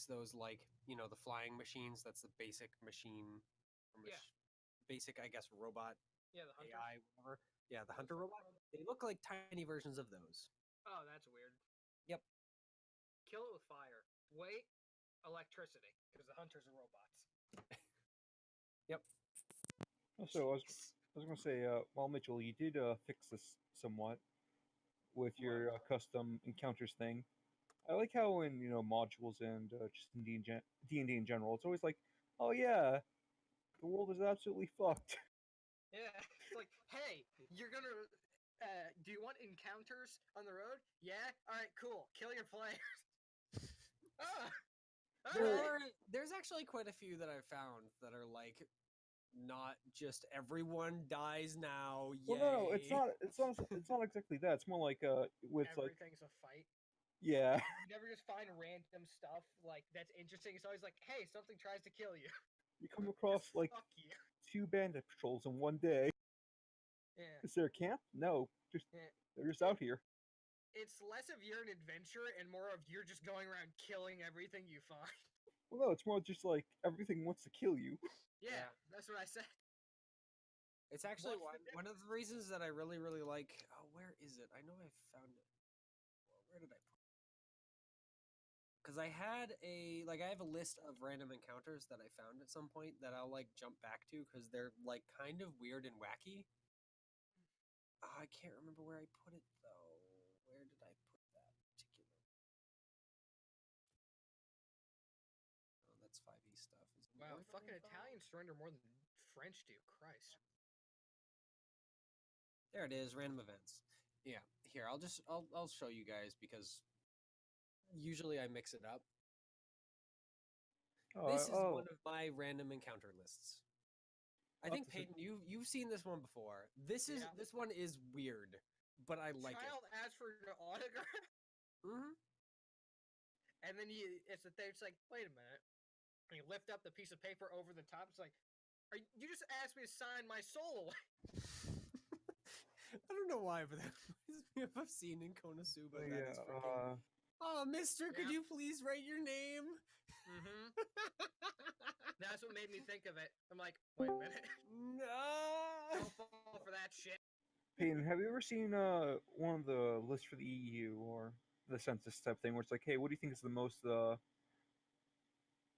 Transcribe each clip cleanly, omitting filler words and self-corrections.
those like the flying machines. That's the basic machine, Yeah. basic I guess robot Yeah, the hunters. AI whatever. Yeah, the What hunter the fuck robot. are they? They look like tiny versions of those. Oh, that's weird. Yep. Kill it with fire. Wait, electricity, because the hunters are robots. Yep. Also, I was gonna say, well, Mitchell, you did fix this somewhat with your custom encounters thing. I like how in modules and just in D&D in general, it's always like, oh yeah, the world is absolutely fucked. Yeah, it's like, hey, you're gonna. Do you want encounters on the road? Yeah. All right, cool. Kill your players. Ah, There's actually quite a few that I've found that are like not just everyone dies now. Yay. Well, no, it's not. It's not exactly that. It's more like with like everything's a fight. yeah. You never just find random stuff like that's interesting. It's always like, hey, something tries to kill you. You come across like Fuck you. 2 bandit patrols in one day. Yeah. Is there a camp? No, Yeah. they're just out here. It's less of you're an adventurer and more of you're just going around killing everything you find. Well, no, it's more just like everything wants to kill you. Yeah, Yeah. that's what I said. It's actually What's the one of the reasons that I really, really like. Oh, where is it? I know I found it. Well, where did I put it? Because I had I have a list of random encounters that I found at some point that I'll like jump back to because they're like kind of weird and wacky. I can't remember where I put it though. Where did I put that particular? Oh, that's 5e stuff. Is it Wow, worth fucking it, though? Italians surrender more than French do. Christ. There it is, random events. Yeah, here I'll show you guys because usually I mix it up. This is one of my random encounter lists. I think Peyton, you've seen this one before. This one is weird, but I like Child asks for your autograph, it. and then it's like, wait a minute. And you lift up the piece of paper over the top. It's like, you just asked me to sign my soul away. I don't know why, but that reminds me of a scene in Konosuba that is freaking. Oh, mister, could you please write your name? Mm-hmm. That's what made me think of it. I'm like, wait a minute. No. Don't fall for that shit. Peyton, have you ever seen one of the lists for the EU or the census type thing where it's like, hey, what do you think is the most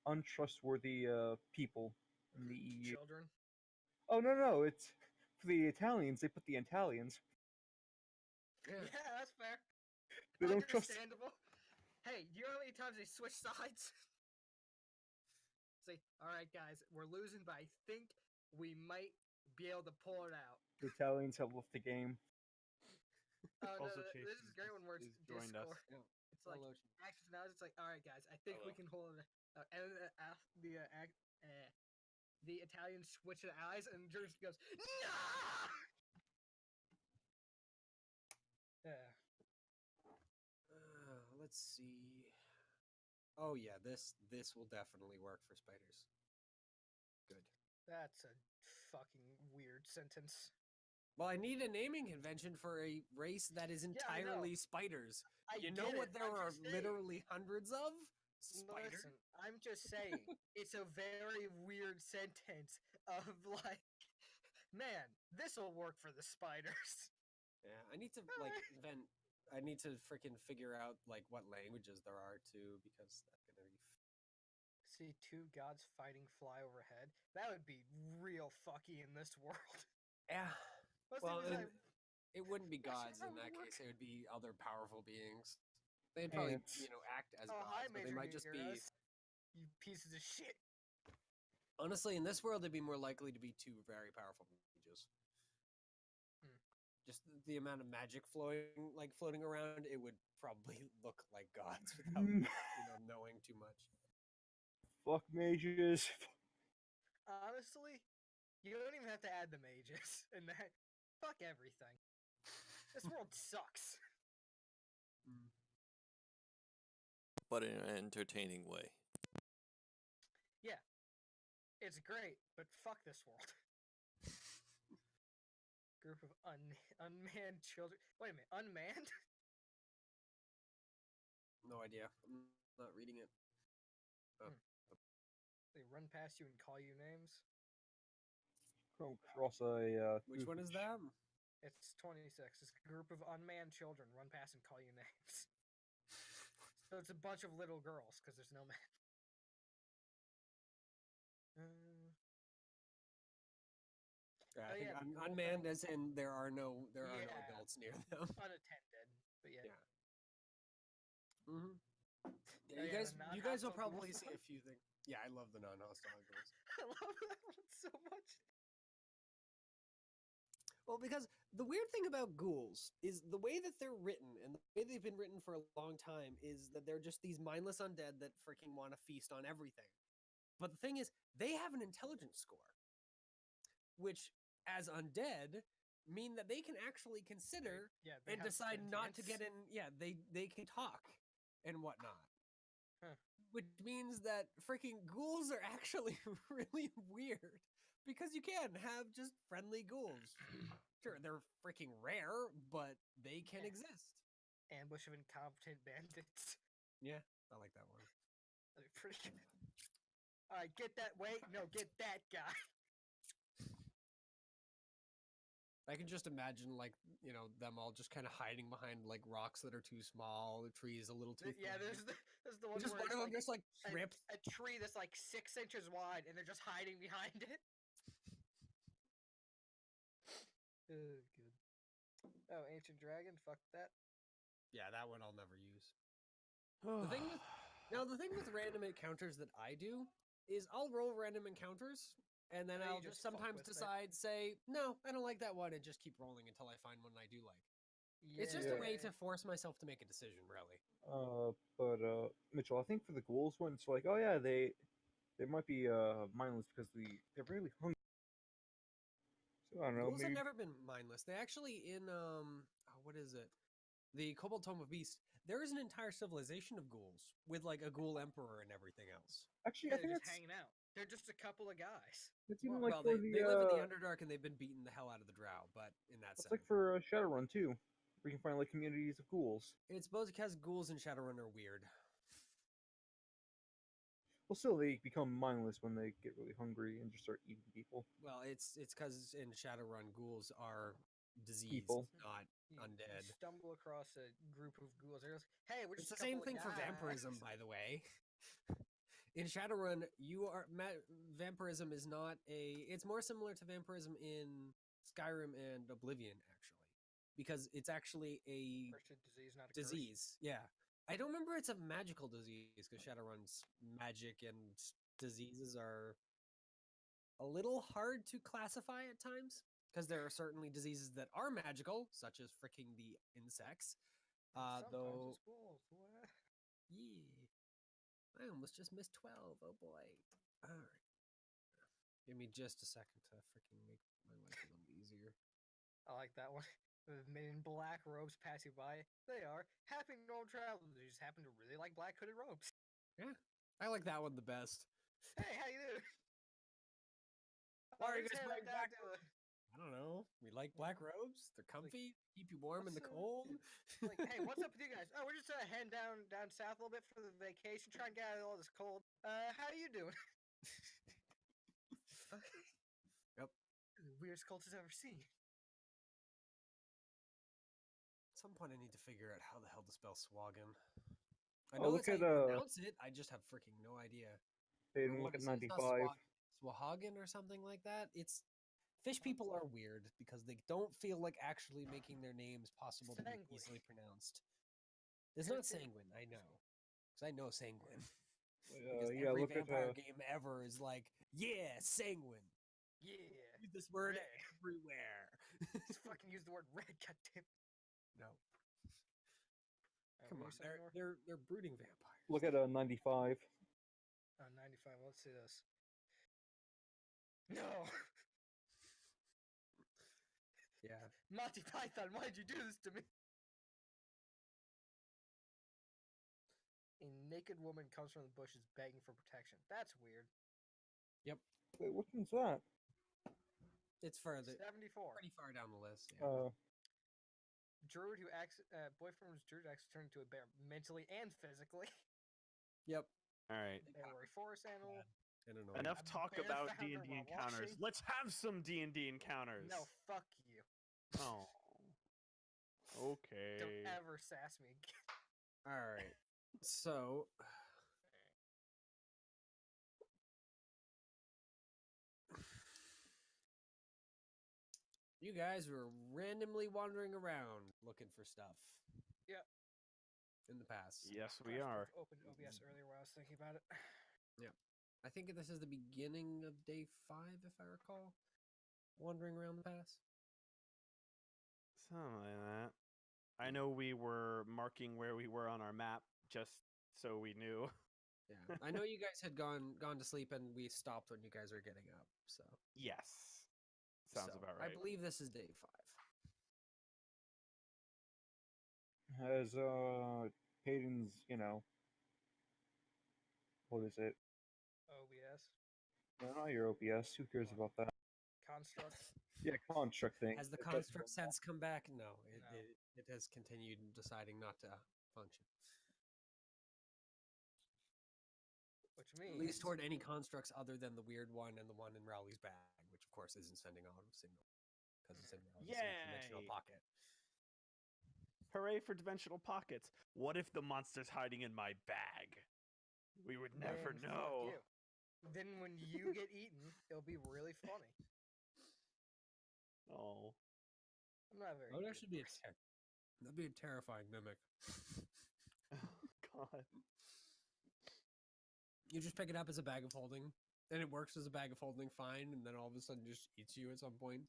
untrustworthy people in the EU? Children. Oh no, it's for the Italians. They put the Italians. Yeah, that's fair. They don't trust. Understandable. Hey, you know how many times they switch sides? Say, all right, guys, we're losing, but I think we might be able to pull it out. The Italians have left the game. Oh, no, Also, this is a great one where it's joined Discord. us. Yeah. It's like, actions now, it's like, all right, guys, I think we can hold it. And the Italians switch their eyes, and Jersey goes, no! Yeah. Let's see. Oh yeah, this will definitely work for spiders. Good. That's a fucking weird sentence. Well, I need a naming convention for a race that is entirely spiders. You know what there are literally hundreds of? Spiders. Listen, I'm just saying, it's a very weird sentence of like, man, this'll work for the spiders. Yeah, I need to like invent. I need to freaking figure out like what languages there are too, because that's gonna be. See two gods fighting fly overhead. That would be real fucky in this world. Yeah. Let's Well, see, it wouldn't be gods in that case. It would be other powerful beings. They'd probably, act as gods, but they might just be. You pieces of shit. Honestly, in this world, they'd be more likely to be two very powerful mages. Just the amount of magic floating around, it would probably look like gods without knowing too much. Fuck mages. Honestly, you don't even have to add the mages in that. Fuck everything. This world sucks. But in an entertaining way. Yeah. It's great, but fuck this world. Group of unmanned children. Wait a minute, unmanned? No idea. I'm not reading it. run past you and call you names. Come across a. Which one is that? It's 26. It's a group of unmanned children run past and call you names. So it's a bunch of little girls because there's no men. Yeah, I Oh, think yeah, the unmanned, as in there are no Yeah. adults near them. Unattended, but yeah. Yeah. Mm-hmm. Yeah, Oh, you yeah, guys, the you guys will non-hostile probably ghouls see a few things. Yeah, I love the non-hostile ghouls. I love that one so much. Well, because the weird thing about ghouls is the way that they're written and the way they've been written for a long time is that they're just these mindless undead that freaking want to feast on everything. But the thing is, they have an intelligence score, which, as undead, mean that they can actually consider Yeah, they and have decide not to get sentience. in. Yeah, they can talk and whatnot. Huh. Which means that freaking ghouls are actually really weird because you can have just friendly ghouls. Sure, they're freaking rare, but they can Yeah. exist. Ambush of incompetent bandits. Yeah, I like that one. That'd be pretty good. Alright, get that. Wait, no, get that guy. I can just imagine, like, them all just kind of hiding behind, like, rocks that are too small, the trees a little too Yeah, thin. there's the one Just where one it's of them like just, like, trips. a tree that's like 6 inches wide, and they're just hiding behind it. Oh, good. Oh, Ancient Dragon. Fuck that. Yeah, that one I'll never use. The thing with random encounters that I do is I'll roll random encounters, and then And then you I'll just just fuck sometimes with it. decide, say, no, I don't like that one, and just keep rolling until I find one I do like. It's just a Yeah. way to force myself to make a decision, really. But Mitchell, I think for the ghouls one, it's like, oh yeah, they might be mindless because they're really hungry. So I don't know, Ghouls have maybe never been mindless. They actually what is it? The Cobalt Tome of Beast. There is an entire civilization of ghouls with like a ghoul emperor and everything else. actually I They're think just that's hanging out. They're just a couple of guys. it's even Well, like Well, for they live in the Underdark and they've been beating the hell out of the Drow, but in that it's setting. like for Shadowrun too. We can find like communities of ghouls. It's both because ghouls and Shadowrun are weird. Well, still they become mindless when they get really hungry and just start eating people. Well, it's because in Shadowrun ghouls are diseased, People. not You undead. stumble across a group of ghouls. They're just, hey, we're It's just the a same couple thing of for guys." vampirism, by the way. In Shadowrun, vampirism is not a. It's more similar to vampirism in Skyrim and Oblivion, actually, because it's actually a First disease, not a curse. disease. Yeah, I don't remember it's a magical disease because Shadowrun's magic and diseases are a little hard to classify at times because there are certainly diseases that are magical, such as freaking the insects. Sometimes Though, it's ghouls. What? yeah, I almost just missed 12. Oh boy. All right. Give me just a second to freaking make my life a little easier. I like that one. The men in black robes pass you by. They are happy normal travelers who just happen to really like black hooded robes. Yeah, I like that one the best. Hey, how you doing? Why are you just guys heading wearing down black to the- I don't know. We like black robes. They're comfy, keep you warm in the what's cold. Like, hey, what's up with you guys? Oh, we're just heading down south a little bit for the vacation, trying to get out of all this cold. How you doing? Yep. The weirdest cultures I've ever seen. At some point, I need to figure out how the hell to spell Swaggin. I Oh, know look that's how at, you pronounce it. I just have freaking no idea. They I didn't wanna look at say it's not 95. Swahagan or something like that. It's fish people are weird because they don't feel like actually making their names possible to be Sanguine. easily pronounced. There's not Sanguine, I know. Because I know Sanguine. Because Yeah, every look at vampire game ever is like, yeah, Sanguine. Yeah. Use this word Red. everywhere. Just fucking use the word red, goddamn. No. Alright, Come what on, were you saying, Nor? they're brooding vampires. look at 95. 95. Let's see this. No! Yeah. Monty Python, why'd you do this to me? A naked woman comes from the bushes begging for protection. That's weird. Wait, which one's that? It's further 74. pretty far down the list. Yeah. Druid who acts, boyfriend was Druid acts turned into a bear mentally and physically. Yep. All right. They were a forest animal. And annoying. Enough I talk bare about found her D&D while encounters. washing. Let's have some D&D encounters. No, fuck you. Oh. Don't Okay. ever sass me again. All right. So, you guys were randomly wandering around looking for stuff. Yep. In the past. Yes, we I are. opened OBS earlier while I was thinking about it. I think this is the beginning of day 5, if I recall. Wandering around the pass. Something like that. I know we were marking where we were on our map just so we knew. Yeah, I know you guys had gone to sleep, and we stopped when you guys were getting up. So Yes. Sounds So, about right. I believe this is day 5. Has Peyton's, what is it? OBS. No, not your OPS. Who cares about that? Construct. Yeah, construct thing. Has the It does construct go sense come back? No, it, No. it has continued deciding not to function. Which means At least toward any constructs other than the weird one and the one in Rowley's bag, which of course isn't sending auto signal because it's in Rowley's dimensional Yay! pocket. Hooray for dimensional pockets. What if the monster's hiding in my bag? We would never then fuck know. you. Then when you get eaten, it'll be really funny. Oh. I'm not very. That would good actually be person. that'd be a terrifying mimic. God. You just pick it up as a bag of holding, and it works as a bag of holding fine, and then all of a sudden just eats you at some point.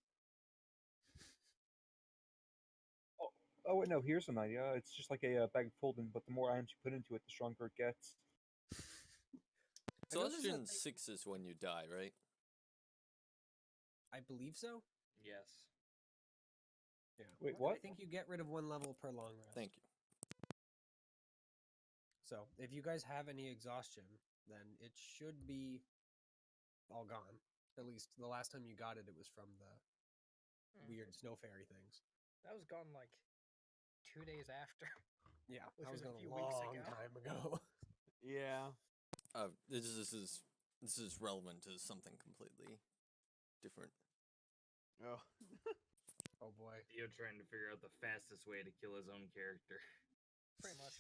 Oh wait, no. Here's an idea. It's just like a bag of folding, but the more items you put into it, the stronger it gets. I know there's Exhaustion a- 6 is when you die, right? I believe so. Yes. Yeah. Wait, I what? think you get rid of 1 level per long rest. Thank you. So if you guys have any exhaustion, then it should be all gone. At least the last time you got it, it was from the weird snow fairy things. That was gone like 2 days after. Yeah, Which that was was a gone a few weeks long ago. time ago. Yeah. This is relevant to something completely different. Oh. Oh boy. Theo trying to figure out the fastest way to kill his own character. Pretty much.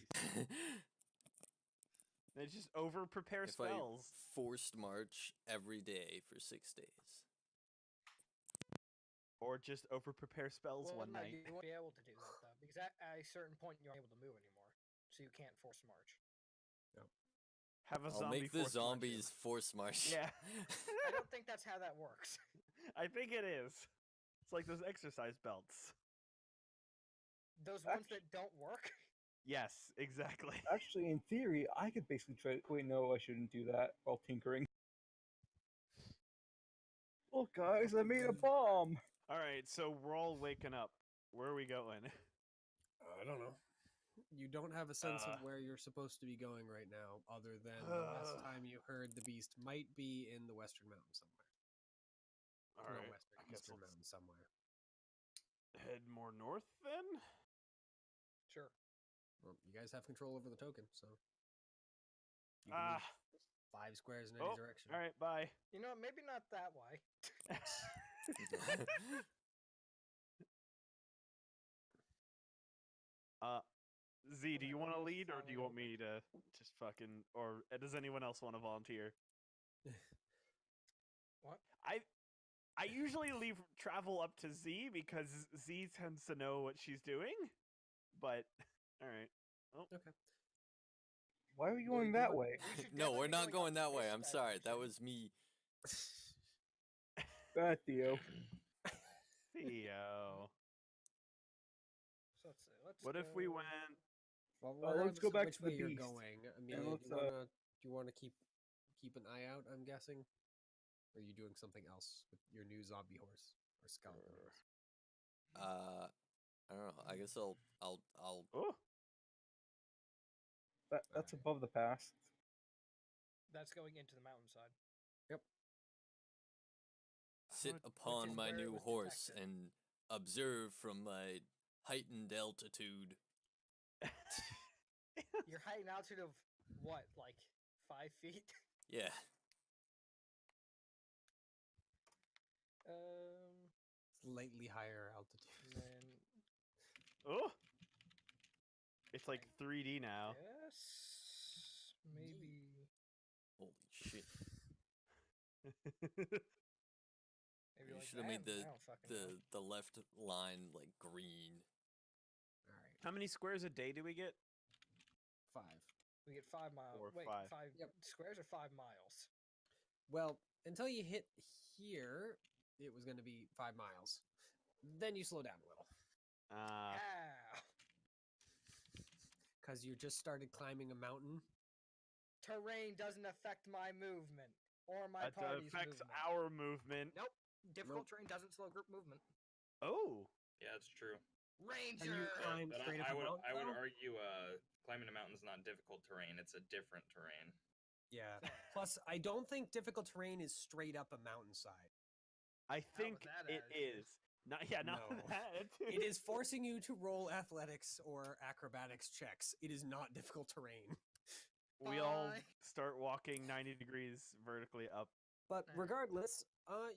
They just over prepare If I spells. forced march every day for 6 days. Or just over prepare spells Well, one no, night. you won't be able to do that though, because at a certain point you're not able to move anymore, so you can't force march. Have a I'll zombie make the force march in. zombies force march. Yeah. I don't think that's how that works. I think it is. It's like those exercise belts. Those ones that don't work. Yes, exactly. Actually, in theory, I could basically try. Wait, no, I shouldn't do that while tinkering. Look, guys, I made a bomb. All right, so we're all waking up. Where are we going? I don't know. You don't have a sense of where you're supposed to be going right now, other than the last time you heard the beast might be in the Western Mountains somewhere. All No, right, Western, I guess Eastern let's Mountains somewhere. head more north then. Sure. Well, you guys have control over the token, so you can Ah, move 5 squares in any oh, direction. all right, bye. You know, maybe not that way. Z, do you want to lead, or do you want Finally me to just fucking, or does anyone else want to volunteer? What? I usually leave travel up to Z because Z tends to know what she's doing. But all right. Okay. Why are we Yeah, going you that want- way? We should No, we're definitely not up going that way. this I'm sorry. That direction. was me. Bad Theo. Theo. So let's see. Let's What if we go- went? Well, let's go regardless of back which to the way you're beast, going. I mean, and do let's, you want to keep an eye out? I'm guessing. Or are you doing something else with your new zombie horse or skeleton horse? I don't know. I guess I'll Oh, That's above the pass. That's going into the mountainside. sit Which upon is my where it new was horse detected. and observe from my heightened altitude. Your height and altitude of what, like 5 feet? Yeah. Slightly higher altitude. And then Oh, it's like 3D now. yes, maybe Holy shit! maybe You like should have made that. I don't fucking know. the left line like green. All right, How many squares a day do we get? 5. We get 5 miles. Or Wait, five. 5 Yep. squares or 5 miles? Well, until you hit here, it was going to be 5 miles. Then you slow down a little Ow! because you just started climbing a mountain. Terrain doesn't affect my movement or my That party's affects movement. our movement. Nope. Difficult Nope. terrain doesn't slow group movement. Oh, Yeah, it's true. Can you Ranger. climb But straight up I a would mountain? I would though? argue climbing a mountain is not difficult terrain. It's a different terrain. Yeah. Plus, I don't think difficult terrain is straight up a mountainside. I think with that it attitude. is. Not not No. that. It is forcing you to roll athletics or acrobatics checks. It is not difficult terrain. We all Bye. start walking 90 degrees vertically up. But Alright. regardless,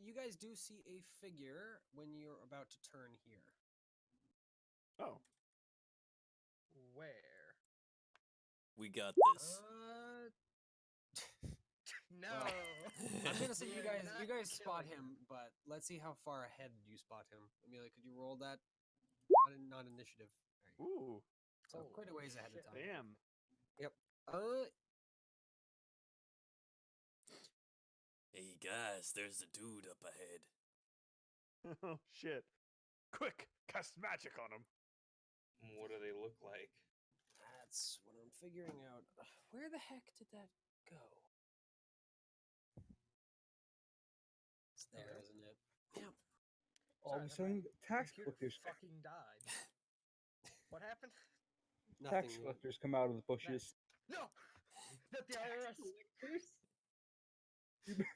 you guys do see a figure when you're about to turn here. Oh, Where? We got this. No. I'm gonna say you You're guys not spot killing him, but let's see how far ahead you spot him. Amelia, could you roll that? Not initiative. There you go. ooh, So quite a ways ahead of shit. time. damn. Hey guys, there's a dude up ahead. Oh shit! Quick, cast magic on him. What do they look like? That's what I'm figuring out. Where the heck did that go? It's there, Okay. isn't it? Yep. All of a Sorry, sudden, tax Computer collectors, fucking died. What happened? tax Nothing. collectors come out of the bushes. No. Not the IRS.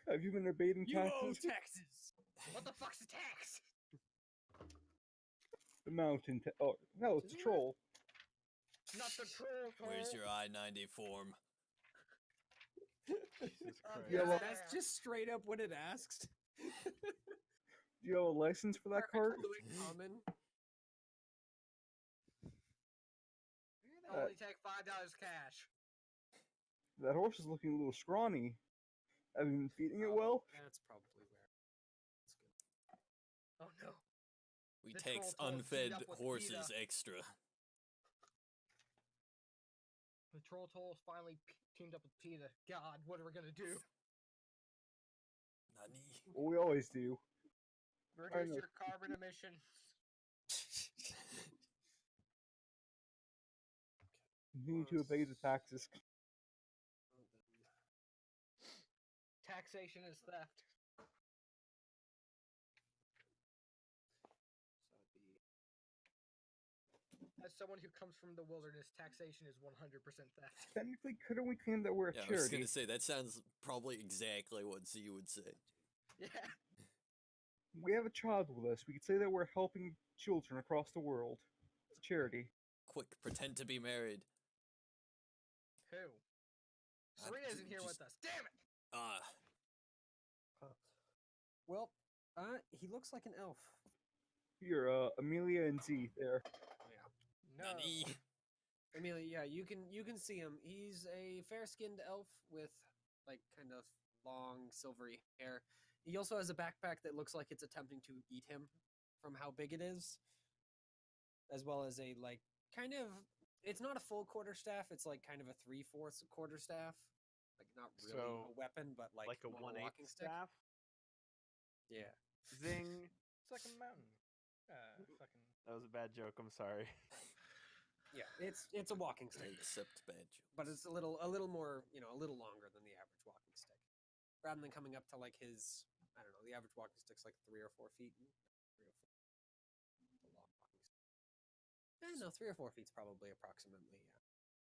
Have you been evading You owe taxes? taxes. What the fuck's a tax? The mountain. Oh no, it's a Isn't it? troll. Not the troll. Where's troll. your I-90 form? Jesus Christ. Yeah, well- That's just straight up what it asks. Do you have a license for that cart? Perfectly common. Only take $5 cash. That horse is looking a little scrawny. Have you been feeding it well? That's probably where. That's good. Oh no. We The takes troll told unfed feed up with horses PETA. extra. The troll toll finally teamed up with PETA. God, what are we gonna do? Nani? Well, we always do. Reduce know. your carbon emissions. Continue to evade the taxes. Taxation is theft. As someone who comes from the wilderness, taxation is 100% theft. Technically, couldn't we claim that we're a Yeah, I was charity? gonna say that sounds probably exactly what Z would say. Yeah. We have a child with us. We could say that we're helping children across the world. It's a charity. Quick, pretend to be married. Who? Serena isn't here just- with us. Damn it! Well, he looks like an elf. Here, Amelia and Z there. No. Nani? Amelia, yeah, you can see him. He's a fair-skinned elf with like kind of long silvery hair. He also has a backpack that looks like it's attempting to eat him from how big it is, as well as a like kind of. It's not a full quarterstaff. It's like kind of a 3/4 quarterstaff, like not really So, a weapon, but like Like a normal 1/8 walking stick. staff. Yeah. Zing. It's like a mountain. Fucking. That was a bad joke. I'm sorry. Yeah, it's a walking I stick, accept bad jokes. but it's a little more, a little longer than the average walking stick. Rather than coming up to like his, I don't know, the average walking stick's like 3 or 4 feet. 3 or 4. A long walking stick. No, 3 or 4 feet's probably approximately, yeah.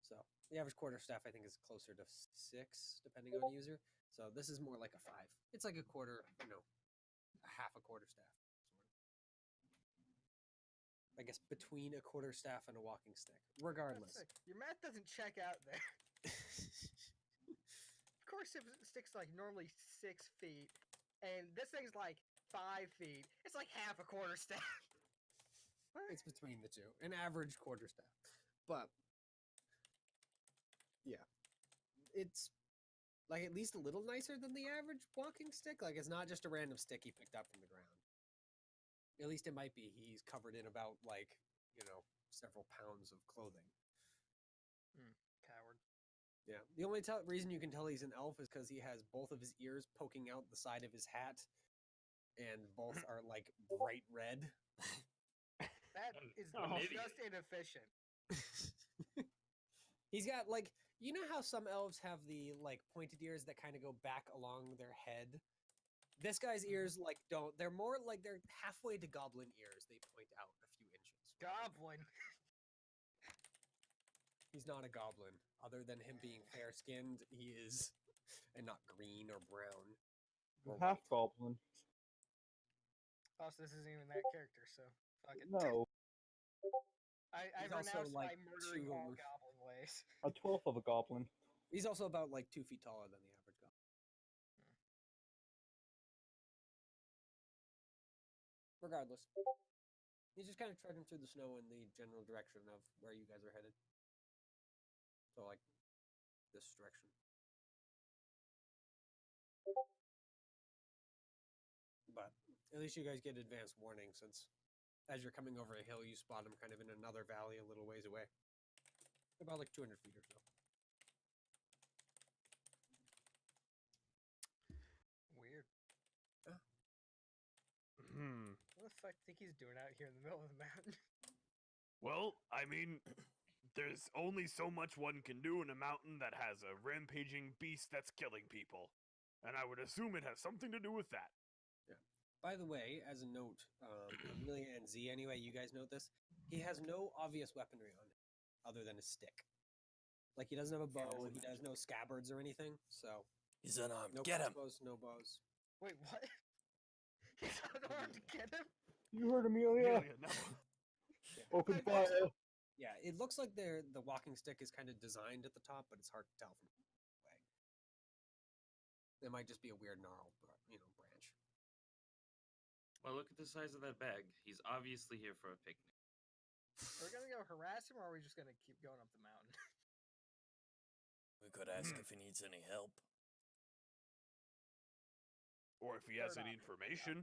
So the average quarterstaff I think is closer to 6, depending on user. So this is more like a 5. It's like a quarter, a half a quarterstaff. I guess between a quarterstaff and a walking stick. Regardless. That's sick. Your math doesn't check out there. Of course, it sticks like normally 6 feet, and this thing's like 5 feet. It's like half a quarterstaff. It's between the two, an average quarterstaff. But yeah, it's like at least a little nicer than the average walking stick. Like it's not just a random stick he picked up from the ground. At least it might be. He's covered in about like, several pounds of clothing. Coward. Yeah. The only reason you can tell he's an elf is because he has both of his ears poking out the side of his hat, and both are like bright red. That is What an just inefficient. He's got like, you know how some elves have the like pointed ears that kind of go back along their head? This guy's ears like don't. They're more like they're halfway to goblin ears. They point out a few inches. Goblin. He's not a goblin. Other than him being fair skinned, he is, and not green or brown. Or Half white. goblin. Also, this isn't even that character, so fuck it. No, I've He's also, renounced like, my murdering all two- goblin ways. a 12th of a goblin. He's also about like 2 feet taller than the average goblin. Regardless, he's just kind of treading through the snow in the general direction of where you guys are headed. So like this direction. But at least you guys get advance warning, since as you're coming over a hill, you spot him kind of in another valley a little ways away. About like 200 feet or so. Weird. What the fuck think he's doing out here in the middle of the mountain? Well, I mean, there's only so much one can do in a mountain that has a rampaging beast that's killing people. And I would assume it has something to do with that. By the way, as a note, Amelia and Z, anyway, you guys note this. He has no obvious weaponry on him other than a stick. Like, he doesn't have a bow, he has no scabbards or anything, so. He's unarmed. No Get him. crossbows, no bows. Wait, what? He's unarmed to get him? You heard Amelia. Amelia, no. Open I fire. know. Yeah, it looks like the walking stick is kind of designed at the top, but it's hard to tell from away. It might just be a weird gnarled, branch. Well, look at the size of that bag. He's obviously here for a picnic. Are we gonna go harass him, or are we just gonna keep going up the mountain? We could ask if he needs any help. Or if he has Third any option. information.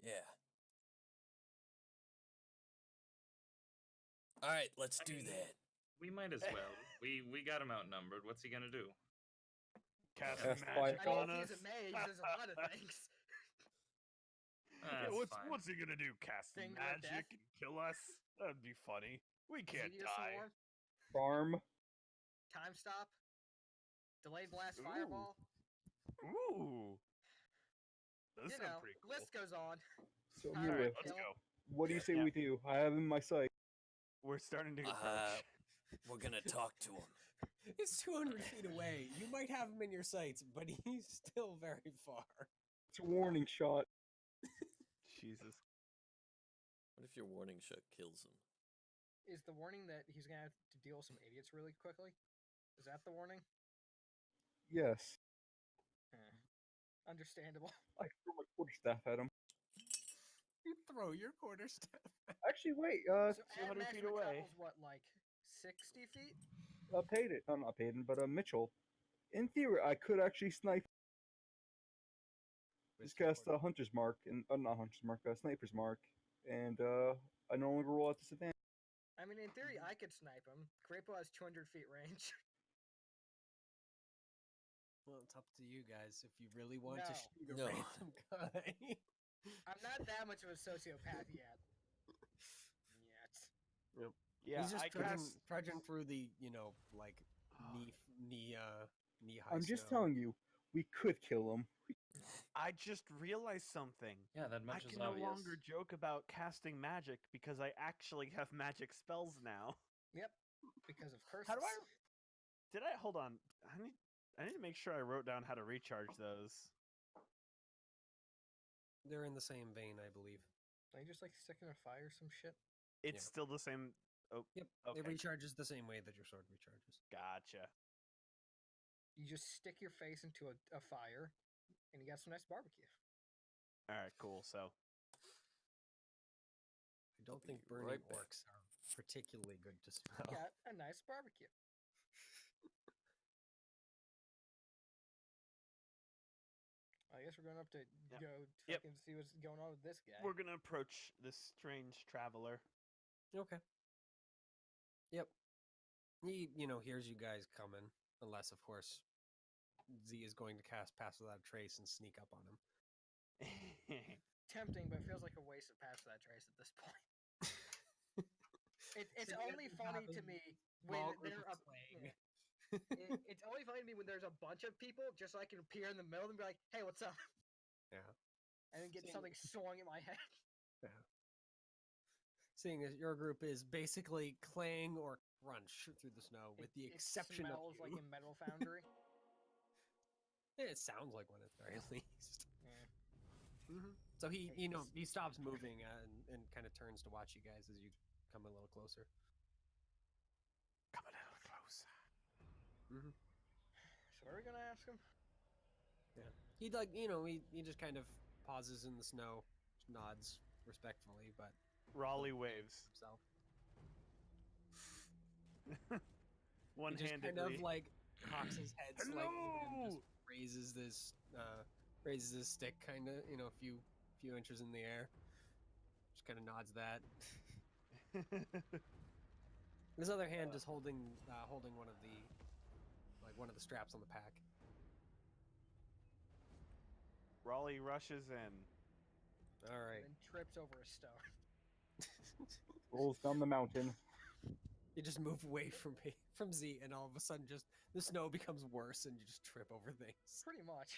Yeah. All right, let's do that. We might as well. We got him outnumbered. What's he gonna do? Cast Cast magic fire. on I mean, us. if he's a mage, there's a lot of things. Yeah, That's fine. what's he gonna do? Cast Finger of magic death? and kill us? That'd be funny. We can't Meteor die. swarm, Farm. time stop, delayed blast Ooh. fireball. Ooh. Those You sound know, pretty cool. list goes on. So All Amelia, right, Let's Kill. go. what do you say Yeah. we do? I have him in my sight. We're starting to Uh, approach. We're gonna talk to him. It's 200 feet away. You might have him in your sights, but he's still very far. It's a warning shot. Jesus. What if your warning shot kills him? Is the warning that he's gonna have to deal with some idiots really quickly? Is that the warning? Yes. Understandable. I threw my quarterstaff at him. You throw your quarterstaff. Actually, wait. So 200 Ad feet Maximum away. travels, what, like 60 feet? Payton. Not Payton, but Mitchell. In theory, I could actually snipe. Just cast a hunter's mark and not hunter's mark, sniper's mark, and I no longer roll at disadvantage. I mean, in theory, I could snipe him. Crepo has 200 feet range. Well, it's up to you guys if you really want to No. shoot a No. random guy. I'm not that much of a sociopath yet. Yet. Yeah, He's just I trudging through the, like knee high. I'm just snow. telling you, we could kill him. I just realized something. Yeah, that I much is can no obvious. longer joke about casting magic because I actually have magic spells now. Yep. Because of curses. How do I? Did I hold on? I need to make sure I wrote down how to recharge those. They're in the same vein, I believe. Are you just like sticking a fire or some shit? It's Yeah. still the same. Oh, Yep, okay. it recharges the same way that your sword recharges. Gotcha. You just stick your face into a fire, and you got some nice barbecue. All right, cool. So I don't think be burning right back. orcs are particularly good to smell. Got a nice barbecue. I guess we're going up to Yep. go Yep. fucking see what's going on with this guy. we're gonna approach this strange traveler. Okay. Yep. He, hears you guys coming, unless, of course, Z is going to cast Pass Without a Trace and sneak up on him. Tempting, but feels like a waste of pass that trace at this point. It's So you only guys funny have to a me small when group they're of up. playing. It's only funny to me when there's a bunch of people, just so I can appear in the middle and be like, "Hey, what's up?" Yeah. And then get See- something swung at my head. Yeah. Seeing as your group is basically clang or crunch through the snow, with the exception it of smells you. like a metal foundry. It sounds like one at the very least. Yeah. So he, Hey, he stops moving and kind of turns to watch you guys as you come a little closer. Come a little closer. So what are we gonna ask him? Yeah. He he just kind of pauses in the snow, nods respectfully, but Raleigh doesn't say waves. himself. He just One-handedly. kind of like cocks his head slightly and Hello! just raises his stick kind of, a few inches in the air. Just kind of nods that. His other hand just holding one of the straps on the pack. Raleigh rushes in. All right. And then trips over a stone. Rolls down the mountain. You just move away from Z, and all of a sudden, just the snow becomes worse, and you just trip over things. Pretty much.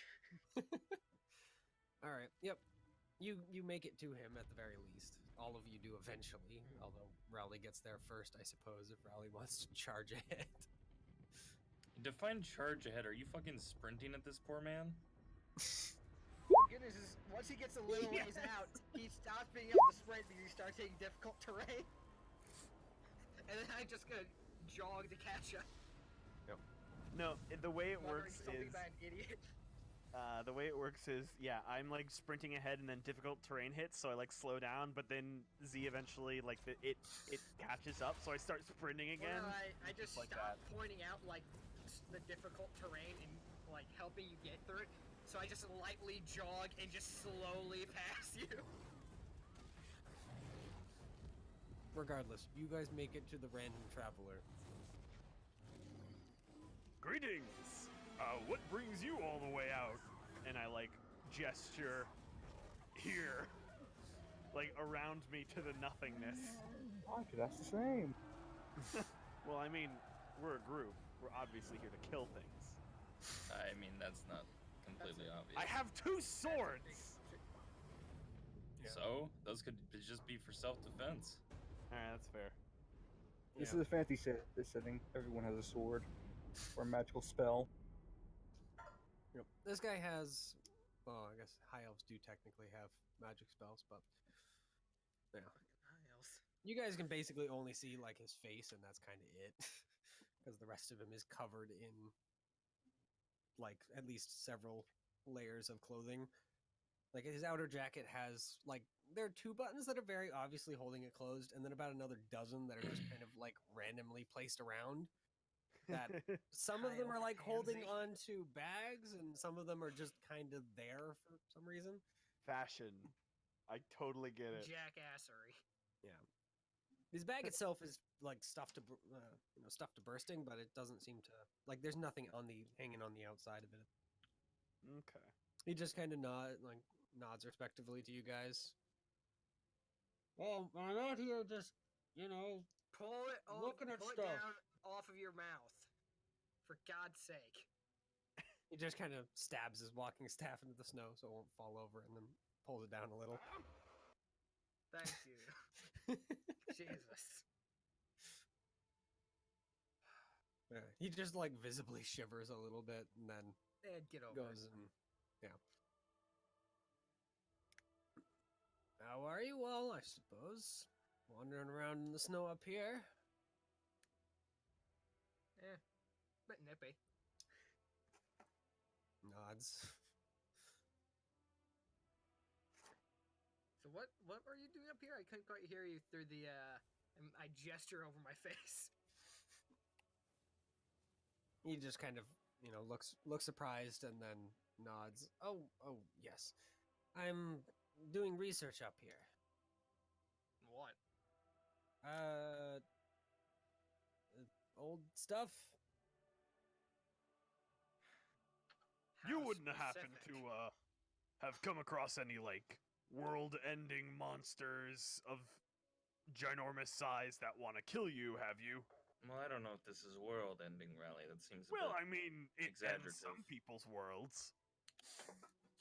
All right. Yep. You make it to him at the very least. All of you do eventually, although Rowley gets there first, I suppose, if Rowley wants to charge ahead. Define charge ahead. Are you fucking sprinting at this poor man? Goodness, once he gets a little ways out, he stops being able to sprint because he starts hitting difficult terrain. And then I just gonna jog to catch up. No, the way it Wondering works something is by an idiot. the way it works is I'm like sprinting ahead and then difficult terrain hits, so I like slow down, but then Z eventually like it catches up, so I start sprinting again. Well, I just like stop pointing out like the difficult terrain and like helping you get through it. So I just lightly jog and just slowly pass you. Regardless, you guys make it to the random traveler. Greetings. What brings you all the way out? And I like gesture here, like around me to the nothingness. I could ask the same. Well, I mean, we're a group. We're obviously here to kill things. I mean, that's not completely obvious. I have 2 swords. Yeah. So those could just be for self-defense. All right, that's fair. This Yeah. is a fantasy setting. Everyone has a sword or a magical spell. Yep. This guy has, well, I guess high elves do technically have magic spells, but yeah. You guys can basically only see like his face, and that's kind of it, because the rest of him is covered in like at least several layers of clothing. Like his outer jacket has like there are 2 buttons that are very obviously holding it closed, and then about another dozen that are just kind of like randomly placed around. That some of them are like holding onto bags, and some of them are just kind of there for some reason. Fashion. I totally get it. Jackassery. Yeah. His bag itself is like stuffed to stuffed to bursting, but it doesn't seem to like there's nothing hanging on the outside of it. Okay. He just kind of nods respectively to you guys. Well, I'm out here just, Pull it off, Looking at pull stuff. it down off of your mouth. For God's sake. he just kind of stabs his walking staff into the snow so it won't fall over, and then pulls it down a little. Thank you. Jesus. Yeah, he just like visibly shivers a little bit, and then And get over goes it. and How are you all, I suppose? Wandering around in the snow up here? Bit nippy. Nods. So what were you doing up here? I couldn't quite hear you through the I gesture over my face. He just kind of, looks surprised and then nods. Oh, yes. I'm doing research up here. What? Old stuff. You How wouldn't happen specific? to have come across any like world-ending monsters of ginormous size that want to kill you, have you? Well, I don't know if this is world-ending rally. That seems a Well, bit I mean, it ends exaggerative. some people's worlds.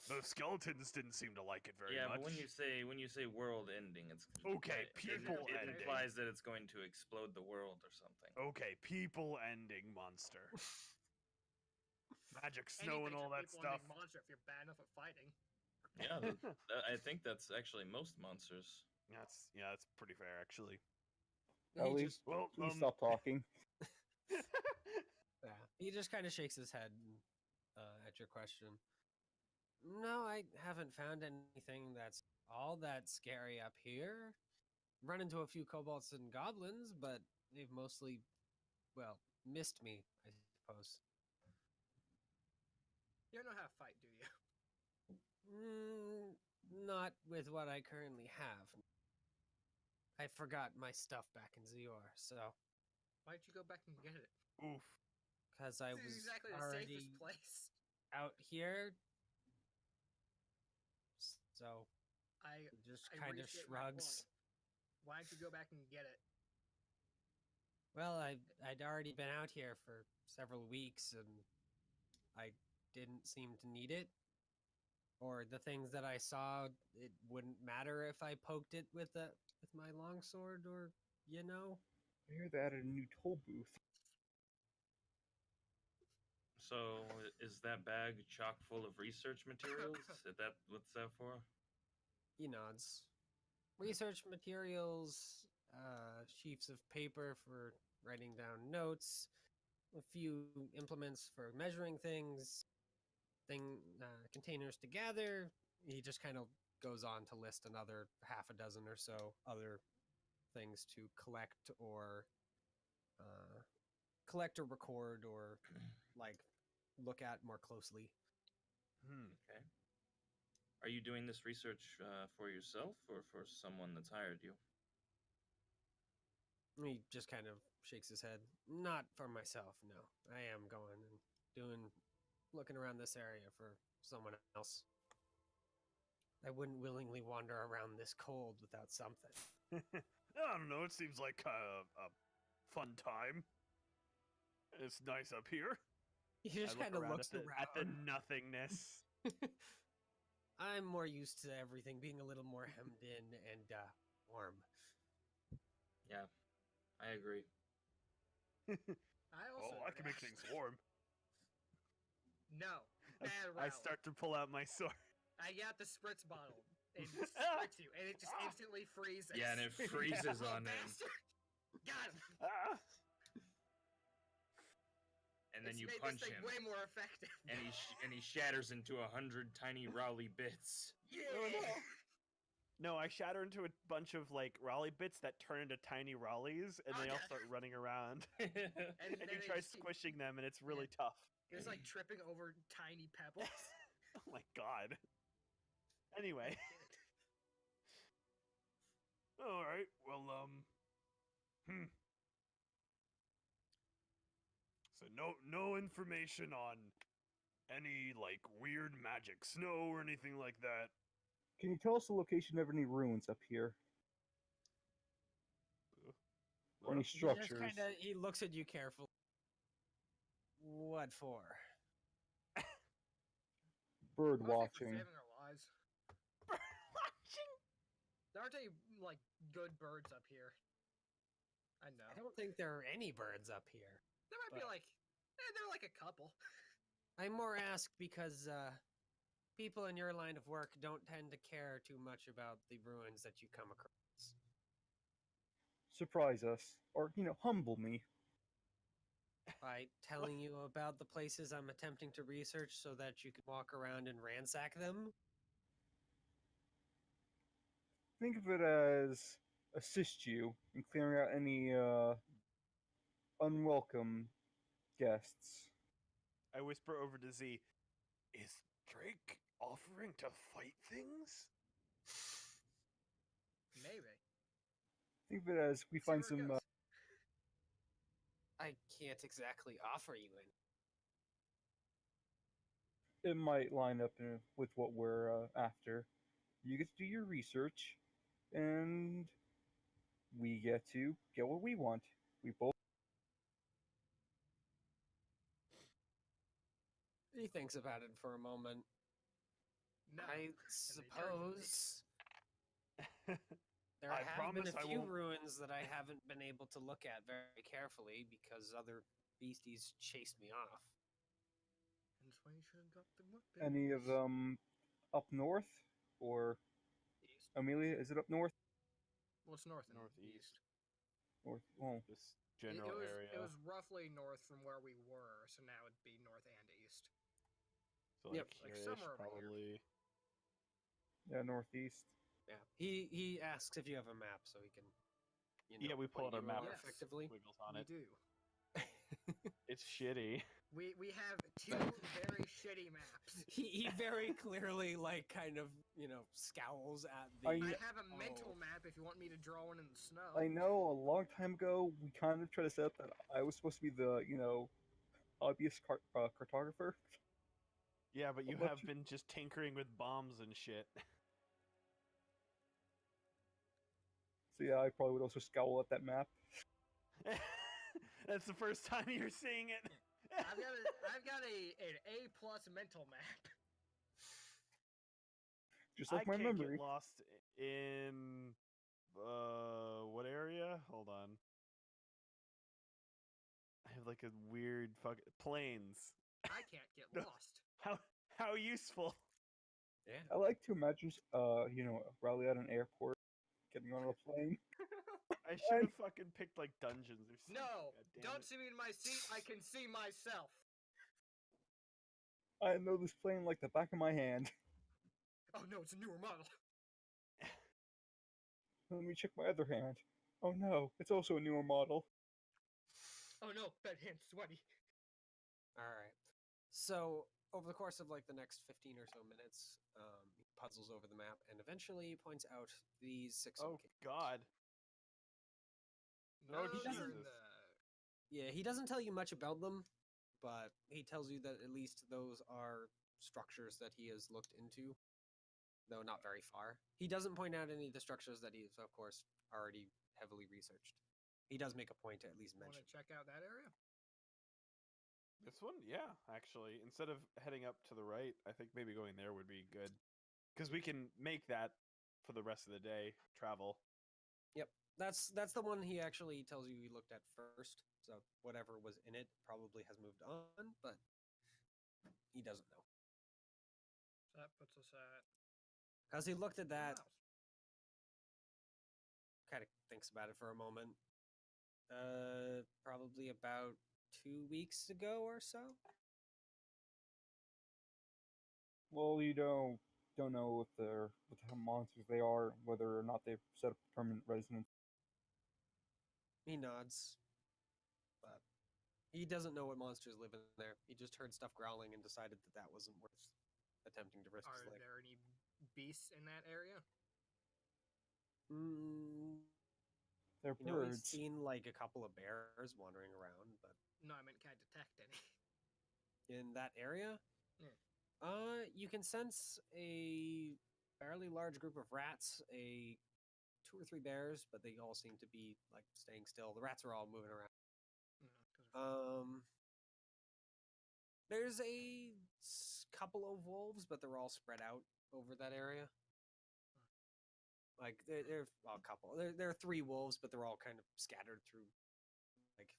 Those skeletons didn't seem to like it very yeah, much. but when you say world-ending, it's Okay, people it ending. implies that it's going to explode the world or something. Okay, people-ending monster. Magic snow and Anything's all a that people-ending stuff. monster if you're bad enough at fighting. Yeah, I think that's actually most monsters. That's pretty fair, actually. Ellie, Just, Well, please stop talking. yeah, he just kind of shakes his head at your question. No, I haven't found anything that's all that scary up here. Run into a few kobolds and goblins, but they've mostly, well, missed me, I suppose. You don't know how to fight, do you? Not with what I currently have. I forgot my stuff back in Zior, so Why'd you go back and get it? Oof. because I This was is exactly the already safest place. out here, so I he just I kind of restate my shrugs. point. Why don't you go back and get it? Well, I'd already been out here for several weeks, and I didn't seem to need it. Or the things that I saw, it wouldn't matter if I poked it with my longsword, or I hear they added a new toll booth. So, is that bag chock full of research materials? What's that for? He nods. Research materials, sheets of paper for writing down notes, a few implements for measuring things, containers to gather. He just kind of goes on to list another half a dozen or so other things to collect or record or like look at more closely. Okay. Are you doing this research for yourself or for someone that's hired you? He just kind of shakes his head. Not for myself, no. I am going and looking around this area for someone else. I wouldn't willingly wander around this cold without something. I don't know. It seems like a fun time. It's nice up here. He just I kind of around looks at the around. nothingness. I'm more used to everything being a little more hemmed in and warm. Yeah, I agree. I also. I can make things warm. No, bad I rally. start to pull out my sword. I got the spritz bottle and spritz you, and it just instantly freezes. Yeah, and it freezes Oh, on him. bastard! Got him. And then It's you made punch this thing him, way more effective. and he shatters into 100 tiny Rowley bits. Yeah. No, I shatter into a bunch of like Raleigh bits that turn into tiny Raleighs, and they all Okay. start running around. And And then you they try just keep- squishing them, and it's really tough. It's like tripping over tiny pebbles. Oh my god. Anyway. All right. Well, So no information on any like weird magic snow or anything like that. Can you tell us the location of any ruins up here? Or any He just structures? he looks at you carefully. What for? Bird Mostly for watching. saving our lives. There aren't any like good birds up here. I know. I don't think there are any birds up here. There might be but- like, they're like a couple. I more ask because people in your line of work don't tend to care too much about the ruins that you come across. Surprise us. Or, humble me. By telling you about the places I'm attempting to research so that you can walk around and ransack them. think of it as assist you in clearing out any unwelcome guests. I whisper over to Z, is Drake offering to fight things? Maybe. Think of it as we See find where it some. goes. I can't exactly offer you any. It might line up with what we're after. You get to do your research, and we get to get what we want. We both. He thinks about it for a moment. No. I And they turn to me. suppose there I have been promise a I few won't- ruins that I haven't been able to look at very carefully because other beasties chased me off. And that's why you should have got the weapon. Any of them up north, or East. Amelia? Is it up north? What's north and Northeast. east? North. Oh, This It general was area. it was roughly north from where we were, so now it'd be north and east. So Yep. Like here-ish, somewhere over here. probably. yeah, northeast. Yeah. He asks if you have a map so he can Yeah, we pull point out our you map. more Yes. effectively. Wiggles on We it. do. It's shitty. We have two very shitty maps. He very clearly like kind of scowls at the. I I- have a mental Oh. map if you want me to draw one in the snow. I know a long time ago we kind of tried to set up that I was supposed to be the obvious cartographer. Yeah, but you I'll let have been just tinkering with bombs and shit. So yeah, I probably would also scowl at that map. That's the first time you're seeing it. I've got an A plus mental map. Just like I my can't memory. get lost in what area? Hold on. I have like a weird plains. I can't get No. lost. How useful. Yeah. I like to imagine, Riley at an airport, getting on a plane. I should have fucking picked like dungeons or something. No, God damn don't it. see me in my seat. I can see myself. I know this plane like the back of my hand. Oh no, it's a newer model. Let me check my other hand. Oh no, it's also a newer model. Oh no, that hand's sweaty. All right. So over the course of like the next 15 or so minutes, he puzzles over the map and eventually points out these 6 Oh locations. God. None Oh, of those are in Jesus. the. Yeah, he doesn't tell you much about them, but he tells you that at least those are structures that he has looked into, though not very far. He doesn't point out any of the structures that he's, of course, already heavily researched. He does make a point to at least Want mention. to check out that area? This one, yeah, actually. Instead of heading up to the right, I think maybe going there would be good. Because we can make that for the rest of the day, travel. Yep, that's the one he actually tells you he looked at first. So whatever was in it probably has moved on, but he doesn't know. So that puts us at. Because he looked at 2 that, miles. kind of thinks about it for a moment. Probably about 2 weeks ago or so. Well, you don't know what the monsters they are, whether or not they've set up permanent residence. He nods, but he doesn't know what monsters live in there. He just heard stuff growling and decided that that wasn't worth attempting to risk Are his life. there any beasts in that area? They're You know, he's birds. seen like a couple of bears wandering around, but No, I meant can I detect any? in that area, Yeah. you can sense a fairly large group of rats, 2 or 3 bears, but they all seem to be like staying still. The rats are all moving around. There's a couple of wolves, but they're all spread out over that area. Like they're well, a couple. There are 3 wolves, but they're all kind of scattered through. Like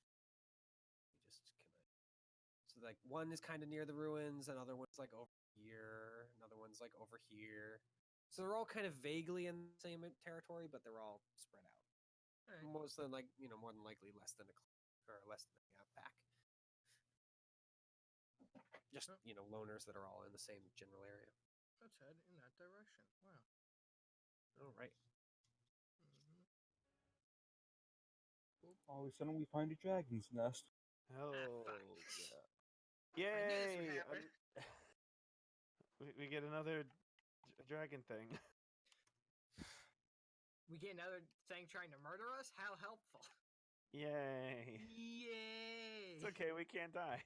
just kind of. So like one is kind of near the ruins, another one's like over here, another one's like over here. So they're all kind of vaguely in the same territory, but they're all spread out. Alright. Most than more than likely less than less than a pack. Just loners that are all in the same general area. Let's head in that direction. Wow. All right. All of a sudden, we find a dragon's nest. Oh, fuck. yeah. I knew this would Yay! happen. We get another dragon thing. We get another thing trying to murder us? How helpful. Yay! Yay! It's okay, we can't die.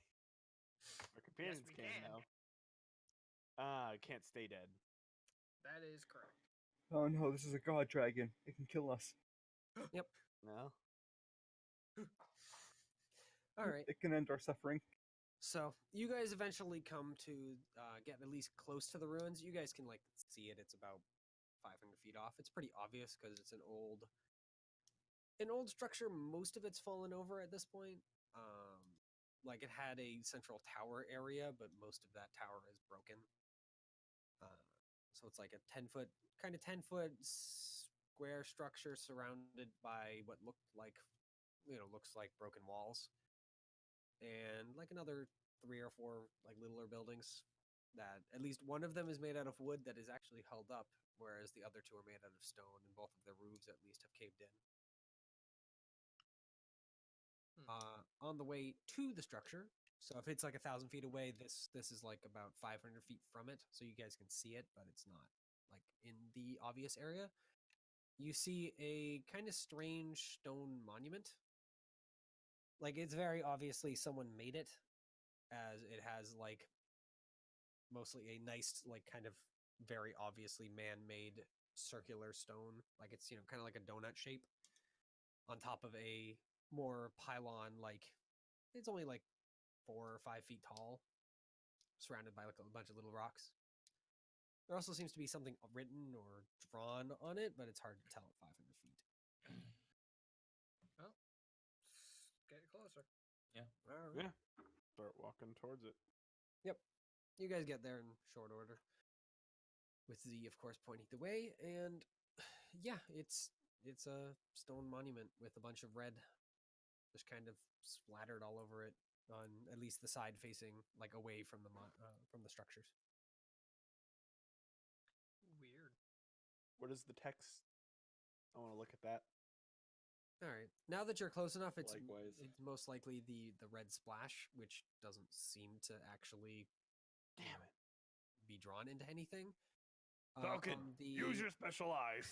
Our companions we can can. now. Can't stay dead. That is correct. Oh no, this is a god dragon. It can kill us. No? All right. It can end our suffering. So you guys eventually come to get at least close to the ruins. You guys can like see it. It's about 500 feet off. It's pretty obvious because it's an old structure. Most of it's fallen over at this point. Like it had a central tower area, but most of that tower is broken. So it's like a 10-foot square structure surrounded by what looks like broken walls, and like another 3 or 4 like littler buildings that at least one of them is made out of wood that is actually held up, whereas the other 2 are made out of stone, and both of their roofs at least have caved in. On the way to the structure, so if it's like 1,000 feet away, this is like about 500 feet from it, so you guys can see it, but it's not like in the obvious area. You see a kind of strange stone monument. Like it's very obviously someone made it, as it has like mostly a nice like kind of very obviously man-made circular stone, like it's kind of like a donut shape on top of a more pylon, like it's only like 4 or 5 feet tall, surrounded by like a bunch of little rocks. There also seems to be something written or drawn on it, but it's hard to tell at 500 feet. Well, get closer. Yeah. All right. Yeah. Start walking towards it. You guys get there in short order, with Z, of course, pointing the way, and yeah, it's a stone monument with a bunch of red just kind of splattered all over it on at least the side facing like away from the structures. Weird. What is the text? I want to look at that. All right, now that you're close enough, it's Likewise. most likely the red splash, which doesn't seem to actually Damn it. be drawn into anything. Falcon, On the use your special eyes.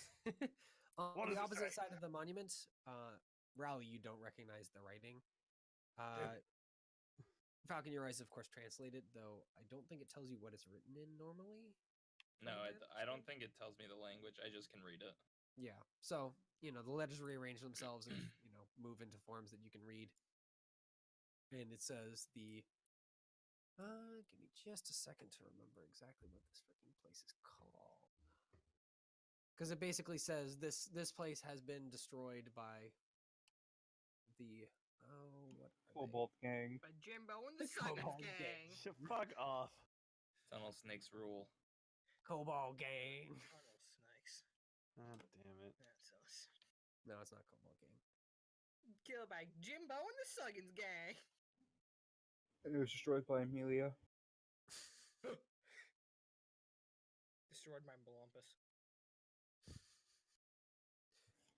on What the does it opposite say? side of the monument, Rally, you don't recognize the writing. Falcon, your eyes, of course, translate it, though I don't think it tells you what it's written in normally. No, from my I don't understanding. think it tells me the language. I just can read it. Yeah, so the letters rearrange themselves and move into forms that you can read. And it says the. Give me just a second to remember exactly what this freaking place is called. Because it basically says this place has been destroyed by the what are they? Cobalt gang. By Jimbo and the The Suggins Cobalt gang. Fuck off. Tunnel snakes rule. Cobalt gang. Tunnel snakes. God damn it. That's us. No, it's not Cobalt gang. Killed by Jimbo and the Suggins gang. And it was destroyed by Amelia. Destroyed my Blumpus.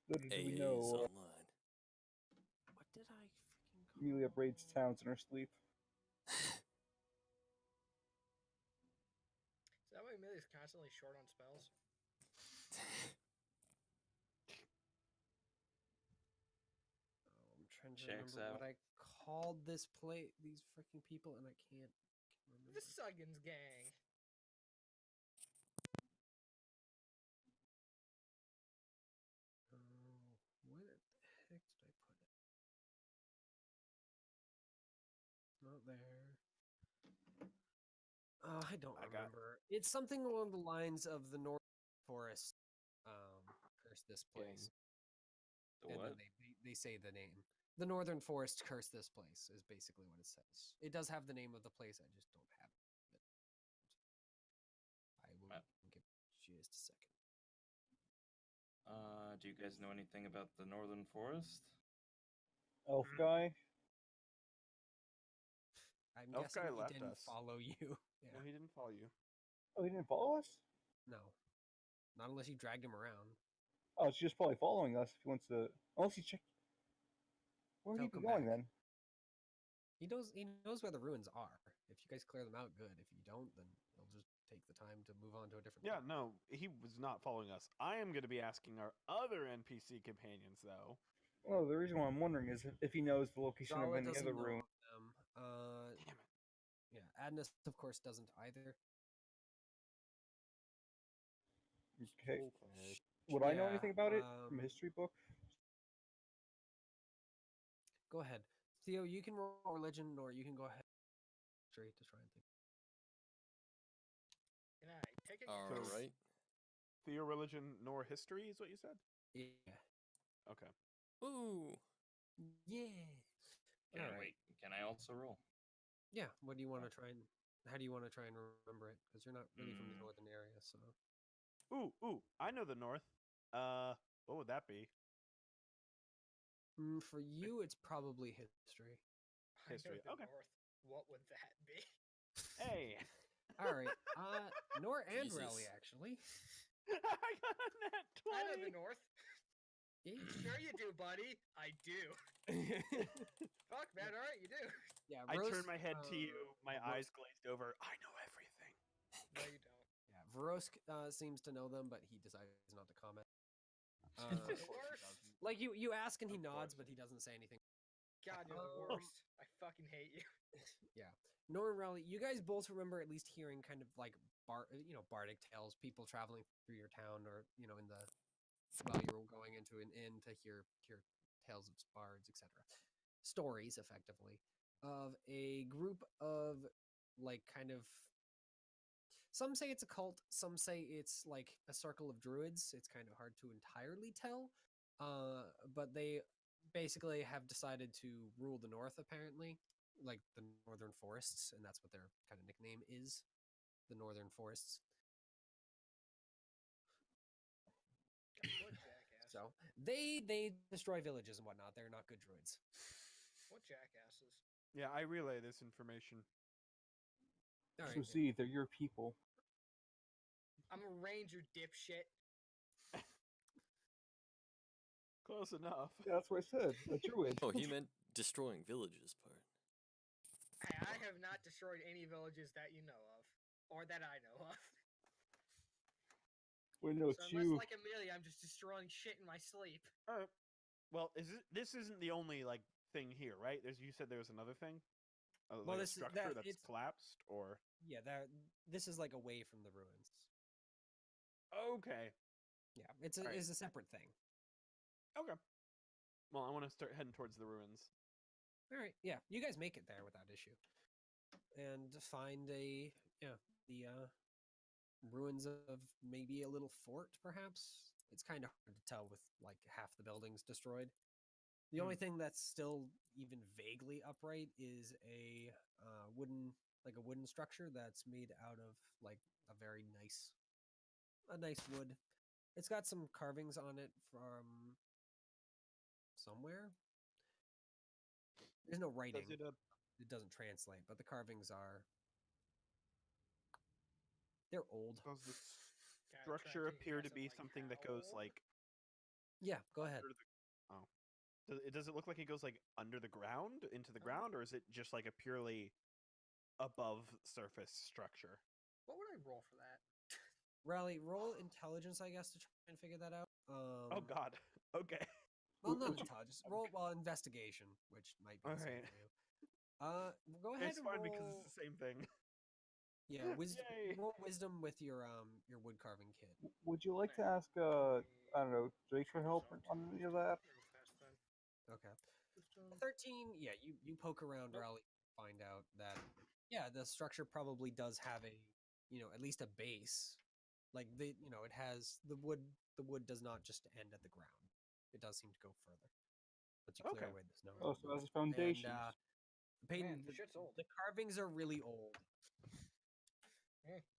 Little do we AA's know, online. What did I freaking call? Amelia braids towns in her sleep. Is that why Amelia's constantly short on spells? I'm trying to Checks remember what out. I called this play. These freaking people, and I can't remember. The Suggins gang. Where the heck did I put it? Not there. I don't I got- remember. It's something along the lines of the North Forest. Curse this place. The And what? then they say the name. The Northern Forest curse this place is basically what it says. It does have the name of the place. I just don't have it. I will give just a second. Do you guys know anything about the Northern Forest? Elf guy. I'm Elf guessing guy he left didn't us. follow you. No, he didn't follow you. Oh, he didn't follow us? No. Not unless you dragged him around. Oh, it's just probably following us if he wants to. Unless he checked. Where He'll are you come going back. then? He knows where the ruins are. If you guys clear them out, good. If you don't, then he'll just take the time to move on to a different. Yeah, town. no, he was not following us. I am going to be asking our other NPC companions, though. Well, the reason why I'm wondering is if he knows the location of Zala any doesn't other know ruin. of them. Damn it. Yeah, Adnus of course doesn't either. Okay. Okay. Would I know Yeah, anything about it from a history book? Go ahead, Theo. You can roll religion, or you can go ahead straight to try and think. Can I take a All So- right. Theo religion nor history is what you said? Yeah. Okay. Ooh. Yeah. Can I Alright. wait? Can I also roll? Yeah. What do you want to try and? How do you want to try and remember it? Because you're not really from the Mm. northern area, so. Ooh, I know the north. What would that be? For you, it's probably history. History, I know the okay. North. What would that be? Hey. All right. Nor and Jesus. Rally actually. I got a nat 20. I know the North. Yeah. Sure you do, buddy. I do. Fuck, man. All right, you do. Yeah. I Rose, turned my head to you, my Ros- eyes glazed over. I know everything. No, you don't. Yeah. Vrosk seems to know them, but he decides not to comment. The Uh, worst. like you ask and he Of nods, course. but he doesn't say anything. God, you're the Um, worst. I fucking hate you. Yeah. Nor and Rally, you guys both remember at least hearing kind of like bardic tales, people traveling through your town, or in the while you were going into an inn to hear tales of bards, etc. Stories, effectively, of a group of like kind of. Some say it's a cult. Some say it's like a circle of druids. It's kind of hard to entirely tell. But they basically have decided to rule the north, apparently, like the northern forests, and that's what their kind of nickname is, the northern forests. What jackass? So they destroy villages and whatnot. They're not good druids. What jackasses? Yeah, I relay this information. All So right. see, they're your people. I'm a ranger, dipshit. Close enough. Yeah, that's what I said. A druid. Oh, he meant destroying villages part. I have not destroyed any villages that you know of, or that I know of. Wait, no, So it's unless, you. like Amelia, I'm just destroying shit in my sleep. Well, this isn't the only like thing here, right? You said there was another thing. Well, Like a this is- structure that- that's it's- collapsed, or Yeah, this is like away from the ruins. okay, Yeah, it's All right. it's a separate thing. okay. Well, I want to start heading towards the ruins. All right, yeah, you guys make it there without issue, and find the ruins of maybe a little fort, perhaps. It's kind of hard to tell with like half the buildings destroyed. The only thing that's still even vaguely upright is a wooden structure that's made out of like a very nice wood. It's got some carvings on it from somewhere. There's no writing. Does it It doesn't translate, but the carvings are they're old. does the Guy structure tracking appear to as of, be like, something that how goes old? like Yeah, go ahead. under the? Oh, does it look like it goes like under the ground into the ground, or is it just like a purely above surface structure? What would I roll for that? Rally, roll intelligence, I guess, to try and figure that out. Oh God. Okay. Well, not Would you- intelligence. Roll investigation, which might be the same Alright. for you. Go ahead It's and fine roll. because it's the same thing. Yeah, Yay. roll wisdom with your wood carving kit. Would you like to ask, I don't know, Drake for help on any of that? Okay. 13. Yeah, you poke around, Rally, find out that the structure probably does have a at least a base. Like it has the wood. The wood does not just end at the ground. It does seem to go further. Once you clear Okay. away the snow. Oh, so as a foundation. And, Peyton, Man, shit's old. the carvings are really old,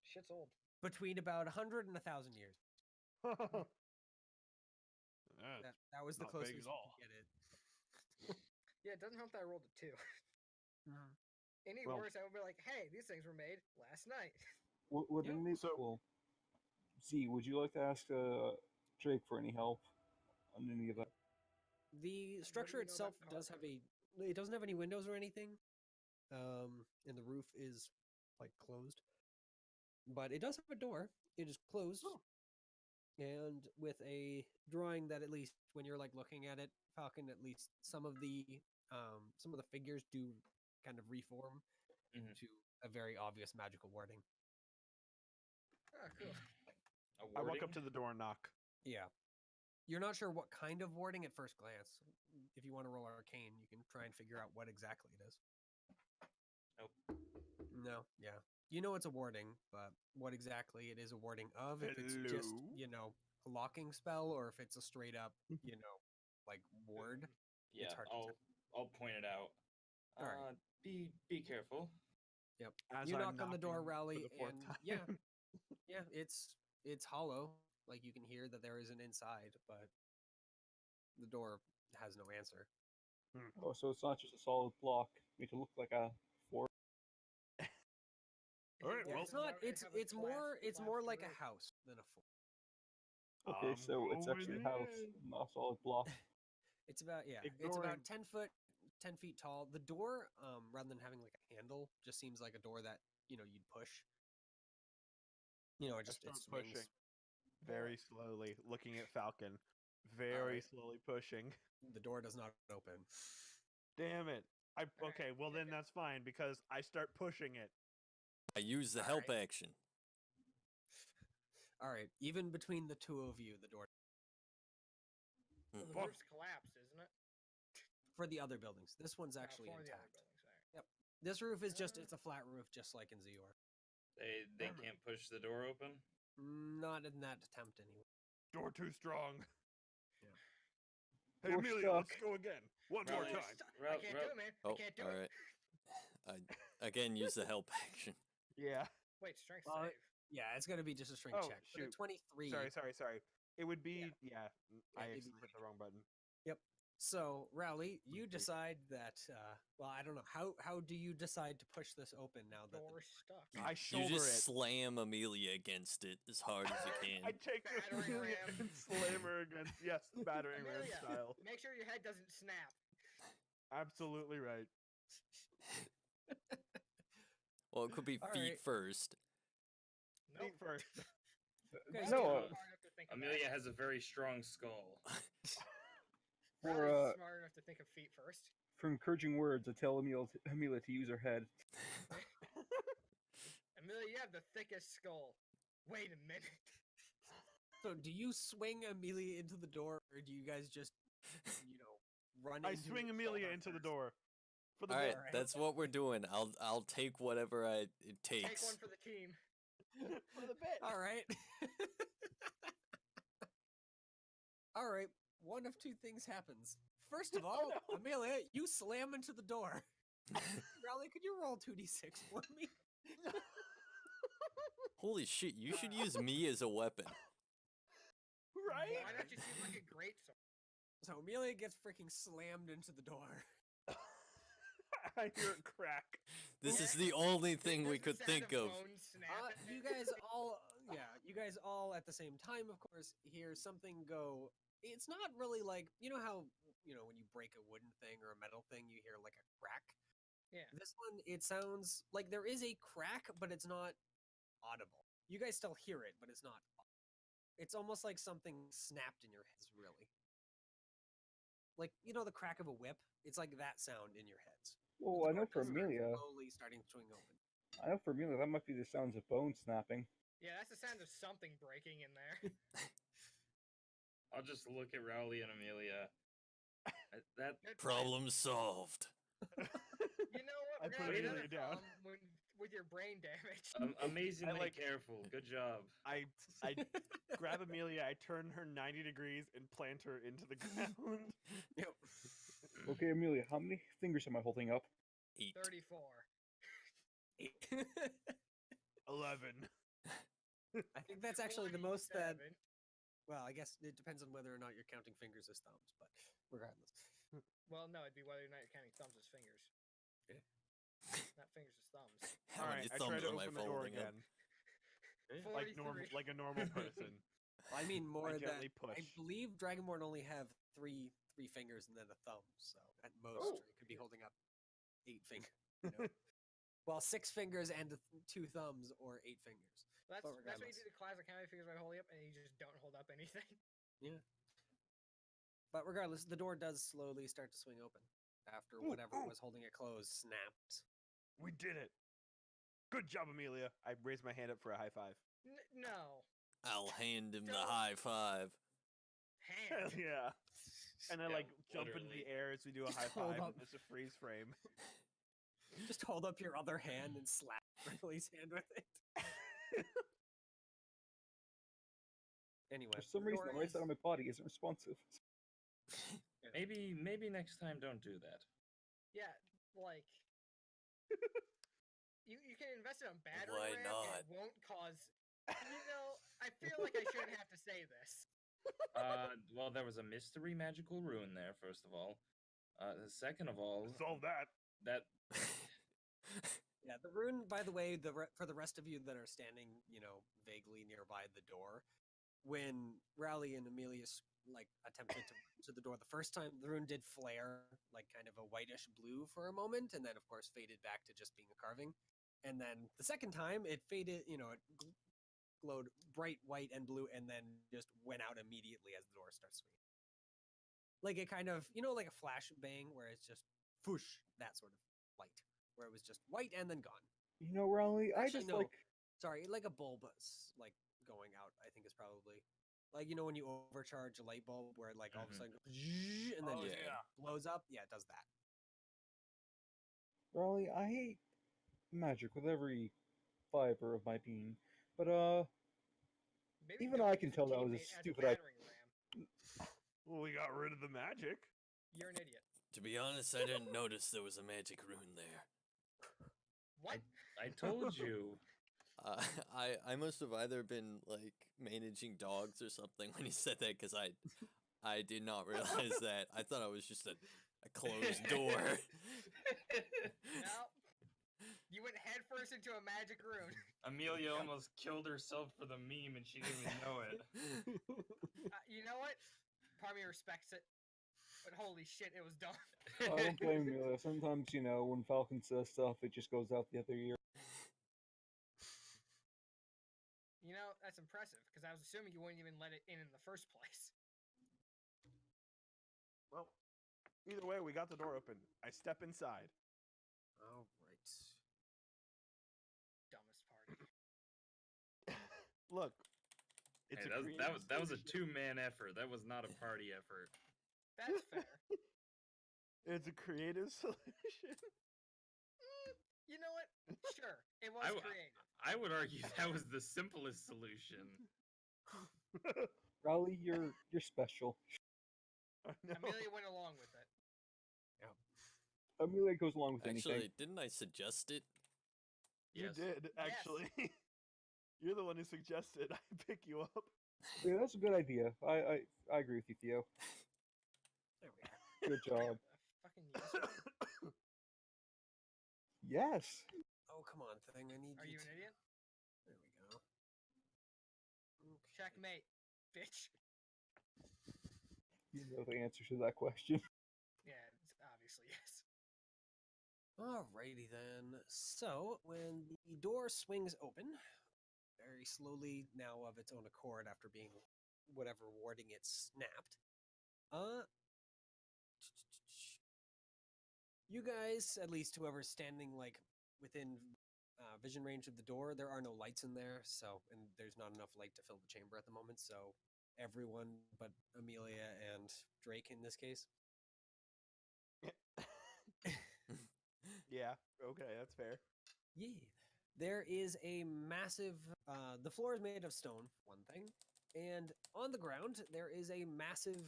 Shit's old. between about 100 and 1,000 years. That was the not big closest at you all. could get it. Yeah, it doesn't help that I rolled a 2. Any Well- worse, I would be like, hey, these things were made last night. Would Yeah, any, so- well, Z, would you like to ask Drake for any help on any of that? The do structure we know about itself does have a. It doesn't have any windows or anything, and the roof is like closed. But it does have a door. It is closed, and with a drawing that at least when you're like looking at it, Falcon, at least some of the figures do kind of reform Mhm. to a very obvious magical wording. Ah, cool. A I walk up wording? to the door and knock. Yeah. You're not sure what kind of warding at first glance. If you want to roll arcane, you can try and figure out what exactly it is. Nope. No, yeah. You know it's a warding, but what exactly it is a warding of, if it's just, Hello? a locking spell or if it's a straight up, like ward. Yeah, hard to I'll point it out. All right. Be careful. Yep. As You I'm knock on the door, knocking Rowley, for the fourth and time. yeah, it's hollow. Like you can hear that there is an inside, but the door has no answer. Oh, so it's not just a solid block. Make it look like a fort. All right, Yeah, well, it's not. It's more like a house than a fort. Okay, I'm so it's actually a going house, in. not a solid block. It's about It's Ignoring. about 10 feet tall. The door, rather than having like a handle, just seems like a door that you'd push. It I just it start swings. pushing very slowly, looking at Falcon. Very Alright. slowly pushing. The door does not open. Damn it. Okay, well then that's fine because I start pushing it. I use the help action. All right, even between the two of you, the door Well, the Fuck. roof's collapsed, isn't it? for the other buildings. This one's actually For the other intact. buildings, alright. This roof is it's a flat roof, just like in Zior. They can't push the door open. Not in that attempt anyway. Door too strong. Yeah. Hey, Door Amelia, stuck. let's go again. One more Rowley, time. I can't do it, man. Oh, I can't do all it. right. I again use the help action. Yeah. Wait, strength Well, save. Yeah, it's gonna be just a strength Oh, check. But shoot. at 23. Sorry. It would be I it'd be accidentally hit the wrong button. Yep. So, Rowley, you decide that. Well, I don't know. How do you decide to push this open now that? Door's stuck. I You shoulder just it. slam Amelia against it as hard as you I can. take Battering Amelia ram. and slam her against battering ram Amelia, style. make sure your head doesn't snap. Absolutely right. Well, it could be All feet right. first. Nope. Feet first. Guys, No, do- Hard enough to think of Amelia that. has a very strong skull. Riley's smart enough to think of feet first. For encouraging words, I tell Amelia to use her head. Amelia, you have the thickest skull. Wait a minute. So, do you swing Amelia into the door, or do you guys just, run? I into swing each Amelia other into the first? door. For the All right, Alright. that's what we're doing. I'll take whatever it Take takes. one for the team. for the bit. All right. All right. One of two things happens. First of all, no. Amelia, you slam into the door. Rowley, could you roll 2d6 for me? Holy shit! You should use me as a weapon. Right? Why don't you seem like a great sword? So Amelia gets freaking slammed into the door. I hear it crack. This Yeah. is the only thing we There's could the sound think of. bones snapping. You guys all at the same time, of course, hear something go. It's not really like, how, when you break a wooden thing or a metal thing, you hear like a crack. Yeah. This one, it sounds like there is a crack, but it's not audible. You guys still hear it, but it's not. It's almost like something snapped in your heads, really. Like, the crack of a whip? It's like that sound in your heads. Oh, The I know door for does start Amelia. slowly starting to swing open. I know for Amelia that might be the sounds of bone snapping. Yeah, that's the sound of something breaking in there. I'll just look at Rowley and Amelia. That Good Problem solved. plan. You know what? I We're put gonna have Amelia another down. problem with your brain damage. amazingly like- careful. Good job. I grab Amelia, I turn her 90 degrees and plant her into the ground. Okay, Amelia, how many fingers am I holding up? 8. 34. 11. I think that's actually the most that. 47. Well, I guess it depends on whether or not you're counting fingers as thumbs, but regardless. Well, no, it'd be whether or not you're counting thumbs as fingers. Yeah. Not fingers as thumbs. How many Alright, I try thumbs to am I open the door folding up? again. 43. Like a normal person. I mean more I that gently I push. believe Dragonborn only have three 3 fingers and then a thumb. So at most, Oh. Drake could be holding up 8 fingers. You know? Well, 6 fingers and 2 thumbs, or 8 fingers. That's But what you regardless. do to classic. How many fingers am I holding up? And you just don't hold up anything. Yeah. But regardless, the door does slowly start to swing open after whatever was holding it closed snapped. We did it. Good job, Amelia. I raised my hand up for a high five. No. I'll hand him the Don't. high five. Hell Hand. yeah. And I Yeah, like jump into the literally. air as we do a high Hold five, up. and there's a freeze frame. Just hold up your other hand and slap Riley's hand with it. Anyway, For some the reason, door the right is- side of my body isn't responsive. Maybe next time don't do that. Yeah, like you can invest in a battery Why RAM not? and it won't cause. You know, I feel like I shouldn't have to say this. Well, there was a mystery magical rune there. First of all, second of all, Solve that. that Yeah, the rune, by the way, for the rest of you that are standing, you know, vaguely nearby the door, when Rowley and Amelia like attempted to the door the first time, the rune did flare like kind of a whitish blue for a moment, and then of course faded back to just being a carving. And then the second time, it faded, you know, it glowed bright white and blue, and then just went out immediately as the door starts swinging. Like it kind of, you know, like a flash bang where it's just whoosh, that sort of light, where it was just white and then gone. You know, Rowley, I Actually, just no. like. Sorry, like a bulb, like going out. I think is probably like, you know, when you overcharge a light bulb, where it, like all of a Mhm. sudden goes zzzz, and then Oh, just yeah. blows up. Yeah, it does that. Rowley, I hate magic with every fiber of my being, but Maybe Even don't I can use tell that was a teammate as stupid idea. battering ram. Well, we got rid of the magic. You're an idiot. To be honest, I didn't notice there was a magic rune there. What? I told you. I must have either been like managing dogs or something when he said that, because I did not realize that. I thought it was just a closed door. No. You went headfirst into a magic rune. Amelia almost killed herself for the meme, and she didn't even know it. You know what? Part of me respects it, but holy shit, it was dumb. I don't blame you. Sometimes, you know, when Falcon says stuff, it just goes out the other ear. You know, that's impressive, because I was assuming you wouldn't even let it in the first place. Well, either way, we got the door open. I step inside. All right. Dumbest party. Look, it's Hey, a that was a creative 2-man effort. That was not a party effort. That's fair. It's a creative solution. You know what? Sure, it was I w- creative. I would argue that was the simplest solution. Rowley, you're special. I know. Amelia went along with it. Amelia goes along with Actually, anything. didn't I suggest it? You Yes. did, actually. You're the one who suggested I pick you up. Yeah, that's a good idea. I agree with you, Theo. There we are. Good job. Fucking yes. Yes. Oh, come on, thing. I need Are you to... an idiot? There we go. Okay. Checkmate, bitch. You know the answer to that question. Yeah, it's obviously yes. Alrighty then. So, when the door swings open, very slowly, now of its own accord, after being whatever warding it snapped, you guys, at least whoever's standing like within vision range of the door, there are no lights in there, so, and there's not enough light to fill the chamber at the moment, so everyone but Amelia and Drake in this case. Yeah, okay, that's fair. Yeah. There is a massive, the floor is made of stone, one thing, and on the ground, there is a massive,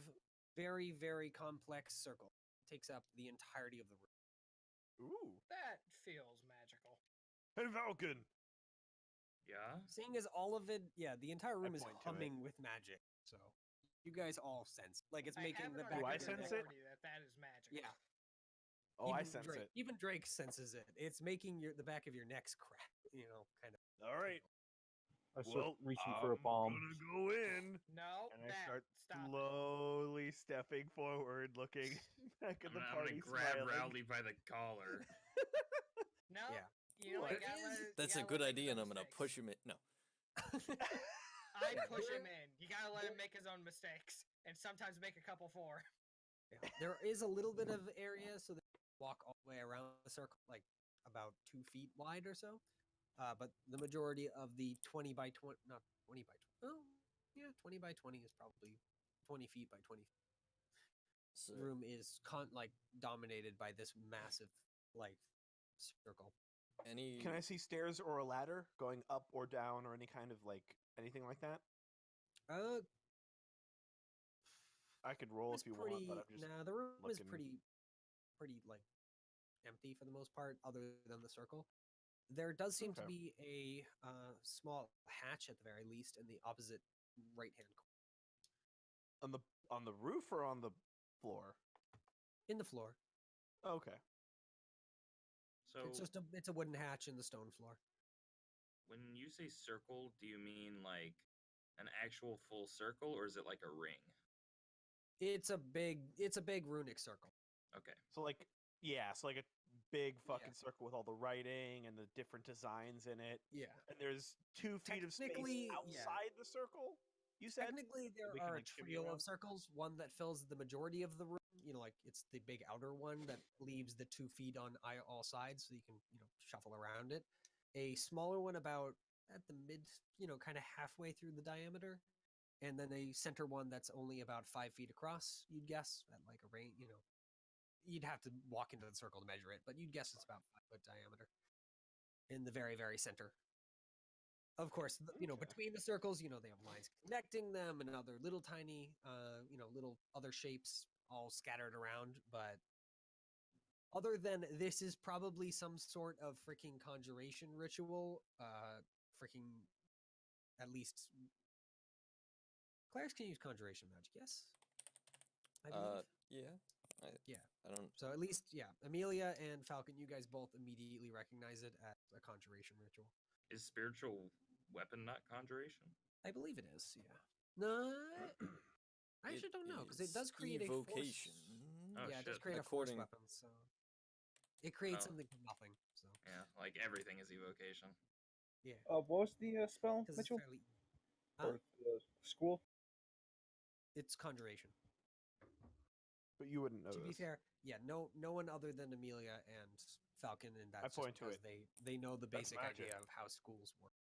very, very complex circle. It takes up the entirety of the room. Ooh. That feels magical. Hey, Falcon! Yeah? Seeing as all of it, yeah, the entire room is point to it. humming with magic, so you guys all sense, like it's I making have the an back Do I of your sense neck. it? authority that is magical. Yeah. Oh, I Even sense Drake, it. Even Drake senses it. It's making the back of your necks crack, you know, kind of. All right. I start Well, reaching I'm for a bomb. gonna go in. No, And I Matt, start stop. slowly stepping forward, looking back at the I'm party, gonna grab smiling. Rowley by the collar. No. Yeah. You know what? There You gotta is- let it- That's you a gotta good let him make idea, and his I'm gonna mistakes. push him in. No. I Yeah, push there- him in. You gotta let him make his own mistakes, and sometimes make a couple for. Yeah. There is a little bit of area, so they walk all the way around the circle, like about 2 feet wide or so. But the majority of the 20 by 20, not 20 by 20, oh, yeah, 20 by 20 is probably 20 feet by 20 So, room is like dominated by this massive like circle. any Can I see stairs or a ladder going up or down or any kind of like anything like that? Uh, I could roll it's if you pretty. want, but I'm just Nah, the room is looking. pretty like empty for the most part, other than the circle. There does seem to Okay. be a small hatch at the very least in the opposite right hand corner on the roof or on the floor. in the floor. Okay. So It's a wooden hatch in the stone floor. when you say circle, do you mean like an actual full circle, or is it like a ring? It's a big runic circle. Okay. So like so like a big fucking circle with all the writing and the different designs in it. Yeah. And there's 2 feet of space Technically, yeah. outside the circle. You said Technically, there we can, are like, a shimmy trio around? of circles. One that fills the majority of the room. Like it's the big outer one that leaves the 2 feet on all sides, so you can shuffle around it. A smaller one about at the mid, kind of halfway through the diameter, and then a center one that's only about 5 feet across. You'd guess at like a range. You'd have to walk into the circle to measure it, but you'd guess it's about 5 foot diameter in the very, very center. Of course, Okay. between the circles, they have lines connecting them and other little tiny, little other shapes all scattered around. But other than this is probably some sort of freaking conjuration ritual, freaking at least clerics can use conjuration magic, yes? I believe. yeah. Yeah. I don't. So at least, yeah, Amelia and Falcon, you guys both immediately recognize it as a conjuration ritual. Is spiritual weapon not conjuration? I believe it is, yeah. No, I actually don't know because it does create evocation. a force. Oh, Yeah, it does shit. create a force According- weapon, so it creates Oh. something from nothing. So Yeah, like everything is evocation. yeah, What was the spell, because it's Mitchell? fairly. Or school? It's conjuration. But you wouldn't know To be this. fair, yeah, no one other than Amelia and Falcon, and that's point just to because it. they know the That's basic magic. idea of how schools work.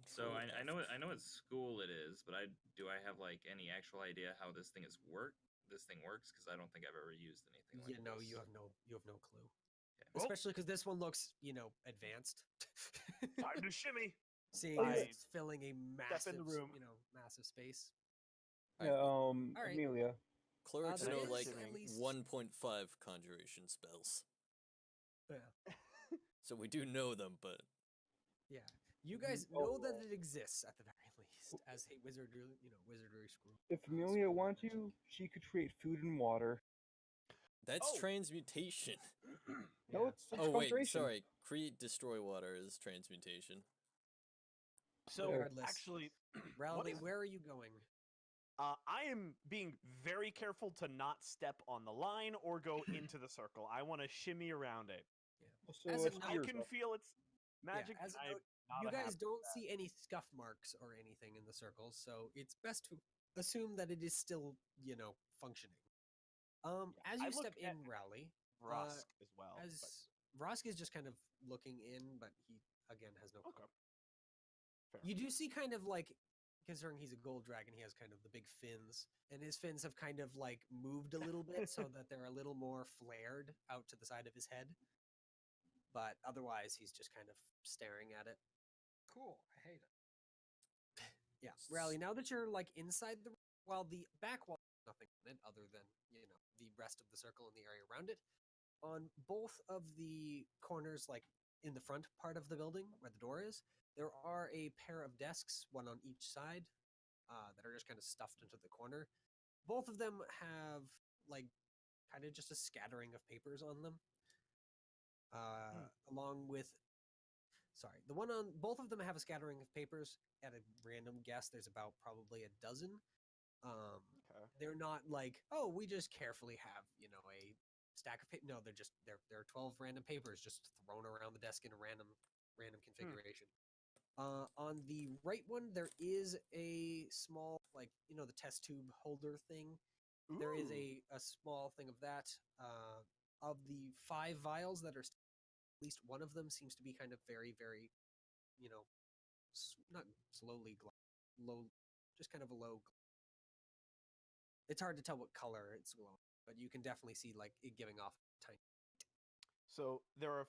So Control I know F. I know what school it is, but do I have like any actual idea how this thing works? Because I don't think I've ever used anything like Yeah, no, this. you have no clue. Okay. Oh. Especially because this one looks, advanced. Time to shimmy. Seeing I as it's filling a massive, in the room. massive space. Yeah, right. Amelia. Clerics there know is like at least- 1.5 conjuration spells, Yeah. so we do know them. But Yeah. You guys know that it exists at the very least as a wizardry school. If Amelia wanted to, she could create food and water. that's Oh. transmutation. No, Yeah. it's Oh wait, conjuration. sorry. Create destroy water is transmutation. So Regardless. actually, Rowley, is- where are you going? I am being very careful to not step on the line or go into the circle. I want to shimmy around it. So As a it's note- I yours can up. feel its magic. as a I'm note, not you a guys happy- don't see any scuff marks or anything in the circles, so it's best to assume that it is still, functioning. As I you look step at in, Rowley, Rusk as well. as but- Rosk is just kind of looking in, but he again has no clue. Okay. Fair. You do see kind of like, considering he's a gold dragon, he has kind of the big fins, and his fins have kind of like moved a little bit so that they're a little more flared out to the side of his head. But otherwise, he's just kind of staring at it. Cool. I hate it. Yeah, Rally. Now that you're like inside the, while the back wall has nothing on it other than the rest of the circle and the area around it, on both of the corners, like in the front part of the building where the door is, there are a pair of desks, one on each side, that are just kind of stuffed into the corner. Both of them have like kind of just a scattering of papers on them, along with sorry, the one on both of them have a scattering of papers. At a random guess, there's about probably a dozen. Okay. They're not like, oh, we just carefully have a stack of paper. No, they're 12 random papers just thrown around the desk in a random configuration. On the right one, there is a small, like, the test tube holder thing. There is Ooh. a small thing of that. Of the 5 vials that are, at least one of them seems to be kind of very, very, not slowly, low, just kind of a low. It's hard to tell what color it's glowing, but you can definitely see like it giving off tiny. So there are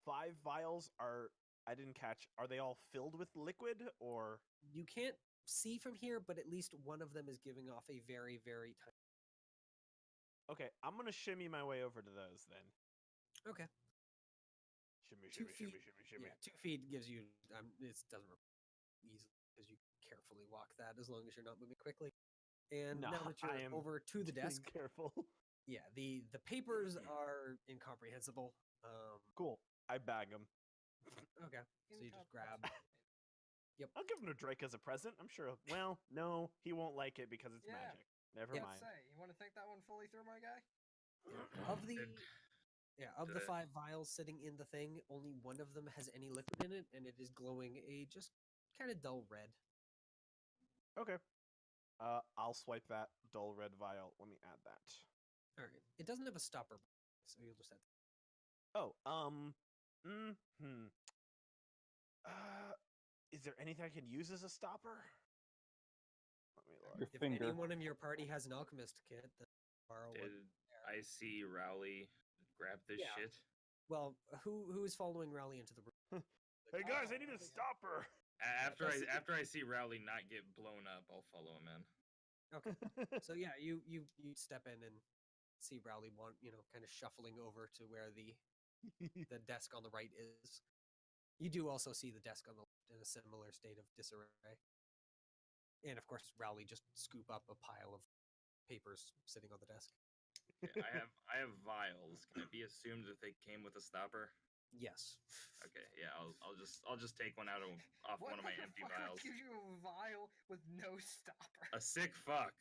5 vials. I didn't catch. Are they all filled with liquid or? You can't see from here, but at least one of them is giving off a very, very tiny. Okay, I'm gonna shimmy my way over to those then. Okay. Shimmy, 2 shimmy, feet. shimmy, shimmy, shimmy. Yeah, 2 feet gives you. It doesn't easily because you carefully walk that as long as you're not moving quickly. And No, now that I you're am over to the Being desk, careful. yeah, the papers are incomprehensible. Cool. I bag them. Okay, so you just grab. I'll give him to Drake as a present. I'm sure. Well, no, he won't like it because it's Yeah. magic. Never Yeah. mind. Say, you want to think that one fully through, my guy? Of the Did it- 5 vials sitting in the thing, only one of them has any liquid in it, and it is glowing a just kind of dull red. Okay. I'll swipe that dull red vial. Let me add that. All right, it doesn't have a stopper, so you'll just have. Oh, is there anything I can use as a stopper? Let me look. Your If finger. anyone in your party has an alchemist kit, then borrow one. Did I see Rowley grab this Yeah. shit? Well, who is following Rowley into the room? Hey guys, I need a stopper. After I see Rowley not get blown up, I'll follow him in. Okay, so yeah, you step in and see Rowley kind of shuffling over to where the desk on the right is. You do also see the desk on the left in a similar state of disarray. And of course, Rowley just scoop up a pile of papers sitting on the desk. Okay, I have vials. Can it be assumed that they came with a stopper? Yes. Okay, yeah, I'll just take one off one of my empty vials. Gives you a vial with no stopper. A sick fuck.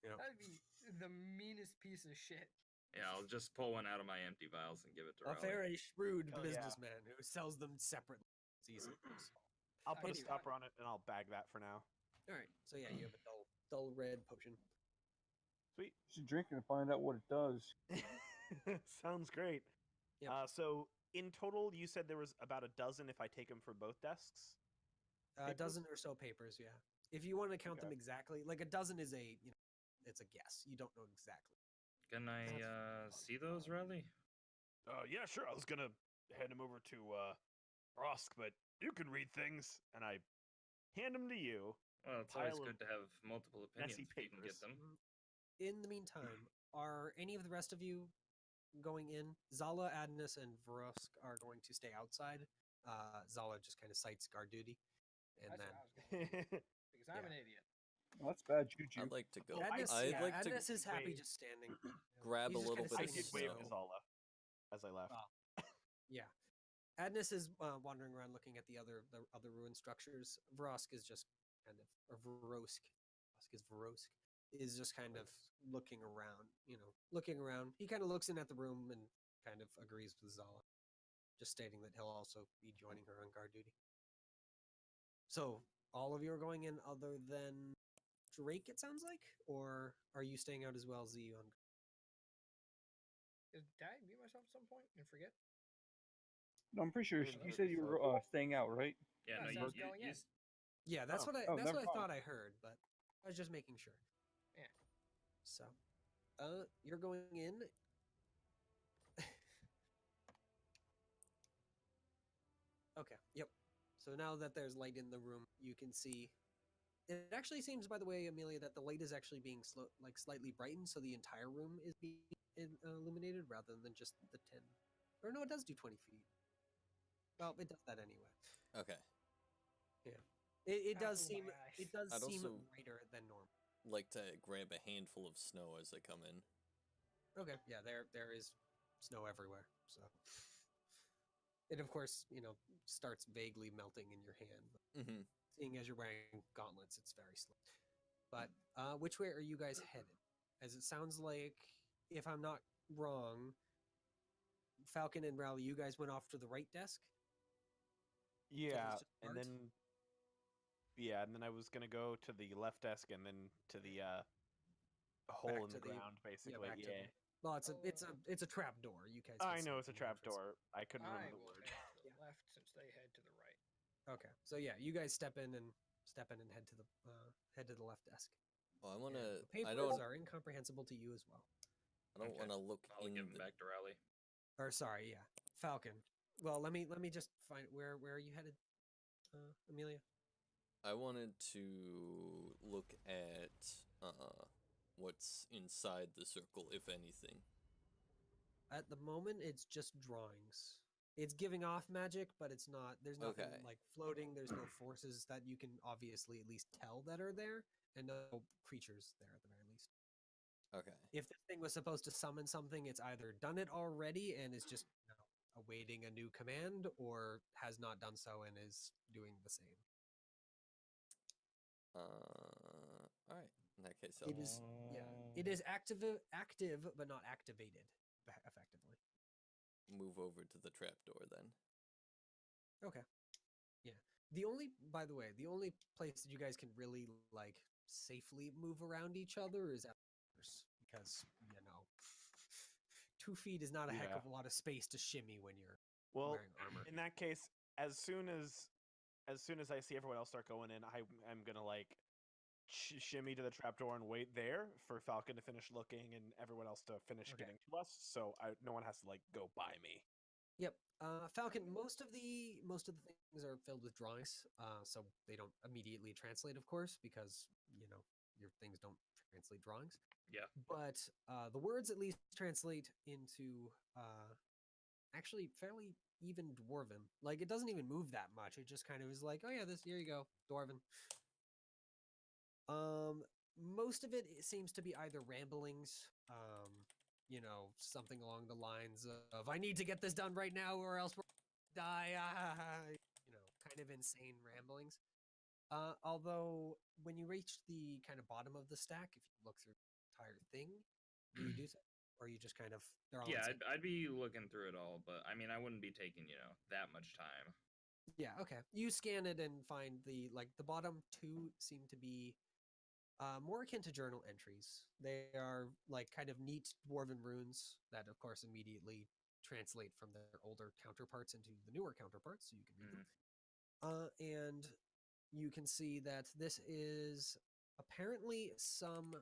That'd be the meanest piece of shit. Yeah, I'll just pull one out of my empty vials and give it to A Rowley. very shrewd Hell yeah. businessman who sells them separately. It's easy. I'll put a Anyway. stopper on it and I'll bag that for now. All right. So yeah, you have a dull red potion. Sweet. You should drink it and find out what it does. Sounds great. Yep. So in total, you said there was about a dozen if I take them for both desks. A Papers? dozen or so papers, yeah. If you want to count them Okay. exactly, like a dozen is it's a guess. You don't know exactly. Can I see those, Rowley? Yeah, sure. I was gonna hand them over to Rosk, but you can read things, and I hand them to you. Well, it's always Pile good of to have multiple opinions messy if you can get papers. them. In the meantime, are any of the rest of you going in? Zala, Adnus, and Vrosk are going to stay outside. Zala just kind of cites guard duty, and That's then what I was gonna do, because I'm an idiot. Well, that's bad juju. I'd like to go. Adnus, I'd like to Adnus is happy wave. just standing. grab a He's just little kinda bit I of sitting did in wave snow. to Zala as I left. Yeah, Adnus is wandering around looking at the other ruined structures. Vrosk is just kind of, or Vrosk is just kind of looking around. Looking around. He kind of looks in at the room and kind of agrees with Zala, just stating that he'll also be joining her on guard duty. So all of you are going in, other than Drake, it sounds like, or are you staying out as well, Z? On Did I mute myself at some point and forget? No, I'm pretty sure Didn't you hurt said you were staying out, right? Yeah, Yeah, no, so I was going in. yeah, that's Oh. what I Oh, that's never what I mind. thought I heard, but I was just making sure. Yeah. So, you're going in. Okay. Yep. So now that there's light in the room, you can see. It actually seems, by the way, Amelia, that the light is actually being slightly brightened, so the entire room is being illuminated rather than just the 10. Or no, it does do 20 feet. Well, it does that anyway. Okay. It does Apple seem my eyes. it does I'd seem also- brighter than normal. Like to grab a handful of snow as I come in. Okay, yeah, there is snow everywhere. So it of course, starts vaguely melting in your hand. Mm-hmm. Seeing as you're wearing gauntlets, it's very slow. But which way are you guys headed? As it sounds like, if I'm not wrong, Falcon and Rally, you guys went off to the right desk. Yeah, just and guards? then I was gonna go to the left desk and then to the hole Back in to the ground, basically. back to Yeah, well, it's a trap door. You guys. I can know see it's a the trap entrance. door. I couldn't I remember the will word. head to the left since they head to the right. Okay, so yeah, you guys step in and head to the left desk. Well, I And wanna. the papers I don't. are incomprehensible to you as well. I don't Okay. want to look I'll in give him the. back to Rally. Or sorry, yeah, Falcon. Well, let me just find where are you headed, Amelia? I wanted to look at what's inside the circle, if anything. At the moment, it's just drawings. It's giving off magic, but it's not. There's nothing Okay. like floating. There's no forces that you can obviously at least tell that are there, and no creatures there at the very least. Okay. If this thing was supposed to summon something, it's either done it already and is just awaiting a new command, or has not done so and is doing the same. All right. In that case, It is it is active but not activated effectively. move over to the trapdoor then. Okay. Yeah. By the way, the only place that you guys can really like safely move around each other is outdoors because 2 feet is not a heck Yeah. of a lot of space to shimmy when you're Well, wearing armor. in that case, as soon as I see everyone else start going in, I'm gonna like shimmy to the trapdoor and wait there for Falcon to finish looking and everyone else to finish Okay. getting to us, so no one has to like go by me. Yep. Falcon, most of the things are filled with drawings, so they don't immediately translate, of course, because your things don't translate drawings. Yeah. But the words at least translate into actually fairly even dwarven. Like it doesn't even move that much. It just kind of is like, oh yeah, here you go, dwarven. Most of it seems to be either ramblings, something along the lines of I need to get this done right now or else we're gonna die. Kind of insane ramblings. Although when you reach the kind of bottom of the stack, if you look through the entire thing, do you do so? Or you just kind of they're all Yeah, insane? I'd be looking through it all, but I mean, I wouldn't be taking that much time. Yeah, okay. You scan it and find the bottom two seem to be more akin to journal entries. They are like kind of neat dwarven runes that, of course, immediately translate from their older counterparts into the newer counterparts, so you can read them. And you can see that this is apparently some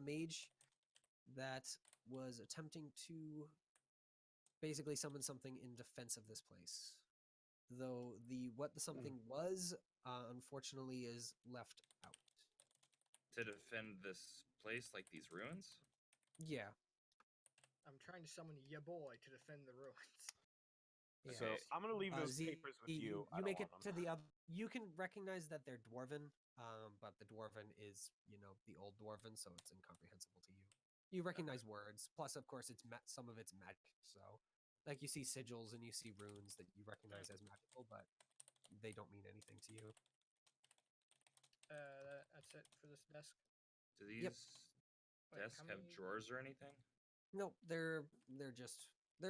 mage that was attempting to basically summon something in defense of this place. Though what the something was, unfortunately, is left out. To defend this place, like these ruins? Yeah. I'm trying to summon ya boy to defend the ruins. Yeah. So I'm gonna leave those Z, papers with you. I You don't make it want to them. the other. You can recognize that they're dwarven, but the dwarven is, the old dwarven, so it's incomprehensible to you. You recognize words, plus, of course, some of it's magic. So, like you see sigils and you see runes that you recognize as magical, but they don't mean anything to you. That's it for this desk. Do these Wait, desks how have many- drawers or anything? No, they're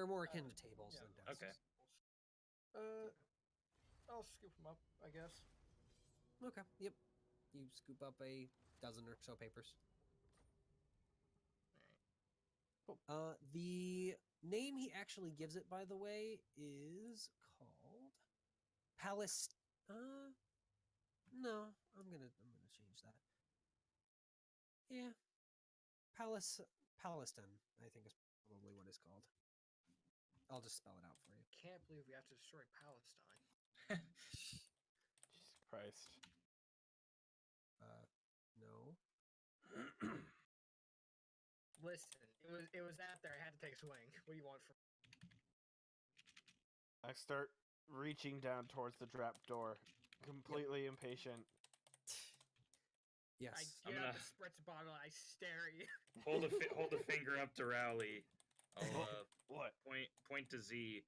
more akin to tables yeah. than desks. Okay. I'll scoop them up, I guess. Okay. Yep. You scoop up a dozen or so papers. The name he actually gives it, by the way, is called Palace. No, I'm gonna change that. Yeah, Palestine, I think is probably what it's called. I'll just spell it out for you. Can't believe we have to destroy Palestine. Jesus Christ. No. Listen, it was out there. I had to take a swing. What do you want from? I start reaching down towards the trap door, completely impatient. Yes. I I'm get out gonna- the spritz bottle. I stare at you. Hold a finger up to Rally. I'll What? point to Z.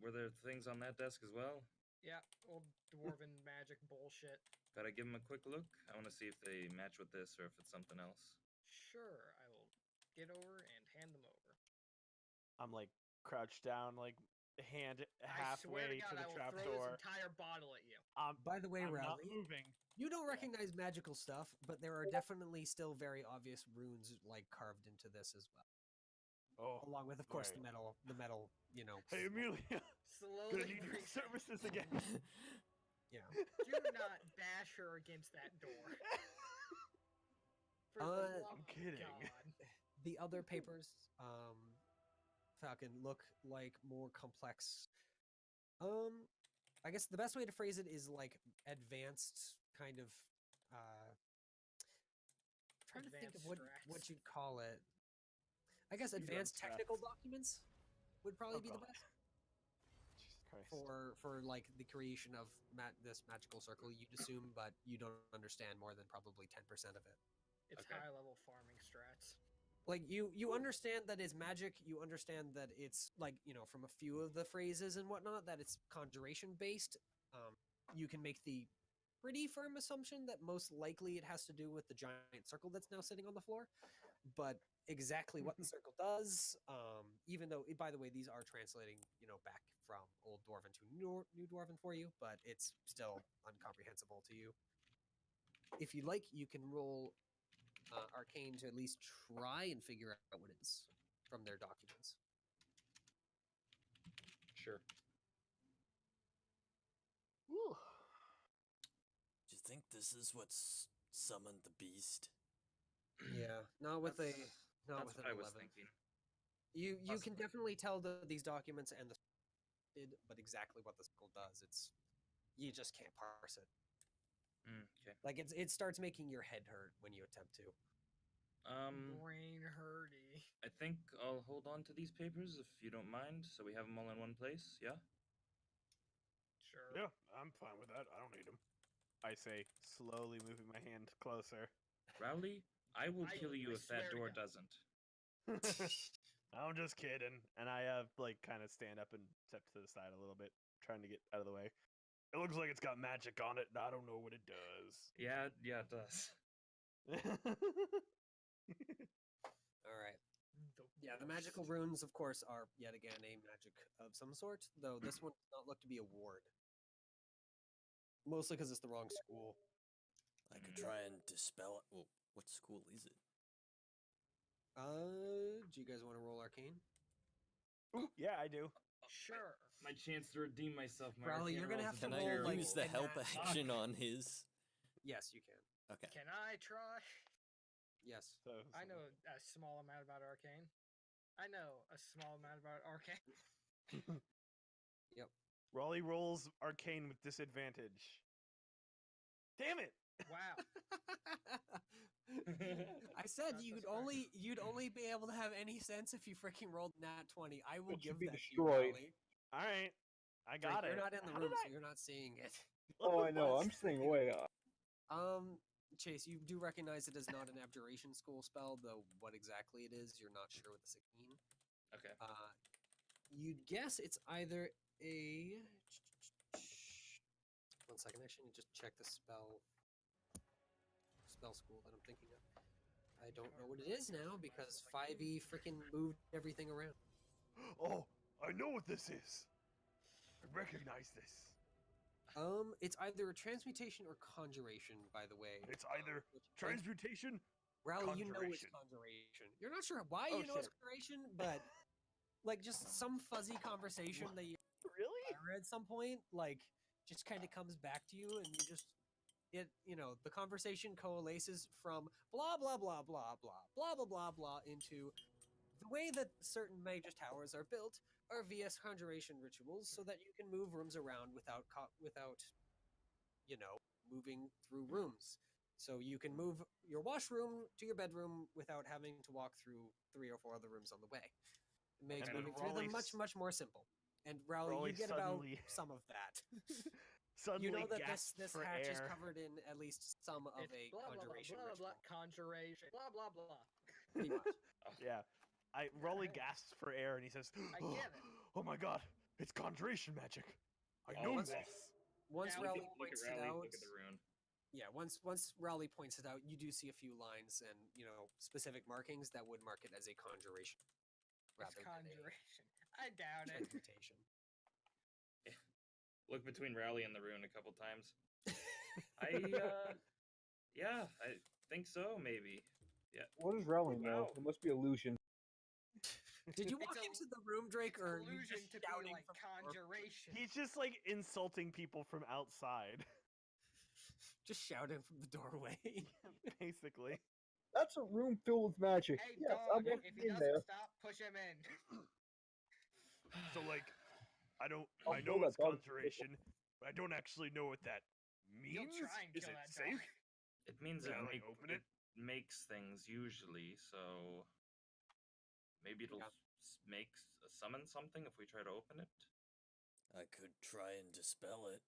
Were there things on that desk as well? Yeah, old dwarven magic bullshit. Could I give them a quick look? I want to see if they match with this or if it's something else. Sure, I will get over and hand them over. I'm like crouched down, like hand I swear to halfway God, to I the will trap throw door. this entire bottle at you. By the way, I'm not Rowley, moving. you don't recognize magical stuff, but there are definitely still very obvious runes like carved into this as well. Oh, Along with, of course, right. the metal, you know. Hey, Amelia, gonna Slowly need your bring services again. Yeah. Do not bash her against that door. For the love I'm of kidding. God. The other papers, Falcon, look like more complex. I guess the best way to phrase it is like advanced kind of. Trying to think of what Advanced you'd call it. I guess Speed advanced run technical strats. documents would probably Oh, be the God. best Jesus Christ. for like the creation of this magical circle. You'd assume, but you don't understand more than probably 10% of it. It's Okay. high level farming strats. Like you understand that it's magic. You understand that it's like, you know, from a few of the phrases and whatnot, that it's conjuration based. You can make the pretty firm assumption that most likely it has to do with the giant circle that's now sitting on the floor. But exactly what the circle does, even though, by the way, these are translating, you know, back from Old Dwarven to New Dwarven for you, but it's still incomprehensible to you. If you like, you can roll Arcane to at least try and figure out what it is from their documents. Sure. Whew. Do you think this is what's summoned the beast? Yeah, not with That's- not That's with what an I was 11. thinking. You can Possibly. definitely tell these documents and the did, but exactly what the circle does, it's you just can't parse it. Okay. Like it starts making your head hurt when you attempt to. Brain hurty. I think I'll hold on to these papers if you don't mind, so we have them all in one place. Yeah. Sure. Yeah, I'm fine with that. I don't need him. I say, slowly moving my hand closer. Rowley, I will kill you I if that swear to door God. doesn't. I'm just kidding. And I like kind of stand up and step to the side a little bit, trying to get out of the way. It looks like it's got magic on it, and I don't know what it does. Yeah, it does. All right. Yeah, the magical runes, of course, are yet again a magic of some sort, though this one does not look to be a ward. Mostly because it's the wrong school. I could try and dispel it. Well, what school is it? Do you guys want to roll Arcane? Ooh, yeah, I do. Sure. My chance to redeem myself. My Rowley, arcane you're gonna rolls have to Can are I roll, like, use the in help that- action on his? Yes, you can. Okay. Can I try? Yes. So, I know a small amount about arcane. I know a small amount about arcane. Raleigh rolls arcane with disadvantage. Damn it! Wow. I said That's you'd surprising. only be able to have any sense if you freaking rolled nat 20. I will It should give be that to destroyed. you, Rowley. All right, I Drake, got it. you're not in the How room, did so you're not seeing it. Oh, I know. What? I'm staying away. Chase, you do recognize it as not an abjuration school spell, though what exactly it is, you're not sure with the Sakine. Okay. You'd guess it's either a... 1 second, actually, let me just check the spell school that I'm thinking of. I don't know what it is now, because 5e freaking moved everything around. Oh, I know what this is. I recognize this. It's either a transmutation or conjuration, by the way. It's either which, like, transmutation. Rally, you know it's conjuration. conjuration. You're not sure why Oh, you know it's shit. conjuration, but like just some fuzzy conversation that you Really? heard at some point, like just kind of comes back to you, and you just the conversation coalesces from blah blah blah blah blah blah blah blah blah into the way that certain major towers are built are via conjuration rituals, so that you can move rooms around without moving through rooms. So you can move your washroom to your bedroom without having to walk through 3 or 4 other rooms on the way. It makes And moving through them Raleigh's- much more simple. And Rowley, Raleigh you get suddenly- about some of that. Suddenly You know that gasps this for hatch is air. covered in at least some of It's a blah blah blah conjuration blah blah ritual. conjuration blah blah blah. Pretty much. Yeah. Raleigh gasps for air and he says, I get it. Oh my god, It's conjuration magic. I Oh, know once- this. Once Now, Rowley Look points at it Rowley. out, Look at the rune. yeah, once Rowley points it out, you do see a few lines and specific markings that would mark it as a conjuration It's rather than conjuration. I doubt a it. transmutation. Look between Rowley and the rune a couple times. Yeah, I think so. Maybe. What does Rowling know? Wow. It must be illusion. Did you It's walk a- into the room, Drake, It's or are you illusion just to be shouting like from the door? conjuration. He's just like insulting people from outside, Just shouting from the doorway. basically. That's a room filled with magic. Hey, Yes, dog, I'm if looking he in doesn't there. stop, push him in. So like, I I'll know kill that it's dog. conjuration, but I don't actually know what that You'll means. try and Is kill it that safe? dog. It means Yeah, like, open it? makes things usually. So maybe it'll Yeah. summon something if we try to open it. I could try and dispel it.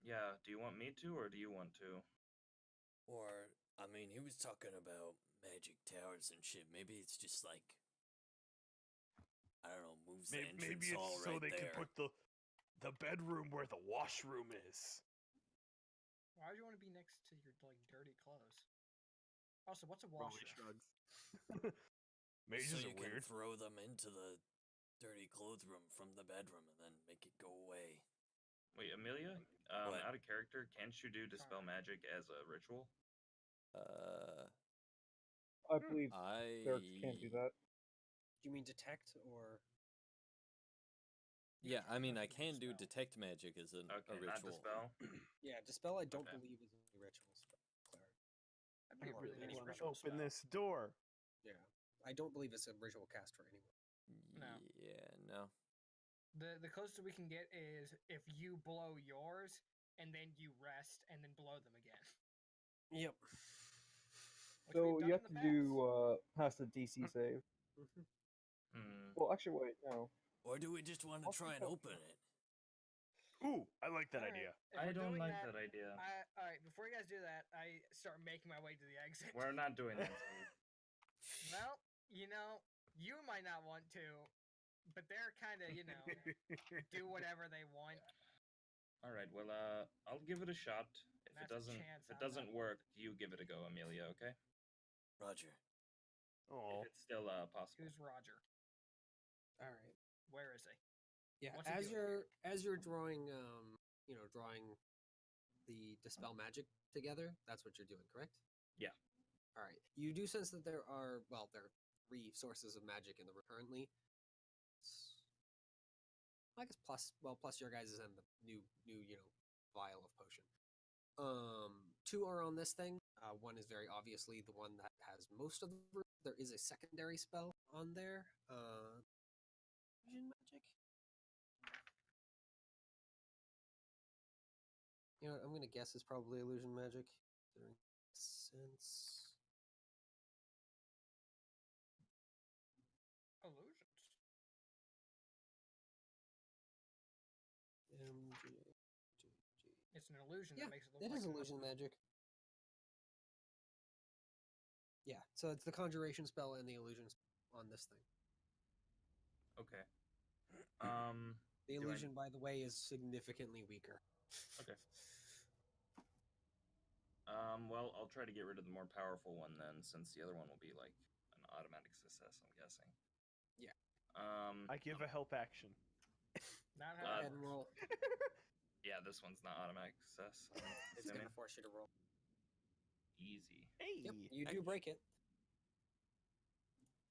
Yeah. Do you want me to, or do you want to? Or, I mean, he was talking about magic towers and shit. Maybe it's just like, I don't know, moves the entrance Maybe it's hall so right they there. can put the bedroom where the washroom is. Why would you want to be next to your like dirty clothes? Also, what's a Rowley washroom? shrugs. Mages so are you can weird. throw them into the dirty clothes room from the bedroom and then make it go away. Wait, Amelia. What? Out of character, can't you do dispel magic as a ritual? I believe I clerics can't do that. Do you mean detect or? Yeah, I mean, I Nothing to can do dispel. detect magic as a Okay, not ritual. dispel. Yeah, dispel. I don't Okay. believe is a ritual spell. Cleric. That'd I be a really nice want to ritual open spell. this door. Yeah, I don't believe it's a ritual cast for anyone. No. Yeah, no. The closest we can get is if you blow yours and then you rest and then blow them again. Yep. Which So we've done you in have the to past. do pass the DC save. Mhm. Hmm. Well, actually, wait, no. Or do we just want to Also try and called- open it? Ooh, I like that All right, idea. if I we're don't doing like that idea. All right, before you guys do that, I start making my way to the exit. We're not doing that. Steve. Well, you might not want to, but they're kind of, do whatever they want. All right. Well, I'll give it a shot. If That's a chance it I'm not doesn't work, you give it a go, Amelia. Okay? Roger. Oh, If it's still possible. Who's Roger? All right. Where is he? Yeah, What's he as doing? you're drawing, drawing the dispel magic together. That's what you're doing, correct? Yeah. All right. You do sense that there are three sources of magic in the room currently. I guess plus your guys' and the new vial of potion. Two are on this thing. One is very obviously the one that has most of the room. There is a secondary spell on there. Vision magic. You know what, I'm gonna guess it's probably illusion magic. Considering it makes sense. Illusions. It's an illusion Yeah, that makes it look it like is illusion magic. Yeah, so it's the conjuration spell and the illusion on this thing. Okay. The Do I- illusion, by the way, is significantly weaker. Okay. Well, I'll try to get rid of the more powerful one then, since the other one will be like an automatic success. I'm guessing. Yeah. I give a help action. Not Go how ahead it and works. roll. Yeah, this one's not automatic success. I'm It's assuming. gonna force you to roll. Easy. Hey, Yep, you do break it.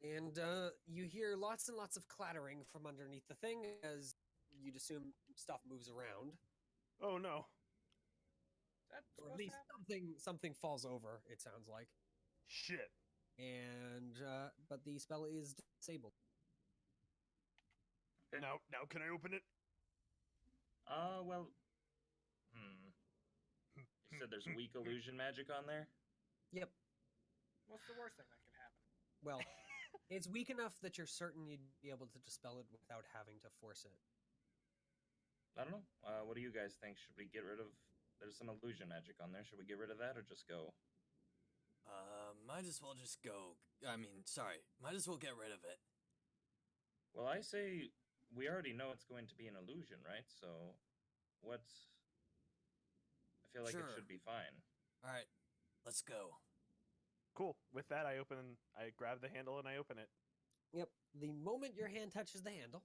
And you hear lots and lots of clattering from underneath the thing as you'd assume stuff moves around. oh no. Is that Or at supposed to least happen? something falls over, it sounds like. shit. And but the spell is disabled. Okay. Now can I open it? Well. You said there's weak illusion magic on there? Yep. What's the worst thing that could happen? Well, it's weak enough that you're certain you'd be able to dispel it without having to force it. I don't know. What do you guys think? Should we get rid of... There's some illusion magic on there. Should we get rid of that or just go? Might as well just go. I mean, sorry. Might as well get rid of it. Well, I say we already know it's going to be an illusion, right? So, what's? I feel like it Sure. should be fine. All right, let's go. Cool. With that, I grab the handle and I open it. Yep. The moment your hand touches the handle,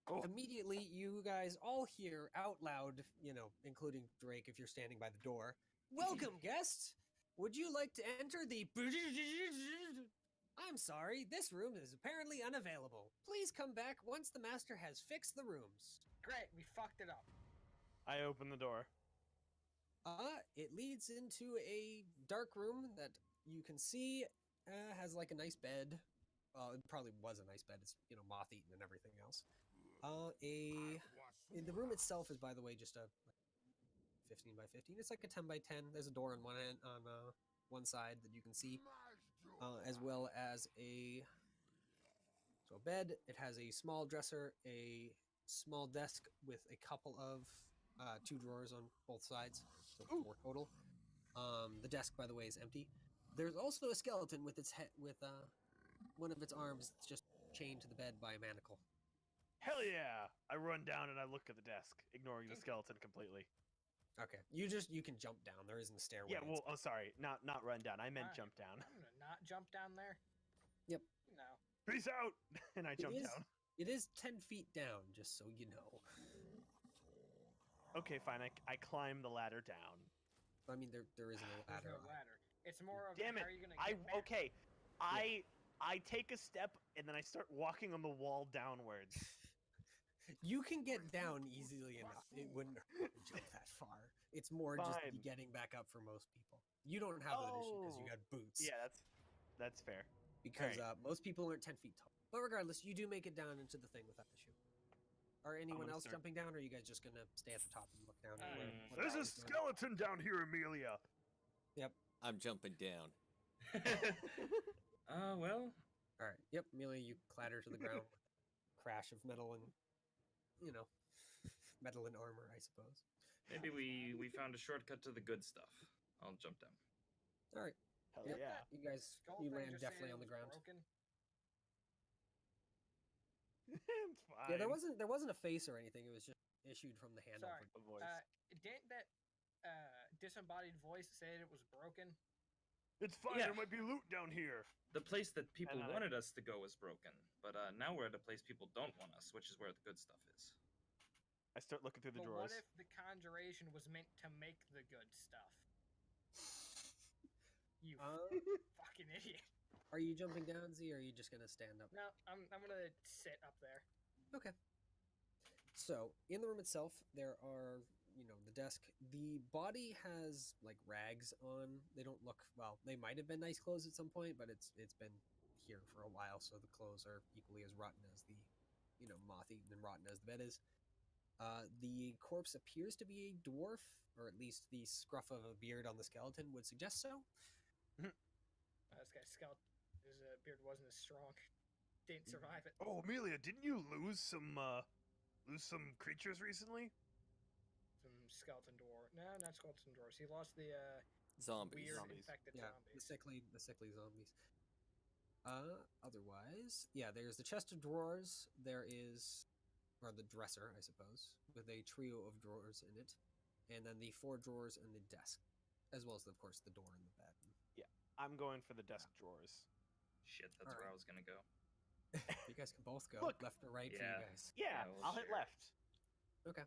Oh. immediately you guys all hear out loud, including Drake if you're standing by the door, "Welcome, guests! Would you like to enter the... I'm sorry, this room is apparently unavailable. Please come back once the master has fixed the rooms." Great, we fucked it up. I open the door. It leads into a dark room that you can see has like a nice bed. Well, it probably was a nice bed. It's, moth-eaten and everything else. The room itself is, by the way, just a 15 by 15. It's like a 10 by 10. There's a door on one side that you can see, as well as a bed. It has a small dresser, a small desk with a couple of 2 drawers on both sides, so 4 total. The desk, by the way, is empty. There's also a skeleton with its head, with one of its arms just chained to the bed by a manacle. Hell yeah! I run down and I look at the desk, ignoring the skeleton completely. Okay, you can jump down. There isn't a stairway. Yeah, well, sorry, not run down. I meant jump down. I'm gonna not jump down there. Yep. No. Peace out! And I jump down. It is 10 feet down, just so you know. Okay, fine. I climb the ladder down. I mean, there isn't a ladder. There's no ladder. It's more of Damn it! how are you gonna get back? Okay, I take a step and then I start walking on the wall downwards. You can get down easily enough. It wouldn't hurt to jump that far. It's more just Fine. getting back up for most people. You don't have that issue because you got boots. Yeah, that's fair. Because Alright. most people aren't 10 feet tall. But regardless, you do make it down into the thing without issue. Are anyone gonna else start- jumping down, or are you guys just gonna stay at the top and look down? There's a skeleton down here, Amelia. I'm jumping down. Well, All right. Yep, Amelia, you clatter to the ground with a crash of metal and, metal and armor, I suppose. maybe we found a shortcut to the good stuff. I'll jump down. All right. Hell Yep. yeah. You guys, Skull you thing land just saying definitely it on the was ground. broken. It's fine. Yeah, there wasn't a face or anything. It was just issued from the handle. Sorry. A voice. Didn't that disembodied voice say it was broken? It's fine. Yeah. There might be loot down here. The place that people And I- wanted us to go was broken, but now we're at a place people don't want us, which is where the good stuff is. I start looking through the But drawers. what if the conjuration was meant to make the good stuff? You fucking idiot. Are you jumping down, Z, or are you just gonna stand up? No, I'm gonna sit up there. Okay. So, in the room itself, there are, the desk. The body has, like, rags on. They don't look, well, they might have been nice clothes at some point, but it's been here for a while, so the clothes are equally as rotten as the, moth-eaten and rotten as the bed is. The corpse appears to be a dwarf, or at least the scruff of a beard on the skeleton would suggest so. This guy's skeleton, his beard wasn't as strong. Didn't survive it. Oh, Amelia, didn't you lose some creatures recently? Some skeleton dwarf. No, not skeleton dwarfs. He lost the Zombies. weird Zombies. infected Yeah, zombies. the sickly zombies. Otherwise, yeah, there's the chest of drawers. There is, or the dresser, I suppose, with a trio of drawers in it, and then the 4 drawers and the desk, as well as, of course, the door and the bed. I'm going for the desk drawers. Shit, that's All where right. I was gonna go. You guys can both go Look. left or right for Yeah. you guys. Yeah, Yeah, well, I'll hit sure. left.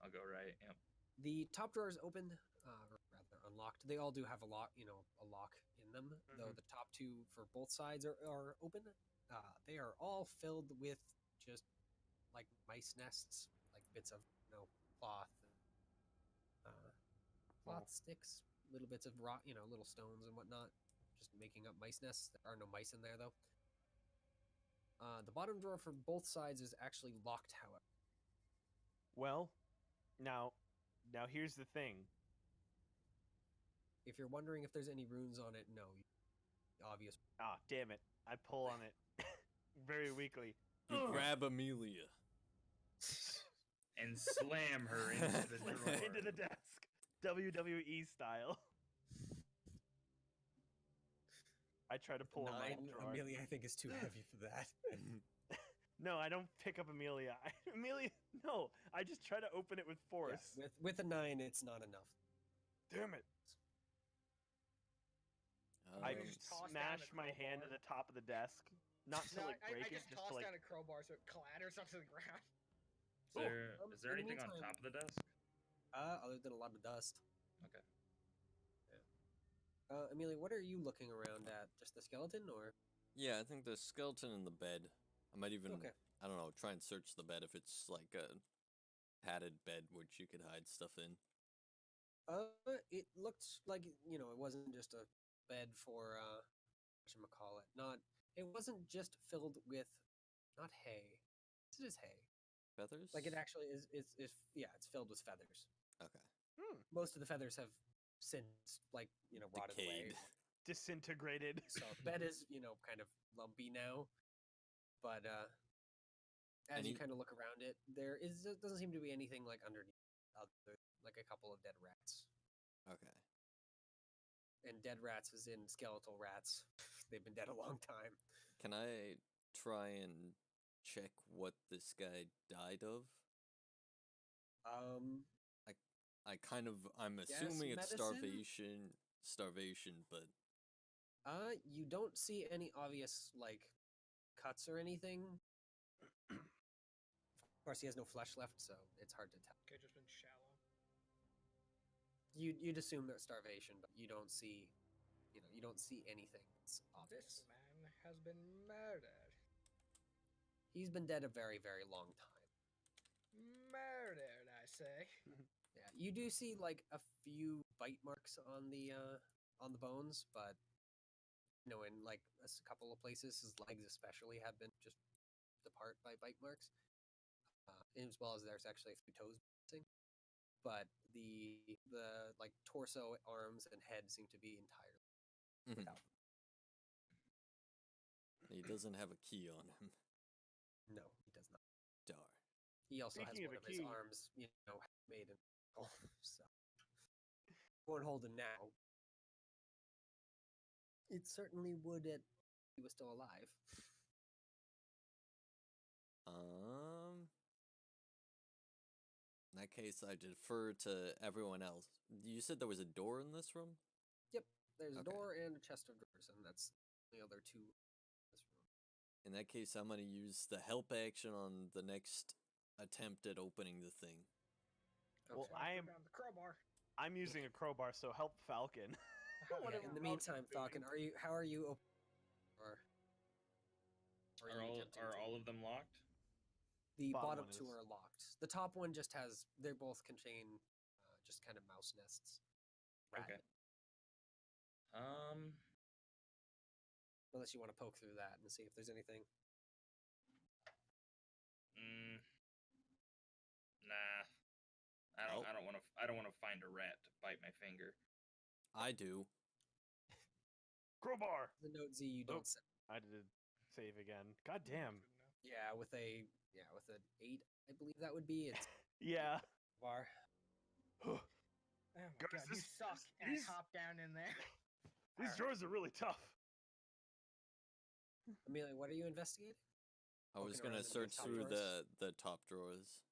I'll go right. Yep. The top drawer is open, or rather unlocked. They all do have a lock, a lock in them. Though the top 2 for both sides are open. They are all filled with just like mice nests, like bits of cloth, cloth sticks, little bits of rock, little stones and whatnot, just making up mice nests. There are no mice in there though. The bottom drawer for both sides is actually locked, however. Well, now here's the thing. If you're wondering if there's any runes on it, no. Obvious. Ah, damn it. I pull on it very weakly. You grab Amelia. And slam her into the drawer. Into the desk. WWE style. I try to pull on my 9, drawer. Amelia, I think, is too heavy for that. No, I don't pick up Amelia. Amelia, no. I just try to open it with force. Yeah, with a 9, it's not enough. Damn it. I Um, just toss down smash a my hand to crowbar. the top of the desk. Not to No, like I break it, just just toss to like. down a crowbar so it clatters onto the ground. Is there in the anything on meantime- top of the desk? Other than a lot of dust. Okay. Amelia, what are you looking around at? Just the skeleton, or? yeah, I think the skeleton in the bed. I might even, Okay. I don't know, try and search the bed if it's like a padded bed which you could hide stuff in. It looked like, it wasn't just a bed for, whatchamacallit, it wasn't just filled with, not hay. It is hay. Feathers? Like, it actually yeah, it's filled with feathers. Okay. Most of the feathers have since, rotted away. Decayed. Disintegrated. So the bed is, kind of lumpy now. But, as you Any- kind of look around it, doesn't seem to be anything, like, underneath, other, like a couple of dead rats. Okay. And dead rats is in skeletal rats. They've been dead a long time. Can I try and check what this guy died of? I'm Guess assuming it's medicine? starvation, but You don't see any obvious, cuts or anything. Of course, he has no flesh left, so it's hard to tell. Could just been shallow. You'd assume that starvation, but you don't see, you don't see anything that's obvious. This man has been murdered. He's been dead a very, very long time. Murdered, I say. Yeah, you do see a few bite marks on the bones, but in a couple of places, his legs especially have been just ripped apart by bite marks, as well as there's actually a few toes missing. But the torso, arms, and head seem to be entirely Mhm. without them. he doesn't have a key on him. No, he does not. Dar. He also Speaking has of one a of his key- arms, made in so won't hold him now. It certainly would if he was still alive. In that case, I defer to everyone else. You said there was a door in this room? Yep, there's a Okay. door and a chest of drawers, and that's the other two in this room. In that case, I'm going to use the help action on the next attempt at opening the thing. Well, Okay. I am. Found the crowbar. I'm using a crowbar, so help Falcon. Yeah, Whatever in the Falcon's meantime, Falcon, doing. how are you or Are you all attempting are to- all of them locked? The Bottom bottom one two is. are locked. The top one just has. They both contain just kind of mouse nests. Okay. Unless you want to poke through that and see if there's anything. Nah. I Oh. don't want to find a rat to bite my finger. I do. Crowbar. The note Z you Oh. don't set. I did save again. God damn. Yeah, with an 8, I believe that would be. It's Yeah. bar. Oh my Guys, god, you this- suck. And these- hop down in there. These drawers are really tough. Amelia, what are you investigating? I was Poking going around to in the search top through drawers? the top drawers.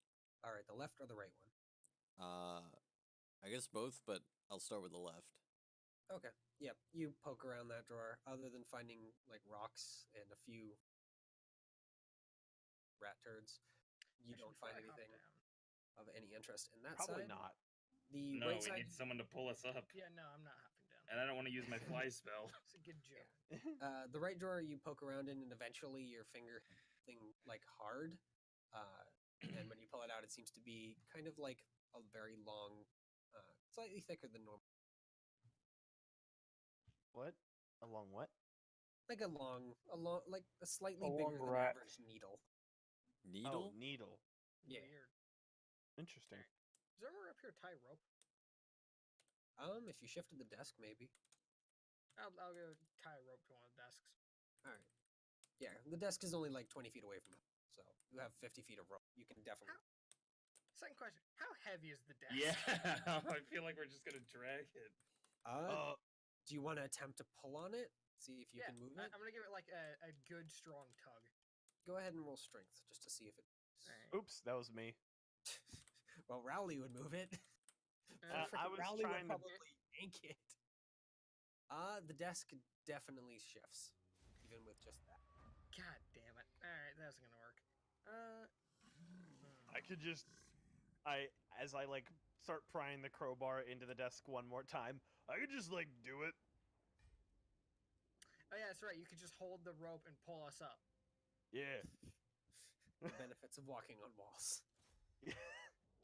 All right, the left or the right one? I guess both, but I'll start with the left. Okay. Yep. You poke around that drawer. Other than finding rocks and a few rat turds, you I don't should find probably hop anything down. of any interest in that Probably side. not. The No, right we side. need someone to pull us up, Yeah, no, I'm not hopping down. and I don't want to use my fly spell. It's a good joke. The right drawer you poke around in, and eventually your finger thing hard. And when you pull it out, it seems to be kind of like a very long, slightly thicker than normal. What? Along what? Like a slightly A bigger long than rat. average needle. Needle? Oh, needle. Yeah. Weird. Interesting. Is there ever up here tie rope? If you shifted the desk, maybe. I'll go tie a rope to one of the desks. All right. Yeah, the desk is only 20 feet away from it, so you have 50 feet of rope. You can definitely. Second question: how heavy is the desk? Yeah, I feel like we're just gonna drag it. Do you want to attempt to pull on it? See if you can move it. I'm gonna give it a good strong tug. go ahead and roll strength just to see if it. Alright. Oops, that was me. Well, Rowley would move it. I Frickin' was Rowley trying would to- probably yank it. The desk definitely shifts, even with just that. God damn it. Alright, that wasn't gonna work. I could just, as I like start prying the crowbar into the desk one more time, I could just like do it. Oh yeah, that's right. You could just hold the rope and pull us up. Yeah. The benefits of walking on walls.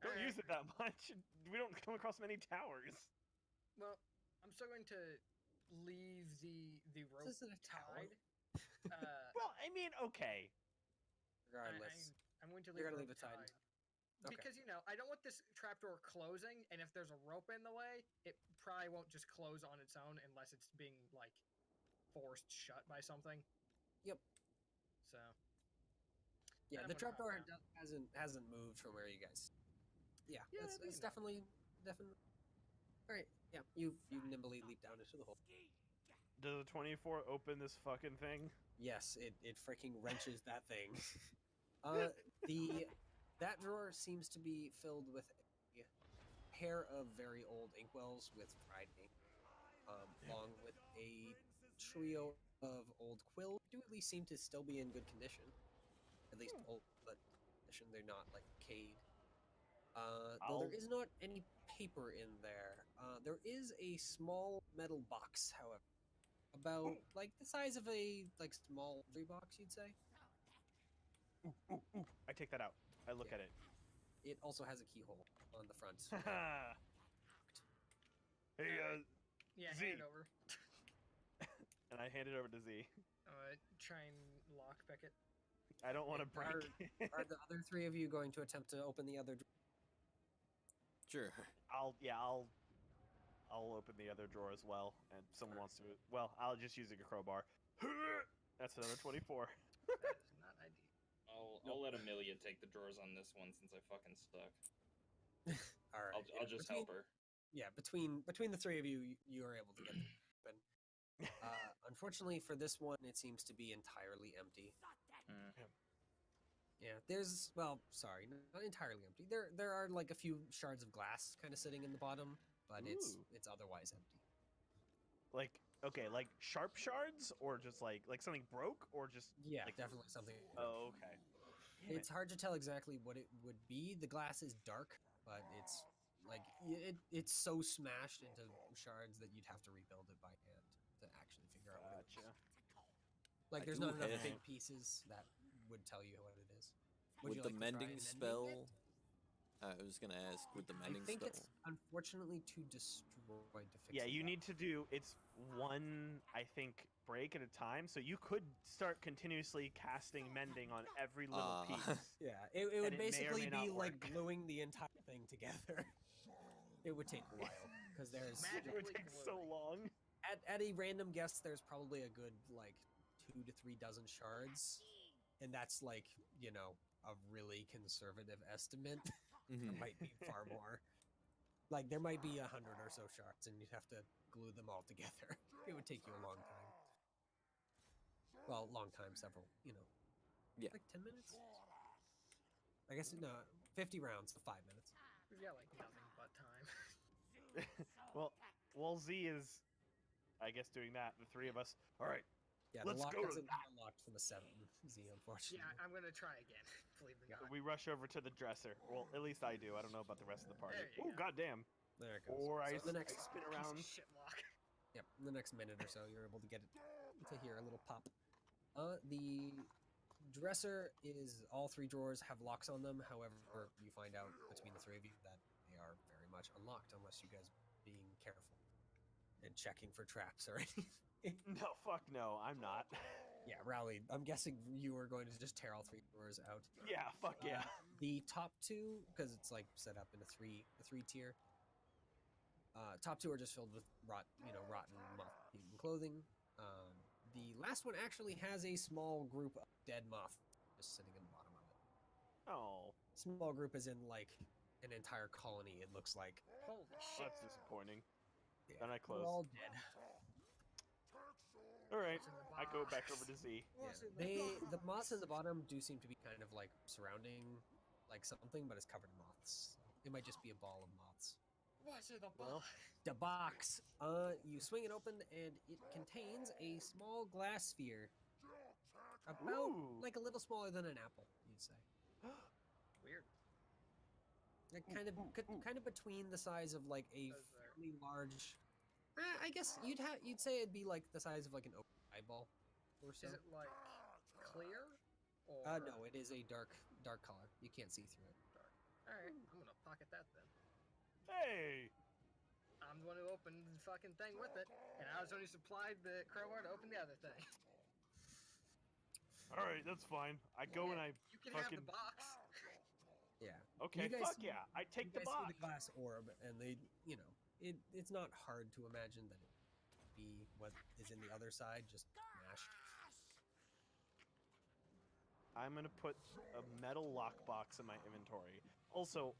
Don't Alright. use it that much. We don't come across many towers. Well, I'm still going to leave the rope This isn't a tower. tied. Well, I mean, okay. Regardless, I'm going to You're leave gonna the leave rope it tied. tied. Okay. Because, you know, I don't want this trapdoor closing, and if there's a rope in the way, it probably won't just close on its own unless it's being, like, forced shut by something. Yep. So, Yeah, I'm the gonna hop trapdoor down. hasn't moved from where you guys. Yeah, Yeah, it's, that'd be it's enough. definitely. All right. Yeah, you nimbly leap down into the hole. Does the 24 open this fucking thing? Yes, it freaking wrenches that thing. That drawer seems to be filled with a pair of very old inkwells with dried ink, along with a trio of old quills. Do at least seem to still be in good condition. At least old, but condition. They're not like decayed. Though there is not any paper in there. There is a small metal box, however, about like the size of a like small laundry box, you'd say. Ooh, I take that out. I look Yeah. at it. It also has a keyhole on the front. Hey, yeah, Z. hand it over. and I hand it over to Z. Try and lockpick it. I don't want to break it. Are the other three of you going to attempt to open the other? Sure. I'll open the other drawer as well, and if someone wants to. Well, I'll just use a crowbar. That's another 24. That is not ideal. I'll let Amelia take the drawers on this one since I fucking suck. All right. I'll just help her. Yeah, between the three of you, you are able to get it open. Unfortunately for this one, it seems to be entirely empty. Yeah, sorry, not entirely empty. There are like a few shards of glass kind of sitting in the bottom, but it's otherwise empty. Like, okay, like sharp shards, or just like something broke, or just Yeah, like, definitely something. Oh, okay. Damn It's hard to tell exactly what it would be. The glass is dark, but it's like it's so smashed into shards that you'd have to rebuild it by hand to actually figure out what it Gotcha. is. Like, I there's do not enough have- big pieces that would tell you what it is. Would you the like to try mending mending spell? it? I was gonna ask, would the I mending think spell? it's unfortunately too destroyed to fix. Yeah, it you up. need to do it's one, I think, break at a time. So you could start continuously casting mending on every little piece. Yeah, it and would it may or basically may be not like work. gluing the entire thing together. It would take a while because there's It would Magically take so gluing. long. at a random guess there's probably a good like 2 to 3 dozen shards, and that's like, you know, a really conservative estimate. There might be far more. Like there might be 100 or so shards, and you'd have to glue them all together. It would take you a long time. Well, long time, several, you know. Yeah. Like 10 minutes? I guess, no, 50 rounds, 5 minutes. We've got like nothing but time. well, Z is, I guess, doing that. The three of us. All right. Yeah, Let's the lock go to doesn't get unlocked from the 7, Z, unfortunately. Yeah, I'm gonna try again. Believe it or not. We rush over to the dresser. Well, at least I do. I don't know about the rest of the party. There you Oh, go. goddamn. There it goes. Or So I, the I next, spin Piece around. of shit lock. yep, in the next minute or so, you're able to get it to hear a little pop. The dresser is, all 3 drawers have locks on them. However, you find out between the 3 of you that they are very much unlocked unless you guys are being careful and checking for traps or anything. No, fuck no. I'm not. Yeah, Rowley, I'm guessing you are going to just tear all 3 drawers out. Yeah, fuck yeah. The top 2, because it's like set up in a three tier. Top 2 are just filled with rotten, moth-eaten clothing. The last one actually has a small group of dead moth just sitting in the bottom of it. Oh, Small group is in like an entire colony. It looks like. Holy shit. that's disappointing. Yeah, Then I they're close. all dead. All right, What's in the I go back box? over to Z. The moths in the bottom do seem to be kind of like surrounding like something, but it's covered in moths. It might just be a ball of moths. What's in the Well, box? The box. You swing it open, and it contains a small glass sphere, about Ooh. like a little smaller than an apple, you'd say. Weird. Like kind of between the size of like a Those are- fairly large. I guess you'd say it'd be like the size of like an open eyeball, or so. Is it like clear? Or... No, it is a dark color. You can't see through it. All right, I'm gonna pocket that then. Hey. I'm the one who opened the fucking thing with it, and I was the one who supplied the crowbar to open the other thing. All right, that's fine. I go and I You can have fucking. the box. Yeah. Okay, You guys fuck see- yeah! I take you the guys see box. the glass orb, and it's not hard to imagine that it would be what is in the other side, just mashed. I'm gonna put a metal lockbox in my inventory. Also,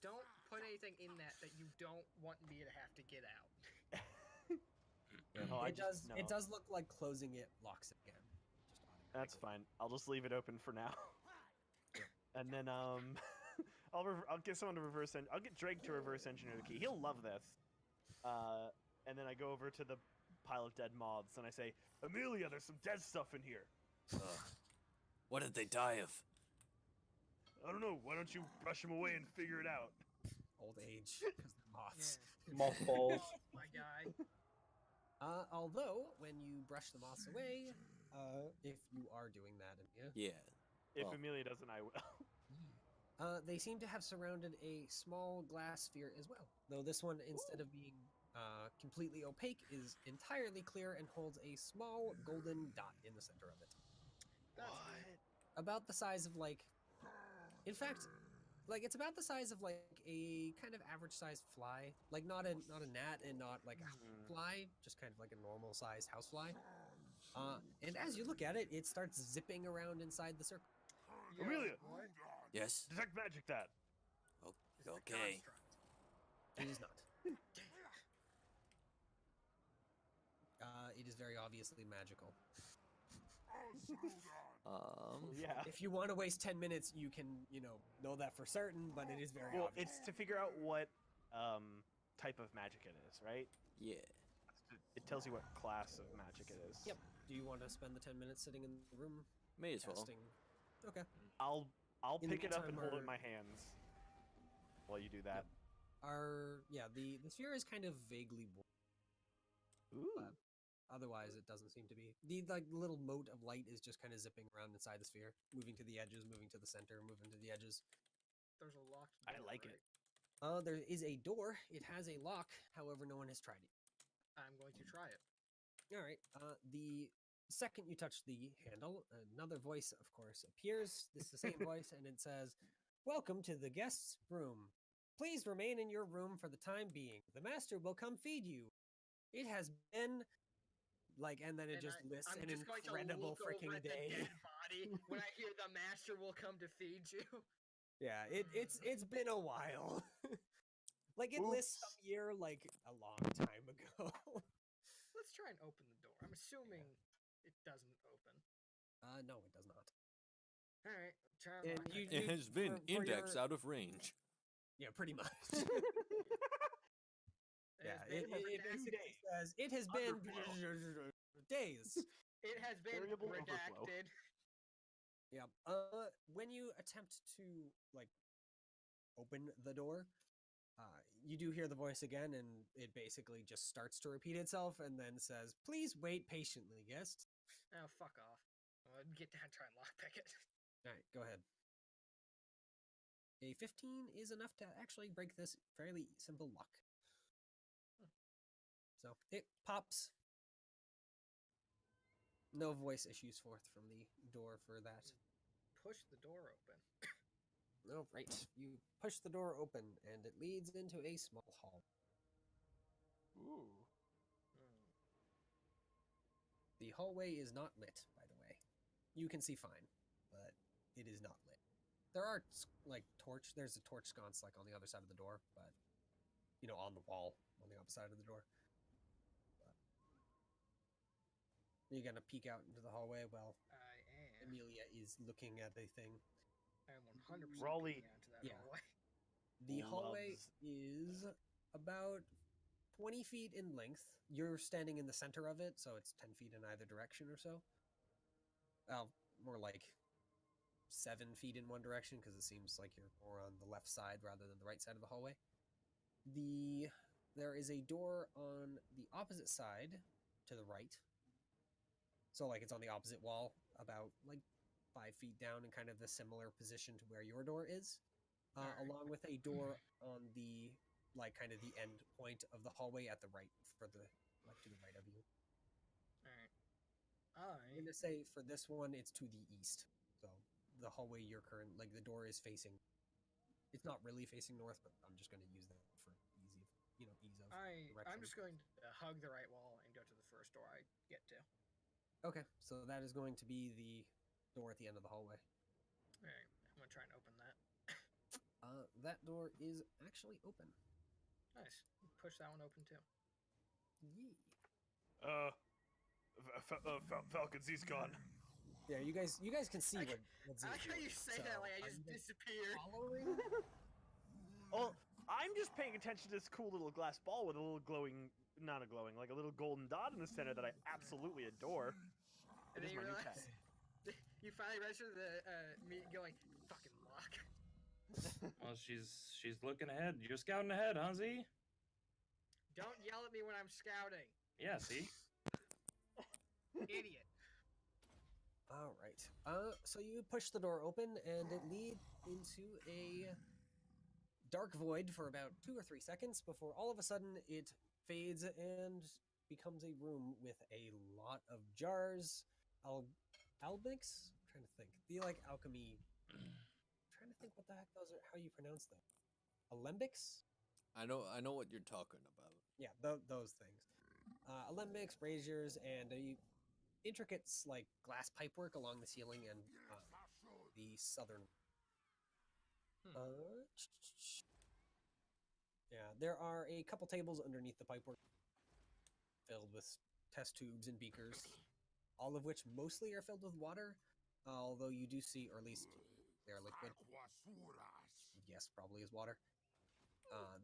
Don't put anything in that you don't want me to have to get out. oh, I It just, does. It no. does look like closing it locks it again. Just That's automatically. fine. I'll just leave it open for now. And then I'll get someone to I'll get Drake to reverse engineer the key. He'll love this. And then I go over to the pile of dead moths and I say, Amelia, there's some dead stuff in here. What did they die of? I don't know. Why don't you brush them away and figure it out? Old age, because they're moths. Mothballs. My guy. Although when you brush the moths away, if you are doing that, Amelia, Yeah. If Well. Amelia doesn't, I will. they seem to have surrounded a small glass sphere as well. Though this one, instead of being completely opaque, is entirely clear and holds a small golden dot in the center of it. That's About the size of like, in fact, like it's about the size of like a kind of average sized fly, like not a gnat and not like a fly, just kind of like a normal sized housefly. And as you look at it, it starts zipping around inside the circle. Yo, Amelia! What? Yes. Detect magic that. Oh, This is a okay. construct. It is not. It is very obviously magical. Yeah. If you want to waste 10 minutes, you can, know that for certain, but it is very Well, obvious. it's to figure out what type of magic it is, right? Yeah. It tells you what class of magic it is. Yep. Do you want to spend the 10 minutes sitting in the room May as well. testing? Okay. I'll In the pick it up and meantime, hold it in our- my hands while you do that. The sphere is kind of vaguely blue. Ooh. But otherwise, it doesn't seem to be. The little mote of light is just kind of zipping around inside the sphere, moving to the edges, moving to the center, moving to the edges. There's a locked I door, like it. right? There is a door. It has a lock. However, no one has tried it. I'm going to try it. All right. The second you touch the handle, another voice, of course, appears. This is the same voice, and it says, "Welcome to the guest's room. Please remain in your room for the time being. The master will come feed you. It has been." And then it And just lists I'm an just going to incredible look over freaking at the day. dead body when I hear the master will come to feed you. Yeah, it's been a while. It lists some year a long time ago. Let's try and open the door. I'm assuming it doesn't open. No, it does not. All right, try And and lock you- it. It has been for index your- out of range. Yeah, pretty much. It Yeah, has been it basically days. says it has been days. It has been Variable overflow. redacted. Yeah. When you attempt to open the door, you do hear the voice again, and it basically just starts to repeat itself, and then says, "Please wait patiently, guest." Oh, fuck off. Get down, try and lockpick it. All right, go ahead. A 15 is enough to actually break this fairly simple lock. So it pops. No voice issues forth from the door for that. Push the door open. Oh, right. You push the door open, and it leads into a small hall. Ooh. The hallway is not lit, by the way. You can see fine, but it is not lit. There are there's a torch sconce on the other side of the door, but on the wall on the opposite side of the door. You're gonna peek out into the hallway while I am. Amelia is looking at a thing. I am 100% Raleigh- peeking out into that Yeah. hallway. The hallway Loves- is about 20 feet in length. You're standing in the center of it, so it's 10 feet in either direction or so. Well, more like 7 feet in one direction because it seems like you're more on the left side rather than the right side of the hallway. There is a door on the opposite side to the right. So like it's on the opposite wall, about like 5 feet down in kind of the similar position to where your door is. Alright. Along with a door on the like kind of the end point of the hallway at the right for the like to the right of you. Alright. I'm gonna say for this one it's to the east. So the hallway you're like the door is facing. It's not really facing north, but I'm just gonna use that for ease of I'm direction. just going to hug the right wall and go to the first door I get to. Okay, so that is going to be the door at the end of the hallway. Alright, I'm gonna try and open that. That door is actually open. Nice. Push that one open too. Yee. Falcons, he's gone. Yeah, you guys can see I what's I like how you say that like I just disappeared. following. Well, I'm just paying attention to this cool little glass ball with a little glowing, not a glowing, like a little golden dot in the center that I absolutely adore. And It is then you my new realize you finally register the me going fucking luck. Well, she's looking ahead. You're scouting ahead, huh, Z? Don't yell at me when I'm scouting, Yeah, see? idiot. All right. So you push the door open, and it leads into a dark void for about 2 or 3 seconds before all of a sudden it fades and becomes a room with a lot of jars. Albix? I'm trying to think. The like alchemy. I'm trying to think what the heck those are. How you pronounce them? Alembics? I know what you're talking about. Yeah, those things. Alembics, braziers, and a intricate like glass pipework along the ceiling and the southern. Yeah, there are a couple tables underneath the pipework filled with test tubes and beakers, all of which mostly are filled with water, although you do see, or at least they're liquid. Yes, probably is water.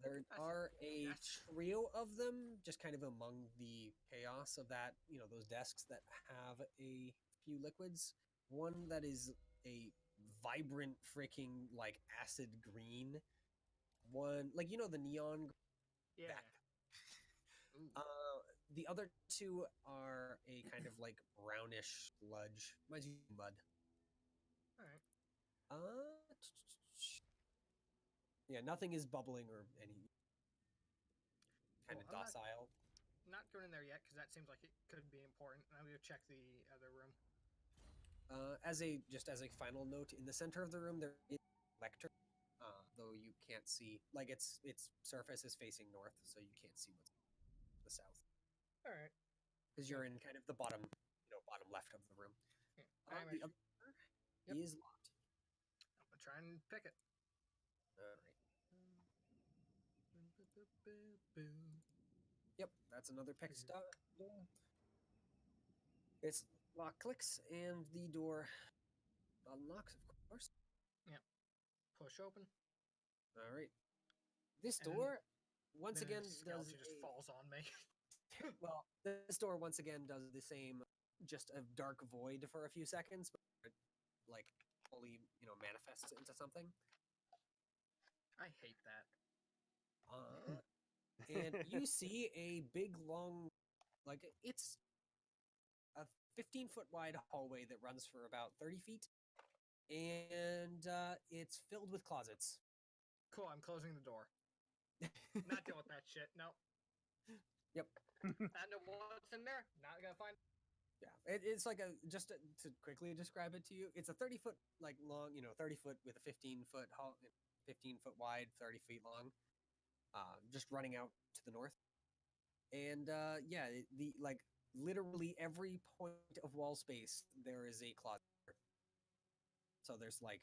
There are a trio of them, just kind of among the chaos of that, those desks that have a few liquids. One that is a vibrant freaking like acid green. One like the neon. Yeah. That. The other two are a kind of like brownish sludge. Reminds you of mud. Alright. Yeah, nothing is bubbling or any kind of Well, I'm docile. Not going in there yet because that seems like it could be important. I'm gonna check the other room. As a final note, in the center of the room there is a lectern, though you can't see. Like its surface is facing north, so you can't see what's the south. All right. Because you're in kind of the bottom left of the room. Yeah, The other door is locked. I'm gonna try and pick it. All right. Yep, that's another pick door. Its lock clicks and the door unlocks, of course. Push open. All right. This And then- door, once Then again, the does skeleton just falls on me. well. This door once again does the same, just a dark void for a few seconds, but it, like fully, manifests into something. I hate that. And you see a big, long, like it's a 15-foot wide hallway that runs for about 30 feet, and it's filled with closets. Cool. I'm closing the door. Not dealing with that shit. No. Yep. I know what's in there. Not gonna find. Yeah, it's like just to quickly describe it to you, it's a 30-foot like long, 30-foot with a 15-foot 15-foot wide, 30 feet long, just running out to the north. And yeah, the like literally every point of wall space there is a closet. So there's like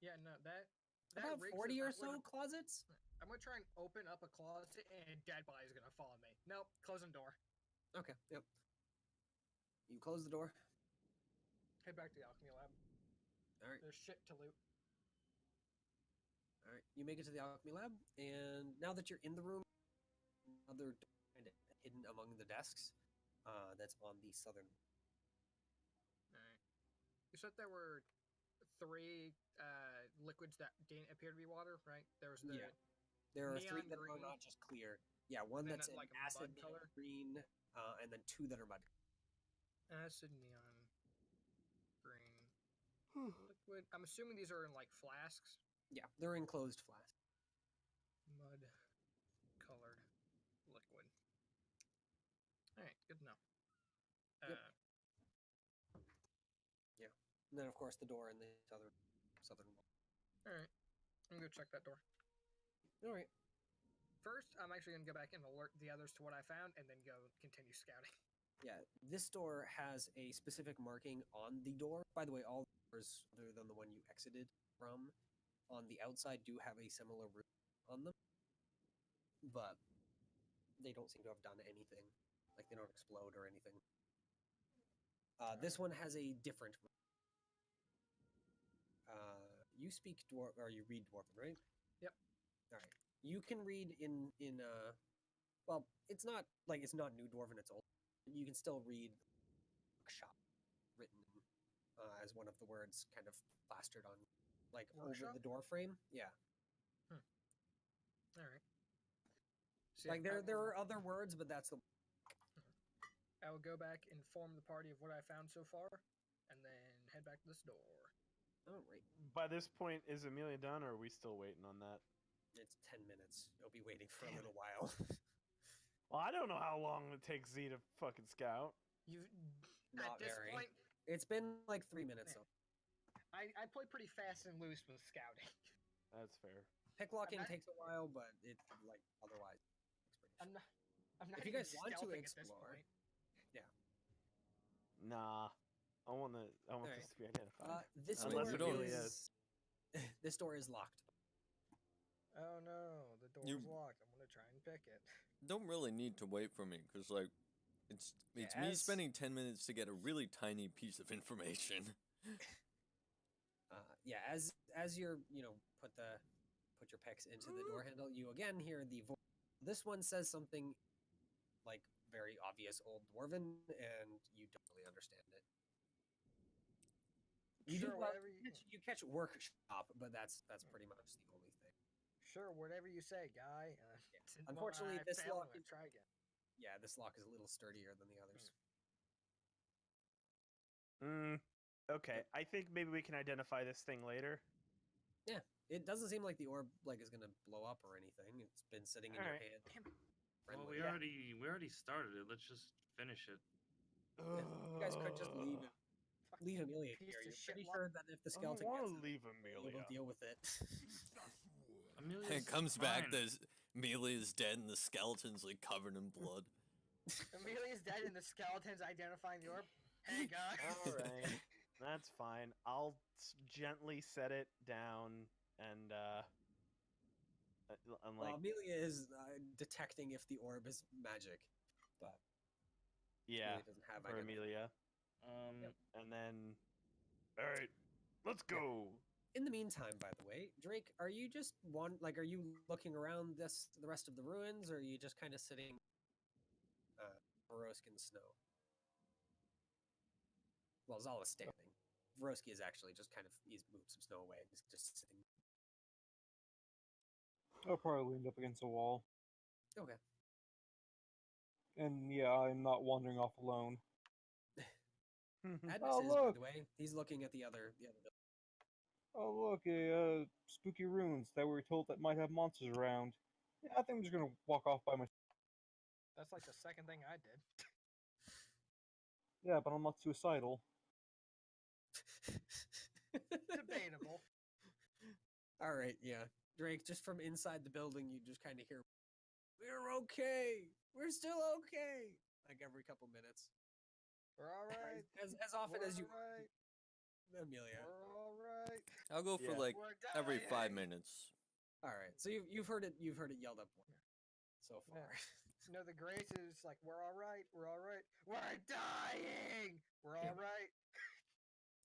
Yeah. No. That. about rigs 40 it. or I'm so gonna- closets. I'm gonna try and open up a closet and dead body's gonna follow me. Nope. Closing door. Okay, yep. You close the door. Head back to the alchemy lab. All right. There's shit to loot. All right. You make it to the alchemy lab, and now that you're in the room, another door kind of hidden among the desks. That's on the southern. Alright. You said there were 3 liquids that didn't appear to be water, right? There was the Yeah. There are 3 neon that are green, not just clear. Yeah, one then that's like an a acid mud color. green, and then 2 that are mud. acid neon green liquid. I'm assuming these are in like flasks. Yeah, they're enclosed flasks. Mud colored liquid. Alright, good to know. Yep. Yeah. And then, of course, the door in the southern wall. Alright. I'm gonna go check that door. All right. First, I'm actually gonna go back and alert the others to what I found and then go continue scouting. Yeah, this door has a specific marking on the door. By the way, all doors, other than the one you exited from, on the outside do have a similar roof on them, but they don't seem to have done anything. Like, they don't explode or anything. This one has a different roof. You speak dwarf, or you read dwarven, right? Yep. All right. You can read in well, it's not New Dwarven, it's old. You can still read workshop written as one of the words kind of plastered on, like, Workshop? over the door frame. Yeah. Alright. Like, there are other words, but that's the. I will go back, inform the party of what I found so far, and then head back to this door. All right. By this point, is Amelia done, or are we still waiting on that? It's 10 minutes. You'll be waiting for a Damn little while. Well, I don't know how long it takes Z to fucking scout. You Not at this very. point, It's been like 3 minutes. So. I play pretty fast and loose with scouting. That's fair. Picklocking not- takes a while, but it, like, otherwise. I'm not. I'm not If you even guys want to stealthing at this explore, point. Nah. I want this Alright. to be identified. This Unless door it really is. This door is locked. Oh no, the door's You- locked. I'm gonna try and pick it. Don't really need to wait for me, because, like, it's me as- spending 10 minutes to get a really tiny piece of information. Yeah, as you're put your picks into the door handle, you again hear the voice. This one says something like very obvious old dwarven, and you don't really understand it. You Sure, do whatever you catch workshop, but that's pretty much the only thing. Sure, whatever you say, guy. Unfortunately, I this fail, lock I'm gonna try again. Yeah, this lock is a little sturdier than the others. Okay, I think maybe we can identify this thing later. It doesn't seem like the orb is gonna blow up or anything. It's been sitting in your Alright. hand. Damn it. Well, friendly. we already started it. Let's just finish it. You guys could just leave Amelia Piece here. of You're shit pretty lock. sure that if the I skeleton don't want gets to it, leave you'll Amelia. deal with it. Amelia's It comes back, fine. Amelia's dead and the skeleton's, like, covered in blood. Amelia's dead and the skeleton's identifying the orb. Hey guys. All right, that's fine. I'll gently set it down and I'm Well, like, Amelia is detecting if the orb is magic, but yeah, Amelia doesn't have for identifier. Amelia, Yep. and then, all right, let's go. In the meantime, by the way, Drake, are you just are you looking around the rest of the ruins, or are you just kind of sitting Vorosky in the snow? Well, Zala's standing. Vorosky is actually just he's moved some snow away. He's just sitting. I'll probably leaned up against a wall. Okay. And yeah, I'm not wandering off alone. Adnus Oh, is, by look. the way. He's looking at the other building. Oh look, spooky ruins that we were told that might have monsters around. Yeah, I think I'm just gonna walk off by myself. That's like the second thing I did. Yeah, but I'm not suicidal. Debatable. All right, yeah. Drake, just from inside the building, you just kind of hear, "We're okay. We're still okay." Like every couple minutes. We're all right. As often We're as you, all right. Amelia. We're all right. I'll go for, Yeah. like, We're every 5 dying. minutes. All right. So you've heard it. You've heard it yelled up so far. No, the grace is like, we're all right. We're all right. We're dying. We're all right.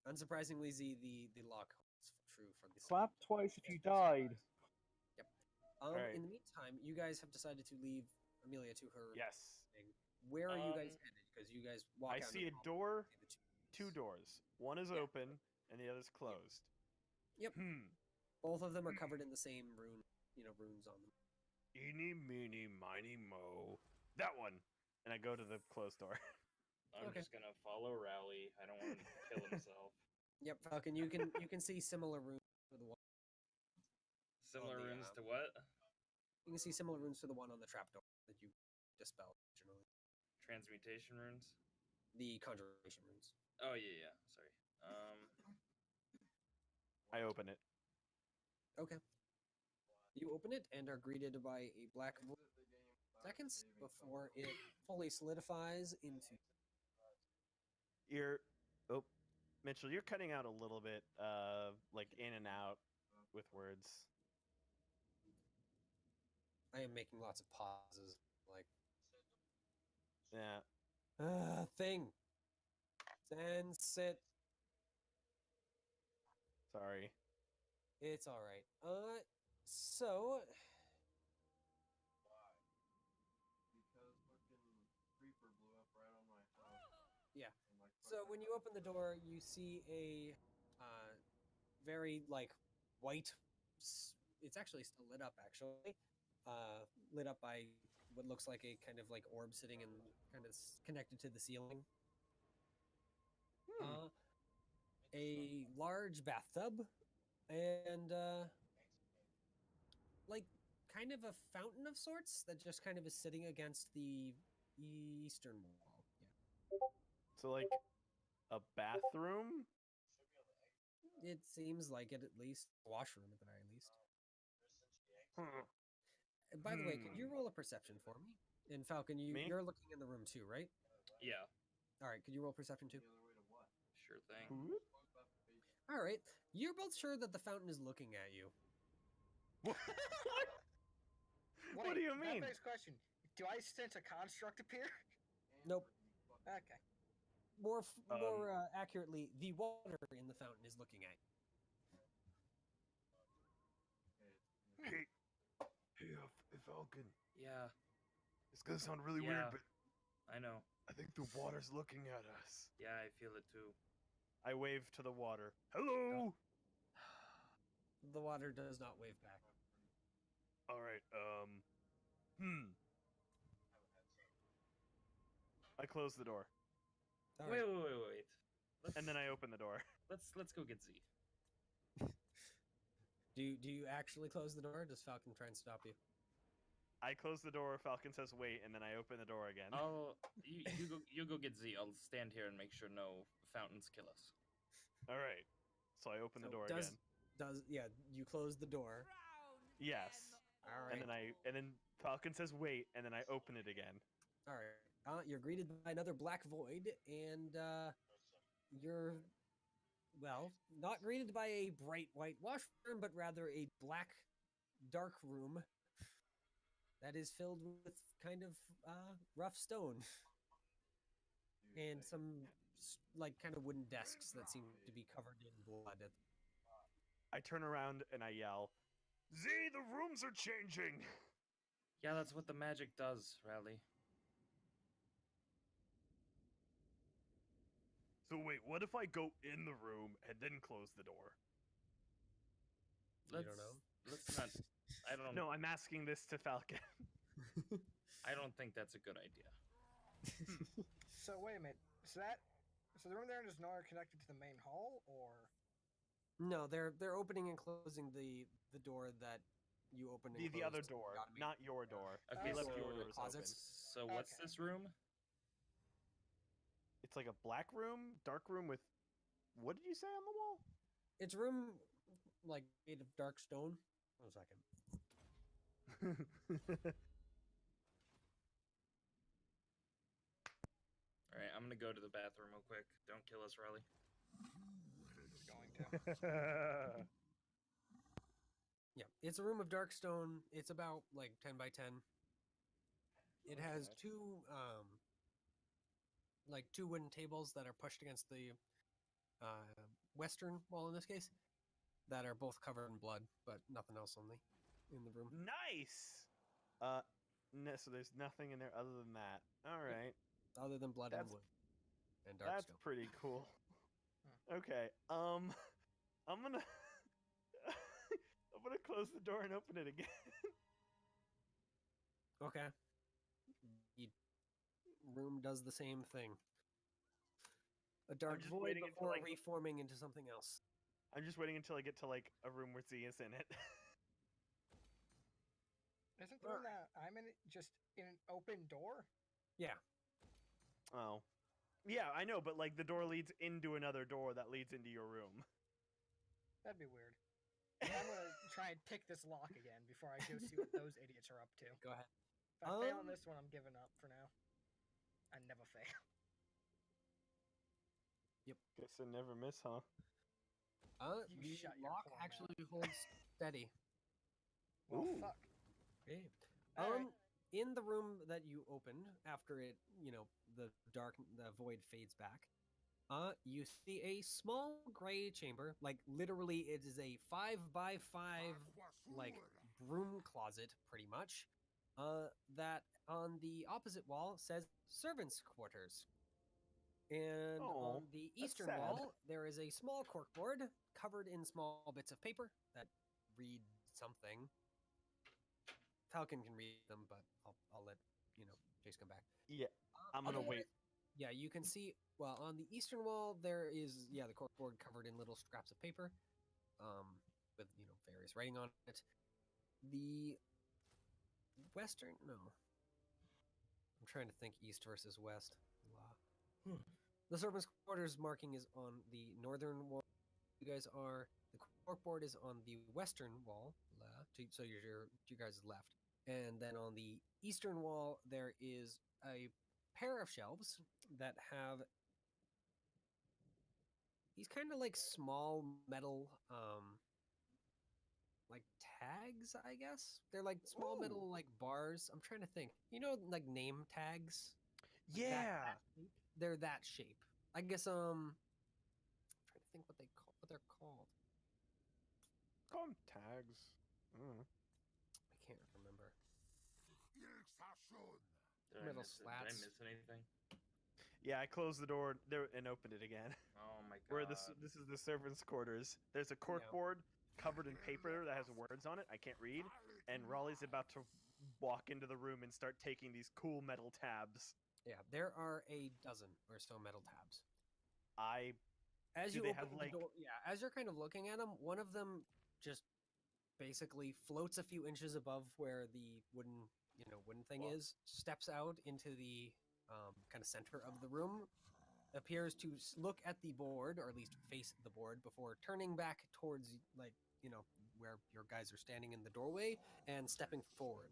Unsurprisingly, Z, the lock holds true for the Clap twice if you died. Yep. Alright. In the meantime, you guys have decided to leave Amelia to her Yes. thing. Where are you guys headed? Because you guys walk I out. see into a the hall, door, see the two doors. One is Yeah. open and the other's closed. Yep. Both of them are covered in the same runes on them. Eeny, meeny, miny, mo. That one. And I go to the closed door. I'm Okay. just gonna follow Rowley. I don't want him to kill himself. Yep, Falcon. You can see similar runes to the one. Similar the, runes to what? You can see similar runes to the one on the trapdoor that you dispelled originally. Transmutation runes? The conjuration runes. Oh yeah, yeah. Sorry. I open it. Okay. You open it and are greeted by a black void seconds before it fully solidifies into. You're, oh, Mitchell, you're cutting out a little bit, like in and out with words. I am making lots of pauses, like Yeah. thing. Sense it. Sorry. It's all right. So yeah. So when you open the door, you see a very like white. It's actually still lit up. Actually, lit up by what looks like a kind of like orb sitting and kind of connected to the ceiling. A large bathtub and like kind of a fountain of sorts that just kind of is sitting against the eastern wall. Yeah. So, like, a bathroom? It seems like it, at least. Washroom at the very least. By the way, could you roll a perception for me? And Falcon, Me? you're looking in the room too, right? Yeah. All right, could you roll perception too? Sure thing. All right, you're both sure that the fountain is looking at you. What do you mean? That begs question. Do I sense a construct appear? Nope. Okay. More accurately, the water in the fountain is looking at you. Hey, Falcon. Yeah, It's gonna sound really Yeah. weird, but I know. I think the water's looking at us. Yeah, I feel it too. I wave to the water. Hello! The water does not wave back. Alright, I close the door. All Wait, right. wait. And then I open the door. Let's go get Z. Do you actually close the door? Or does Falcon try and stop you? I close the door, Falcon says wait, and then I open the door again. You go get Z. I'll stand here and make sure no fountains kill us. Alright. So I open the So door does again. you close the door? Yes. All right. And then Falcon says wait, and then I open it again. All right. You're greeted by another black void, and you're, well, not greeted by a bright white washroom, but rather a black, dark room that is filled with kind of rough stone and some like kind of wooden desks that seem to be covered in blood. I turn around and I yell, Z, the rooms are changing! Yeah, that's what the magic does, Rowley. So wait, what if I go in the room and then close the door? You don't know? Let's not. I don't know. no, I'm asking this to Falcon. I don't think that's a good idea. So wait a minute. So the room there is no longer connected to the main hall, or No, they're opening and closing the door that you opened. And The other closed. door, Got me. not your door. Okay, I left so your the doors closets? open. So what's Okay. this room? It's like a black room, dark room with, what did you say on the wall? It's a room like made of dark stone. 1 second. All right, I'm gonna go to the bathroom real quick. Don't kill us, Rowley. is going to? Yeah, it's a room of dark stone. It's about like 10 by 10. It has Okay. two like two wooden tables that are pushed against the western wall in this case that are both covered in blood, but nothing else on in the room. Nice. No, so there's nothing in there other than that. All Yep. right, Other than blood and That's- wood and dark that's stone. pretty cool. Okay. I'm gonna I'm gonna close the door and open it again. Okay. The room does the same thing. A dark just void waiting until, before like- reforming into something else. I'm just waiting until I get to like a room with Z is in it. Isn't the room that I'm in just in an open door? Yeah. Oh. Yeah, I know, but like the door leads into another door that leads into your room. That'd be weird. I'm gonna try and pick this lock again before I go see what those idiots are up to. Go ahead. If I fail on Um, this one, I'm giving up for now. I never fail. Guess I never miss, huh? You The shut your lock whore mouth. actually holds steady. Well, Ooh. fuck. Okay. Alright. In the room that you opened after it, the void fades back, you see a small gray chamber. Like literally, it is a 5x5 like broom closet, pretty much. That on the opposite wall says servants' quarters. And Aw, on the that's eastern sad. wall, there is a small corkboard covered in small bits of paper that read something. Falcon can read them, but I'll let Chase come back. Yeah, I'm gonna Otherwise, wait. Yeah, you can see. Well, on the eastern wall, there is the corkboard covered in little scraps of paper, with various writing on it. The western, no. I'm trying to think east versus west. The servants' quarters marking is on the northern wall. You guys are. The corkboard is on the western wall, so you're you guys' left. And then on the eastern wall, there is a pair of shelves that have these kind of like small metal, like tags, I guess. They're like small Ooh. metal like bars. I'm trying to think. Like name tags. Like Yeah. that shape? They're that shape. I guess. I'm trying to think what they're called. Call 'em tags. I can't remember. Did I Metal miss it? Did I slats. miss anything? Yeah, I closed the door there and opened it again. Oh my god. Where this is the servants' quarters. There's a corkboard covered in paper that has words on it I can't read, and Raleigh's about to walk into the room and start taking these cool metal tabs. Yeah, there are a dozen or so metal tabs. As Do you they open have, the like- door, as you're kind of looking at them, one of them just basically floats a few inches above where the wooden thing Wow. is, steps out into the kind of center of the room, appears to look at the board, or at least face the board, before turning back towards where your guys are standing in the doorway and stepping forward.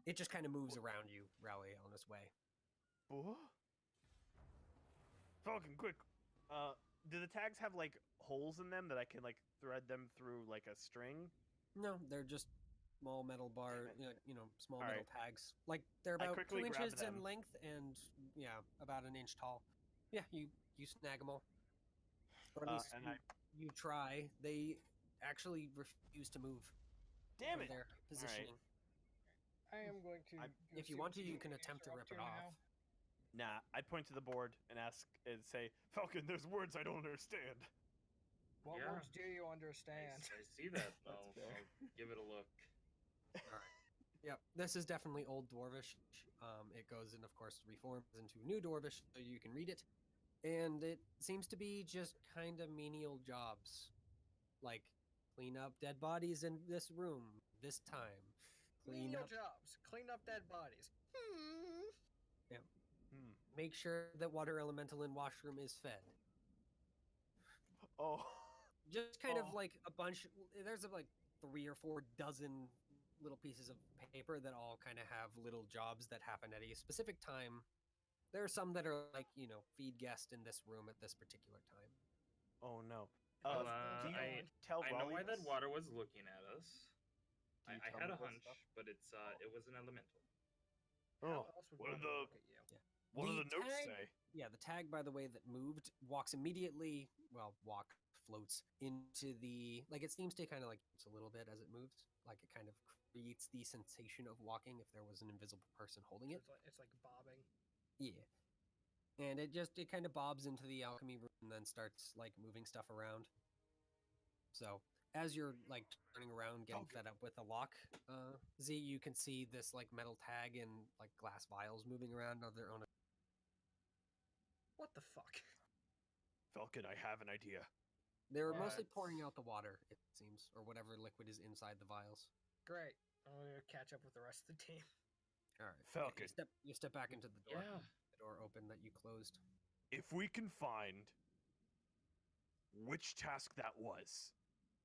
It just kind of moves around you, Rowley, on its way. What? Falcon, quick! Do the tags have like holes in them that I can like thread them through like a string? No, they're just small metal bar, small All metal tags. Like they're I about quickly 2 grab inches in them. length and about an inch tall. Yeah, you snag them all, or at least and you try. They actually refuse to move. Damn from it! Their positioning. I am going to. I- go If you see want what to, you the can idiots attempt to are up rip it now. off. Nah, I point to the board and ask and say, Falcon, there's words I don't understand. What Yeah. words do you I, understand? I see that. That's I'll fair. give it a look. Yep, this is definitely Old Dwarvish. It goes and of course reforms into New Dwarvish, so you can read it. And it seems to be just kind of menial jobs, like clean up dead bodies in this room this time. Clean Menial up, jobs. Clean up dead bodies. make sure that water elemental in washroom is fed. Oh. Just kind of Oh. like a bunch. There's like 3 or 4 dozen little pieces of paper that all kind of have little jobs that happen at a specific time. There are some that are like, feed guest in this room at this particular time. Oh no. Well, do you I tell I know Raleigh why that this? water was looking at us. Do you I tell had me a this hunch, stuff? but it was an elemental. Oh, else would what are Waldo the- look at you? What do The the notes tag- say? Yeah, the tag, by the way, that moved walks immediately. Well, floats into the like. It seems to kind of like it's a little bit as it moves. Like it kind of creates the sensation of walking if there was an invisible person holding So it. it's like bobbing. Yeah, and it kind of bobs into the alchemy room and then starts like moving stuff around. So as you're like turning around, getting fed up with the lock, Z, you can see this like metal tag and like glass vials moving around of their own. What the fuck? Falcon, I have an idea. They were mostly What? pouring out the water, it seems, or whatever liquid is inside the vials. Great. I'm gonna catch up with the rest of the team. All right, Falcon. You step back into the door. Yeah. The door open that you closed. If we can find which task that was,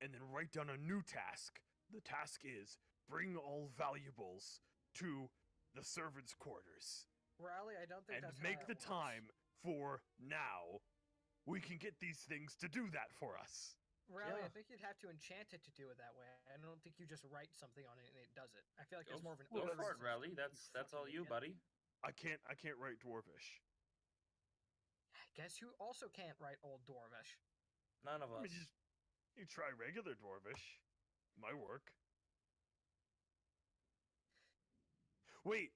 and then write down a new task, the task is bring all valuables to the servants' quarters. Riley, I don't think And that's make how the that works. time for now. We can get these things to do that for us. Riley, I Yeah. think you'd have to enchant it to do it that way. I don't think you just write something on it and it does it. I feel like Go, it's more of an go order for it, system. Rally. That's all fucking you, idiot. buddy. I can't write Dwarvish. Guess who also can't write Old Dwarvish? None of I us. mean, you try regular Dwarvish. My work. Wait,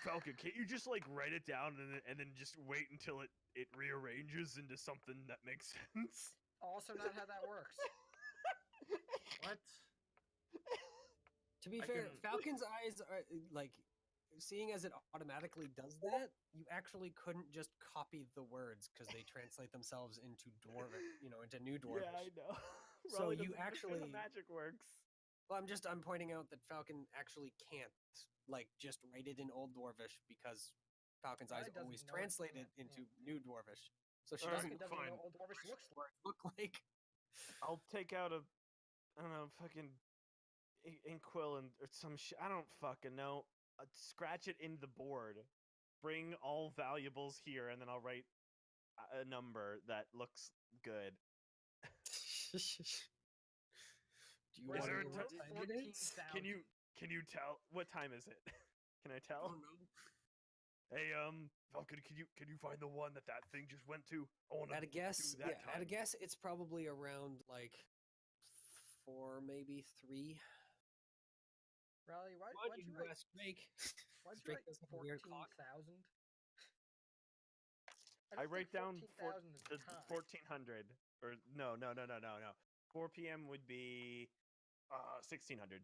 Falcon, can't you just like write it down and then just wait until it rearranges into something that makes sense? Also, not how that works. What? To be I fair, can- Falcon's eyes are like seeing as it automatically does that. You actually couldn't just copy the words because they translate themselves into Dwarvish, into New Dwarvish. Yeah, I know. So Raleigh you doesn't understand how actually- magic works. Well, I'm pointing out that Falcon actually can't like just write it in Old Dwarvish because Falcon's eyes Riley doesn't always know it, translate yeah, it into yeah. New Dwarvish, so she Alright, doesn't Falcon doesn't fine. know what Old Dwarvish looks what it look like. I'll take out a, I don't know, fucking inkwell and or some shit. I don't fucking know. Scratch it in the board. Bring all valuables here, and then I'll write a number that looks good. Do you Is want there to a know t- what time it is? Can you tell what time is it? Can I I tell? don't know. Hey, Falcon, can you find the one that thing just went to? I want At a guess, do that yeah, at a time. guess, it's probably around like 4, maybe 3. Riley, Why why'd don't you you write? ask Drake? Why'd you Drake write does have a weird clock. 14,000? I write down 14,000 is the time. 1400. Or no. 4 p.m. would be 1600.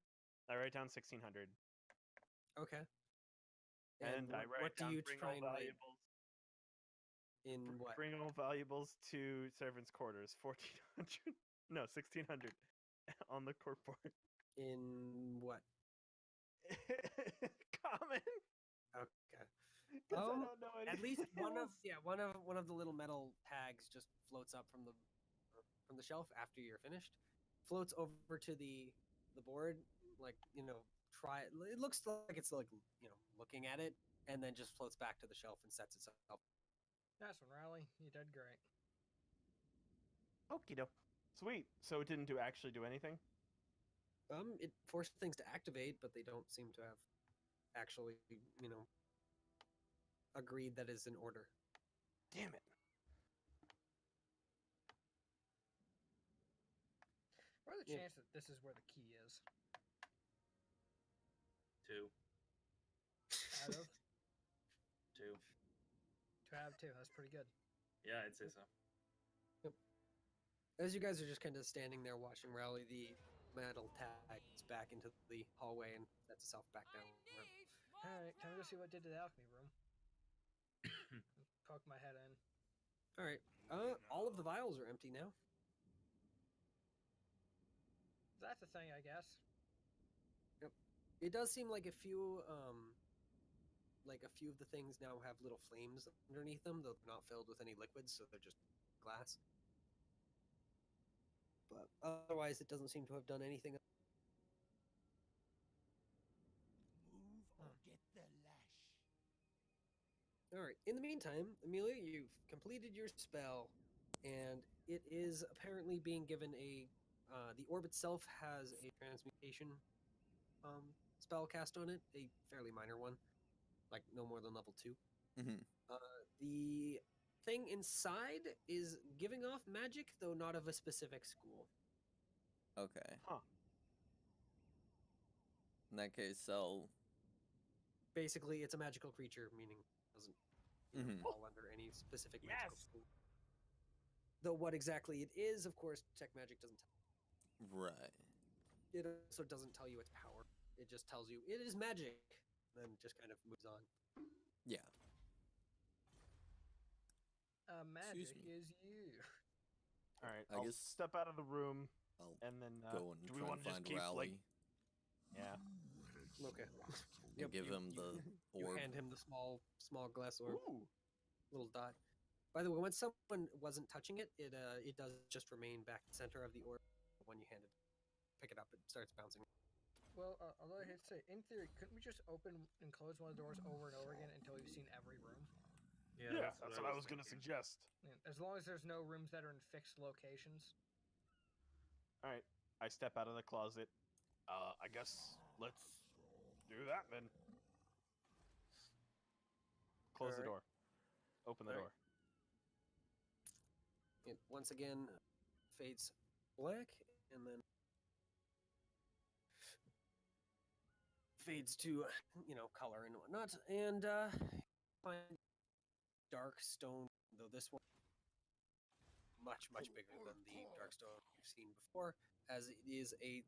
I write down 1600. Okay. And I write what do down you bring try all and write valuables. in what? Bring all valuables to servants' quarters. 1400. No, 1600 on the court board. In what? Common. Okay. 'Cause I don't know At least anything one else. of the little metal tags just floats up from the shelf after you're finished. Floats over to the board, like try it. It looks like it's like looking at it, and then just floats back to the shelf and sets itself up. Nice one, Riley. You did great. Okie doke. Sweet. So it didn't actually do anything? It forced things to activate, but they don't seem to have actually agreed that is in order. Damn it. What are the Yeah. chances that this is where the key is? 2. Out of 2. 2 out of 2. That's pretty good. Yeah, I'd say so. As you guys are just kind of standing there watching Rally, the metal tags back into the hallway and sets itself back down. All right, time to go see what did to the alchemy room. Poke my head in. All right. All of the vials are empty now. That's a thing, I guess. It does seem like a few of the things now have little flames underneath them, though they're not filled with any liquids, so they're just glass. But otherwise, it doesn't seem to have done anything. All right. In the meantime, Amelia, you've completed your spell, and it is apparently being given a. The orb itself has a transmutation spell cast on it, a fairly minor one. like no more than level 2. Mhm. The thing inside is giving off magic, though not of a specific school. Okay. Huh. In that case, so Basically, it's a magical creature, meaning it doesn't Mhm. fall under any specific magical Yes! school. Though what exactly it is, of course, tech magic doesn't tell. right. It also doesn't tell you its power. It just tells you it is magic, then just kind of moves on. Yeah. Magic me. is you. All right. I I'll guess step out of the room I'll and then go and do we try want and to just find keep Rally like? Yeah. Okay. and give him the You orb. hand him the small glass orb, Ooh. little dot. By the way, when someone wasn't touching it, it does just remain back in the center of the orb. When you hand it, pick it up, it starts bouncing. Well, although I hate to say, in theory, couldn't we just open and close one of the doors over and over again until we've seen every room? Yeah, that's what I was gonna thinking. suggest. And as long as there's no rooms that are in fixed locations. All right. I step out of the closet. I guess let's do that then. Close the Alright. door. Open the Alright. door. It once again fades black, and then fades to color and whatnot, and find dark stone. Though this one much bigger than the dark stone you've seen before, as it is a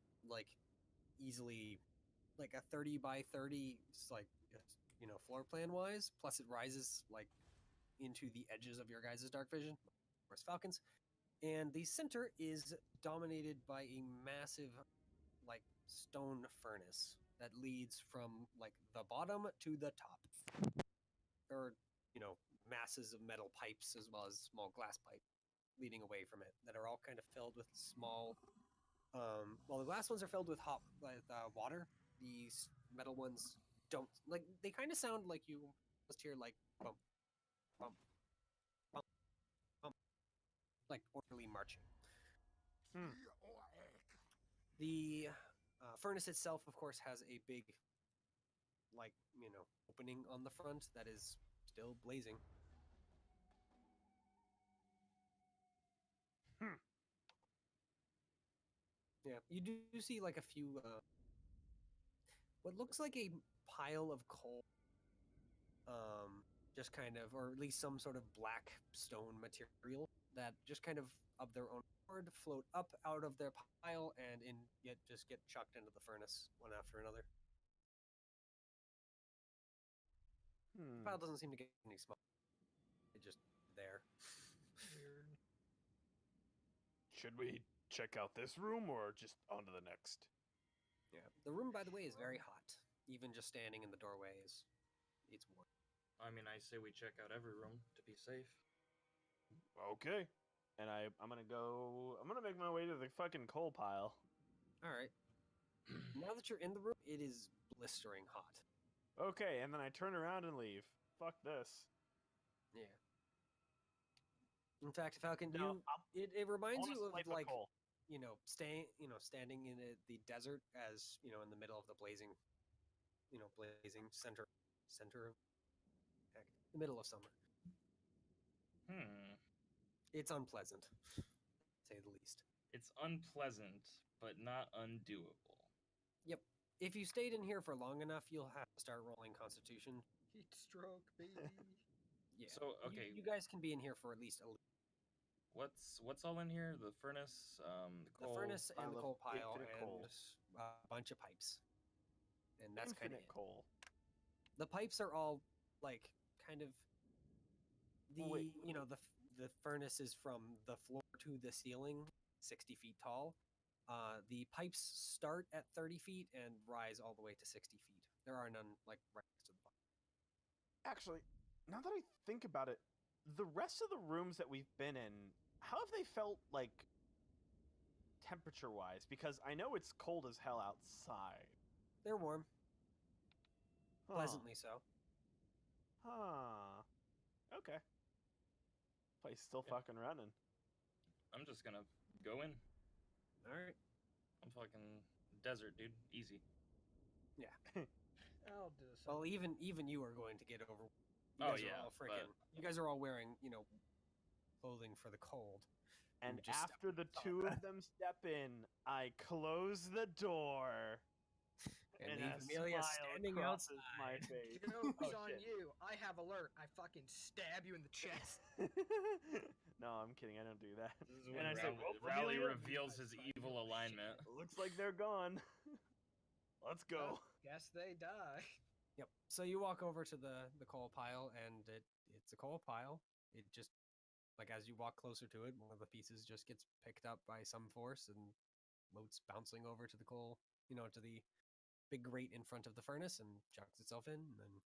easily like a 30 by 30 floor plan wise. Plus it rises into the edges of your guys' dark vision, of course Falcons. And the center is dominated by a massive stone furnace that leads from the bottom to the top. There are masses of metal pipes as well as small glass pipes leading away from it that are all kind of filled with small the glass ones are filled with hot water. These metal ones don't. They kind of sound like you just hear bump bump bump bump, like orderly marching. The furnace itself, of course, has a big opening on the front that is still blazing. Yeah, you do see a few what looks like a pile of coal, just kind of, or at least some sort of black stone material that just kind of their own accord float up out of their pile and just get chucked into the furnace one after another. The pile doesn't seem to get any smaller. It's just there. Weird. Should we check out this room or just on to the next? Yeah. The room, by the way, is very hot. Even just standing in the doorway it's warm. I mean, I say we check out every room to be safe. Okay. And I'm gonna make my way to the fucking coal pile. All right. Now that you're in the room, it is blistering hot. Okay, and then I turn around and leave. Fuck this. Yeah. In fact, Falcon, No, it reminds you of coal. standing in the desert as in the middle of the blazing center of the middle of summer. It's unpleasant, to say the least. It's unpleasant, but not undoable. Yep. If you stayed in here for long enough, you'll have to start rolling Constitution. Heat stroke, baby. Yeah. So, okay. You guys can be in here for at least a. What's all in here? The furnace, the coal. The furnace and the coal pile and coal. a bunch of pipes. And that's kind of Infinite coal. The pipes are all kind of Wait. The furnace is from the floor to the ceiling, 60 feet tall. The pipes start at 30 feet and rise all the way to 60 feet. There are none right next to the bottom. Actually, now that I think about it, the rest of the rooms that we've been in, how have they felt temperature-wise? Because I know it's cold as hell outside. They're warm. Huh. Pleasantly so. Huh. Okay. Place still Yeah. fucking running. I'm just gonna go in. All right. I'm fucking desert, dude. Easy. Yeah. I'll do some. Well, even you are going to get over. You Oh, guys yeah, are all but- freaking. You guys are all wearing, clothing for the cold. And you just step after the on two that. of them step in, I close the door. And And leave a Amelia smile standing crosses outside. my face. Joke's Oh, on shit. you. I have alert. I fucking stab you in the chest. No, I'm kidding. I don't do that. This is And when I say, "Well, Rowley Amelia, reveals his evil alignment. looks like they're gone. Let's go." Guess they die. Yep. So you walk over to the coal pile, and it's a coal pile. It just like as you walk closer to it, one of the pieces just gets picked up by some force and floats bouncing over to the coal, to the big grate in front of the furnace and chucks itself in, and then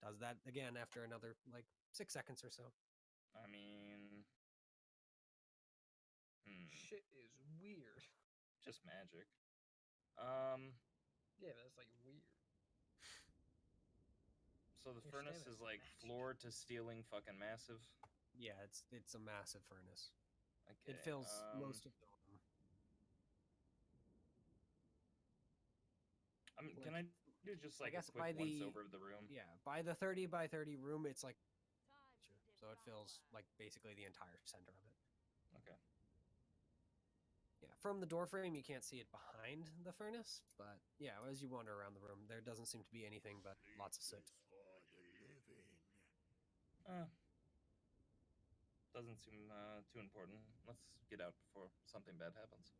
does that again after another like 6 seconds or so. I mean, Shit is weird. just magic. Yeah, that's like weird. So the You're furnace saying is it's like magic. floor to ceiling, fucking massive. Yeah, it's a massive furnace. Okay. It fills most of the room. Can I do just like a guess quick by once the- over of the room? Yeah, by the 30 by 30 room, it's like so it fills like basically the entire center of it. Okay. Yeah, from the door frame, you can't see it behind the furnace, but yeah, as you wander around the room, there doesn't seem to be anything but lots of soot. Doesn't seem too important. Let's get out before something bad happens.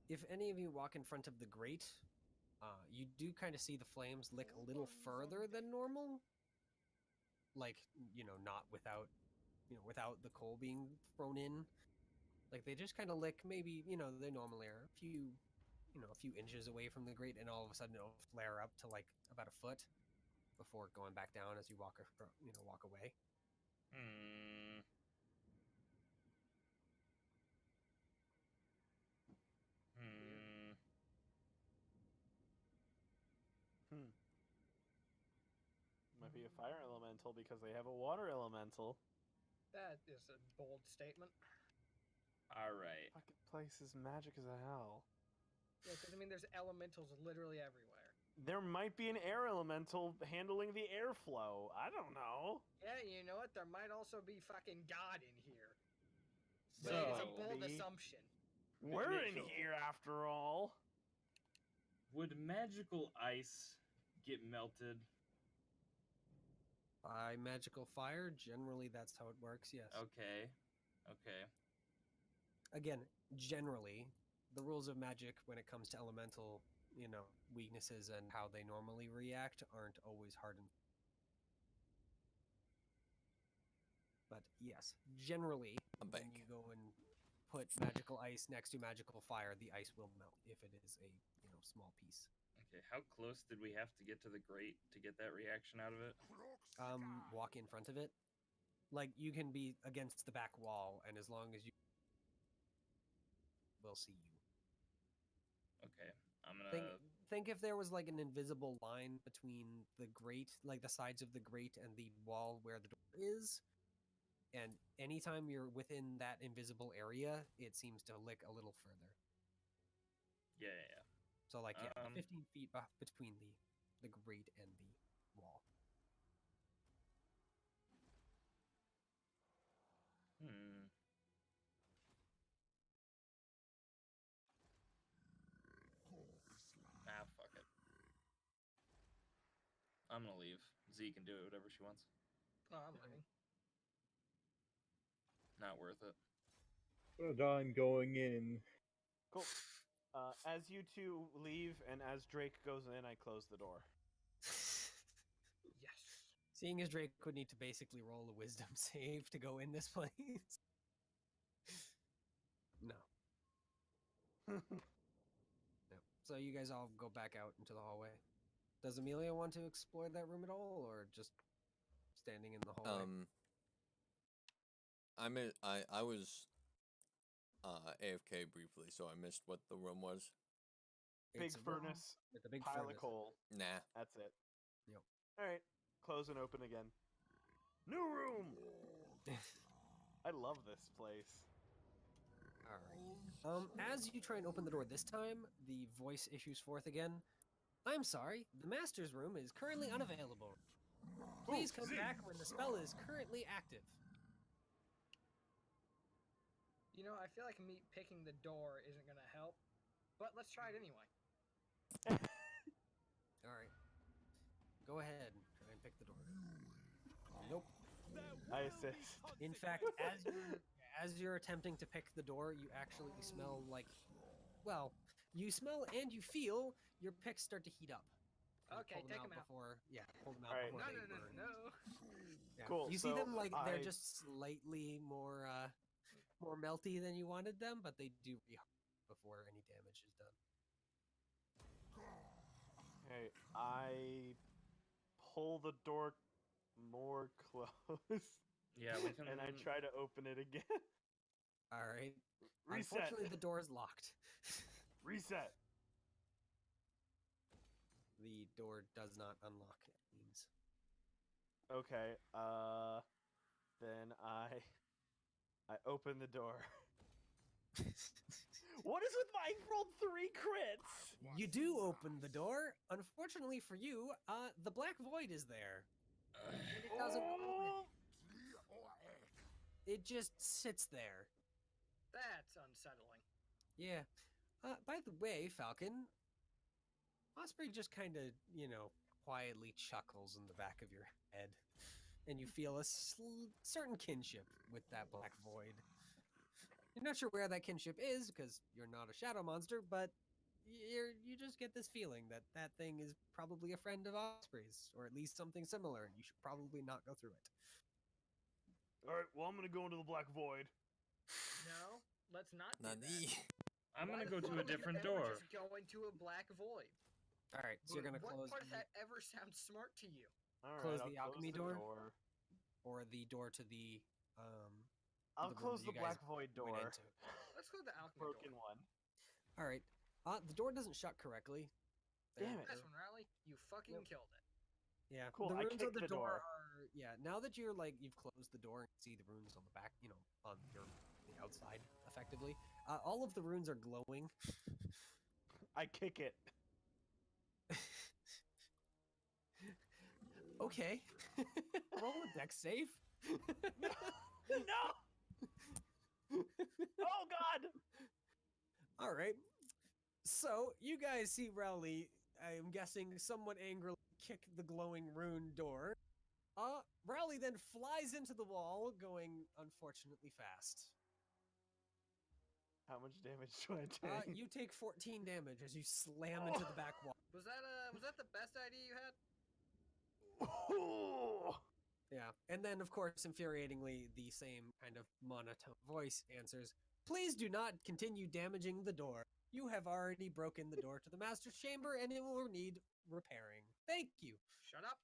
If any of you walk in front of the grate, you do kind of see the flames lick a little further than normal. Like, not without, without the coal being thrown in. Like, they just kind of lick maybe, they normally are a few inches away from the grate, and all of a sudden it'll flare up to like about a foot before going back down as you walk away. Might be a fire elemental because they have a water elemental. That is a bold statement. All right. Fucking place is magic as hell. Yeah, because I mean, there's elementals literally everywhere. There might be an air elemental handling the airflow. I don't know. Yeah, you know what? There might also be fucking God in here. So- So it's a bold Maybe. assumption. We're in Mitchell. here after all. Would magical ice get melted? By magical fire, generally that's how it works, yes. Okay. Okay. Again, generally, the rules of magic when it comes to elemental, weaknesses and how they normally react aren't always hardened. But yes, generally, I'm when back. you go and put magical ice next to magical fire, the ice will melt if it is a small piece. Okay. How close did we have to get to the grate to get that reaction out of it? Walk in front of it. Like you can be against the back wall, and as long as you will see you. Okay. I'm gonna. Think if there was like an invisible line between the grate, like the sides of the grate and the wall where the door is, and anytime you're within that invisible area, it seems to lick a little further. Yeah. So like 15 Um, feet between the grate and the wall. Fuck it. I'm gonna leave. Z can do it, whatever she wants. Oh, I'm leaving. Not worth it. But I'm going in. Cool. As you two leave and as Drake goes in, I close the door. Yes. Seeing as Drake would need to basically roll a wisdom save to go in this place. No. No. So you guys all go back out into the hallway. Does Amelia want to explore that room at all, or just standing in the hallway? I was AFK briefly, so I missed what the room was. Big It's a room furnace, with a big pile furnace. of coal. Nah. That's it. Yep. All right. Close and open again. New room. I love this place. All right. As you try and open the door this time, the voice issues forth again. I'm sorry, the master's room is currently unavailable. Please come back when the spell is currently active. You know, I feel like me picking the door isn't gonna help, but let's try it anyway. All right. Go ahead. Try and pick the door. Nope. I assist. In fact, as you're attempting to pick the door, you actually smell like, well, you smell and you feel your picks start to heat up. You Okay, pull take them out. before, yeah, pull them out All right. before No, they no, no, burn. no. Yeah. Cool, You see so them like they're I- just slightly more melty than you wanted them, but they do before any damage is done. Okay, I pull the door more close. Yeah, we can. And I try to open it again. All right. Reset. Unfortunately, the door is locked. Reset. The door does not unlock. It means. Okay. Then I open the door. What is with my rolled 3 crits? You do open the door. Unfortunately for you, the black void is there. And it doesn't. Oh! It just sits there. That's unsettling. Yeah. By the way, Falcon, Osprey just kind of, quietly chuckles in the back of your head, and you feel a certain kinship with that black void. You're not sure where that kinship is because you're not a shadow monster, but you just get this feeling that that thing is probably a friend of Osprey's, or at least something similar, and you should probably not go through it. Alright, well, I'm gonna go into the black void. No, let's not do Nani? that. I'm Why gonna the go to fuck a would you different ever door. Just go into a black void. All right, so you're gonna What close part the, of that ever sounds smart to you? Alright, Close I'll the alchemy the door? or the door to the I'll the room close that the you guys black void went door. into. Let's go to the alchemy Broken door. one. All right. The door doesn't shut correctly. Damn it. Nice one, Riley. You fucking killed it. Yeah. Cool, The I runes on kicked the the door door. are now that you've closed the door and see the runes on the back, on the outside effectively. All of the runes are glowing. I kick it. Okay. Roll a dex save. No! Oh god! All right. So you guys see Rowley, I'm guessing, somewhat angrily kick the glowing rune door. Rowley then flies into the wall, going unfortunately fast. How much damage do I take? You take 14 damage as you slam into the back wall. Was that the best idea you had? Yeah, and then of course, infuriatingly, the same kind of monotone voice answers, "Please do not continue damaging the door. You have already broken the door to the master's chamber, and it will need repairing. Thank you." Shut up.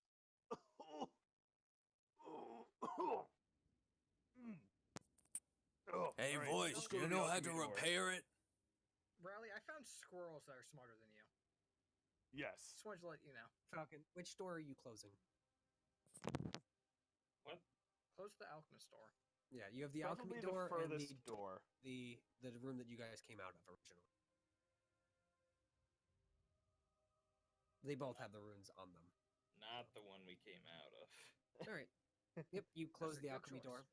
Hey, Alright, voice, let's do go you to the know how to alchemy door. repair it? Riley, I found squirrels that are smarter than you. Yes. Just wanted to let you know. Falcon, which door are you closing? What? Close the alchemist door. Yeah, you have the Probably alchemy the door and furthest door. the room that you guys came out of originally. They both have the runes on them. Not the one we came out of. All right. Yep, you close a the good alchemy choice. door.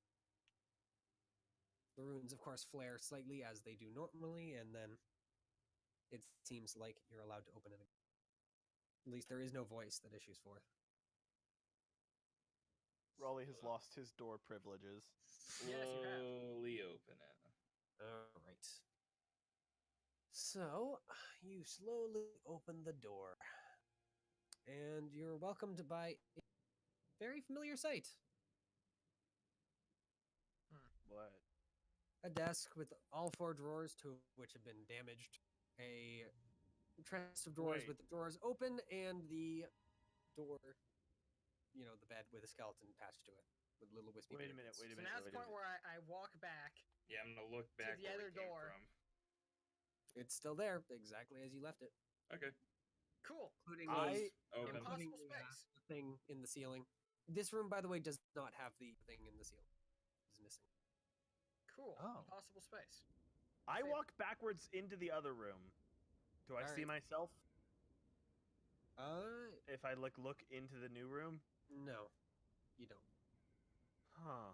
The runes, of course, flare slightly as they do normally, and then it seems like you're allowed to open it again. At least there is no voice that issues forth. Raleigh has lost his door privileges. Yes, you have. Slowly open it. All right. So, you slowly open the door, and you're welcomed by a very familiar sight. What? A desk with all 4 drawers, 2 of which have been damaged. A chest of drawers Wait. with the drawers open, and the door, the bed with a skeleton attached to it, with little wispy Wait a minute, pinnacles. wait a So minute. now's the point where I walk back. Yeah, I'm gonna look back the where other we came door. from. It's still there, exactly as you left it. Okay. Cool. Including Close, the, open. including Impossible the, space. the thing in the ceiling. This room, by the way, does not have the thing in the ceiling. It's missing. Cool. Oh. Impossible space. I Save. walk backwards into the other room. Do I see Alright. myself Uh, if I look into the new room? no, you don't. Huh.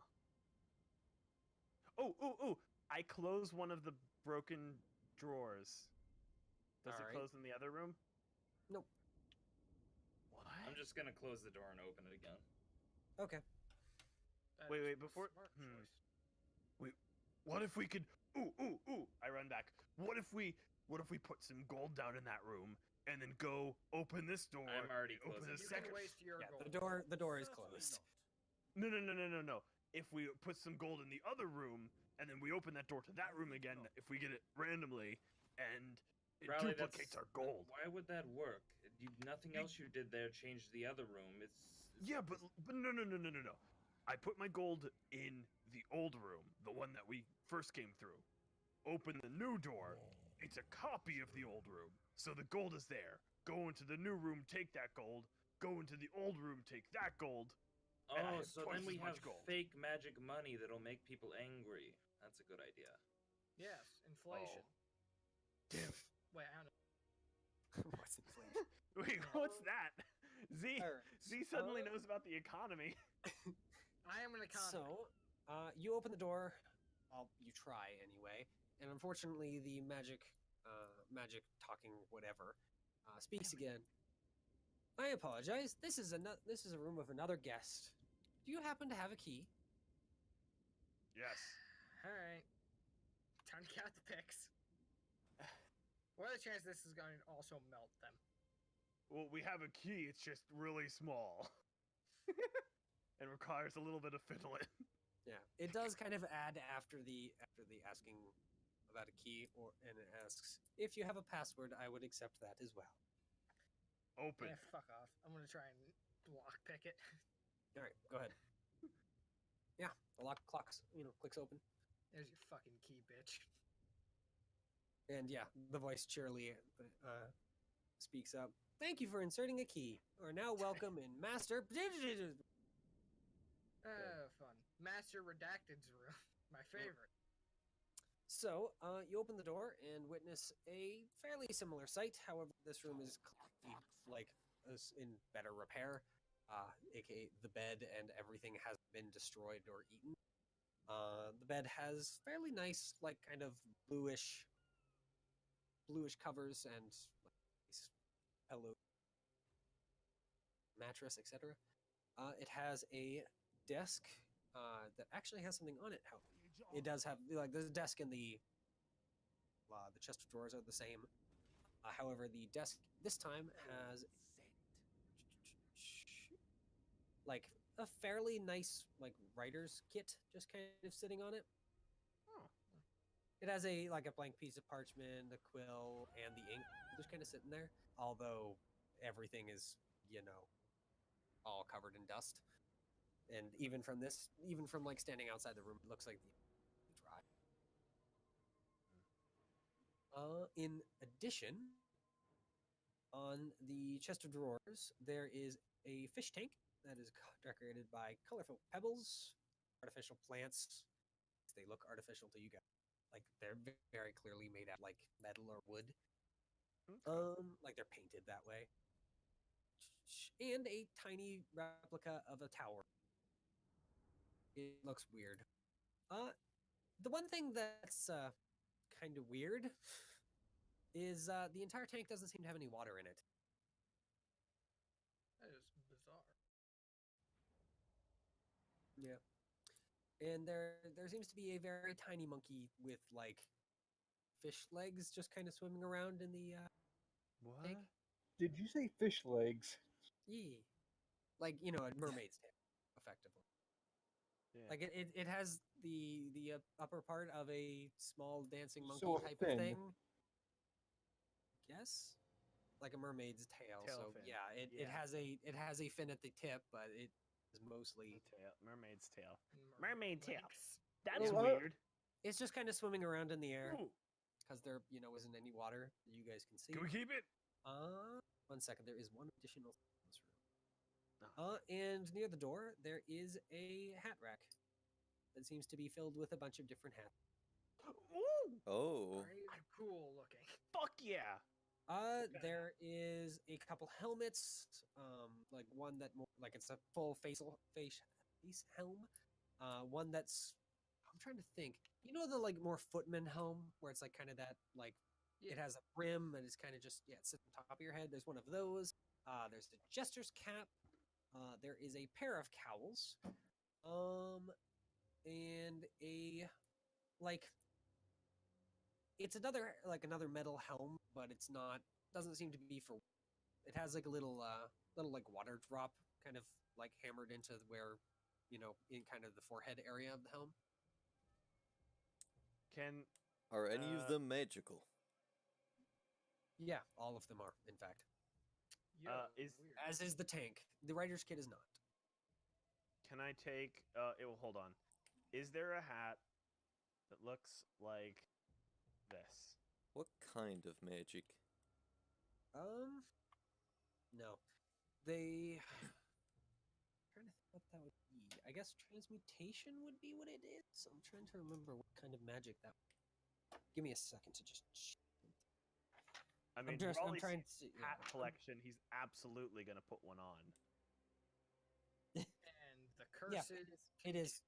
Oh! I close one of the broken drawers. Does it Alright. close in the other room? Nope. What? I'm just gonna close the door and open it again. Okay. That Wait, is wait, a before- smart hmm. choice. What if we could? Ooh! I run back. What if we put some gold down in that room and then go open this door? I'm already and open closing the it. You second. can waste your Yeah, gold. the door is closed. No. If we put some gold in the other room and then we open that door to that room again, if we get it randomly and it Raleigh, duplicates our gold. Why would that work? Nothing else you did there changed the other room. Yeah, but no. I put my gold in the old room, the one that we first came through. Open the new door. It's a copy of the old room. So the gold is there. Go into the new room, take that gold. Go into the old room, take that gold. and I Oh, have so twice then we as much have gold. fake magic money that'll make people angry. That's a good idea. Yes, inflation. Damn it. Wait, I don't know. What's inflation? Wait, what's that? Z Alright, Z suddenly uh, knows about the economy. I am an economist. So, you open the door. You try anyway, and unfortunately, the magic talking whatever, speaks again. I apologize. This is a room of another guest. Do you happen to have a key? Yes. All right. Time to count the picks. What are the chances this is going to also melt them? Well, we have a key. It's just really small. and requires a little bit of fiddling. Yeah, it does kind of add after the asking about a key, and it asks if you have a password. I would accept that as well. Open. Yeah, fuck off. I'm gonna try and block pick it. All right, go ahead. Yeah, the lock clicks open, There's your fucking key, bitch. and yeah, the voice cheerily speaks up. Thank you for inserting a key. You are now welcome in Master. Oh, fun. Master Redacted's room. My favorite. So, you open the door and witness a fairly similar sight. However, this room is clearly, in better repair, aka the bed and everything has been destroyed or eaten. The bed has fairly nice, kind of bluish covers and nice pillow, mattress, etc. It has a desk that actually has something on it. It does have the desk and the chest of drawers are the same. However, the desk this time has a fairly nice writer's kit just kind of sitting on it. Oh. It has a blank piece of parchment, a quill, and the ink just kind of sitting there. Although everything is all covered in dust. And even from standing outside the room, it looks like the dry. In addition, on the chest of drawers, there is a fish tank that is decorated by colorful pebbles, artificial plants. They look artificial to you guys. They're very clearly made out of metal or wood. Okay. They're painted that way. And a tiny replica of a tower. It looks weird. The one thing that's kind of weird is the entire tank doesn't seem to have any water in it. That is bizarre. Yeah. And there seems to be a very tiny monkey with fish legs just kind of swimming around in the What? tank. Did you say fish legs? Yee. A mermaid's tail, effectively. Yeah. It has the upper part of a small dancing monkey So type thin. of thing. Yes, like a mermaid's tail. Tail So fin. yeah, it has a fin at the tip, but it is mostly Mermaid's tail. Mermaid Mermaid tail. legs. That's Oh, weird. it's just kind of swimming around in the air Ooh, because there isn't any water that you guys can see. can we keep it? 1 second. There is one additional thing in this room. And near the door there is a hat rack. that seems to be filled with a bunch of different hats. Ooh, Oh. Very cool looking. fuck yeah! There is a couple helmets, like one that more like it's a full face helm. One that's I'm trying to think. You know the like more footman helm where it's like kind of that like it has a brim and it's kind of just it sits on top of your head. There's one of those. There's a jester's cap. There is a pair of cowls. And a like it's another metal helm, but it's not doesn't seem to be for it has like a little like water drop kind of like hammered into where in kind of the forehead area of the helm. Can Are any of them magical? Yeah, all of them are, in fact. Yo, is weird. As is the tank. The writer's kit is not. can I take? Hold on. Is there a hat that looks like this? What kind of magic? No. They trying to think what that would be. I guess transmutation would be what it is. I'm trying to remember what kind of magic that would. Give me a second to just I mean, I'm Raleigh's trying to see, hat collection. He's absolutely gonna put one on. And the curses. It is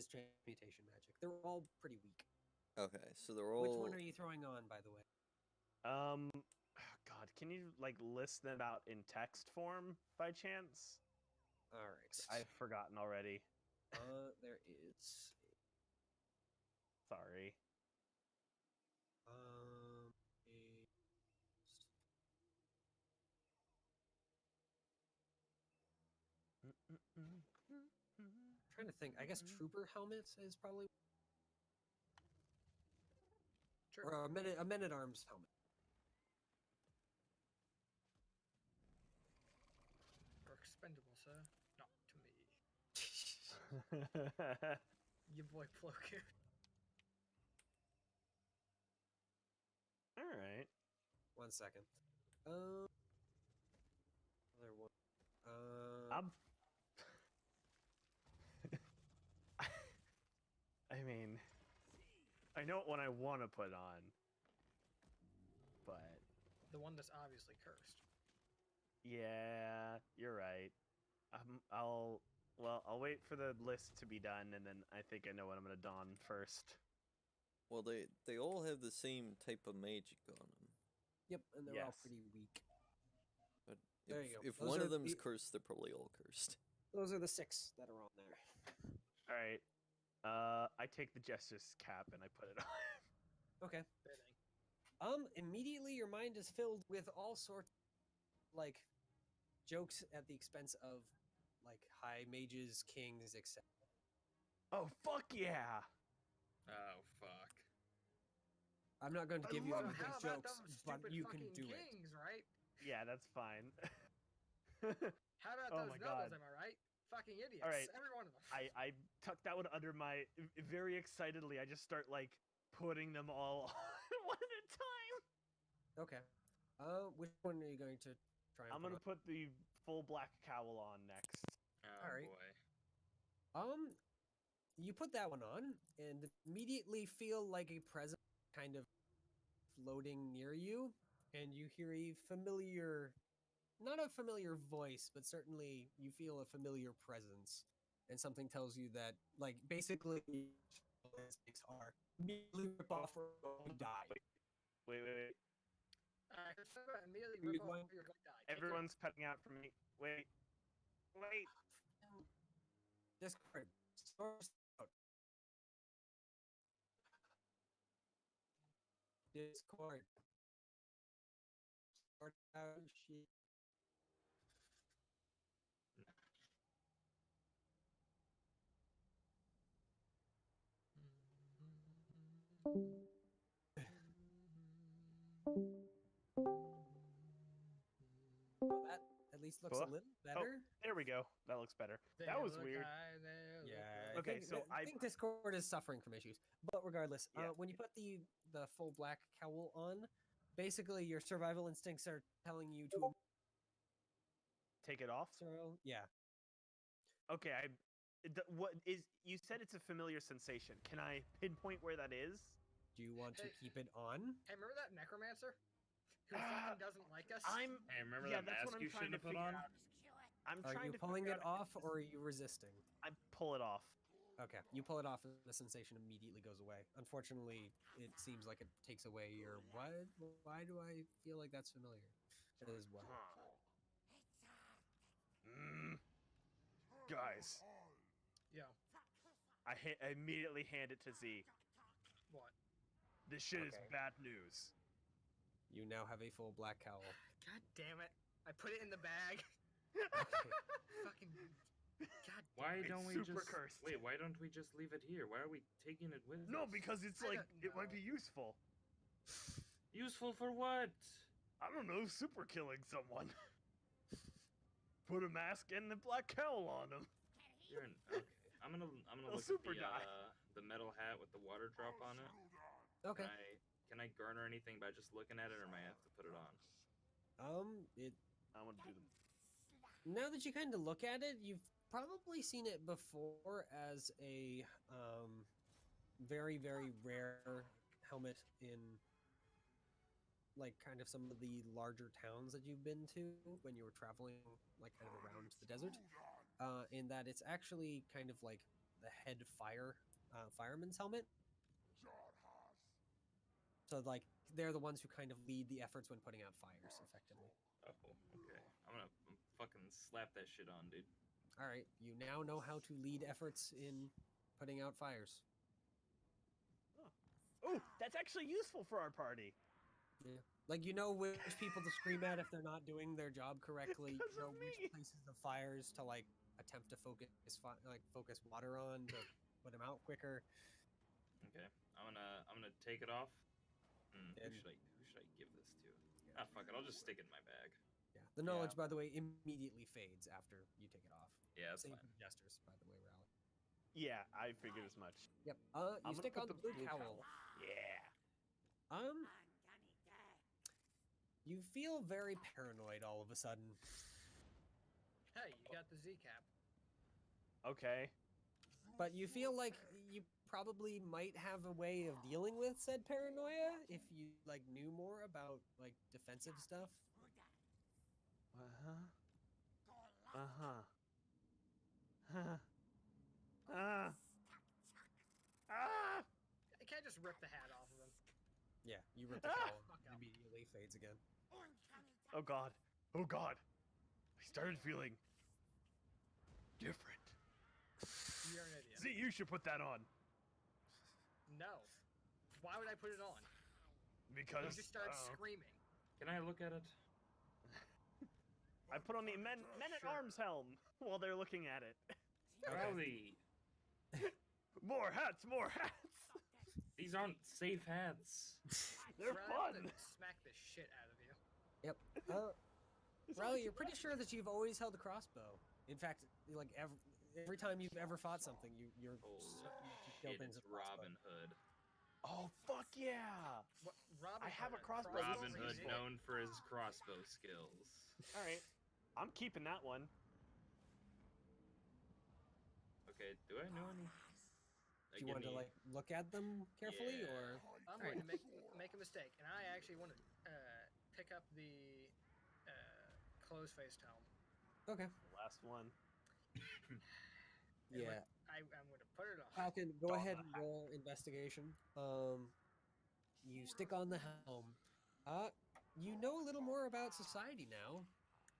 transmutation magic. They're all pretty weak. Okay, so they're all. Which one are you throwing on, by the way? God, can you like list them out in text form by chance? All right. I've forgotten already. There is. Sorry. Trying to think. I guess trooper helmets is probably Sure. or a men at arms helmet. Are expendable, sir. Not to me. Your boy Ploku. All right. 1 second. Other one. I mean, I know what one I want to put on, but The one that's obviously cursed. yeah, you're right. I'll wait for the list to be done, and then I think I know what I'm gonna don first. Well, they all have the same type of magic on them. Yep, and they're all Yes. pretty weak. But There you go. if Those one are of them's the- cursed, they're probably all cursed. Those are the 6 that are on there. All right. I take the jester's cap and I put it on. Okay. Fitting. Immediately your mind is filled with all sorts like jokes at the expense of like high mages, kings, etc. Oh fuck yeah! Oh fuck. I'm not going to give you So any of how those about jokes, them but stupid you can fucking do it. kings, right? Yeah, that's fine. How about Oh those my nobles, God. am I right? Fucking idiots. right. Every one of them. I tuck that one under my very excitedly. I just start like putting them all on one at a time. Okay. Which one are you going to try and I'm put gonna put the full black cowl on next. Oh Alright. boy. on? You put that one on and immediately feel like a presence kind of floating near you, and you hear a familiar, not a familiar voice, but certainly you feel a familiar presence, and something tells you that, like, basically, instincts are immediately rip off or die. Wait. Immediately Are you rip off going- or you're gonna die. Take your- Everyone's cutting out for me. Wait. Discord. Source out. Discord. Sort out shit. Well, that at least looks Huh? a little better. There we go. That looks better. They That was look weird. high, they look Yeah. low. Okay, think, so I think Discord is suffering from issues, but regardless, Yeah. when you put the full black cowl on, basically your survival instincts are telling you to Take it off. sorrow. Yeah. Okay, What is? You said it's a familiar sensation. Can I pinpoint where that is? Do you want to Hey. keep it on? Hey, remember that necromancer who fucking doesn't like us? I'm. Hey, remember Yeah, that that's what mask I'm you trying shouldn't to have put figure on? out. I'm Are trying you to pulling figure it out off or are you resisting? I pull it off. Okay, you pull it off and the sensation immediately goes away. Unfortunately, it seems like it takes away your what? Why do I feel like that's familiar? As well. Guys, Yeah. I immediately hand it to Z. What? This shit is Okay. bad news. You now have a full black cowl. God damn it! I put it in the bag. Okay. Fucking. God. Why It's don't we super just cursed. wait? Why don't we just leave it here? Why are we taking it with No, us? because it's I like don't it might know. be useful. Useful for what? I don't know, super killing someone. Put a mask and the black cowl on him. You're an, okay. I'm gonna Little look super at guy. The metal hat with the water drop on it. Okay. Can I garner anything by just looking at it, or may I have to put it on? It I want to do them. now that you kind of look at it, you've probably seen it before as a very very rare helmet in like kind of some of the larger towns that you've been to when you were traveling like kind of around the desert. In that it's actually kind of like the head fireman's helmet. So like they're the ones who kind of lead the efforts when putting out fires effectively. Oh, okay. I'm gonna fucking slap that shit on, dude. All right, you now know how to lead efforts in putting out fires. Oh, that's actually useful for our party. Yeah. Like you know which people to scream at if they're not doing their job correctly. Because You know of which me. places of fires to like attempt to focus water on to put them out quicker. Okay. I'm gonna take it off. And- Who should I give this to? Ah, fuck it. I'll just stick it in my bag. Yeah. The knowledge, by the way, immediately fades after you take it off. Yeah, that's Same fine. for the jesters, by the way, Raleigh. Yeah, I figured as much. Yep. I'm You gonna stick put on the blue cowl. Yeah. You feel very paranoid all of a sudden. Hey, you got the Z cap. Okay. But you feel like you probably might have a way of dealing with said paranoia if you like knew more about like defensive stuff. I can't just rip the hat off of him. Yeah, you rip the Ah! cowl Fuck and up. immediately fades again. Oh god. Oh god. I started feeling different. You're an idiot. Z, you should put that on. No. Why would I put it on? Because You just started uh, screaming. Can I look at it? I put on the men at Sure. arms helm while they're looking at it. Rowley, More hats, more hats. these aren't safe hats. They're Riley, I'm fun. gonna smack the shit out of you. Yep. Riley, you're pretty sure that you've always held a crossbow. In fact, like every time you've ever fought something, you're Oh certain that you kill shit! things It's with a crossbow. Robin Hood. Oh fuck yeah! What, Robin I have Hood, a crossbow. Robin Robin Hood, Hood. known for his crossbow skills. All right, I'm keeping that one. Okay, do I know any? Do you want to like look at them carefully, Yeah. or I'm going to make a mistake, and I actually want to pick up the closed-faced helm. okay? The last one. And Yeah, I'm going to put it on. Falcon, go Don ahead the and roll investigation. You stick on the helm. You know a little more about society now.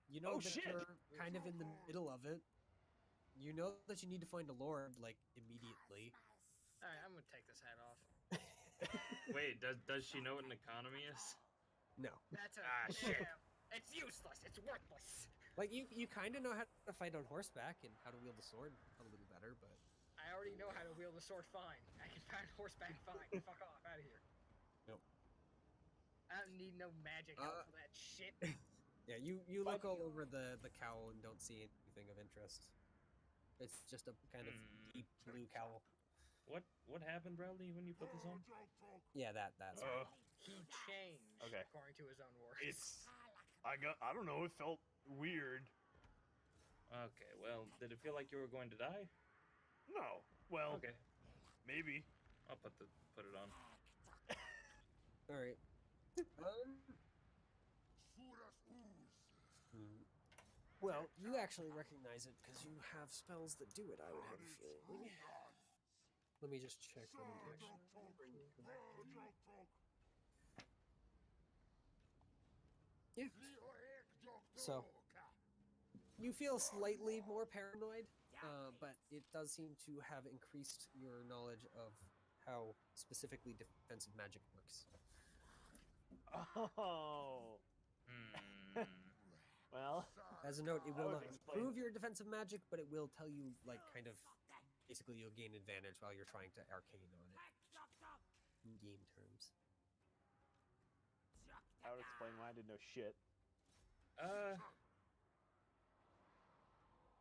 You know Oh, that shit! you're kind of in the middle of it. You know that you need to find a lord like immediately. All right, I'm going to take this hat off. Wait, does she know what an economy is? No, That's a shit. yeah, it's useless. It's worthless. like you kind of know how to fight on horseback and how to wield a sword a little better, but I already know how to wield a sword fine. I can find horseback fine. Fuck off, out of here. Nope. I don't need no magic help for that shit. yeah, you look all over the cowl and don't see anything of interest. It's just a kind of deep blue cowl. What happened, Bradley, when you put this on? Yeah, that's right. He changed, Okay. according to his own words. It's. I don't know. It felt weird. Okay, well, did it feel like you were going to die? No. Well, Okay, maybe. I'll put it on. All right. Well, you actually recognize it because you have spells that do it. I would have a feeling. Let me just check. What it actually. Yeah. So you feel slightly more paranoid, but it does seem to have increased your knowledge of how specifically defensive magic works. Oh. Well, As a note, it That will would not explain- improve your defensive magic, but it will tell you, like, kind of, basically you'll gain advantage while you're trying to arcane on it. In game terms. that would explain why I didn't know shit.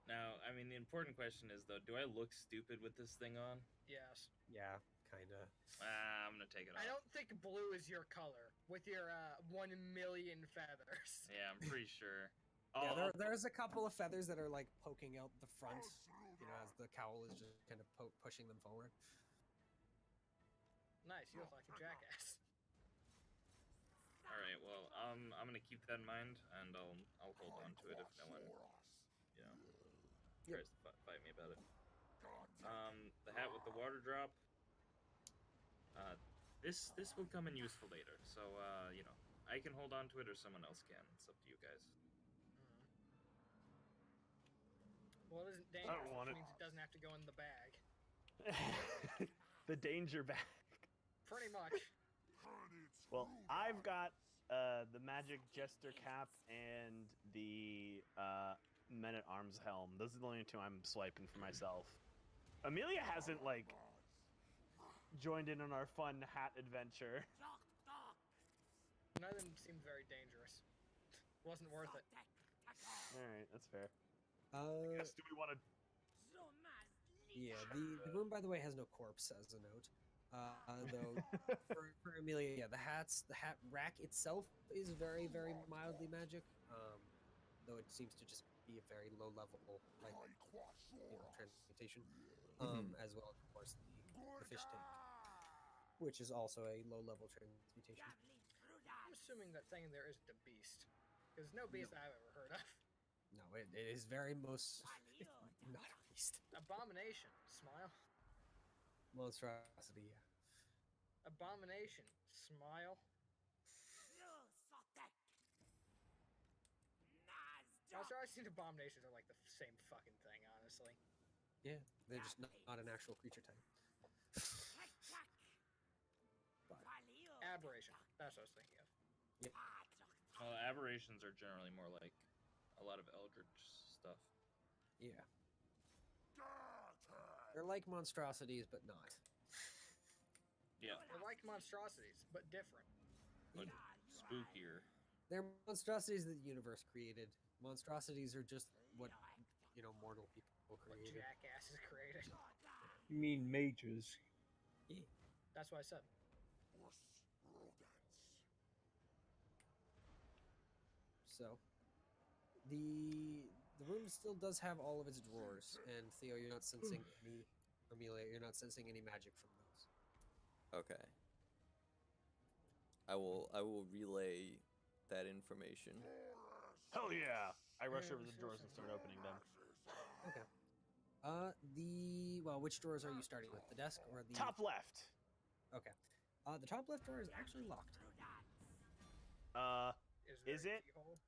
Now, I mean, the important question is though, do I look stupid with this thing on? Yes. Yeah, kinda. I'm gonna take it off. I don't think blue is your color with your 1,000,000 feathers. Yeah, I'm pretty sure. Yeah, there's a couple of feathers that are, like, poking out the front, you know, as the cowl is just kind of pushing them forward. Nice, you look like a jackass. All right. Well, I'm gonna keep that in mind, and I'll hold on to it if no one, you know, tries to fight me about it. The hat with the water drop. This will come in useful later. So you know, I can hold on to it, or someone else can. It's up to you guys. Well, it isn't dangerous, want which it. means it doesn't have to go in the bag. The danger bag. Pretty much. Well, I've got the magic jester cap and the men at arms helm. Those are the only two I'm swiping for myself. Amelia hasn't like joined in on our fun hat adventure. None of them seemed very dangerous. Wasn't worth it. All right, that's fair. Yes, do we want to? Yeah, the room, by the way, has no corpse, as a note. Though, for Amelia, yeah, the hat rack itself is very, very mildly magic, though it seems to just be a very low level, like, you know, transmutation, as well as, of course, the fish tank, which is also a low level transmutation. I'm assuming that thing there isn't a beast. Because no beast I've ever heard of. No, it is very most not a beast. Abomination. Smile. Monstrosity, yeah. Abomination. Smile. Monstrosity and abominations are like the same fucking thing, honestly. Yeah, they're just not an actual creature type. But, Aberration. That's what I was thinking of. Aberrations are generally more like a lot of eldritch stuff. yeah. They're like monstrosities, but not. Yeah, They're like monstrosities, but different. but spookier. They're monstrosities that the universe created. Monstrosities are just what, you know, mortal people What created. jackasses created. You mean mages? That's what I said. So, the room still does have all of its drawers, and Theo, you're not sensing any. Amelia, you're not sensing any magic from those. Okay. I will relay that information. Hell yeah! I rush over the drawers and start opening them. Okay. Which drawers are you starting with? The desk or the Top left. Okay. The top left drawer is actually locked. Is there a it? keyhole?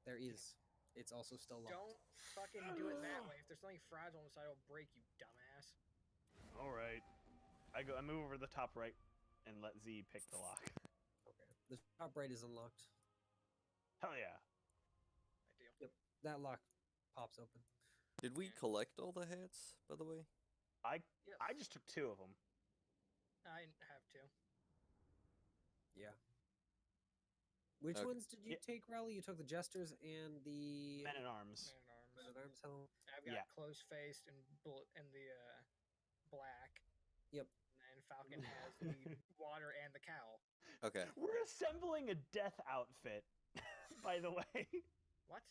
There is. It's also still locked. Don't fucking do it that way. If there's something fragile inside, it'll break, you dumbass. All right. I move over to the top right and let Z pick the lock. Okay. The top right is unlocked. Hell yeah. Ideal. Yep. That lock pops open. Did we collect all the hats, by the way? Yes. I just took 2 of them. I have to. Yeah. Which Okay. ones did you take, Raleigh? You took the jesters and the Men at arms. Man at arms. Men at arms helm. I've got Yeah. close faced and the black. Yep. And Falcon has the water and the cowl. Okay. We're assembling a death outfit, by the way. What?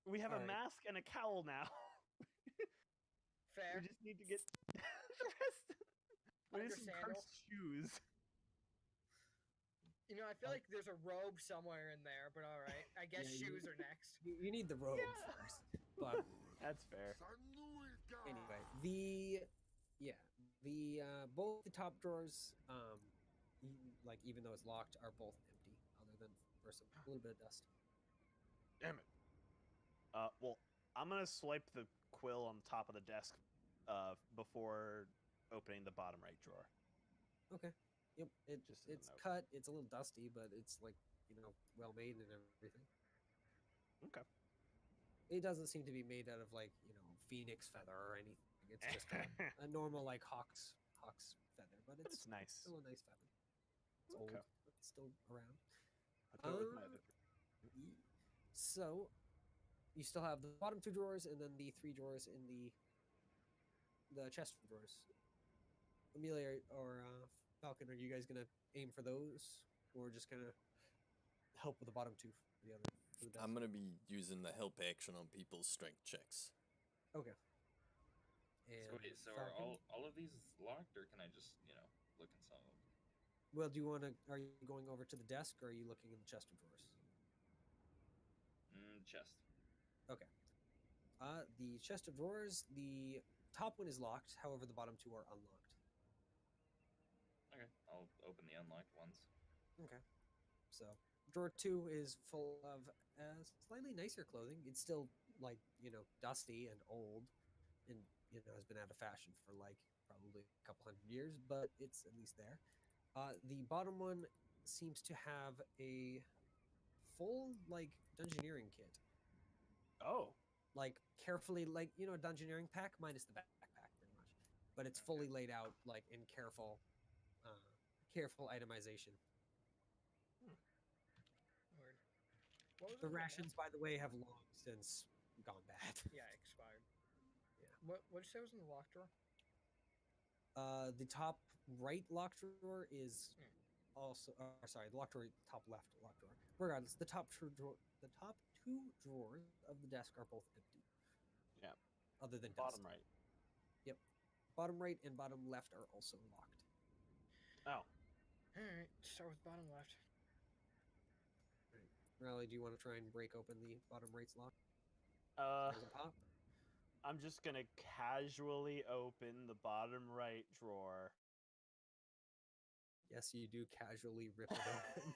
We have a Alright. mask and a cowl now. Fair. We just need to get the rest. We need Under some sandals. cursed shoes. You know, I feel like there's a robe somewhere in there, but all right. I guess Yeah, shoes are next. You need the robe Yeah. first. But That's fair. anyway, the both the top drawers, like even though it's locked, are both empty, other than for some a little bit of dust. Damn it. Well, I'm gonna swipe the quill on the top of the desk, before opening the bottom right drawer. Okay. Yep. Just as a It's note. cut. It's a little dusty, but it's like well made and everything. Okay. It doesn't seem to be made out of like phoenix feather or anything. It's just a normal like hawk's feather, but But it's it's nice. still a nice feather. It's old, Okay. but it's still around. I'll do it with my other. So you still have the bottom two drawers and then the three drawers in the chest of drawers. Amelia or Falcon, are you guys gonna aim for those, or just gonna help with the bottom two for the other? For the desk? I'm gonna be using the help action on people's strength checks. Okay. And So wait, so are Falcon? all of these locked, or can I just look in some of them? Well, do you want to? Are you going over to the desk, or are you looking in the chest of drawers? Chest. Okay. The chest of drawers, the top one is locked. However, the bottom two are unlocked. Okay, I'll open the unlocked ones. Okay. So drawer 2 is full of slightly nicer clothing. It's still like dusty and old, and has been out of fashion for like probably a couple hundred years, but it's at least there. The bottom one seems to have a full like dungeoneering kit, Oh. like carefully like a dungeoneering pack minus the backpack pretty much, but it's fully laid out like in careful itemization. Word. What was The it again? rations, by the way, have long since gone bad. Yeah, expired. Yeah. What did you say was in the locked drawer? The top right locked drawer is also. Sorry, the locked drawer, top left locked drawer. Regardless, the top two drawers of the desk are both empty. Yeah. Other than Bottom dust. right. Yep. Bottom right and bottom left are also locked. Oh. Alright, start with bottom left. Riley, do you want to try and break open the bottom right's lock? Uh, There's a pop. I'm just gonna casually open the bottom right drawer. Yes, you do casually rip it open.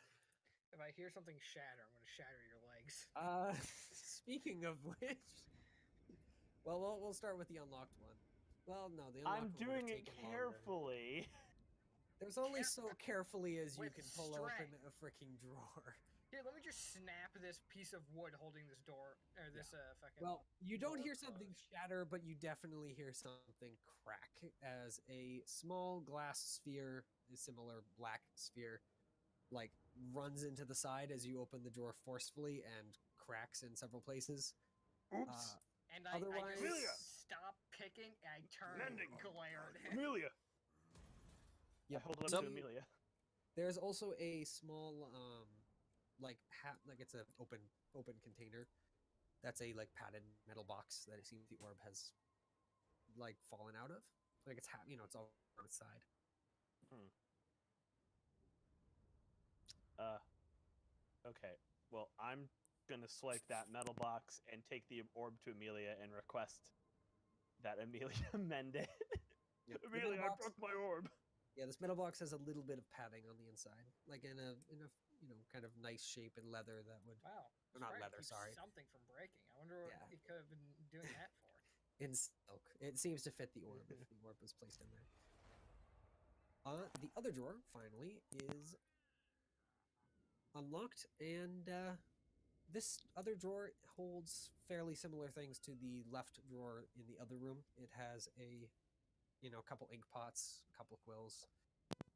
If I hear something shatter, I'm gonna shatter your legs. Speaking of which, well, we'll start with the unlocked one. Well, no, the unlocked I'm one would've doing it taken longer. carefully. There's only so carefully as you With can pull open strength. a freaking drawer. Here, let me just snap this piece of wood holding this door, or this fucking. Well, you don't hear door something closed. shatter, but you definitely hear something crack as a small glass sphere, a similar black sphere, like runs into the side as you open the drawer forcefully and cracks in several places. Oops. And I Otherwise- just Amelia! stop picking, and I turn Mending. and glare at him. Amelia. Yeah, I hold it up Some- to Amelia. there's also a small like it's an open container that's a like padded metal box that it seems the orb has like fallen out of, like it's it's all on its side. Okay. Well, I'm gonna swipe that metal box and take the orb to Amelia and request that Amelia mend it. Yep. The Amelia, metal I box- broke my orb. Yeah, this metal box has a little bit of padding on the inside, like in a kind of nice shape in leather that would Wow. Or not trying to leather, keep sorry. Something from breaking. I wonder what Yeah. he could have been doing that for. in silk. It seems to fit the orb if the orb was placed in there. The other drawer finally is unlocked, and this other drawer holds fairly similar things to the left drawer in the other room. It has a couple ink pots, a couple quills.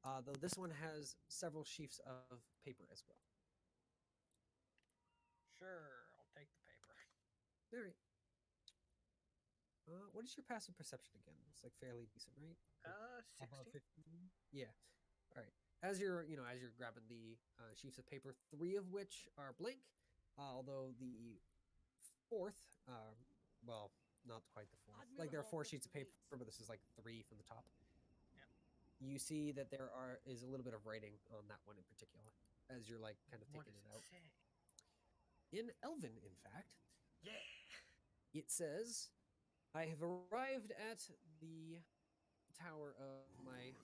Though this one has several sheafs of paper as well. Sure, I'll take the paper. All right. What is your passive perception again? It's like fairly decent, right? Above 16. 15? Yeah. All right. As you're grabbing the sheets of paper, 3 of which are blank, although the fourth, not quite the fourth. Like there are 4 sheets of paper, but this is like 3 from the top. Yeah. You see that there is a little bit of writing on that one in particular, as you're like kind of What taking does it it out. say? In Elven, in fact, Yeah. it says, "I have arrived at the tower of my,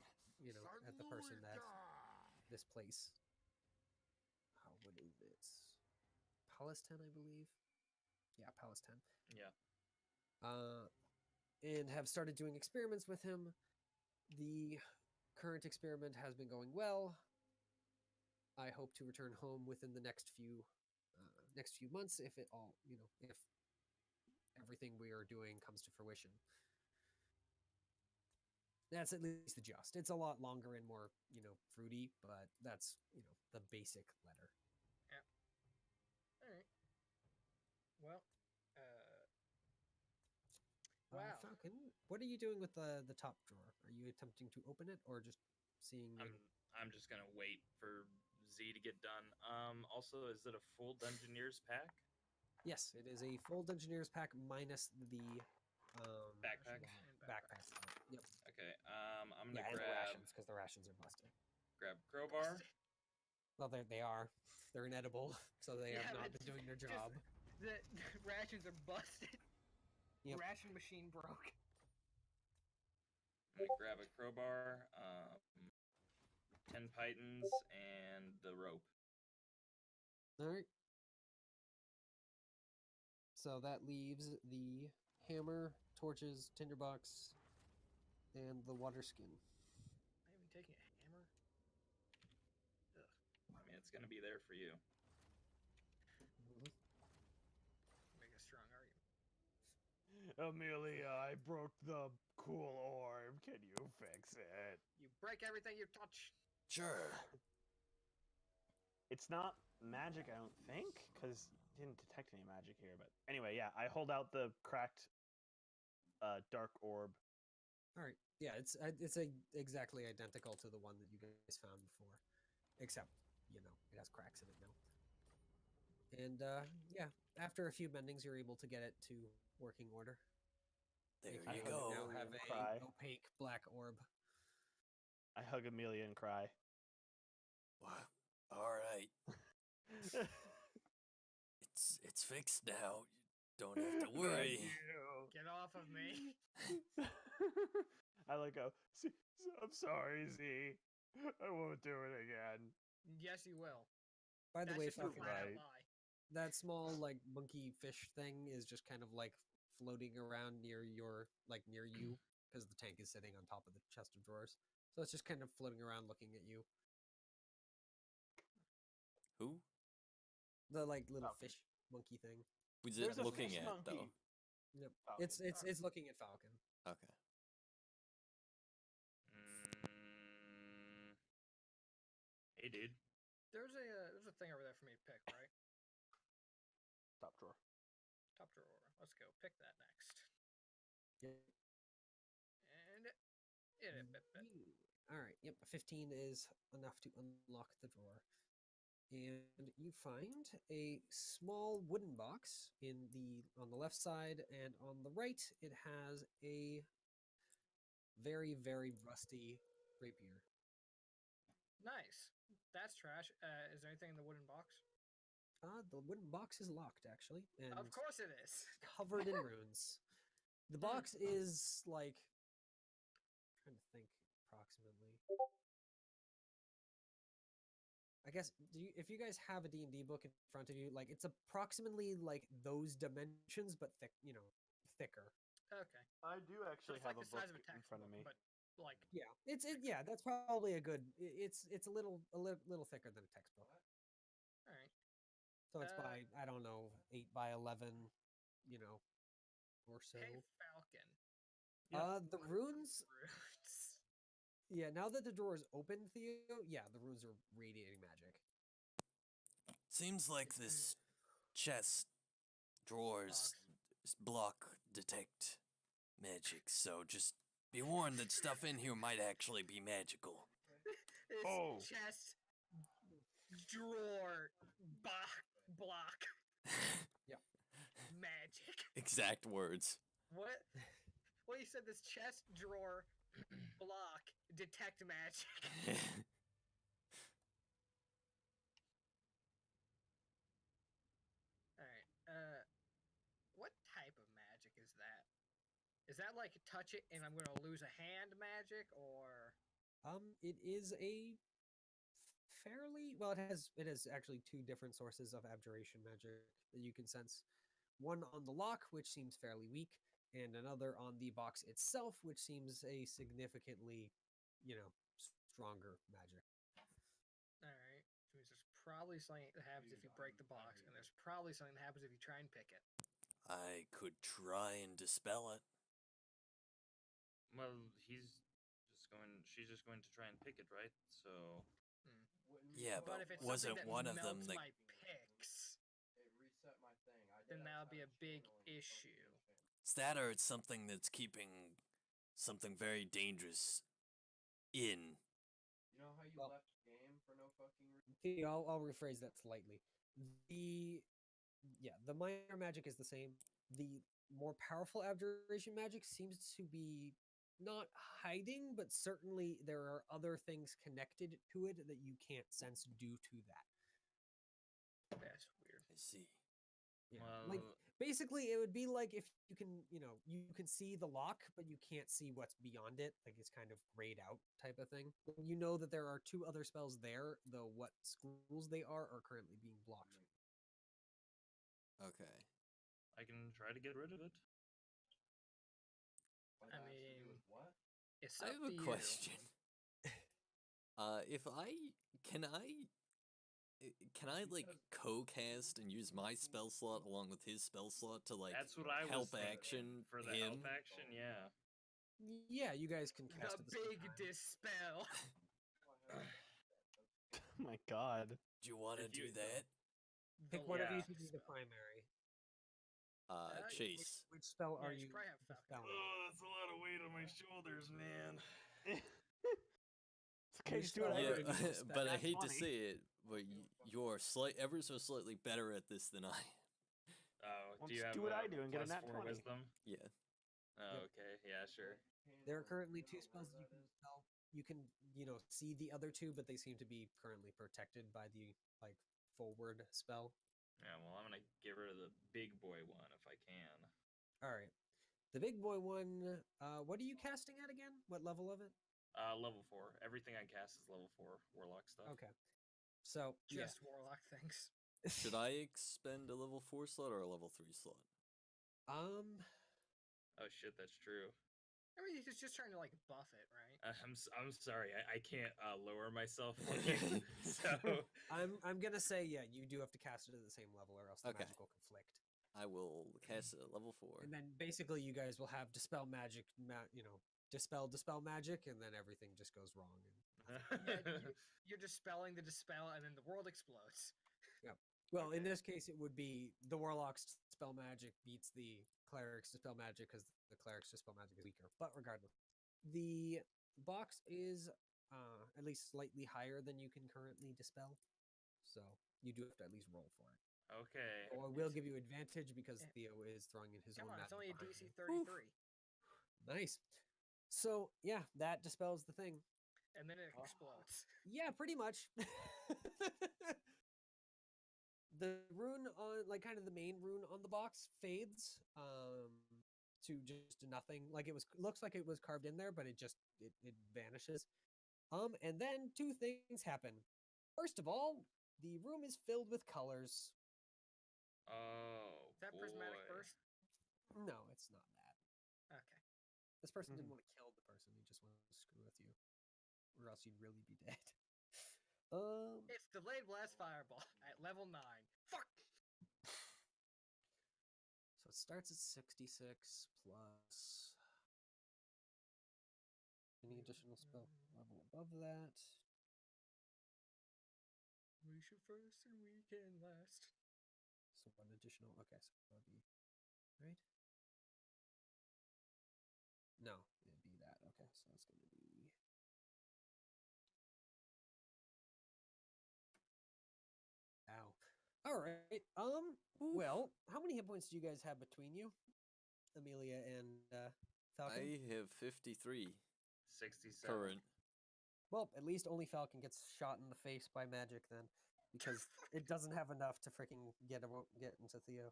at the person that this place. What is it? Palace 10, I believe. Yeah, Palace 10. Yeah. And have started doing experiments with him. The current experiment has been going well. I hope to return home within the next few months, if it all, if everything we are doing comes to fruition. That's at least the gist. It's a lot longer and more, fruity, but that's, the basic letter. All right. Well, wow. Falcon, what are you doing with the top drawer? Are you attempting to open it or just seeing? I'm just gonna wait for Z to get done. Also, is it a full Dungeoneers pack? Yes, it is a full Dungeoneers pack minus the Backpack? Backpack. Yep. Okay. I'm gonna And the grab rations because the rations are busted. crowbar. Well, they are. They're inedible, so they Yeah, have not but been doing their just- job. The rations are busted. Yep. Ration machine broke. I'm gonna grab a crowbar, 10 pythons, and the rope. All right. So that leaves the hammer, torches, tinderbox, and the water skin. Not even taking a hammer. Ugh. I mean, it's gonna be there for you. Make a strong argument. Amelia, I broke the cool orb. Can you fix it? You break everything you touch. Sure. It's not magic, I don't think, because didn't detect any magic here. But anyway, yeah, I hold out the cracked dark orb. All right. Yeah, it's exactly identical to the one that you guys found before, except it has cracks in it now. And yeah, after a few bendings, you're able to get it to working order. There Making you it go. Now have a Cry. opaque black orb. I hug Amelia and cry. Wow. All right. It's fixed now. You don't have to worry. Get off of me. I like go. I'm sorry, Z. I won't do it again. Yes, you will. By the That's way, just a Falcon, flat out right. lie. that small like monkey fish thing is just kind of like floating around near you because the tank is sitting on top of the chest of drawers. So it's just kind of floating around looking at you. Who? The like little Falcon. fish monkey thing. Who's There's it a looking fish at monkey. though? Yep. Falcon. It's looking at Falcon. Okay. Hey, dude. There's a thing over there for me to pick, right? Top drawer. Top drawer. Let's go. Pick that next. Yep. And All right. Yep. 15 is enough to unlock the drawer. And you find a small wooden box on the left side, and on the right it has a very, very rusty rapier. nice. That's trash. Is there anything in the wooden box? The wooden box is locked actually, and Of course it is. covered in runes. The box is like, trying to think approximately. I guess if you guys have a D&D book in front of you, like it's approximately like those dimensions, but thicker. Okay. I do So actually it's have like a the book size of a in textbook, front of me. but like Yeah, yeah. That's probably a good. It's a little thicker than a textbook. all right. So it's Uh, by I don't know 8 by 11, or so. Hey Falcon. The runes. Runes. Yeah, now that the drawer is open, Theo, yeah, the runes are radiating magic. Seems like this chest drawers block detect magic, so just be warned that stuff in here might actually be magical. This Oh. chest drawer block Yep. magic. Exact words. What? Well, you said this chest drawer block detect magic. All right. What type of magic is that? Is that like touch it and I'm gonna lose a hand magic, or? It is a fairly well. It has actually two different sources of abjuration magic that you can sense. One on the lock, which seems fairly weak, and another on the box itself, which seems a significantly, stronger magic. All right. Which means there's probably something that happens if you break the box, and there's probably something that happens if you try and pick it. I could try and dispel it. Well, she's just going to try and pick it, right? So. Yeah, But if it's wasn't something that one of them melts that my picks, then that would be a big issue. it's that or it's something that's keeping something very dangerous in. You know how you Well- left the game for no fucking reason? Theo, I'll rephrase that slightly. The minor magic is the same. The more powerful abjuration magic seems to be not hiding, but certainly there are other things connected to it that you can't sense due to that. That's weird. I see. Yeah. Well, Like basically it would be like if you can, you can see the lock, but you can't see what's beyond it. Like it's kind of grayed out type of thing. You know that there are two other spells there, though what schools they are currently being blocked. Okay. I can try to get rid of it. What I that has to do mean- with what? It's I up have to a you. question. If I can I like co-cast and use my spell slot along with his spell slot to like That's what I was help thinking. action For the him? help action, yeah. Yeah, you guys can The cast at the same big time. dispel. Oh my god. Do you want to If you- do that? Pick The one of Yeah. you to be the dispel. primary. Chase. Which spell Yeah, are you you should probably have Falcon. dispelling? Oh, that's a lot of weight on my shoulders, man. It's okay, just do what I Yeah, do. but I That's hate to funny. say it, but you're ever so slightly better at this than I am. Oh, Well, do you just have do what a I do and get a plus nat 4 20. wisdom? Yeah. Oh, Yep. okay. Yeah, sure. There are currently two spells that you can spell. You can, see the other two, but they seem to be currently protected by the forward spell. Yeah, well, I'm gonna get rid of the big boy one if I can. All right. The big boy one, what are you casting at again? What level of it? Level 4. Everything I cast is level 4 warlock stuff. Okay. So, Just warlock things. yeah. Should I expend a level 4 slot or a level 3 slot? Oh shit, that's true. I mean, he's just trying to buff it, right? I'm sorry, I can't lower myself for you. So I'm gonna say you do have to cast it at the same level, or else the Okay. magic will conflict. I will cast it at level 4. And then basically you guys will have dispel magic, dispel magic, and then everything just goes wrong. And You're dispelling the dispel, and then the world explodes. well, in Okay. this case, it would be the warlock's dispel magic beats the cleric's dispel magic because the cleric's dispel magic is weaker. But regardless, the box is at least slightly higher than you can currently dispel, so you do have to at least roll for it. okay. So I will give you advantage because Yeah. Theo is throwing in his Come own on, it's magic only a behind DC him. 33. Nice. So yeah, that dispels the thing. And then it explodes. Yeah, pretty much. The rune on kind of the main rune on the box fades to just nothing. Like looks like it was carved in there, but it vanishes. And then two things happen. First of all, the room is filled with colors. Oh, Is that prismatic boy. burst? No, it's not that. Okay. This person didn't want to kill the person, he just wanted to screw with you. Or else you'd really be dead. It's delayed blast fireball at level 9. Fuck! So it starts at 66 plus any additional spell level above that. We shoot first and we can last. So one additional. Okay, so that would be right. No, it'd be that. Okay, so it's going to be. Ow. All right. Well, how many hit points do you guys have between you? Amelia and Falcon? I have 53 67. current. Well, at least only Falcon gets shot in the face by magic then, because it doesn't have enough to freaking get into Theo.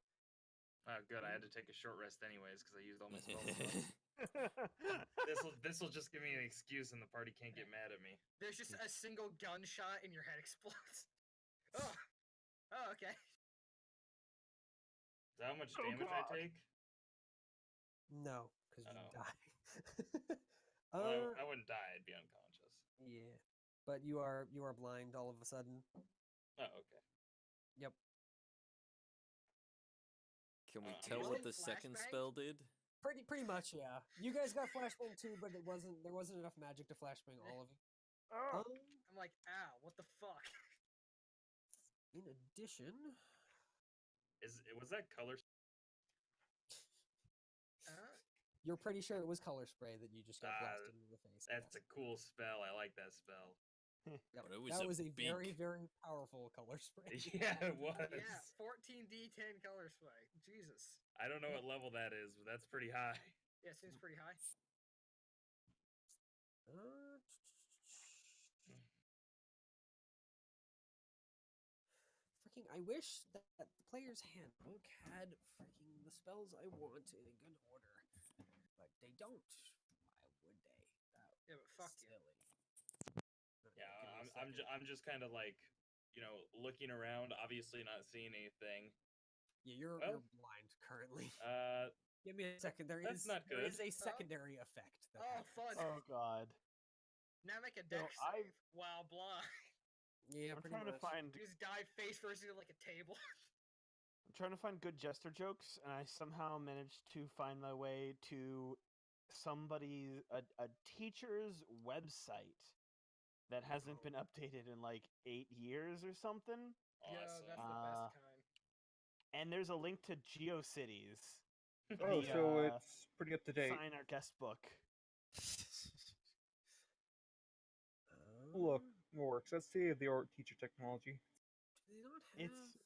Oh, good. I had to take a short rest anyways because I used all my spell slots. This'll just give me an excuse, and the party can't get mad at me. There's just a single gunshot and your head explodes. Oh, oh, okay. Is that how much Oh, damage God. I take? No, because you Oh. die. Well, I wouldn't die. I'd be unconscious. Yeah, but you are blind all of a sudden. Oh, okay. Yep. Can we Uh, tell you what like the second flashbang? spell did? Pretty much, yeah. You guys got flashbang too, but there wasn't enough magic to flashbang all of you. Oh, I'm like, ow, what the fuck? In addition, Was that color? you're pretty sure it was color spray that you just got Ah, blasted in the face. That's yes. a cool spell. I like that spell. Yep. But it was That a was a big- very, very powerful color spray. Yeah, it was. Yeah, 14d10 color spray. Jesus. I don't know what level that is, but that's pretty high. Yeah, seems pretty high. Freaking, I wish that the player's handbook had freaking the spells I want in a good order, but they don't. Why would they? Yeah, but fuck you. Silly. Yeah, Give me a I'm second. I'm just kind of like, looking around, obviously not seeing anything. Yeah, you're Well- blind currently. Uh, Give me a second. There That's is not there good. is a secondary effect. That Oh, happens. fun. oh God. Now make a So dex save while blind. Yeah, I'm pretty trying much. to find. You just dive face first into like a table. I'm trying to find good jester jokes, and I somehow managed to find my way to a teacher's website that hasn't been updated in like 8 years or something. Yeah, awesome. that's the best kind. And there's a link to GeoCities. Oh, The, so uh, it's pretty up to date. Sign our guest book. Look, works. Let's see the art teacher technology. Do they not have? It's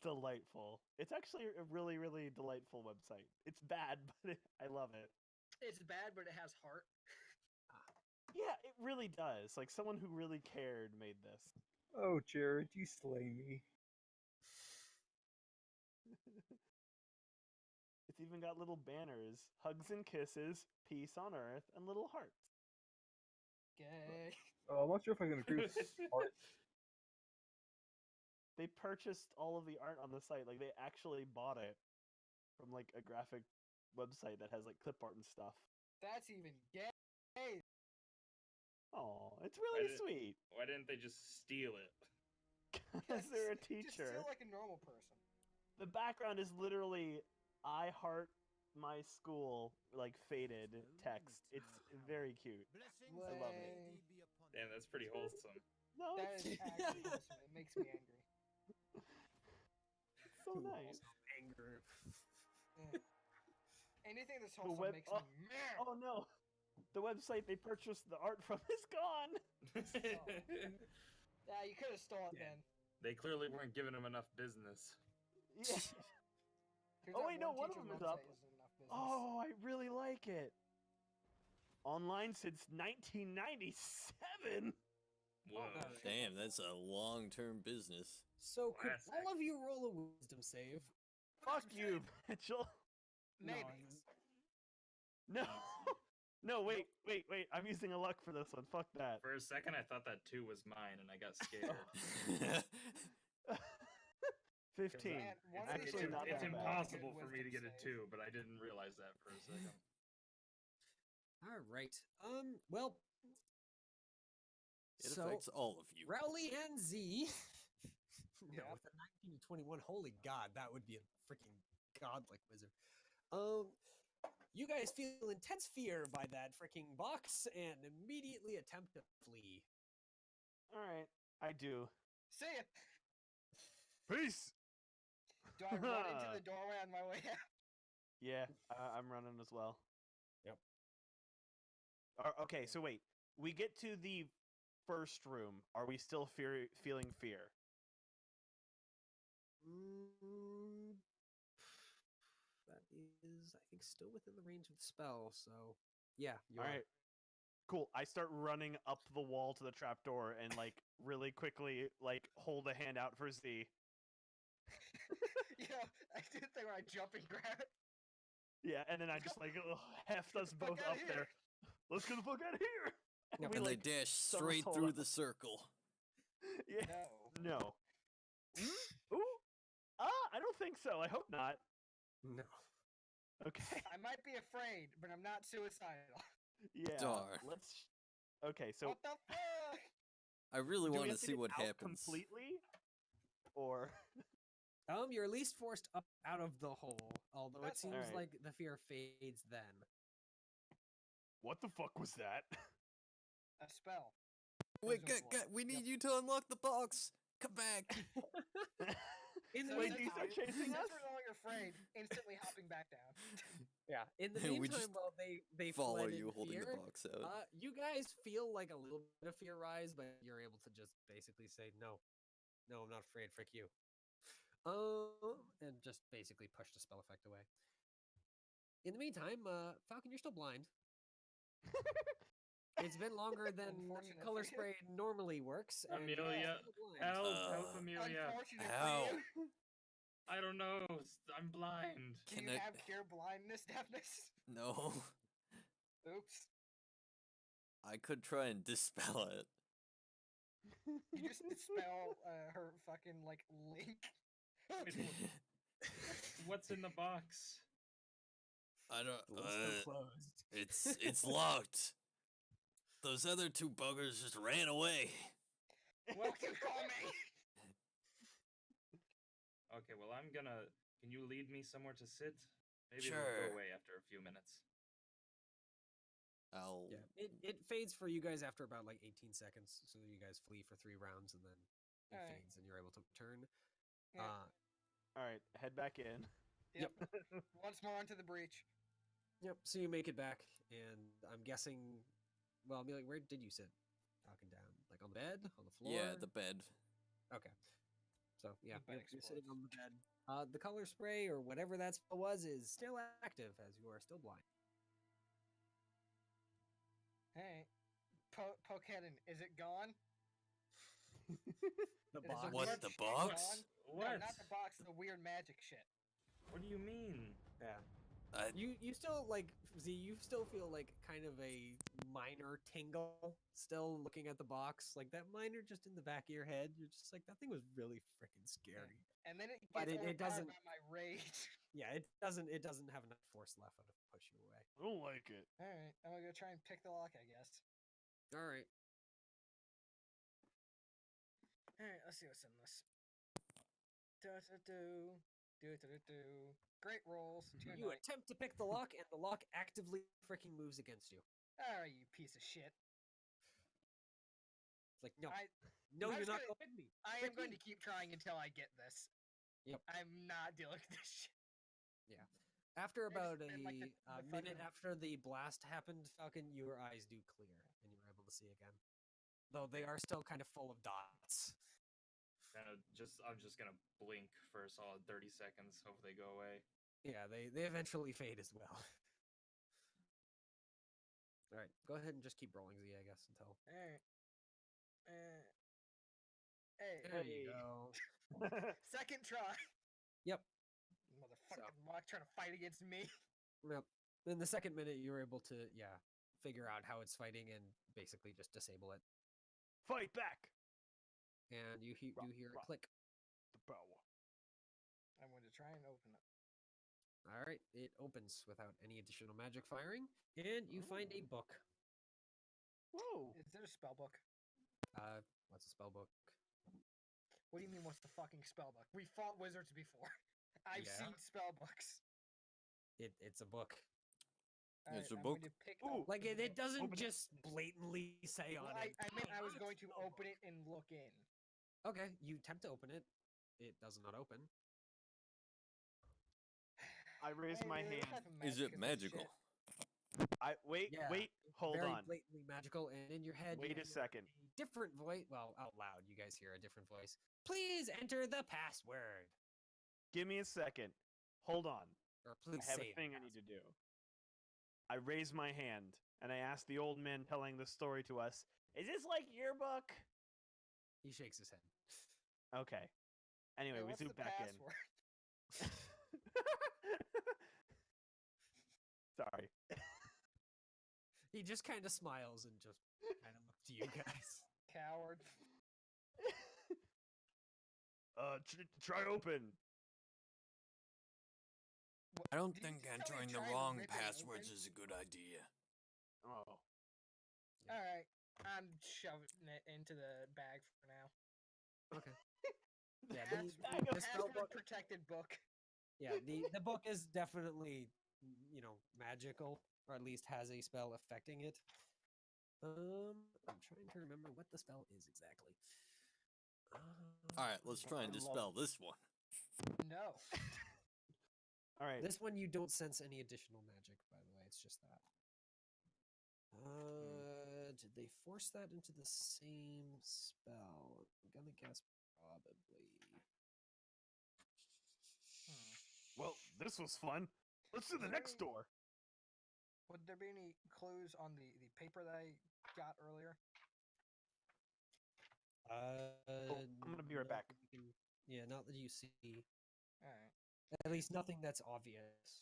delightful. It's actually a really, really delightful website. It's bad, but I love it. It's bad, but it has heart. Yeah, it really does. Like someone who really cared made this. Oh, Jared, you slay me. It's even got little banners, hugs and kisses, peace on earth, and little hearts. Gay. I'm not sure if I can agree with art. They purchased all of the art on the site. Like they actually bought it from like a graphic website that has like clip art and stuff. That's even gay. Oh, it's really did- sweet. Why didn't they just steal it? Because they're a Just teacher. feel like a normal person. The background is literally "I heart my school" like faded text. It's very cute. I love it. Lame. Damn, that's pretty wholesome. No, That it's, is actually wholesome. It makes me angry. it's so nice. Anger. Yeah. Anything that's The wholesome web- makes oh, me mad. Oh no, the website they purchased the art from is gone. Yeah, you could have stolen Yeah. then. They clearly weren't giving him enough business. Yeah. Turns Oh, out wait, no, one of teacher them is website up. isn't enough business. Oh, I really like it. Online since 1997. Whoa. Damn, that's a long-term business. So could Classic. all of you roll a wisdom save? Fuck you, Mitchell. Maybe. No. No, wait. I'm using a luck for this one. Fuck that. For a second, I thought that 2 was mine, and I got scared. 15. Man, one of these Actually, two not it's that bad. impossible Good for me to get wisdom a save. 2, but I didn't realize that for a second. All right. Well. It So affects all of you. Rowley and Z. No, Yeah. with a 19 to 21, holy god, that would be a freaking godlike wizard. You guys feel intense fear by that freaking box and immediately attempt to flee. All right, I do. See ya. Peace. Do I run into the doorway on my way out? Yeah, I'm running as well. Yep. Okay, so wait. We get to the first room. Are we still feeling fear? Mm, that is is, I think, still within the range of the spell. So, yeah. All right. Cool. I start running up the wall to the trapdoor and like really quickly like hold a hand out for Z. You know, I did the thing where I jump and grab it. Yeah, and then I just like heft us Fuck both outta up there. Let's get the fuck out of here. Yep. We, And they like, dash somersault straight through up. the circle. Yeah. No. No. Ooh. I don't think so. I hope not. No. Okay. I might be afraid, but I'm not suicidal. Yeah. Darn. Let's. Okay, so What the fuck? I really do we want to have see get what out happens. completely, or You're at least forced up out of the hole, although it That's seems alright. like the fear fades then. What the fuck was that? A spell. Wait, Presumably. we need you to unlock the box. Come back. In the So Wait, since these are we- chasing since us? we're no longer afraid, instantly hopping back down. Yeah. In the We meantime, just while they Follow fled you in holding fear, the box out. you guys feel like a little bit of fear rise, but you're able to just basically say no, I'm not afraid. Frick you. And just basically push the spell effect away. In the meantime, Falcon, you're still blind. It's been longer than Unfortunate color for you. spray normally works. And you're Amelia, still blind. help, Uh, Amelia. Unfortunate Ow. for you. I don't know. I'm blind. Do Can you I- have cure blindness, deafness? No. Oops. I could try and dispel it. You just dispel her fucking like link. Wait, what's in the box? I don't. The lid's still closed. It's locked. Those other two buggers just ran away. Welcome, call me. Okay, well, I'm gonna. Can you lead me somewhere to sit? Maybe it'll Sure. go away after a few minutes. I'll. Yeah, it fades for you guys after about like 18 seconds. So you guys flee for 3 rounds, and then it Alright. fades, and you're able to return. Yeah. all right, head back in. Yep. Once more onto the breach. Yep. So you make it back, and I'm guessing. Well, Amelia, where did you sit? Talking down, like on the bed, on the floor. Yeah, the bed. Okay. So yeah, The bed you're sitting explodes. on the bed. The color spray or whatever that spell was is still active, as you are still blind. Hey, Pokeheadin, is it gone? The Is box. What, weird the shit box? gone? What? No, not the box. The weird magic shit. What do you mean? Yeah. I, You still like Z. You still feel like kind of a minor tingle. Still looking at the box, like that minor just in the back of your head. You're just like that thing was really freaking scary. And then it gets But it overpowered doesn't- by my rage. Yeah, it doesn't have enough force left to push you away. I don't like it. All right, I'm gonna go try and pick the lock, I guess. All right. All right, let's see what's in this. Do. Great rolls. Two You nice. attempt to pick the lock, and the lock actively freaking moves against you. All right, you piece of shit. It's like no, I no, I'm you're not just going to me. I am Frick going you. to keep trying until I get this. Yep. I'm not dealing with this shit. After I just about a spent, like, the minute fucking- after the blast happened, Falcon, your eyes do clear, and you're able to see again. Though they are still kind of full of dots. I'm just gonna blink for a solid 30 seconds. Hope they go away. Yeah, they eventually fade as well. All right, go ahead and just keep rolling Z, I guess, until. All right. Hey, There you Hey. go. second try. Yep. Motherfucking lock trying to fight against me. Yep. In the second minute, you were able to figure out how it's fighting and basically just disable it. Fight back. And you hear a Rock. click. The power. I'm going to try and open it. All right, it opens without any additional magic firing, and you find a book. Whoa. Is there a spell book? What's a spell book? What do you mean, what's the fucking spell book? We fought wizards before. I've Yeah. seen spell books. It's a book. It's a I'm book. going to pick Ooh. up Like the it book. doesn't Open it. just blatantly say Well, on I it. meant I was "Oh, going it's to a spell open book." it and look in. Okay, you attempt to open it. It does not open. I raise my Hey, what hand. type of Is magic it this magical? shit? Wait, Yeah, wait, hold Very on. blatantly magical, and in your head, you Wait a hear second. different voice. Well, out loud, you guys hear a different voice. Please enter the password. Give me a second. Hold on. Or please I have say a thing I need to do. I raise my hand and I ask the old man telling the story to us, "Is this like your book?" He shakes his head. Okay. Anyway, Hey, we what's zoom the back password? in. Sorry. He just kind of smiles and just kind of looks to you guys. Coward. Try open. I don't Did you think just tell me entering the try to wrong rip it passwords open? is a good idea. Oh. All right, I'm shoving it into the bag for now. Okay. Yeah, Bag of the spell Password book. protected book. Yeah, the book is definitely, magical, or at least has a spell affecting it. I'm trying to remember what the spell is exactly. Alright, let's try and dispel this one. No. All right. This one you don't sense any additional magic, by the way. It's just that. Did they force that into the same spell? I'm gonna guess probably. Well, this was fun. Let's do the Is there next any- door. Would there be any clues on the paper that I got earlier? I'm gonna be right not back. that you can- yeah, not that you see. All right. At least nothing that's obvious.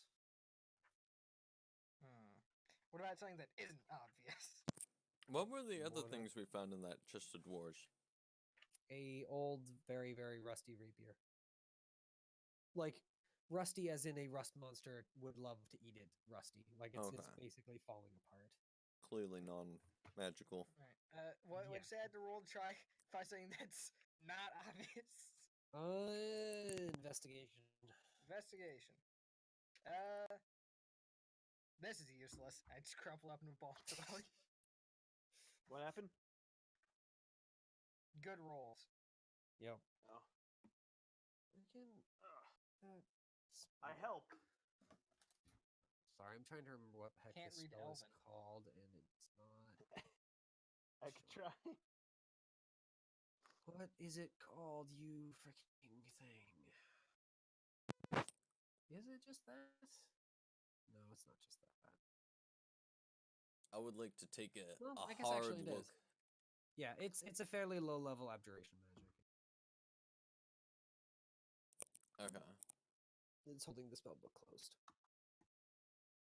What about something that isn't obvious? What were the other What things we found in that chest of drawers? A old, very, very rusty rapier. Like, rusty as in a rust monster would love to eat it rusty. Like, it's Okay. basically falling apart. Clearly non-magical. Right. What Yeah. would you say I had to roll to try find something that's not obvious? Investigation. Investigation. This is useless. I just crumple up in a ball. What happened? Good rolls. Yep. Oh. Freaking, I help. Sorry, I'm trying to remember what the heck Can't this read spell is Elven. called, and it's not. I could try. What is it called, you freaking thing? Is it just that? No, it's not just that. I would like to take a Well, I guess hard actually it look. is. Yeah, it's a fairly low level abjuration magic. Okay. It's holding the spell book closed.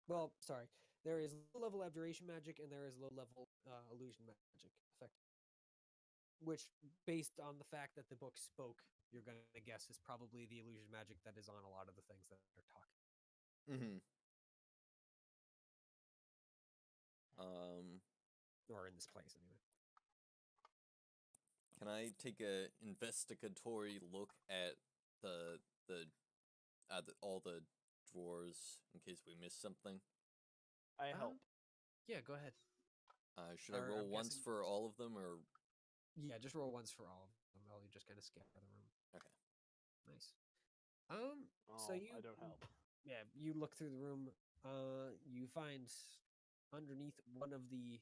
Well, sorry. There is low level abjuration magic and there is low level illusion magic effect. Which, based on the fact that the book spoke, you're going to guess is probably the illusion magic that is on a lot of the things that are talking. Mm-hmm. Or in this place, anyway. Can I take a investigatory look at all the drawers in case we missed something? I help. Yeah, go ahead. Should I Or roll I'm once guessing- for all of them, or Yeah, just roll once for all of them. While you just kind of scan the room. okay? Nice. Oh, So you I don't help. Yeah, you look through the room. You find underneath one of the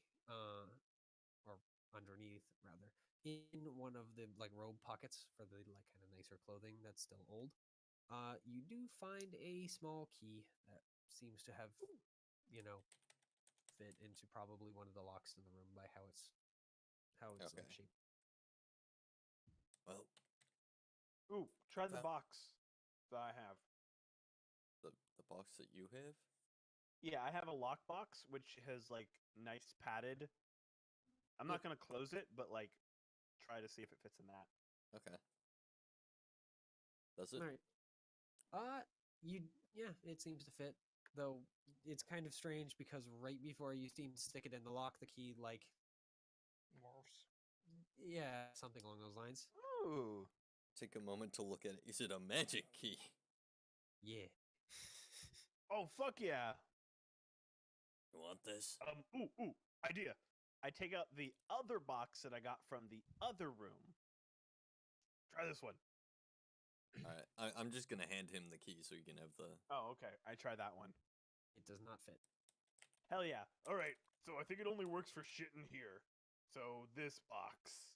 or underneath rather, in one of the like robe pockets for the like kind of nicer clothing that's still old. You do find a small key that seems to have, fit into probably one of the locks in the room by how it's Okay. shaped. Well, Ooh, try the That- box that I have. the box that you have. Yeah, I have a lockbox which has like nice padded. I'm not gonna close it, but like try to see if it fits in that. Okay. Does it? All right. It seems to fit. Though it's kind of strange because right before you seem to stick it in the lock, the key Morphs. something along those lines. Ooh. Take a moment to look at it. Is it a magic key? Yeah. Oh fuck yeah. You want this? Ooh, idea. I take out the other box that I got from the other room. Try this one. All right. I'm just gonna hand him the key so he can have the. Oh, okay. I try that one. It does not fit. Hell yeah. All right, so I think it only works for shit in here. So this box.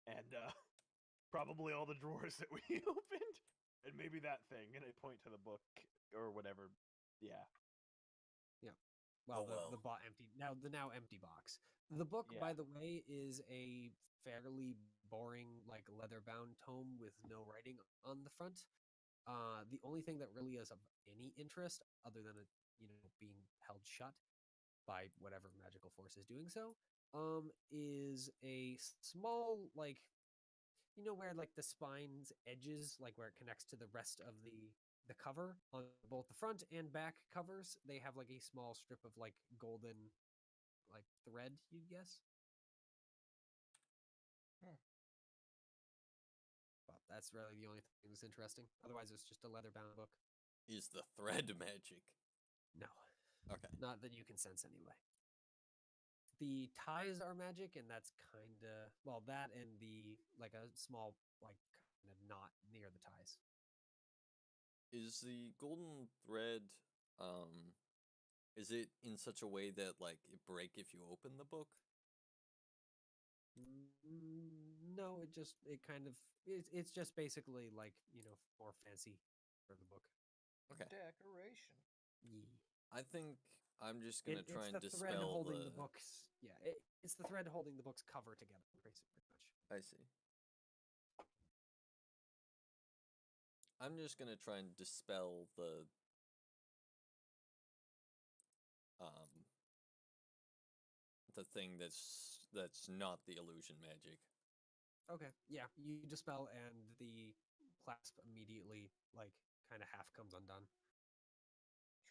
And probably all the drawers that we opened. And maybe that thing, and I point to the book or whatever. Yeah. Well, Oh, the now empty box. The book, Yeah. by the way, is a fairly boring, like leather-bound tome with no writing on the front. The only thing that really is of any interest, other than it, being held shut by whatever magical force is doing so, is a small, like, where like the spine's edges, like where it connects to the rest of the cover on both the front and back covers, they have like a small strip of like golden, like thread, you'd guess. Well, that's really the only thing that's interesting. Otherwise, it's just a leather-bound book. Is the thread magic? No, Okay. not that you can sense anyway. The ties are magic, and that's kind of that and the like a small like kind of knot near the ties. Is the golden thread, is it in such a way that like it break if you open the book? No, it kind of it's just basically like more fancy for the book. Okay. Decoration. Yeah. I think I'm just gonna try and It's the thread dispel holding the books. Yeah, it's the thread holding the books cover together, pretty much. I see. I'm just gonna try and dispel the thing that's not the illusion magic. Okay, yeah, you dispel, and the clasp immediately like kind of half comes undone.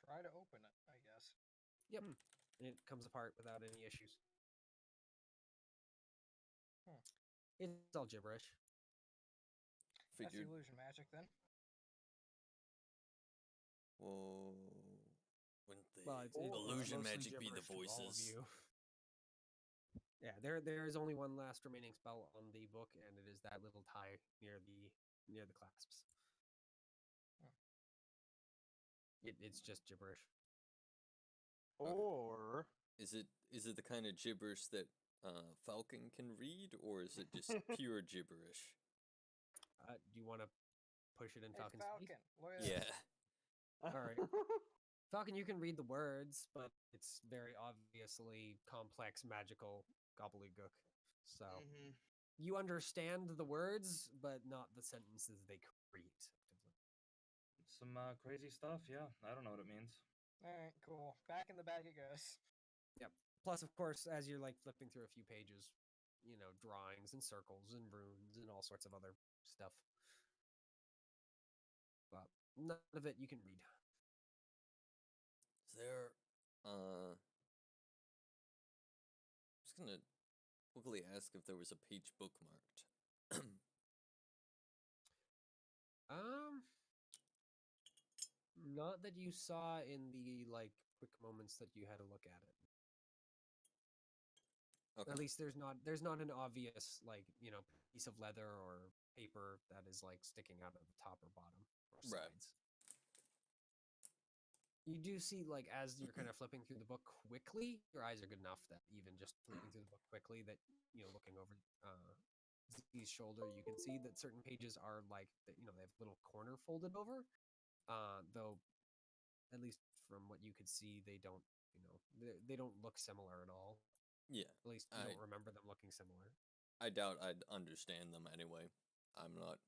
Try to open it, I guess. Yep, it comes apart without any issues. It's all gibberish. That's Figured. illusion magic then. Whoa. Wouldn't the Well, it's illusion mostly magic be the gibberish to all of voices? you. Yeah, there is only one last remaining spell on the book, and it is that little tie near the clasps. It's just gibberish. Or Is it the kind of gibberish that Falcon can read, or is it just pure gibberish? Do you want to push it in Hey, Falcon's Falcon, face? look at Yeah. this. All right. Falcon, you can read the words, but it's very obviously complex magical gobbledygook. So you understand the words, but not the sentences they create. Some crazy stuff, yeah. I don't know what it means. Alright, cool. Back in the bag it goes. Yep. Plus, of course, as you're like flipping through a few pages, drawings and circles and runes and all sorts of other stuff. But none of it you can read. Is there just gonna quickly ask if there was a page bookmarked. Not that you saw in the like quick moments that you had a look at it. Okay. At least there's not an obvious like piece of leather or paper that is like sticking out of the top or bottom or Right. sides. You do see, like, as you're kind of flipping through the book quickly, your eyes are good enough that even just flipping through the book quickly, that looking over Z's shoulder, you can see that certain pages are like they have a little corner folded over. Though, at least from what you could see, they don't they don't look similar at all. Yeah. At least you don't remember them looking similar. I doubt I'd understand them anyway. I'm not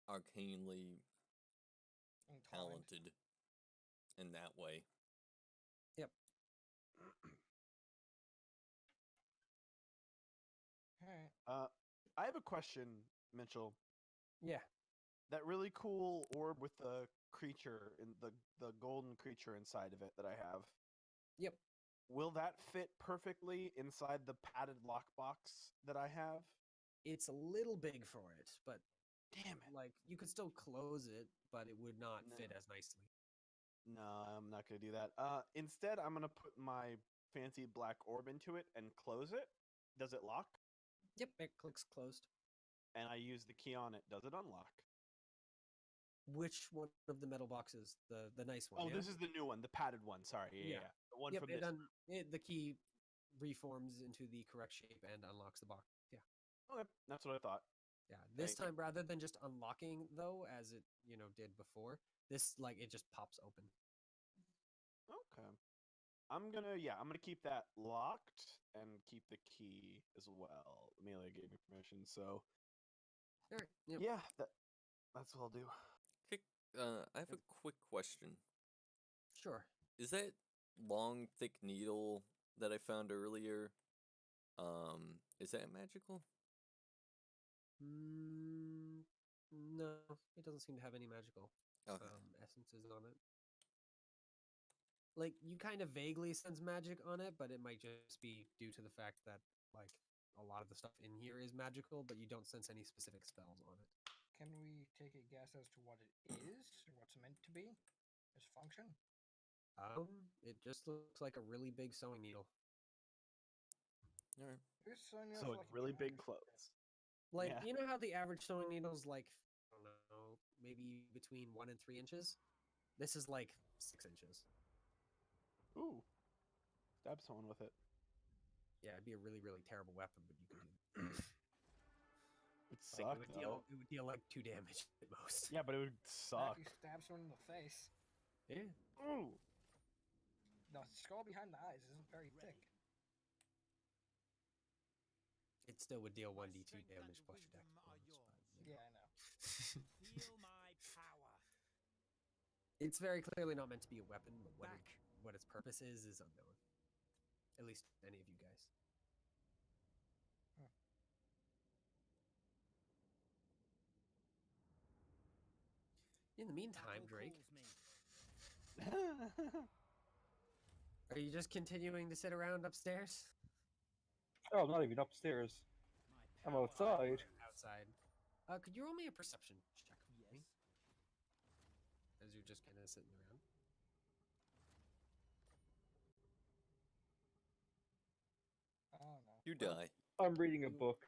arcanely talented in that way. Yep. Alright. I have a question, Mitchell. Yeah. That really cool orb with the creature in the golden creature inside of it that I have. Yep. Will that fit perfectly inside the padded lockbox that I have? It's a little big for it, but Damn it. like you could still close it, but it would not No. fit as nicely. No, I'm not going to do that. Instead, I'm going to put my fancy black orb into it and close it. Does it lock? Yep, it clicks closed. And I use the key on it. Does it unlock? Which one of the metal boxes? The nice one. Oh, yeah? this is the new one, the padded one. Sorry, yeah. The one Yep, from this. the key reforms into the correct shape and unlocks the box. Yeah. Okay, that's what I thought. Yeah, this Thank time rather than just unlocking though, as it did before, this like it just pops open. Okay. I'm gonna keep that locked and keep the key as well. Amelia gave me permission, so All right. Yep. yeah, that's what I'll do. I have a quick question. Sure. Is that long, thick needle that I found earlier? Is that magical? No, it doesn't seem to have any magical Okay. essences on it. Like you kind of vaguely sense magic on it, but it might just be due to the fact that like a lot of the stuff in here is magical, but you don't sense any specific spells on it. Can we take a guess as to what it is or what's meant to be? Its function? It just looks like a really big sewing needle. All right. Here's something else So like really big giant- clothes. Like Yeah. you know how the average sewing needle's like I don't know, maybe between 1 and 3 inches. This is like 6 inches. Ooh. Stab someone with it. Yeah, it'd be a really, really terrible weapon, but you could do that. It Like, suck though. it would deal like 2 damage at most. Yeah, but it would Not suck. if you stab someone in the face. Yeah. Ooh. The skull behind the eyes isn't very thick. It still would deal 1d2 damage plus your dex bonus. But, Yeah, I know. Feel my power. It's very clearly not meant to be a weapon, but what its purpose is unknown. At least any of you guys. In the meantime, Battle Drake, calls me. are you just continuing to sit around upstairs? Oh, I'm not even upstairs. My I'm power. outside. Outside. Could you roll me a perception check for me? As you're just kind of sitting around. Oh no. You die. I'm reading a book.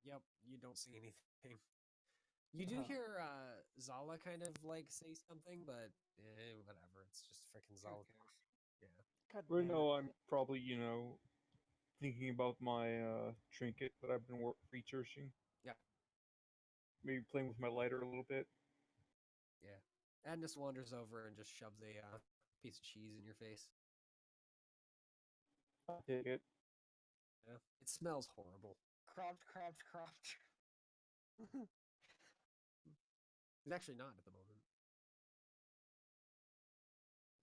Yep, you don't see anything. You do hear Zala kind of like say something, but whatever. It's just freaking Who Zala. cares? God Right damn it. now, I'm probably, thinking about my trinket that I've been researching. Yeah. Maybe playing with my lighter a little bit. Yeah. Agnes wanders over and just shoves a piece of cheese in your face. I'll take it. Yeah. It smells horrible. Cropped. It's actually not at the moment.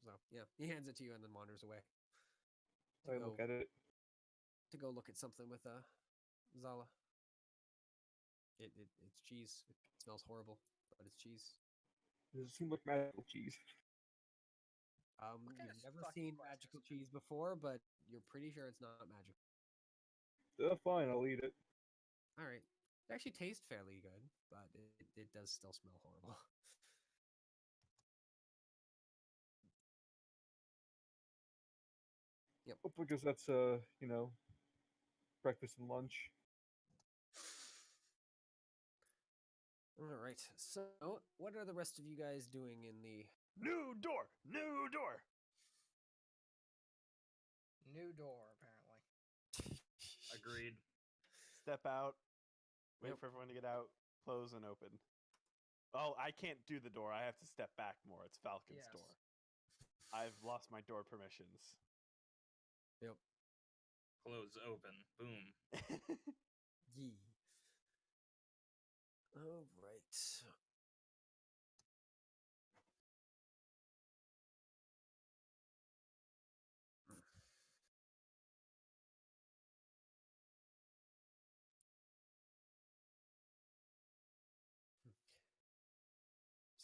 So yeah, he hands it to you and then wanders away. So I look at it. To go look at something with Zala. It's cheese. It smells horrible, but it's cheese. Does it seem like magical cheese? What kind You've of never fucking seen quest magical is it? cheese before, but you're pretty sure it's not magical. Fine, I'll eat it. All right. It actually tastes fairly good, but it does still smell horrible. Yep. Hopefully, because that's breakfast and lunch. All right. So, what are the rest of you guys doing in the? New door! New door! New door, apparently. Agreed. Step out. Wait Yep. for everyone to get out. Close and open. Oh, I can't do the door. I have to step back more. It's Falcon's Yes. door. I've lost my door permissions. Yep. Close open. Boom. Yee. All right.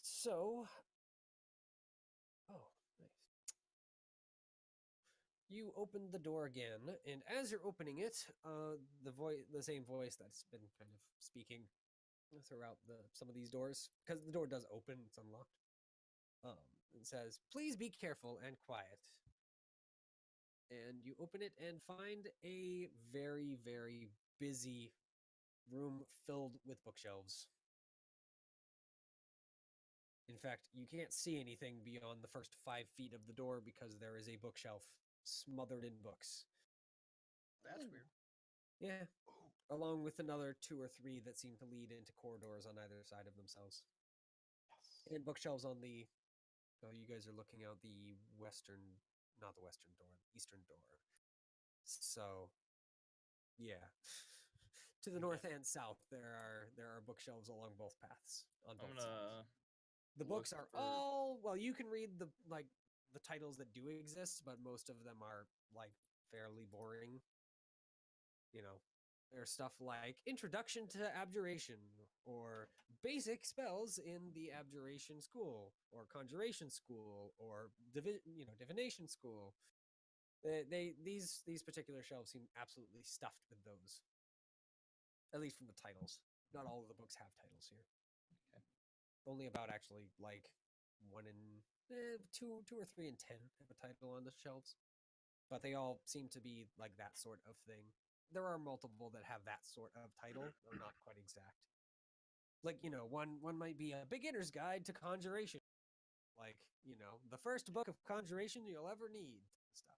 So, oh, nice. You open the door again, and as you're opening it, the same voice that's been kind of speaking throughout some of these doors, because the door does open, it's unlocked. It says, "Please be careful and quiet." And you open it and find a very, very busy room filled with bookshelves. In fact, you can't see anything beyond the first 5 feet of the door because there is a bookshelf smothered in books. That's weird. Yeah. along with another 2 or 3 that seem to lead into corridors on either side of themselves. Yes. And bookshelves on the. Oh, you guys are looking out the western, not the western door, the eastern door. So, yeah. To the north and south, there are bookshelves along both paths on I'm both sides. gonna. The books look are for- all well. You can read the titles that do exist, but most of them are like fairly boring. You know, there's stuff like Introduction to Abjuration or Basic Spells in the Abjuration School or Conjuration School or Divination School. These particular shelves seem absolutely stuffed with those. At least from the titles. Not all of the books have titles here. Okay. Only about actually like 1 in 2 or 3 in 10 have a title on the shelves. But they all seem to be like that sort of thing. There are multiple that have that sort of title, though not quite exact. Like, one might be a beginner's guide to conjuration. Like, the first book of conjuration you'll ever need stuff.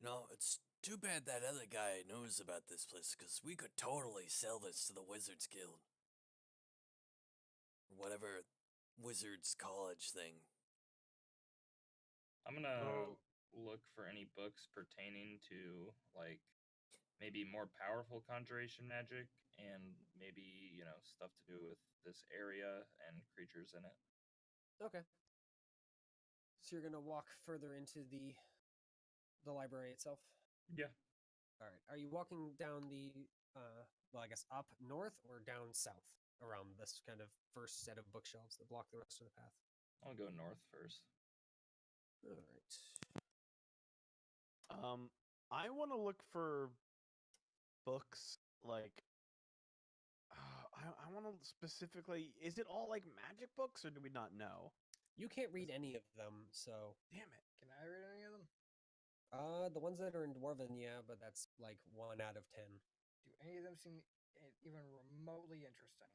No, it's too bad that other guy knows about this place, because we could totally sell this to the Wizards Guild. Or whatever Wizards College thing. I'm gonna Oh. look for any books pertaining to like maybe more powerful conjuration magic and maybe stuff to do with this area and creatures in it. Okay. So you're gonna walk further into the library itself? Yeah. Alright. Are you walking down the I guess up north or down south around this kind of first set of bookshelves that block the rest of the path? I'll go north first. Alright. I want to look for books like. I want to specifically. Is it all like magic books, or do we not know? You can't read any of them, so Damn it! Can I read any of them? the ones that are in Dwarven, yeah, but that's like 1 out of 10. Do any of them seem even remotely interesting?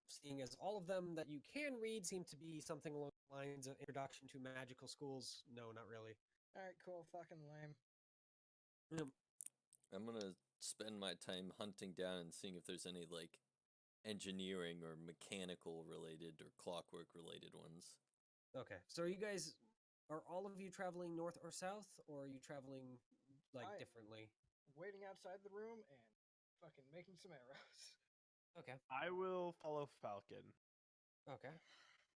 Seeing as all of them that you can read seem to be something along the lines of Introduction to Magical Schools, no, not really. Alright, cool. Fucking lame. I'm gonna spend my time hunting down and seeing if there's any, like, engineering or mechanical related or clockwork related ones. Okay, so are all of you traveling north or south, or are you traveling, I- differently? Waiting outside the room and fucking making some arrows. Okay, I will follow Falcon. okay.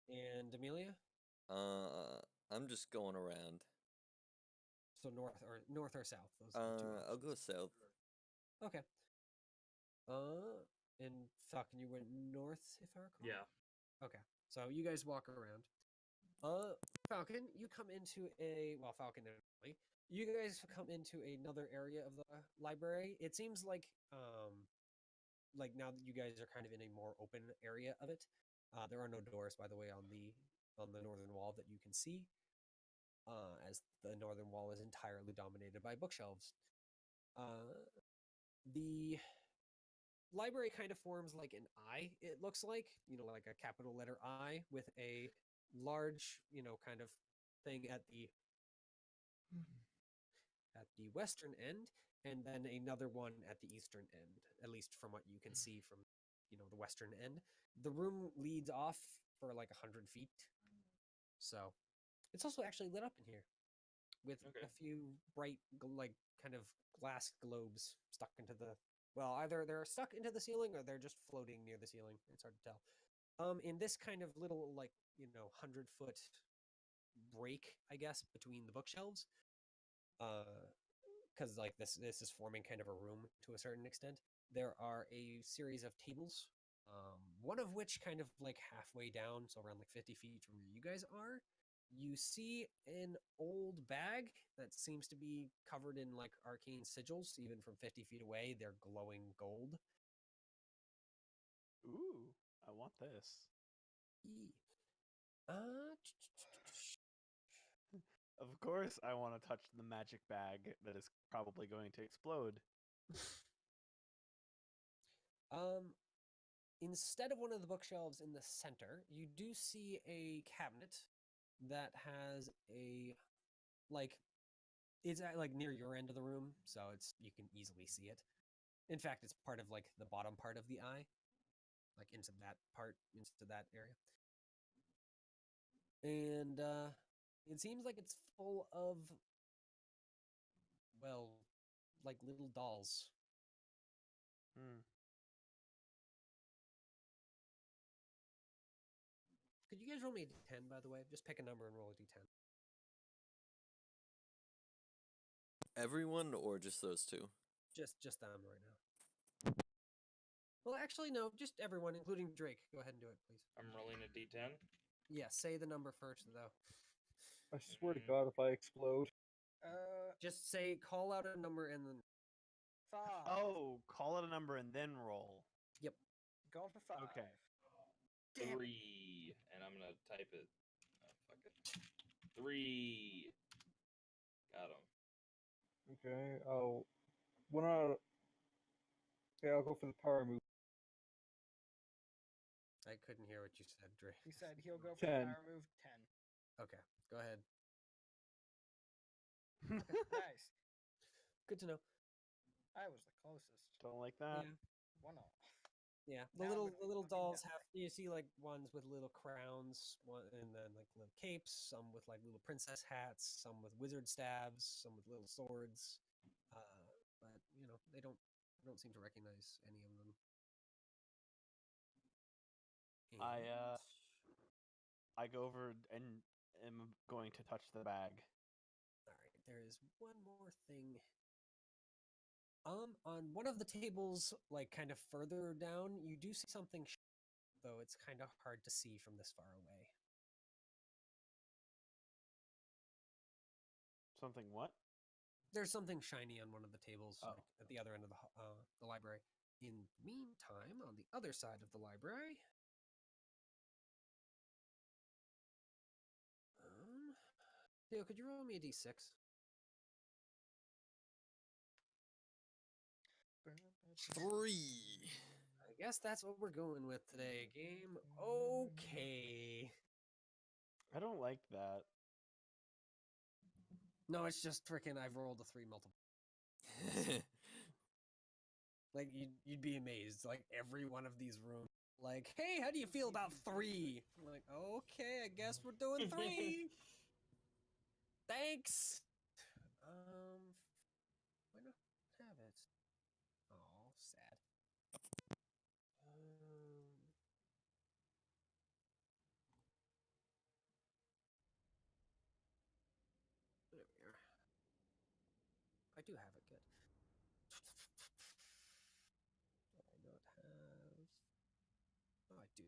And Amelia? I'm just going around. So north or south? Those are the two I'll go options. south. Okay. And Falcon, you went north, if I recall? Yeah. Okay, so you guys walk around. Falcon, you come into Falcon and Emily, you guys come into another area of the library. It seems like now that you guys are kind of in a more open area of it, there are no doors, by the way, on the northern wall that you can see, as the northern wall is entirely dominated by bookshelves. The library kind of forms like an I, it looks like a capital letter I with a large kind of thing at the western end, and then another one at the eastern end, at least from what you can see from the western end. The room leads off for like 100 feet, so it's also actually lit up in here with Okay. a few bright kind of glass globes stuck into the either they're stuck into the ceiling or they're just floating near the ceiling. It's hard to tell. In this kind of little 100-foot break, I guess, between the bookshelves, because this is forming kind of a room to a certain extent. There are a series of tables, one of which kind of halfway down, so around 50 feet from where you guys are, you see an old bag that seems to be covered in arcane sigils. Even from 50 feet away, they're glowing gold. Ooh, I want this. Of course, I want to touch the magic bag that is probably going to explode. Instead of one of the bookshelves in the center, you do see a cabinet that has a It's at, like near your end of the room, so you can easily see it. In fact, it's part of like the bottom part of the eye, like into that area. And it seems like it's full of, well, like little dolls. Hmm. Could you guys roll me a d10, by the way? Just pick a number and roll a d10. Everyone or just those two? Just them right now. Well, actually, no, just everyone, including Drake. Go ahead and do it, please. I'm rolling a d10. Yeah, say the number first, though. I swear to God, if I explode. Just say, call out a number and then. 5. Oh, call it a number and then roll. Yep. Going for 5. Okay. Damn it. 3, and I'm gonna type it. Oh, fuck it. 3. Got him. Okay, I'll go for the power move. I couldn't hear what you said, Drake. He said he'll go for 10. the power move 10. Okay, go ahead. Nice. Good to know. I was the closest. Don't like that. Yeah. 1 off. Yeah, Now the with little fucking dolls death. have, you see like ones with little crowns, and then like little capes, some with like little princess hats, some with wizard staves, some with little swords. But you know, they don't seem to recognize any of them. And- I go over and am going to touch the bag. all right, there is one more thing. On one of the tables, like kind of further down, you do see something, though it's kind of hard to see from this far away. Something what? There's something shiny on one of the tables, Oh. like at the other end of the library. In the meantime, on the other side of the library, Theo, could you roll me a d6? Three. I guess that's what we're going with today. Game okay. I don't like that. No, it's just freaking. I've rolled a 3 multiple. Like you'd be amazed. Like every one of these rooms. Like, hey, how do you feel about 3? I'm like, okay, I guess we're doing 3. Thanks. Why not have it? Oh, sad. There we are. I do have it. Good. Do I not have? Oh, I do.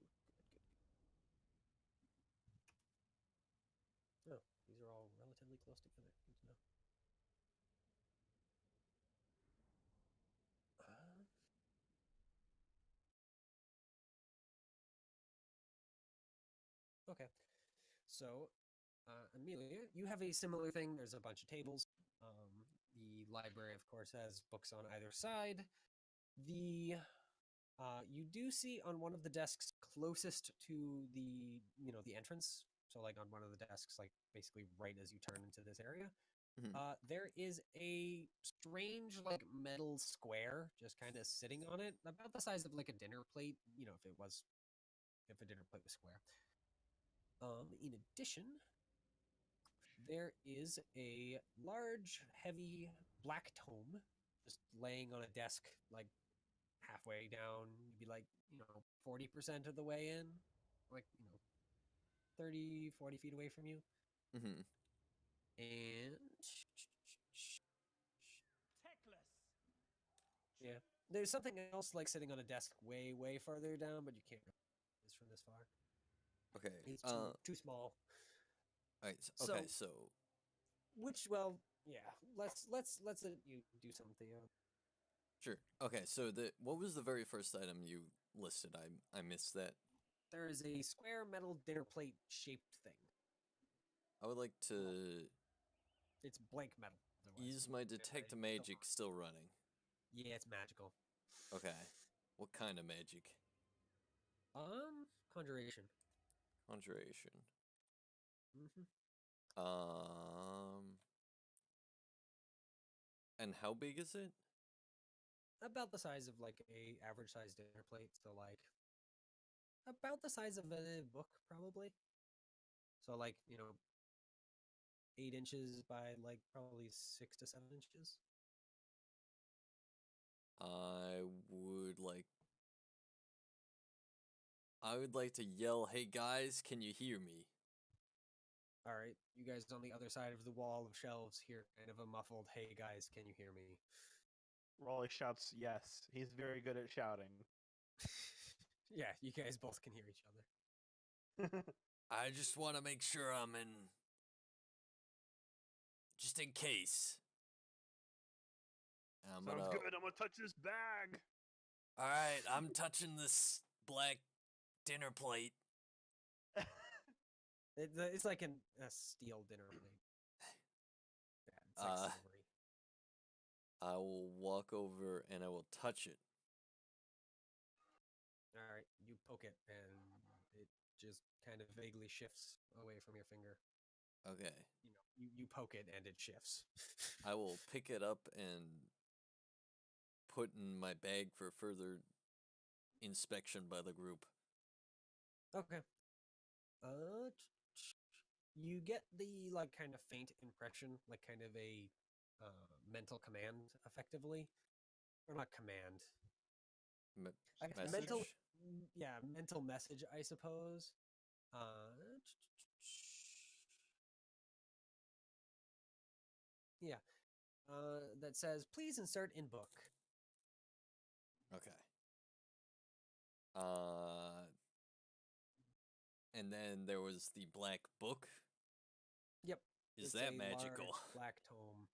Good. Oh, these are all relatively close together. Good to know. Okay. So, Amelia, you have a similar thing. There's a bunch of tables. The library, of course, has books on either side. You do see on one of the desks closest to the entrance. So, like on one of the desks, like basically right as you turn into this area, Mhm. there is a strange, like metal square just kind of sitting on it, about the size of like a dinner plate. You know, if a dinner plate was square. In addition, there is a large, heavy black tome just laying on a desk, like halfway down. You'd be like, 40% of the way in, like, 30, 40 feet away from you. Mhm. And Techless. yeah, there's something else like sitting on a desk way, way farther down, but you can't really see this from this far. Okay. It's too small. Alright. So- Okay. So Well, yeah. Let's let you do something, Theo. sure. Okay. So what was the very first item you listed? I missed that. There is a square metal dinner plate shaped thing. I would like to It's blank metal. otherwise. use my detect magic still running. Yeah, it's magical. Okay. What kind of magic? Conjuration. Conjuration. Mm-hmm. And how big is it? About the size of like a average sized dinner plate, so like about the size of a book probably. So like 8 inches by like probably 6 to 7 inches. I would like. I would like to yell, "Hey guys, can you hear me?" All right, you guys on the other side of the wall of shelves hear kind of a muffled, "Hey guys, can you hear me?" Raleigh shouts yes. He's very good at shouting. Yeah, you guys both can hear each other. I just want to make sure I'm in. Just in case. And I'm Sounds gonna. good. I'm gonna touch this bag. All right, I'm touching this black dinner plate. It's like a steel dinner plate. Yeah, it's like silvery. I will walk over and I will touch it. All right, you poke it, and it just kind of vaguely shifts away from your finger. Okay. You poke it, and it shifts. I will pick it up and put in my bag for further inspection by the group. Okay. You get the like kind of faint impression, like kind of a mental command, effectively, or not command. I guess Message? mental, mental message, I suppose. Yeah. That says, "Please insert in book." Okay. And then there was the black book. Yep. Is It's that a magical? large black tome.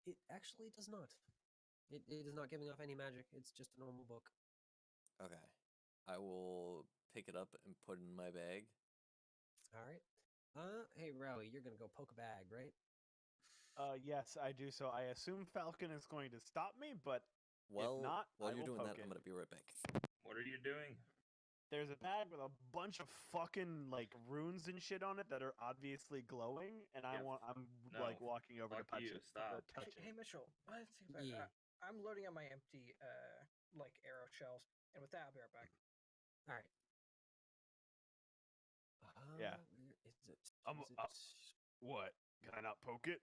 It actually does not. It is not giving off any magic. It's just a normal book. Okay. I will pick it up and put it in my bag. All right. Hey Rowley, you're gonna go poke a bag, right? Yes, I do. So I assume Falcon is going to stop me, but Well, if not, while I you're will doing poke that, it. I'm gonna be right back. What are you doing? There's a bag with a bunch of fucking like runes and shit on it that are obviously glowing, and Yeah, I'm no, like walking over to fuck touch you, it. stop. Hey Mitchell, let's take a back. Yeah. I'm loading on my empty like arrow shells, and with that I'll be right back. All right. Yeah. Where is it? I'm- Is it? What? Can I not poke it?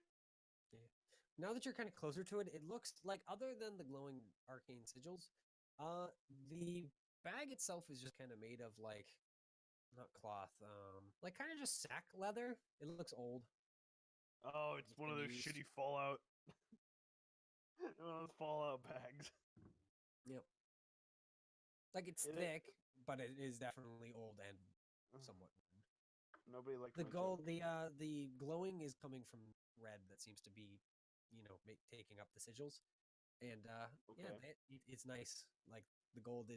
Yeah. Now that you're kind of closer to it, it looks like, other than the glowing arcane sigils, the bag itself is just kind of made of like, not cloth, like kind of just sack leather. It looks old. Oh, it's It's one of been those used. shitty Fallout. One of those Fallout bags. Yep. Like it's It is- thick, but it is definitely old and somewhat worn. Nobody likes The my gold, joke. the glowing is coming from red. That seems to be, taking up the sigils, and yeah, Okay. it's nice. Like the gold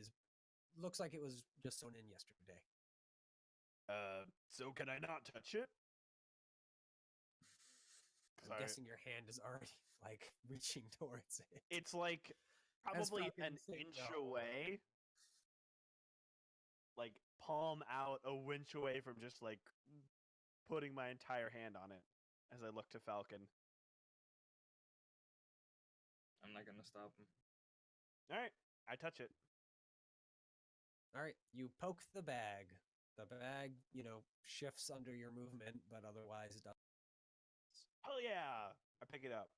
looks like it was just sewn in yesterday. So can I not touch it? I'm guessing your hand is already like reaching towards it. It's like As probably Falcon an said, inch no. away. Like palm out, a winch away from just like putting my entire hand on it as I look to Falcon. I'm not gonna stop him. All right, I touch it. All right, you poke the bag. The bag, shifts under your movement, but otherwise it doesn't. Hell yeah! I pick it up.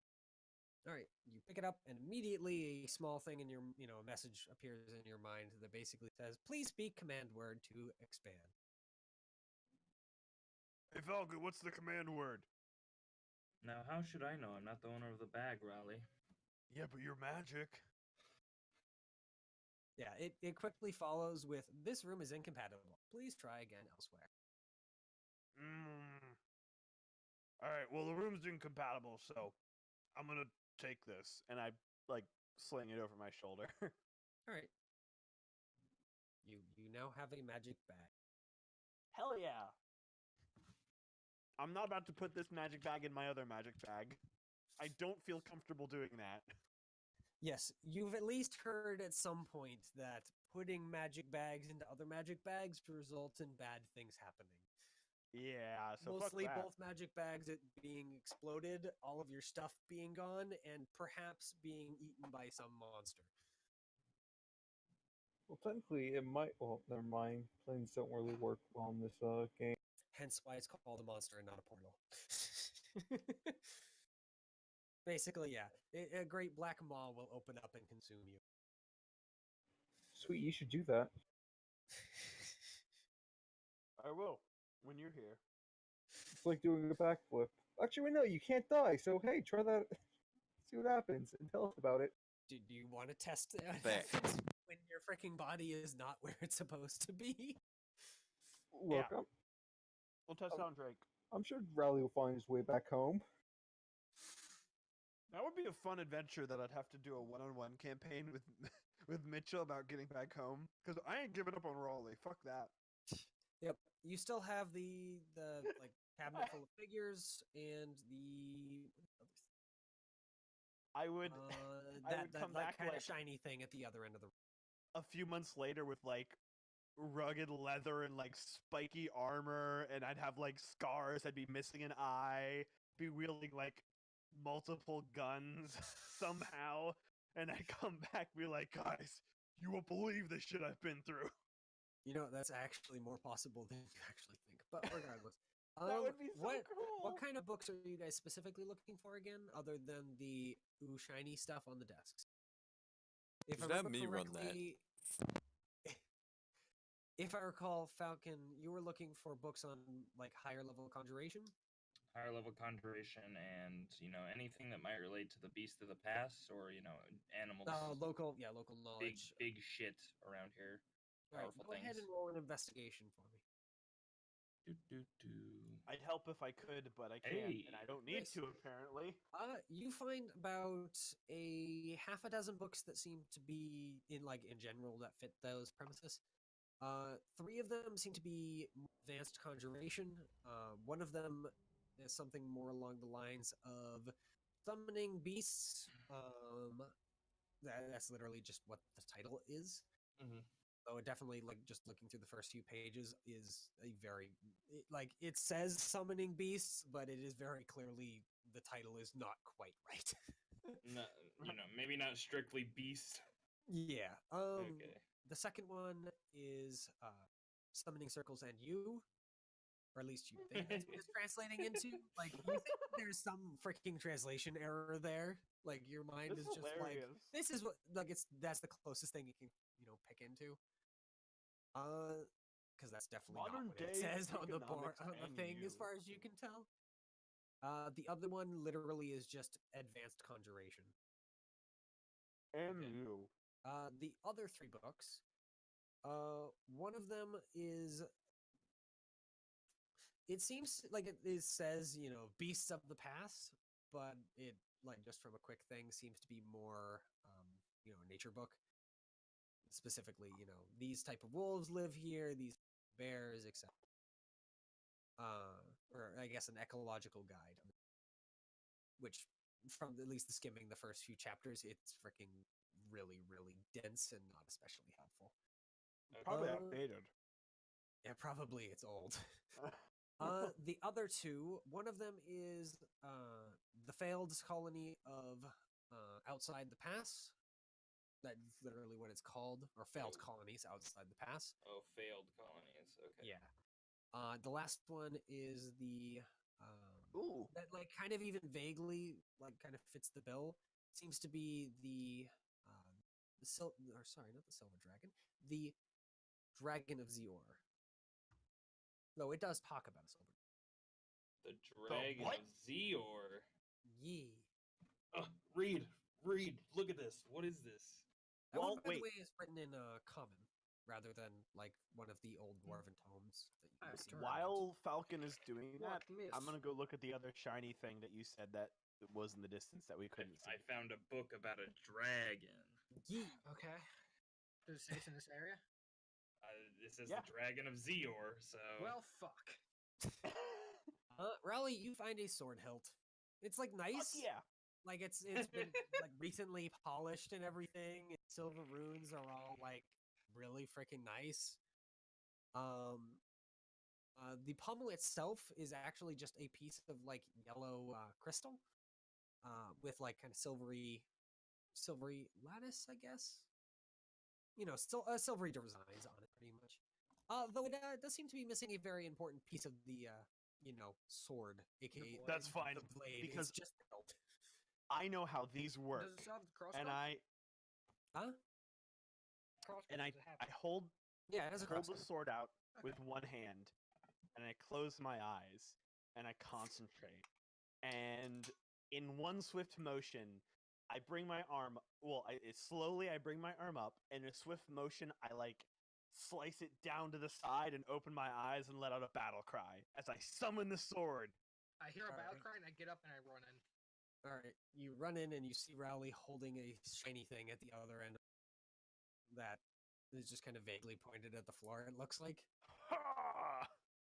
All right, you pick it up, and immediately a small thing in your, a message appears in your mind that basically says, "Please speak command word to expand." Hey Falcon, what's the command word? Now, how should I know? I'm not the owner of the bag, Raleigh. Yeah, but you're magic. Yeah, it quickly follows with, "This room is incompatible. Please try again elsewhere." Alright, well, the room's incompatible, so I'm gonna take this. And I like sling it over my shoulder. All right. You now have a magic bag. Hell yeah! I'm not about to put this magic bag in my other magic bag. I don't feel comfortable doing that. Yes, you've at least heard at some point that putting magic bags into other magic bags results in bad things happening. Yeah, so Mostly fuck that. both magic bags it being exploded, all of your stuff being gone, and perhaps being eaten by some monster. Well, technically, it might. Well, never mind. Planes don't really work well in this game. Hence why it's called a monster and not a portal. Basically, yeah. A great black maw will open up and consume you. Sweet, you should do that. I will when you're here. It's like doing a backflip. Actually, wait, no, you can't die. So hey, try that. See what happens and tell us about it. Do you want to test it Fair. when your freaking body is not where it's supposed to be? Look, Yeah. We'll test it on Drake. I'm sure Rally will find his way back home. That would be a fun adventure that I'd have to do a one-on-one campaign with with Mitchell about getting back home. Because I ain't giving up on Raleigh. Fuck that. Yep. You still have the like cabinet full of figures and the I would that would come like back kind of like shiny thing at the other end of the room. a few months later with like rugged leather and like spiky armor, and I'd have like scars. I'd be missing an eye. Be wielding like multiple guns somehow, and I'd come back and be like, guys, you won't believe the shit I've been through. You know, that's actually more possible than you actually think. But regardless, That would be so what cool. kind of books are you guys specifically looking for again, other than the shiny stuff on the desks? If Just I have remember me run that. correctly, if I recall, Falcon, you were looking for books on like higher level conjuration. Higher level conjuration, and anything that might relate to the beast of the past, or animals. Local big knowledge. big shit around here. All right, Powerful go ahead things. and roll an investigation for me. I'd help if I could, but I can't, Hey. and I don't need Nice. to apparently. You find about a half a dozen books that seem to be in general that fit those premises. 3 of them seem to be advanced conjuration. One of them is something more along the lines of summoning beasts. That's literally just what the title is. Mhm. So it definitely, just looking through the first few pages, is a very it says summoning beasts, but it is very clearly the title is not quite right. No, maybe not strictly beast. Yeah. Okay. The second one is summoning circles and you, or at least you think that's what it's translating into. You think there's some freaking translation error there. Your mind This is just hilarious. this is what that's the closest thing you can pick into. Because that's definitely Modern not what it day says on the economics on the and thing, as you. far as you can tell. The other one literally is just advanced conjuration. And Okay. you. The other 3 books, one of them is. It seems like it says, beasts of the past, but it, just from a quick thing, seems to be more, nature book. Specifically, these type of wolves live here, these bears, etc. Or I guess an ecological guide, which, from at least the skimming the first few chapters, it's freaking really, really dense and not especially helpful. Probably Uh, outdated. Yeah, probably it's old. The other 2, one of them is the failed colony of outside the pass. That's literally what it's called, or failed colonies outside the pass. Oh, failed colonies. Okay. Yeah. The last one is the Ooh. that kind of even vaguely kind of fits the bill. Seems to be the not the silver dragon, the dragon of Zior. No, it does talk about a silver. The Dragon what? of Zior. Yee. Read. Look at this. What is this? That Well, one, by wait. the way, is written in common rather than one of the old dwarven tomes that you see. While Falcon is doing that, What miss? I'm gonna go look at the other shiny thing that you said that was in the distance that we couldn't see. I found a book about a dragon. Yee. Okay. Does it say it's in this area? This is Yeah. the Dragon of Zior. So. Well, fuck. Raleigh, you find a sword hilt. It's nice. Fuck yeah. It's been recently polished and everything. And silver runes are all really freaking nice. The pommel itself is actually just a piece of like yellow crystal, with like kind of silvery lattice, I guess. Still silvery designs on it, pretty much. Though it does seem to be missing a very important piece of the sword, aka That's fine, the blade. because It's just built. I know how these work, Does it still have the crossbow? and I Crossbow, and I does it have I it? hold Yeah, it has a hold the crossbow. sword out with Okay. one hand, and I close my eyes, and I concentrate. And in one swift motion, I bring my arm. Well, slowly I bring my arm up, and in a swift motion, I like slice it down to the side and open my eyes and let out a battle cry as I summon the sword. I hear a battle Alright. cry and I get up and I run in. All right, you run in and you see Rowley holding a shiny thing at the other end that is just kind of vaguely pointed at the floor. It looks like. Ha!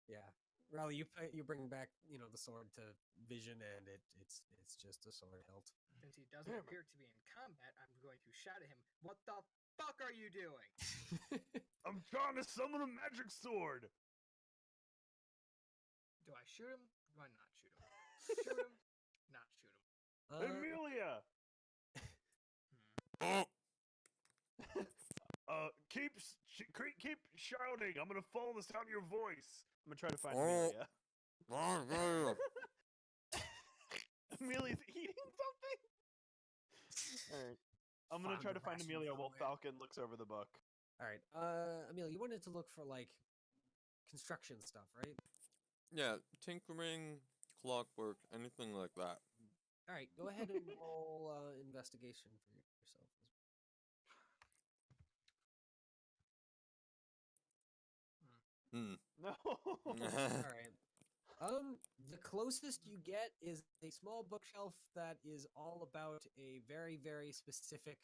Yeah, Rowley, you bring back the sword to vision, and it's just a sword hilt. Since he doesn't Damn it. appear to be in combat, I'm going to shout at him, "What the fuck are you doing?" I'm trying to summon a magic sword. Do I shoot him? Do I not shoot him? Shoot him? Not shoot him. Amelia, Hmm. keep shouting. I'm gonna follow the sound of your voice. I'm gonna try to find Oh. Amelia. Amelia's eating something. All right, I'm gonna Fond try to find ration Amelia from while where? Falcon looks over the book. All right, Amelia, you wanted to look for like construction stuff, right? Yeah, tinkering, clockwork, anything like that. All right, go ahead and roll investigation for yourself. Hmm. No. All right. The closest you get is a small bookshelf that is all about a very, very specific,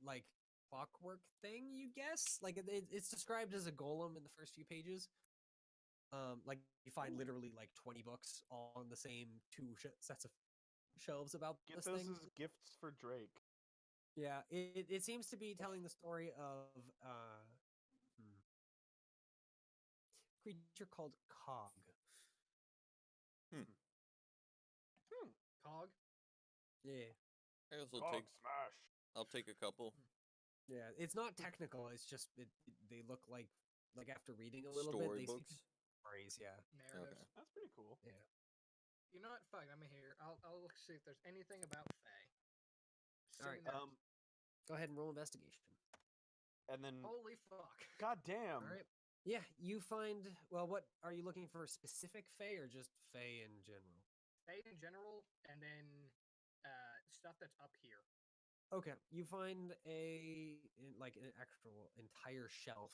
like clockwork thing. You guess, like it's described as a golem in the first few pages. Like you find literally like 20 books all on the same two sets of shelves about Get this those thing. as gifts for Drake. Yeah, it seems to be telling the story of creature called Cog. Cog? Yeah. I guess Cog smash. I'll take a couple. Yeah, it's not technical. It's just they look like after reading a little bit, they seem Storybooks. stories. Yeah. Narratives. Okay. That's pretty cool. You know what? Fuck, I'm here. I'll look see if there's anything about Faye. All right. Assuming there- Go ahead and roll investigation. And then, Holy fuck. god damn. All right. Yeah, you find. Well, what are you looking for? Specific Fae or just Fae in general? Faye in general, and then stuff that's up here. Okay, you find like an actual entire shelf,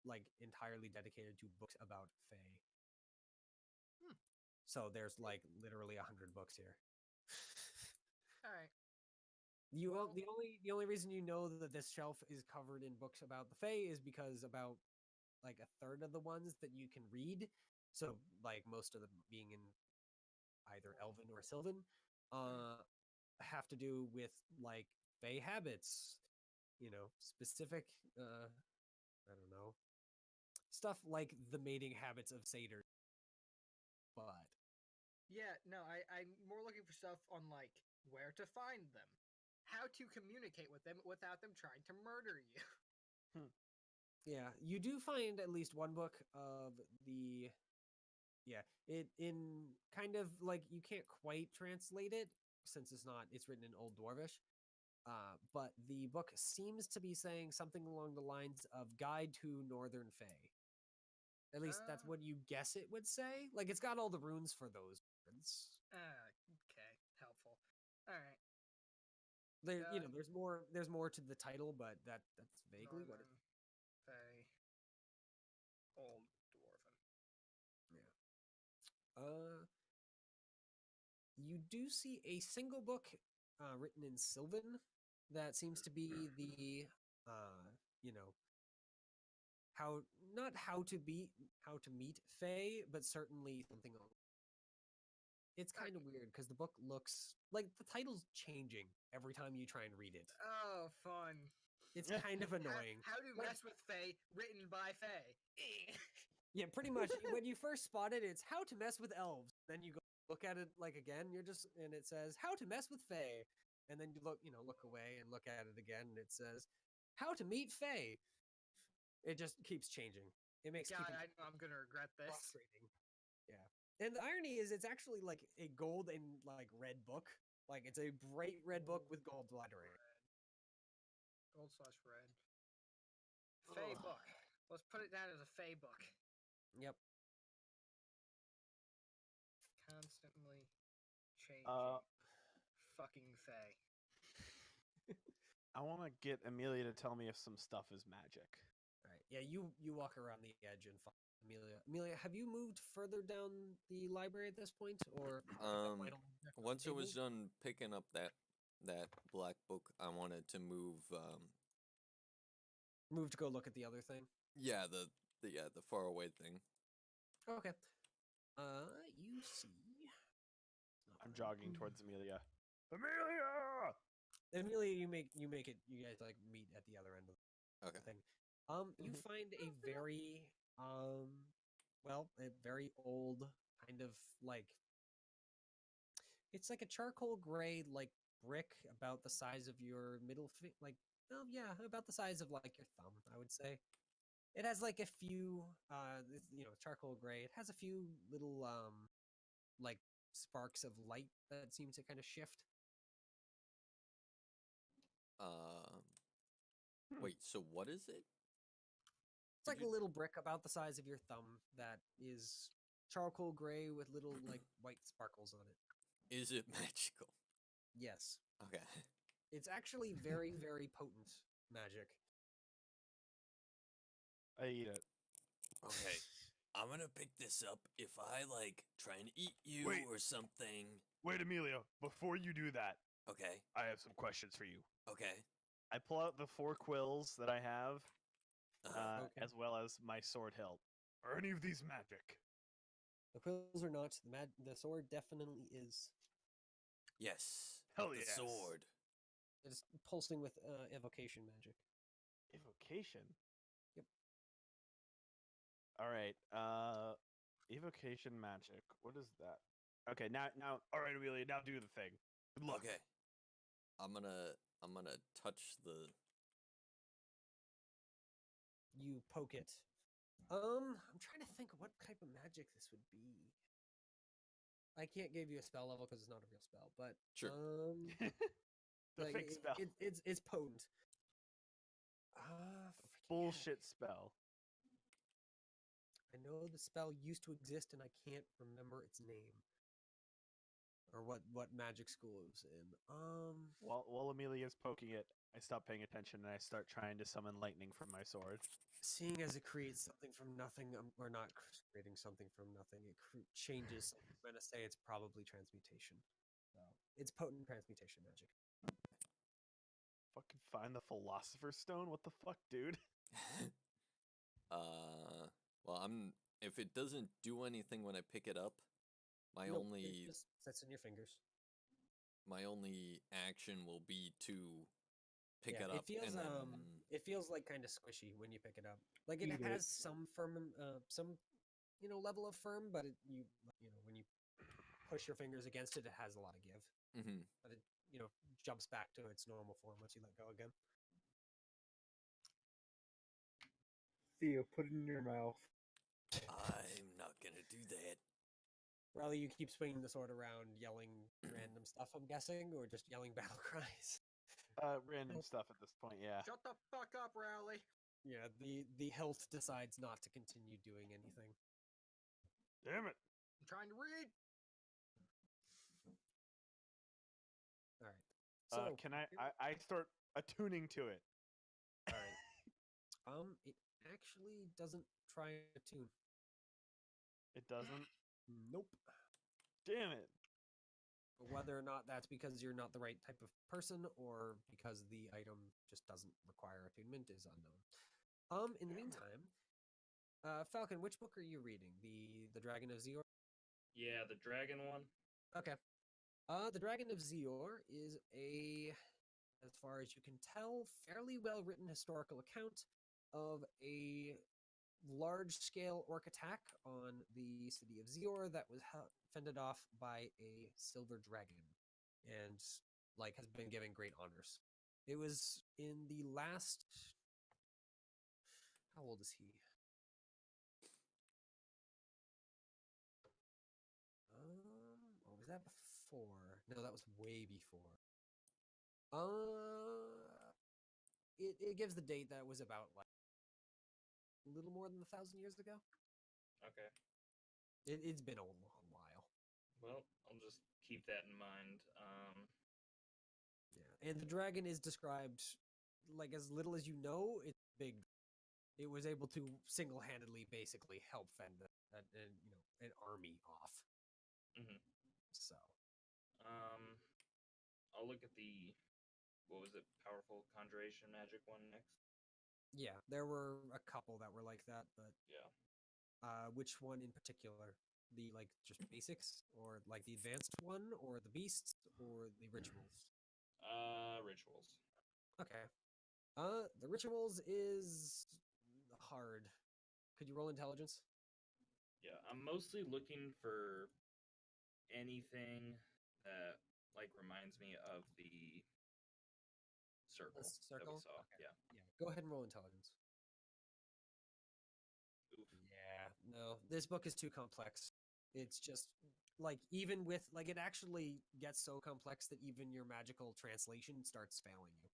like entirely dedicated to books about Fae. So there's like literally 100 books here. All right. The only reason you know that this shelf is covered in books about the Fae is because about like a third of the ones that you can read, so like most of them being in either Elven or Sylvan, have to do with like Fae habits, specific I don't know, stuff like the mating habits of satyrs. But Yeah, no, I'm more looking for stuff on like where to find them, how to communicate with them without them trying to murder you. yeah, you do find at least one book of the it in kind of like you can't quite translate it since it's written in Old Dwarvish. But the book seems to be saying something along the lines of Guide to Northern Fae. At least that's Ah. what you guess it would say. Like it's got all the runes for those words. Okay, helpful. All right. There, Yeah. there's more to the title, but that's vaguely what it. Northern Fae, Old Dwarven. You do see a single book written in Sylvan that seems to be the how not how to meet Fae, but certainly something It's kind of weird because the book looks like the title's changing every time you try and read it. Oh, fun. It's kind of annoying. How to Like- Mess with Fae, written by Fae. Yeah, pretty much. When you first spot it, it's How to Mess with Elves. Then you go look at it like again. And it says How to Mess with Fae. And then you look away and look at it again, and it says How to Meet Fae. It just keeps changing. It makes God, keeping I know I'm gonna regret this. frustrating. Yeah. And the irony is, it's actually like a gold and like red book. Like it's a bright red book with gold lettering. Gold/red. Fae book. Let's put it down as a Fae book. Yep. Constantly changing. Fucking Fae. I want to get Amelia to tell me if some stuff is magic. All right. Yeah, you walk around the edge and find Amelia. Amelia, have you moved further down the library at this point, or at the final object on the Once I was table? done picking up that black book, I wanted to move. Move to go look at the other thing. Yeah, the far away thing. Okay. You see. I'm jogging towards Amelia. Amelia! Amelia, you make it. You guys like meet at the other end of Okay. the thing. You find a very a very old kind of like. It's like a charcoal gray like brick about the size of your about the size of like your thumb, I would say. It has like a few charcoal gray. It has a few little like sparks of light that seem to kind of shift. Wait. So what is it? It's like a little brick about the size of your thumb that is charcoal gray with little like white sparkles on it. Is it magical? Yes. Okay. It's actually very, very potent magic. I eat it. Okay. I'm gonna pick this up if I like try and eat you Wait. or something. Wait, Amelia, before you do that, Okay. I have some questions for you. Okay. I pull out the 4 quills that I have, Okay. as well as my sword hilt. Are any of these magic? The quills are not. The sword definitely is. Yes. Hell the yes. sword. It's pulsing with evocation magic. Evocation? Yep. Alright, evocation magic. What is that? Okay, now, All right, Amelia, now do the thing. Good luck. Okay. I'm gonna touch the. You poke it. I'm trying to think what type of magic this would be. I can't give you a spell level because it's not a real spell, but Sure. the like, fake spell. it's potent. Bullshit spell. I know the spell used to exist and I can't remember its name. Or what magic school it was in. While Amelia's poking it, I stop paying attention and I start trying to summon lightning from my sword. Seeing as it creates something from nothing, or not creating something from nothing, it changes. I'm gonna say it's probably transmutation. So it's potent transmutation magic. Fucking find the Philosopher's Stone? What the fuck, dude? Well, if it doesn't do anything when I pick it up, my Nope, only it just sits in your fingers. action will be to pick Yeah, it up feels and then it feels like kind of squishy when you pick it up. Like it Eat it. has some firm, some level of firm, but when you push your fingers against it, it has a lot of give. Mhm. But it jumps back to its normal form once you let go again. Theo, put it in your mouth. I'm not gonna do that. Riley, you keep swinging the sword around, yelling random stuff. I'm guessing, or just yelling battle cries. Random stuff at this point, yeah. Shut the fuck up, Rowley. Yeah, the hilt decides not to continue doing anything. Damn it. I'm trying to read. All right. So Can I start attuning to it? All right. It actually doesn't try to tune. It doesn't? Nope. Damn it. Whether or not that's because you're not the right type of person or because the item just doesn't require attunement is unknown. In the meantime, Falcon, which book are you reading? The Dragon of Zior? Yeah, the dragon one. Okay. The Dragon of Zior is a, as far as you can tell, fairly well written historical account of a large scale orc attack on the city of Zior that was fended off by a silver dragon and like has been given great honors. It was in the last. How old is he? Or was that before? No, that was way before. It gives the date that was about like a little more than 1,000 years ago. Okay. It's been a while. Well, I'll just keep that in mind. Yeah, and the dragon is described like as little as you know. It's big. It was able to single-handedly, basically, help fend an army off. Mhm. So, I'll look at the what was it? Powerful conjuration magic one next. yeah, there were a couple that were like that, but Yeah. which one in particular? The like just basics, or like the advanced one, or the beasts, or the rituals? Rituals. Okay. The rituals is hard. Could you roll intelligence? Yeah, I'm mostly looking for anything that like reminds me of the circle, The that we circle? saw. Okay. Yeah. Yeah. Go ahead and roll intelligence. Oof. Yeah. No, this book is too complex. It's just like even with like it actually gets so complex that even your magical translation starts failing you.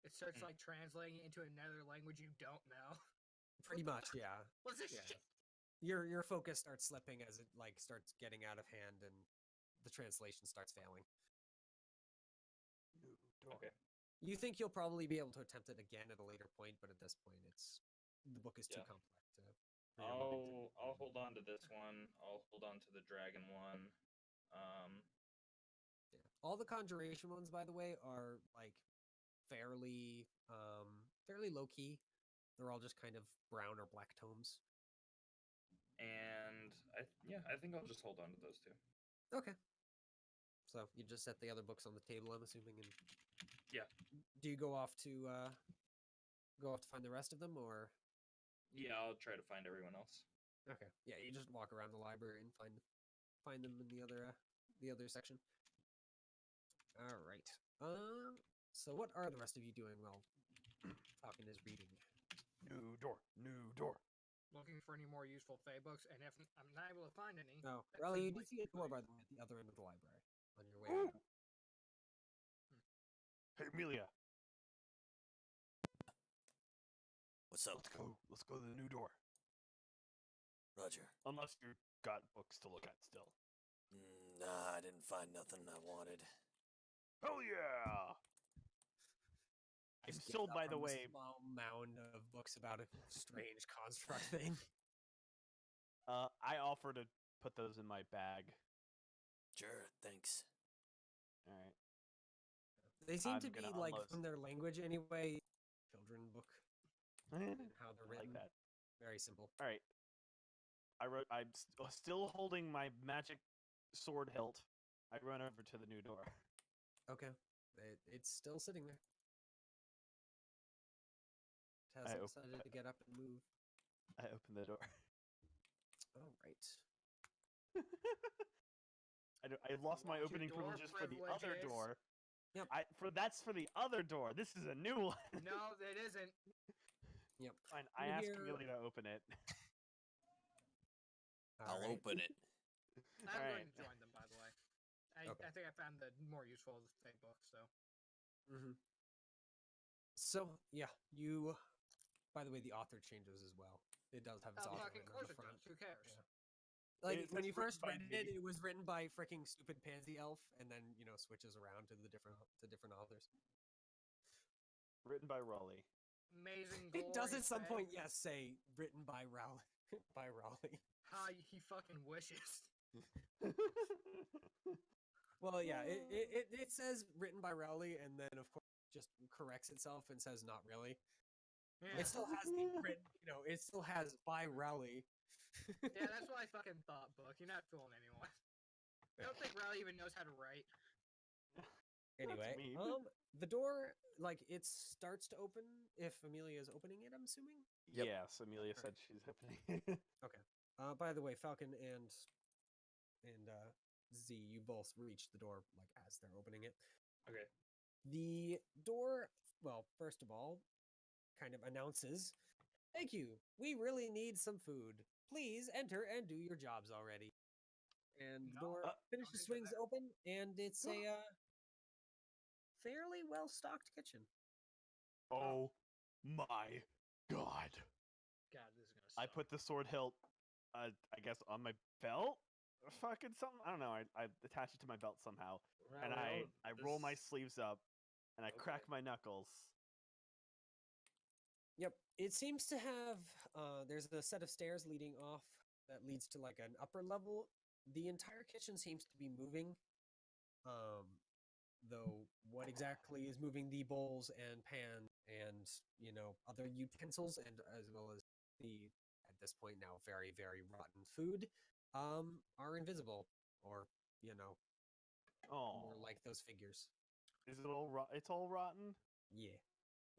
It starts like translating it into another language you don't know. Pretty much, yeah. What's this Yeah. shit? Your focus starts slipping as it like starts getting out of hand and the translation starts failing. Okay. You think you'll probably be able to attempt it again at a later point, but at this point the book is too Yeah. complex to for your mind to- I'll hold on to this one. I'll hold on to the dragon one. Yeah. All the conjuration ones, by the way, are like fairly fairly low key. They're all just kind of brown or black tomes. And I think I'll just hold on to those two. Okay. So you just set the other books on the table, I'm assuming, and Yeah. do you go off to find the rest of them, or Yeah, I'll try to find everyone else. okay? Yeah, you just walk around the library and find them in the other section. All right. So what are the rest of you doing while Falcon is reading? New door. New door. Looking for any more useful Fey books, and if I'm not able to find any, Oh, that well, you seems did like see a door, good. by the way, at the other end of the library on your way Ooh. out. Hey, Amelia. What's up, Let's go. Let's go to the new door. Roger? Unless you got books to look at still. Nah, I didn't find nothing I wanted. Hell yeah! I'm Just still, gets up by the from way, small mound of books about a strange construct thing. I offer to put those in my bag. Sure, thanks. All right. They seem I'm to be gonna like unload. from their language anyway. Children book and how they're I like written. that. Very simple. All right. I'm still holding my magic sword hilt. I run over to the new door. Okay, it's still sitting there. It I hasn't op- decided to get up and move. I open the door. All right. I lost my Lost your opening door privileges for the other privileges. door. Yep. That's for the other door. This is a new one. No, it isn't. Yep. Fine. I You asked hear- Amelia to open it. All I'll right. open it. I'm All going right. to join them, by the way. Okay. I think I found the more useful of the Fey books, so. Mm-hmm. So yeah, you. By the way, the author changes as well. It does have its Oh, author fucking written on course the it front. does. Who cares? Yeah. Like It when says you written first by read me. it was written by freaking stupid pansy elf, and then switches around to different authors. Written by Raleigh. Amazing It does glory at some Fey. point, yes, say written by Raleigh. by Raleigh. How he fucking wishes. Well, yeah, it says written by Rowley, and then of course just corrects itself and says not really. Yeah. It still has the written, it still has by Rowley. Yeah, that's what I fucking thought, book. You're not fooling anyone. I don't think Riley even knows how to write. Anyway, mean. the door, like, it starts to open if Amelia is opening it, I'm assuming? Yep. Yes, Amelia said she's opening. Okay. By the way, Falcon and Z, you both reach the door, like, as they're opening it. Okay. The door, well, first of all, kind of announces, "Thank you. We really need some food. Please enter and do your jobs already." And the door finishes, enter swings that. open, and it's a fairly well-stocked kitchen. Oh my god. God, this is gonna I suck. put the sword hilt, I guess, on my belt. Or fucking something. I don't know. I attach it to my belt somehow, and I roll my sleeves up, and I crack my knuckles. Yep, it seems to have. There's a set of stairs leading off that leads to like an upper level. The entire kitchen seems to be moving. Though what exactly is moving the bowls and pans and other utensils, and as well as the at this point now very very rotten food, are invisible, or Oh, more like those figures. is it all It's all rotten. Yeah,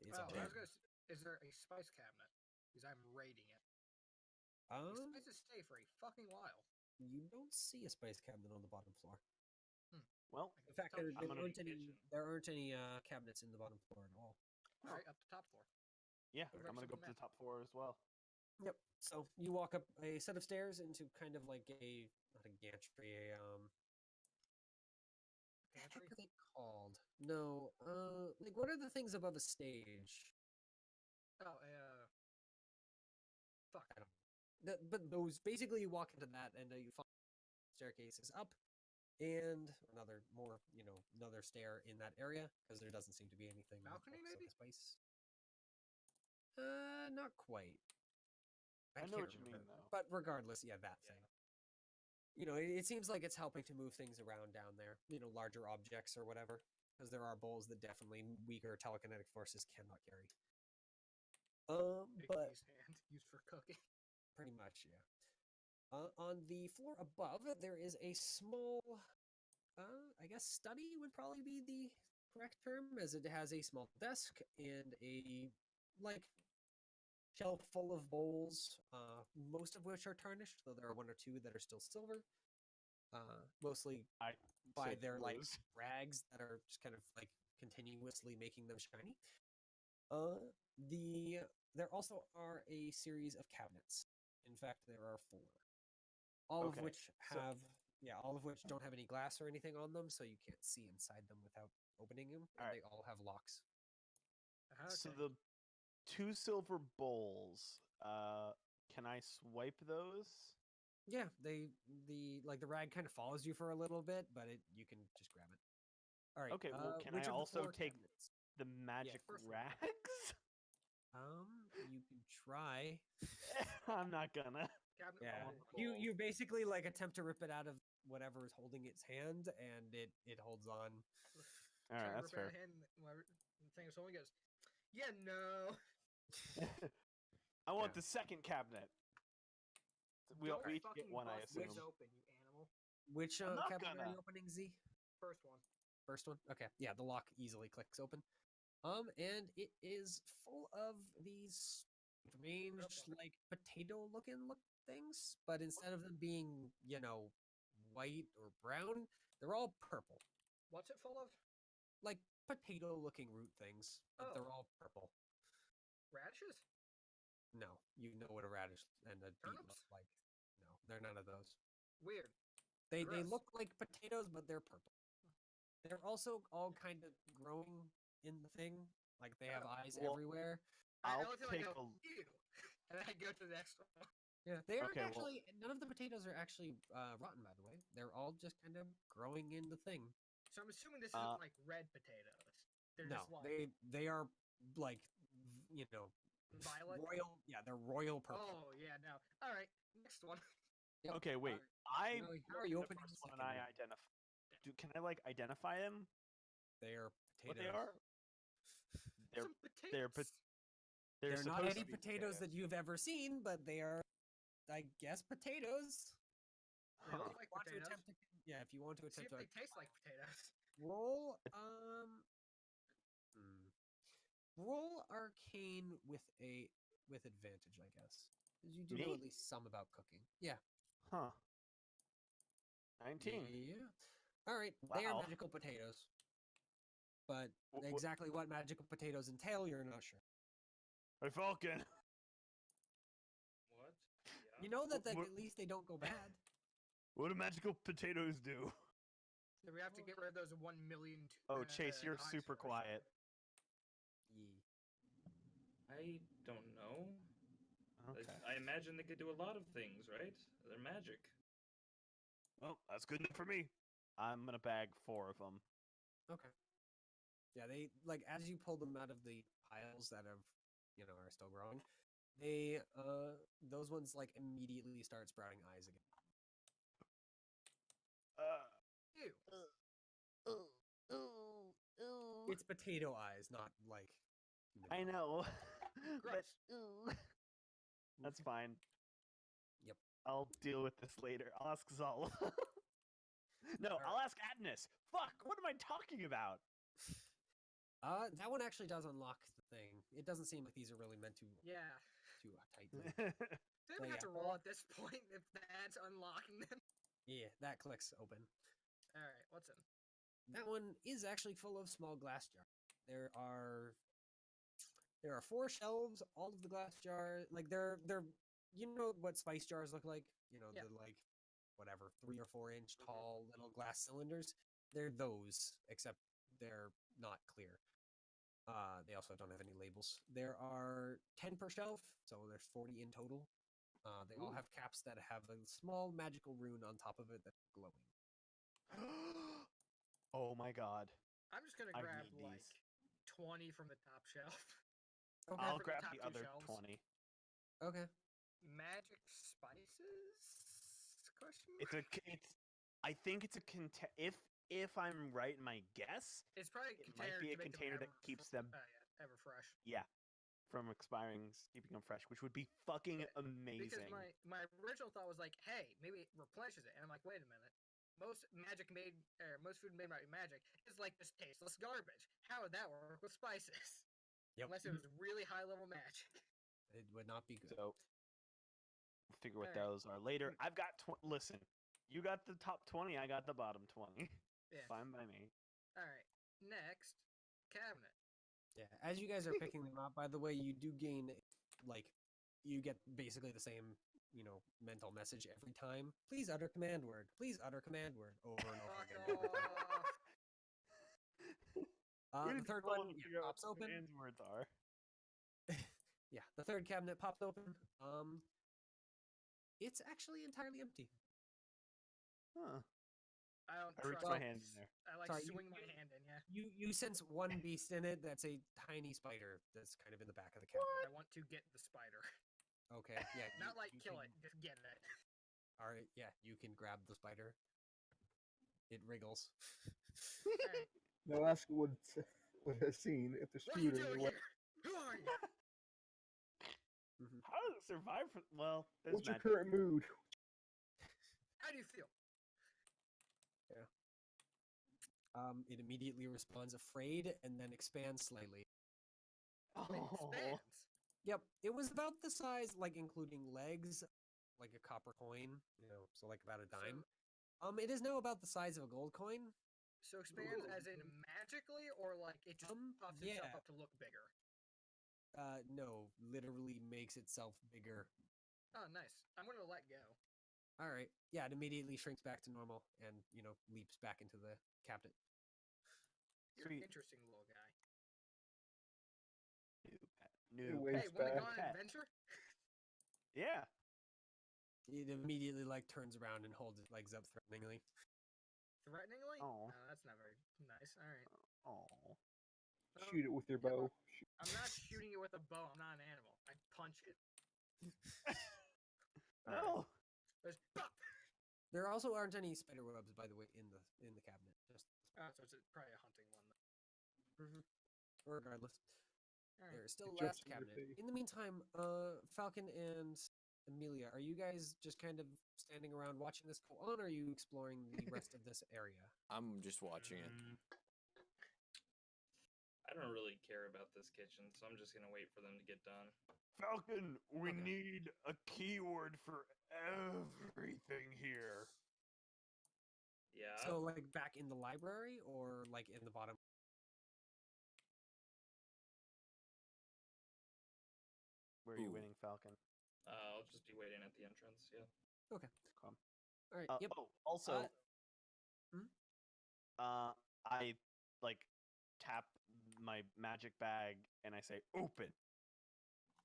it's Oh, all I was rotten. gonna. Is there a spice cabinet? Because I'm raiding it. Um, These spices stay for a fucking while. you don't see a spice cabinet on the bottom floor. Well, In fact, Top there, floor. there aren't any cabinets in the bottom floor at all. All right, up the top floor. yeah, Right, I'm gonna go up to something the top floor as well. Yep. So you walk up a set of stairs into kind of like a not a gantry, what the heck are they called? No, like what are the things above a stage? Oh, fuck. I don't know. But those basically you walk into that and you find staircases up and another stair in that area because there doesn't seem to be anything. Balcony, like maybe? Spice. Not quite. I know can't what you remember. mean, though. But regardless, yeah, that thing. It seems like it's helping to move things around down there. Larger objects or whatever, because there are bowls that definitely weaker telekinetic forces cannot carry. But Iggy's hand used for cooking. pretty much, yeah. On the floor above, there is a small, I guess study would probably be the correct term, as it has a small desk and a shelf full of bowls, most of which are tarnished, though there are one or two that are still silver. Mostly I by say their blues. rags that are just kind of continuously making them shiny. There also are a series of cabinets. In fact, there are 4. All of Okay, which have all of which don't have any glass or anything on them, so you can't see inside them without opening them. And Alright. they all have locks. So the 2 silver bowls. Can I swipe those? Yeah, the rag kind of follows you for a little bit, but you can just grab it. All right. Okay. Well, can which I of the also 4 take cabinets? the magic first one. rags? You can try. I'm not gonna. Cabinet Yeah, full of you basically attempt to rip it out of whatever is holding its hand, and it holds on. All right, that's fair. The thing is, someone goes, "Yeah, no." I want Yeah. the second cabinet. We Don't each fucking get one, I bust this assume. open, you animal. Which I'm not cabinet are gonna. you opening, Z? First one. First one. Okay, yeah, the lock easily clicks open. And it is full of these strange, potato-looking things, but instead of them being, white or brown, they're all purple. What's it full of? Like potato-looking root things, but they're all purple. Radishes? No, you know what a radish and a beet Turnips? look like. No, they're none of those. Weird. They Gross. look like potatoes, but they're purple. They're also all kind of growing in the thing. Like they have eyes everywhere. I'll I take go, a. ew. And then I go to the next one. Yeah, they aren't Okay, well- actually. None of the potatoes are actually rotten, by the way. They're all just kind of growing in the thing. So I'm assuming this isn't like red potatoes. They're No, just like they are like violet. royal. Yeah, they're royal purple. Oh yeah, no. All right, next one. Yep. Okay, wait. I Now, how are are you the opening first the one, and I second one? identify. Can I identify them? They are potatoes. What they are? They're Some potatoes. they're They're not supposed any to be potatoes that you've ever seen, but they are, I guess, potatoes. They Huh. look like Want to potatoes. attempt to, yeah, if you want to See if attempt to they taste like potatoes. roll, roll arcane with advantage, I guess, because you do know Me? at least some about cooking. Yeah. Huh. 19. Yeah. All right. They are Wow. magical potatoes, but Wh- wh- exactly what magical potatoes entail, you're not sure. Hey, Falcon. What? You know that Wh- at least they don't go bad. What do magical potatoes do? So we have to get rid of those 1 million. Oh, Chase, you're eyes super first. quiet. Yeah. I don't know. Okay. I imagine they could do a lot of things, right? They're magic. Well, that's good enough for me. I'm gonna bag 4 of them. Okay. Yeah, they like as you pull them out of the piles that have, are still growing. They those ones like immediately start sprouting eyes again. Ew. It's potato eyes, not like. human I eyes. know. but Gross. that's fine. Yep. I'll deal with this later. I'll ask Zala. No, I'll ask Adnus. Fuck, what am I talking about? That one actually does unlock the thing. It doesn't seem like these are really meant to Yeah. tightly. They So, don't have yeah. to roll at this point if that's unlocking them. Yeah, that clicks open. All right, what's in? That one is actually full of small glass jars. There are 4 shelves. All of the glass jars, like they're you know what spice jars look like? Yeah. The like whatever 3 or 4 inch tall little glass cylinders. They're those, except they're not clear. They also don't have any labels. There are 10 per shelf, so there's 40 in total. They all have caps that have a small magical rune on top of it that's glowing. Oh my god. I'm just gonna I grab need like these. 20 from the top shelf. Okay. I'll from the grab top the 2 other shelves. 20. Okay. Magic spices? Question It's mark? I think it's a if I'm right in my guess, It's probably it might be a to make them container that ever keeps them yeah, ever fresh. from expiring, keeping them fresh, which would be fucking Because amazing. my original thought was like, hey, maybe it replenishes it, and I'm like, wait a minute. Most food made by magic is like this tasteless garbage. How would that work with spices? Yep. Unless it was really high level magic. It would not be good. So we'll figure what Alright. those are later. I've got listen. You got the top 20, I got the bottom 20. Yeah. Fine by me. Alright. Next, cabinet. Yeah, as you guys are picking them up, by the way, you do gain, like, you get basically the same, mental message every time. Please utter command word. Please utter command word over and over Fuck again. Every time. off. The third one pops open. Man's words are. Yeah, the third cabinet pops open. It's actually entirely empty. Huh. I don't I reached trust my it. hand in there. I like Sorry, swing my hand in, yeah. You sense one beast in it that's a tiny spider that's kind of in the back of the cabinet. I want to get the spider. Okay, yeah. Not like you kill can- it, just get it. All right, yeah, you can grab the spider. It wriggles. Alright. Now ask what has seen if there's What are you food in doing the way. here? Who are you? How does it survive for well, there's What's your magic. current mood? How do you feel? It immediately responds afraid and then expands slightly. It Oh. expands. Yep, it was about the size, like including legs, like a copper coin, so like about a dime. It is now about the size of a gold coin. So expands as in magically, or like it just puffs itself yeah. up to look bigger? No, literally makes itself bigger. Oh, nice. I'm gonna let go. All right, yeah, it immediately shrinks back to normal and leaps back into the cabinet. You're an Sweet. interesting little guy. New Waves Hey, wanna back. go on an Pet. adventure? Yeah. It immediately like turns around and holds its legs up threateningly. Threateningly? Aw. No, that's not very nice. Alright. Oh. Shoot it with your bow. I'm not shooting it with a bow. I'm not an animal. I punch it. No. There's pop! There also aren't any spider webs, by the way, in the cabinet. Just So it's probably a hunting one. regardless. Alright. There's still It jumps last in your cabinet. face. In the meantime, Falcon and Amelia, are you guys just kind of standing around watching this go on, or are you exploring the rest of this area? I'm just watching it. I don't really care about this kitchen, so I'm just gonna wait for them to get done. Falcon, we Okay. need a keyword for everything here. Yeah. So, like, back in the library, or like in the bottom? Where are you Ooh. waiting, Falcon? I'll just be waiting at the entrance. Yeah. Okay. Come. All right. Yep. Oh, also, hmm? I like tap my magic bag and I say, "Open."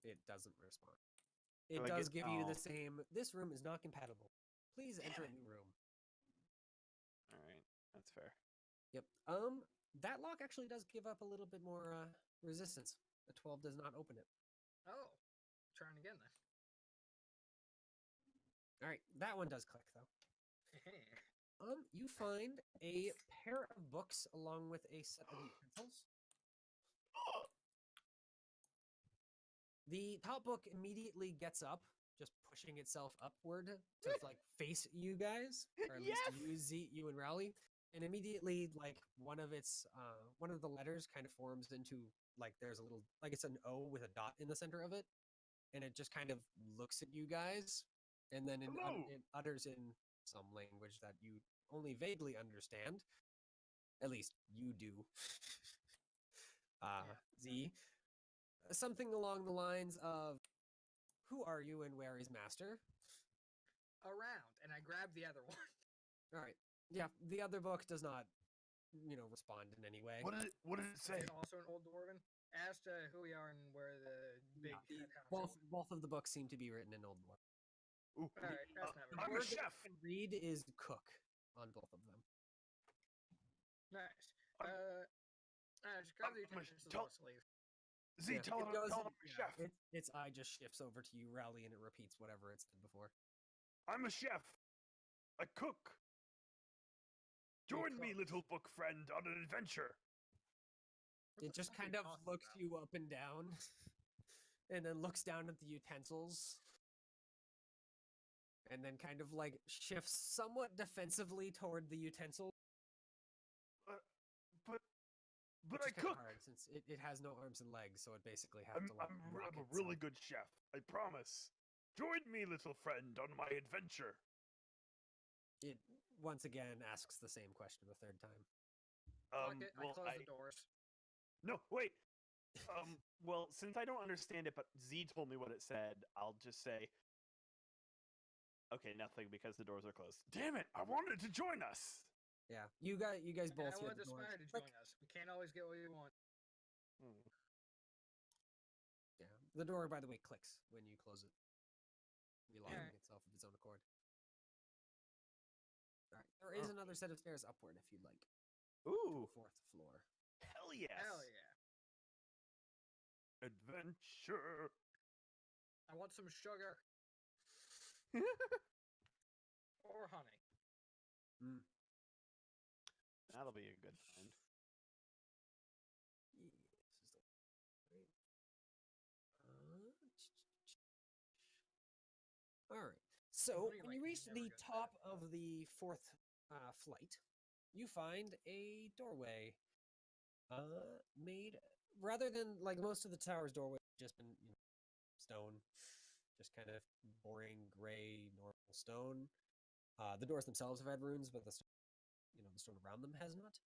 It doesn't respond. Do It I does get- give you oh. the same. This room is not compatible. Please enter a Damn it. new room. All right, that's fair. Yep. That lock actually does give up a little bit more resistance. A 12 does not open it. Oh, trying again then. All right, that one does click though. You find a pair of books along with a set of utensils. The top book immediately gets up, just pushing itself upward to like face you guys, or at least you and Rowley, and immediately like one of the letters kind of forms into like there's a little like it's an O with a dot in the center of it, and it just kind of looks at you guys, and then it utters in some language that you only vaguely understand. At least you do. Z. Something along the lines of, "Who are you and where is Master?" Around, and I grab the other one. All right. Yeah, the other book does not, respond in any way. What did it say? Is it also an old dwarven? As to who we are and where the big Yeah, council. both of the books seem to be written in Old Dwarf. Ooh, All right, that's not The I'm a word that chef. you can read is cook on both of them. Nice. I'm- Just grab the I'm a- utensils tell- and let's leave. Z, Yeah, tell it him goes I'm in- a chef. Its eye just shifts over to you, Rowley, and it repeats whatever it said before. I'm a chef. I cook. Join me, cook. little book friend, on an adventure. It just kind of looks you up and down, and then looks down at the utensils, and then kind of like shifts somewhat defensively toward the utensil. But which I is kinda cook. hard since it has no arms and legs, so it basically has I'm, to like I'm, rock I'm a really itself. good chef. I promise. Join me, little friend, on my adventure. It once again asks the same question a third time. Fuck it, I Well, close the doors. No, wait. Well, since I don't understand it, but Z told me what it said, I'll just say, okay, nothing because the doors are closed. Damn it! I wanted to join us. Yeah, you guys both I hear want the the door spider to click. join us. We can't always get what we want. Yeah, the door, by the way, clicks when you close it, relocking Alright. itself of its own accord. All right, there is another set of stairs upward if you'd like. To Ooh, a fourth floor. Hell yes. Hell yeah. Adventure. I want some sugar. Or honey. Mm. that'll be a good find. All right. So Honey, when like, you reach never the goes top bad. of the fourth flight, you find a doorway. Made rather than like most of the tower's doorways, just been stone, just kind of boring gray normal stone. The doors themselves have had runes, but the stone around them has not.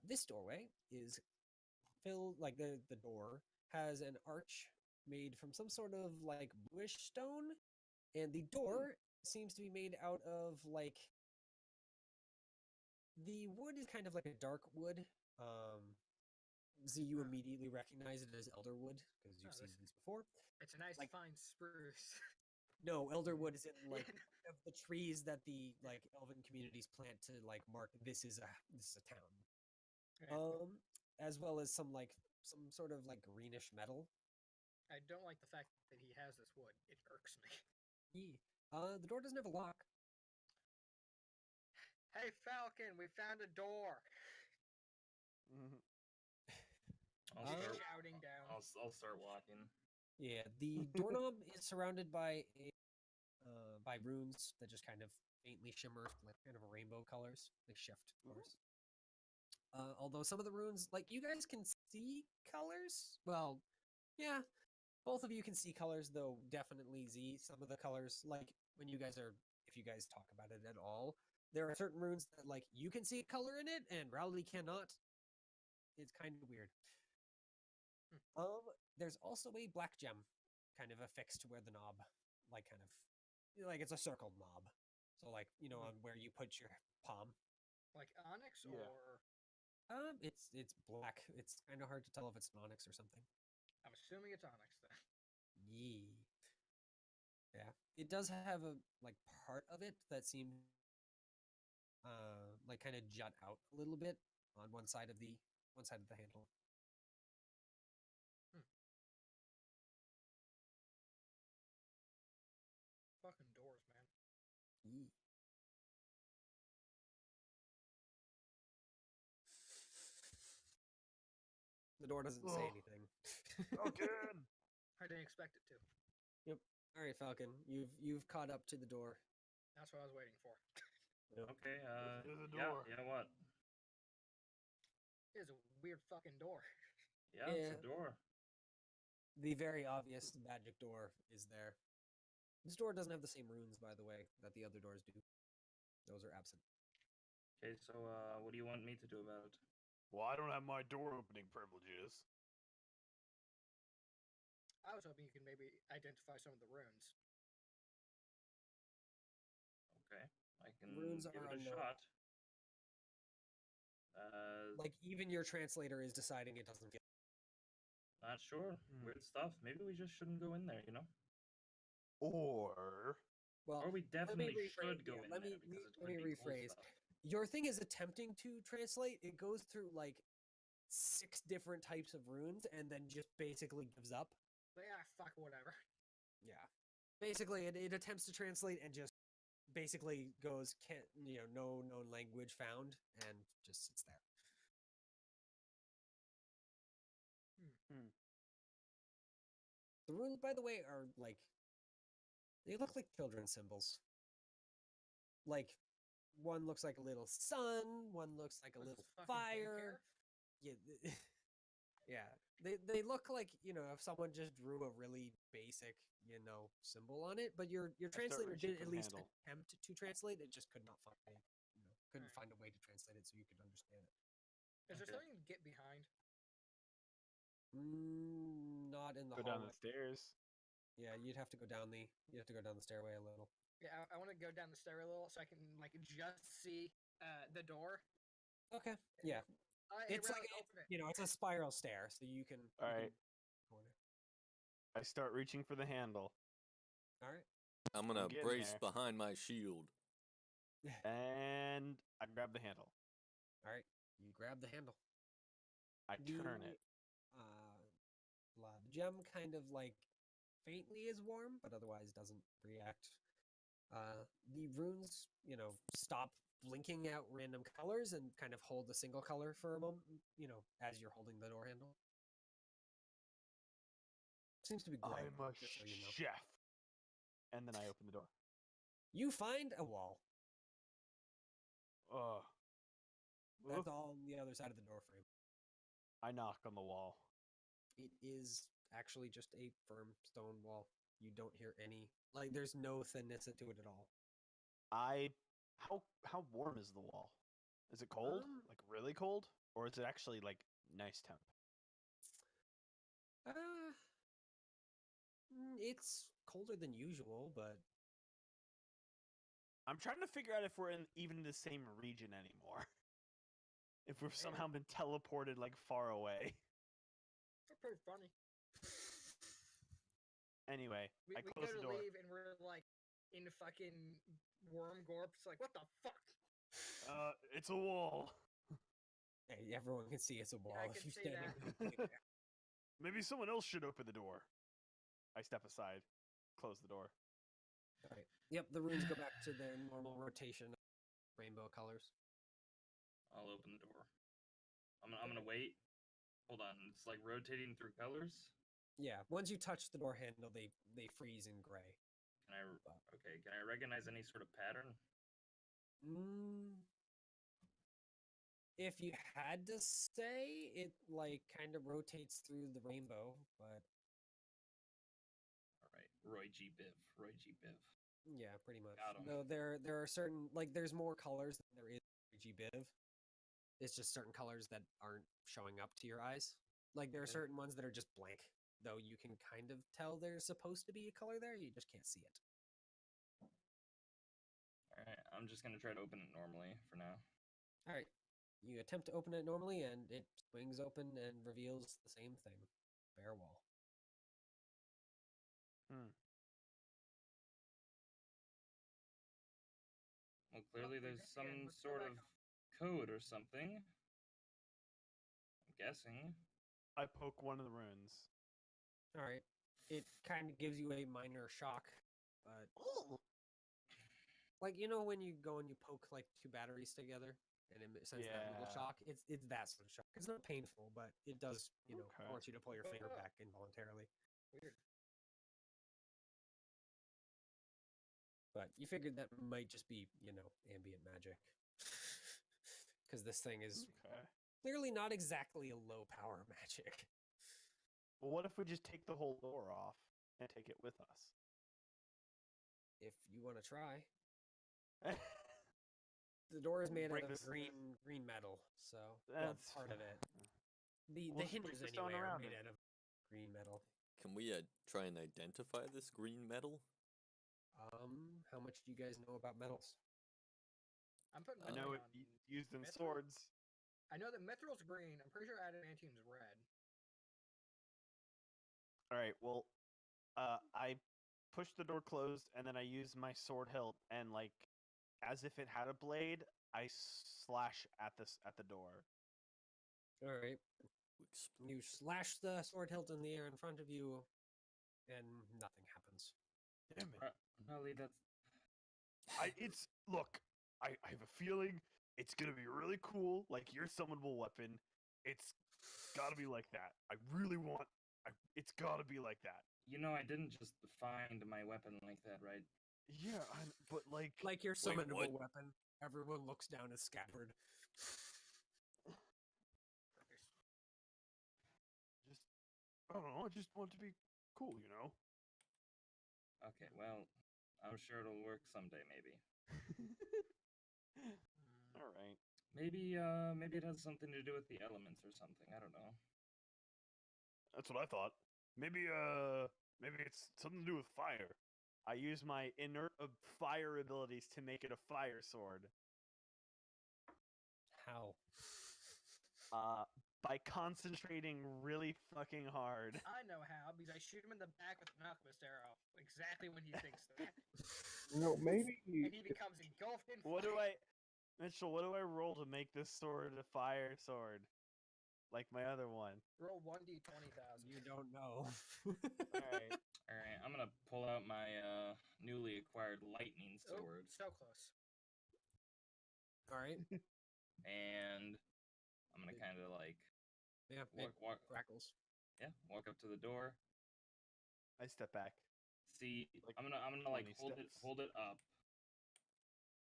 This doorway is filled like the door has an arch made from some sort of like bluish stone, and the door seems to be made out of like the wood is kind of like a dark wood. You immediately recognize it as elderwood because you've seen these before. It's a nice Like- fine spruce. No, elderwood is in like of the trees that the like elven communities plant to like mark this is a town. As well as some sort of like greenish metal. I don't like the fact that he has this wood. It irks me. The door doesn't have a lock. Hey Falcon, we found a door. I'll He's start. shouting down. I'll start walking. Yeah, the doorknob is surrounded by a by runes that just kind of faintly shimmer, like kind of rainbow colors. They shift, of course. Although some of the runes, like you guys can see colors. Well, yeah, both of you can see colors, though definitely Z. Some of the colors, like when you guys are, if you guys talk about it at all, there are certain runes that like you can see color in it and Rowley cannot. It's kind of weird. There's also a black gem, kind of affixed to where the knob, like kind of, like it's a circled knob. So like on where you put your palm. Like onyx Yeah. or It's black. It's kind of hard to tell if it's an onyx or something. I'm assuming it's onyx then. Yee. Yeah, it does have a like part of it that seems like kind of jut out a little bit on one side of the handle. Fucking doors, man. Yee. The door doesn't say Ugh. anything. Again. I didn't expect it to. Yep. All right, Falcon. You've caught up to the door. That's what I was waiting for. Okay, There's a yeah, door. yeah, what? It is a weird fucking door. Yeah, it's a door. The very obvious magic door is there. This door doesn't have the same runes, by the way, that the other doors do. Those are absent. Okay, so, what do you want me to do about it? Well, I don't have my door opening privileges. I was hoping you could maybe identify some of the runes. Okay, I can Runes give are it a unknown. shot. Like even your translator is deciding it doesn't feel. Not sure. Weird stuff. Maybe we just shouldn't go in there, you know? Or Well, Or we let me definitely rephrase. should go Yeah, in let there me because it let could me be cool rephrase. stuff. Your thing is attempting to translate. It goes through like 6 different types of runes and then just basically gives up. But yeah, fuck whatever. Yeah. Basically, it attempts to translate and just basically goes, can't, no known language found, and just sits there. The runes, by the way, are like, they look like children's symbols. Like, one looks like a little sun, one looks like a Looks little fucking fire. daycare. Yeah, yeah. They look like, if someone just drew a really basic, symbol on it, but your translator reaching did for at the least handle. attempt to translate it, just could not find couldn't find a way to translate it so you could understand it. Is there Okay. something to get behind? Not in the go down hallway. the stairs. Yeah, you'd have to go down the stairway a little. Yeah, I want to go down the stair a little so I can like just see the door. Okay. Yeah. Hey, It's Riley, like open it. it's a spiral stair, so you can. All right. Corner. I start reaching for the handle, All right. I'm gonna getting brace there. behind my shield. and I grab the handle. All right. You grab the handle. I turn it. The gem kind of like faintly is warm, but otherwise doesn't react. The runes, stop blinking out random colors and kind of hold a single color for a moment, as you're holding the door handle. Seems to be gray. I'm a just so you know. chef. And then I open the door. You find a wall. Ugh. That's all on the other side of the door frame. I knock on the wall. It is actually just a firm stone wall. You don't hear any, there's no thinness to it at all. How warm is the wall? Is it cold? Like really cold? Or is it actually like nice temp? It's colder than usual, but I'm trying to figure out if we're even in the same region anymore. If we've somehow been teleported like far away. That's pretty funny. Anyway, We I go close to the door. leave and we're like in fucking worm gorps. Like, what the fuck? It's a wall. hey, everyone can see it's a wall I if can you're see standing. that. Maybe someone else should open the door. I step aside, close the door. All right. Yep, the runes go back to their normal rotation of rainbow colors. I'll open the door. I'm gonna wait. Hold on, it's like rotating through colors. Yeah, once you touch the door handle, they freeze in gray. Can Can I recognize any sort of pattern? If you had to say, it like kind of rotates through the rainbow, but All right, Roy G. Biv. Roy G. Biv. yeah, pretty much. Got 'em. No, there are certain there's more colors than there is GBiv. It's just certain colors that aren't showing up to your eyes. Like there are certain ones that are just blank, though you can kind of tell there's supposed to be a color there, you just can't see it. All right, I'm just gonna try to open it normally for now. All right. You attempt to open it normally, and it swings open and reveals the same thing. Bare wall. Well, clearly Well, there's again, some let's go sort back of code or something. I'm guessing. I poke one of the runes. All right. It kind of gives you a minor shock, but like when you go and you poke like two batteries together, and it sends that little Yeah. shock. It's that sort of shock. It's not painful, but it does Okay. force you to pull your finger back involuntarily. Weird. But you figured that might just be ambient magic, because this thing is Okay. clearly not exactly a low power magic. Well, what if we just take the whole door off and take it with us? If you want to try. The door is made out of green metal, so That's part of it. The We'll just break hinges the stone anyway are around made it. out of green metal. Can we try and identify this green metal? How much do you guys know about metals? I'm putting I money know it on used in Mithril? swords. I know that Mithril's green. I'm pretty sure adamantium's red. All right. Well, I push the door closed, and then I use my sword hilt, and like, as if it had a blade, I slash at the door. All right. You slash the sword hilt in the air in front of you, and nothing happens. Damn it! Nolly, that's. Look. I have a feeling it's gonna be really cool, like your summonable weapon. It's gotta be like that. I really want. It's gotta be like that. I didn't just find my weapon like that, right? Yeah, but like. Like your summonable what? weapon. Everyone looks down at Scabbard. I don't know. I just want to be cool, Okay, well, I'm sure it'll work someday, maybe. All right. Maybe it has something to do with the elements or something. I don't know. That's what I thought. Maybe it's something to do with fire. I use my inert fire abilities to make it a fire sword. How? By concentrating really fucking hard. I know how, because I shoot him in the back with an alchemist arrow. Exactly when he thinks that. Maybe And he becomes engulfed in flame. Mitchell, what do I roll to make this sword a fire sword? Like my other one. Roll 1d20,000. You don't know. Alright. Alright, I'm gonna pull out my newly acquired lightning Oh, sword. so close. All right. And I'm gonna kind of like Yeah. walk. Crackles. Yeah, walk up to the door. I step back. See, Like I'm gonna like 20 hold steps. it up,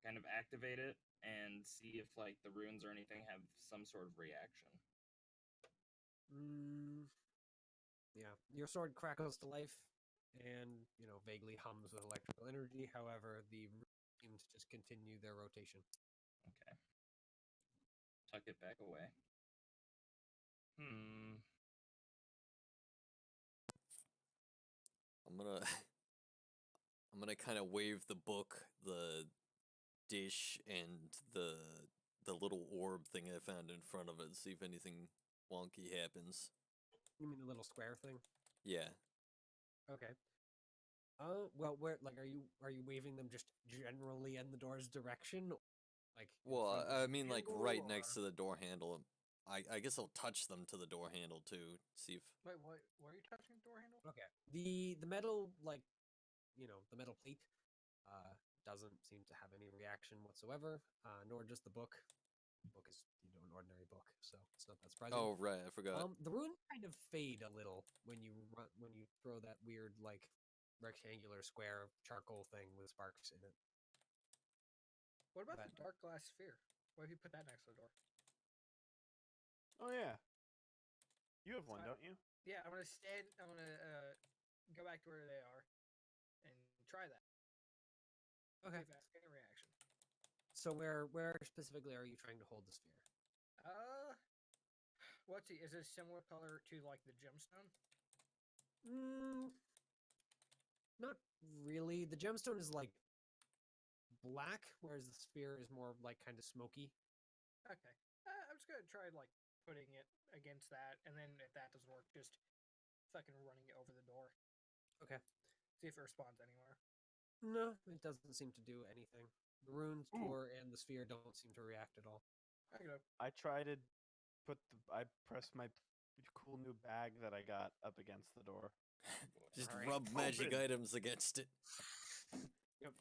kind of activate it, and see if like the runes or anything have some sort of reaction. Yeah. Your sword crackles to life, and vaguely hums with electrical energy. However, the runes seem to just continue their rotation. Okay. Tuck it back away. I'm gonna kind of wave the book, the dish, and the little orb thing I found in front of it, and see if anything wonky happens. You mean the little square thing? Yeah. Okay. Well, where are you waving them just generally in the door's direction? Like Well, I mean, like right handle, next to the door handle. I guess I'll touch them to the door handle too. See if. Wait, what? Why are you touching the door handle? Okay. The metal the metal plate doesn't seem to have any reaction whatsoever. Nor just the book. The book is an ordinary book, so it's not that surprising. Oh right, I forgot. The runes kind of fade a little when you throw that weird rectangular square charcoal thing with sparks in it. What about That- the dark glass sphere? What if you put that next to the door? Oh yeah. You have one, I- don't you? Yeah, I'm gonna stand. I'm gonna go back to where they are and try that. Okay. See if I get a reaction. So where specifically are you trying to hold the sphere? What's he? Is it a similar color to like the gemstone? Not really. The gemstone is like black, whereas the sphere is more like kind of smoky. Okay. I'm just gonna try like putting it against that, and then if that doesn't work, just fucking running it over the door. Okay. See if it responds anywhere. No, it doesn't seem to do anything. The runes, Ooh. door, and the sphere don't seem to react at all. Okay. I try to I press my cool new bag that I got up against the door. Just Alright. rub magic Open. items against it.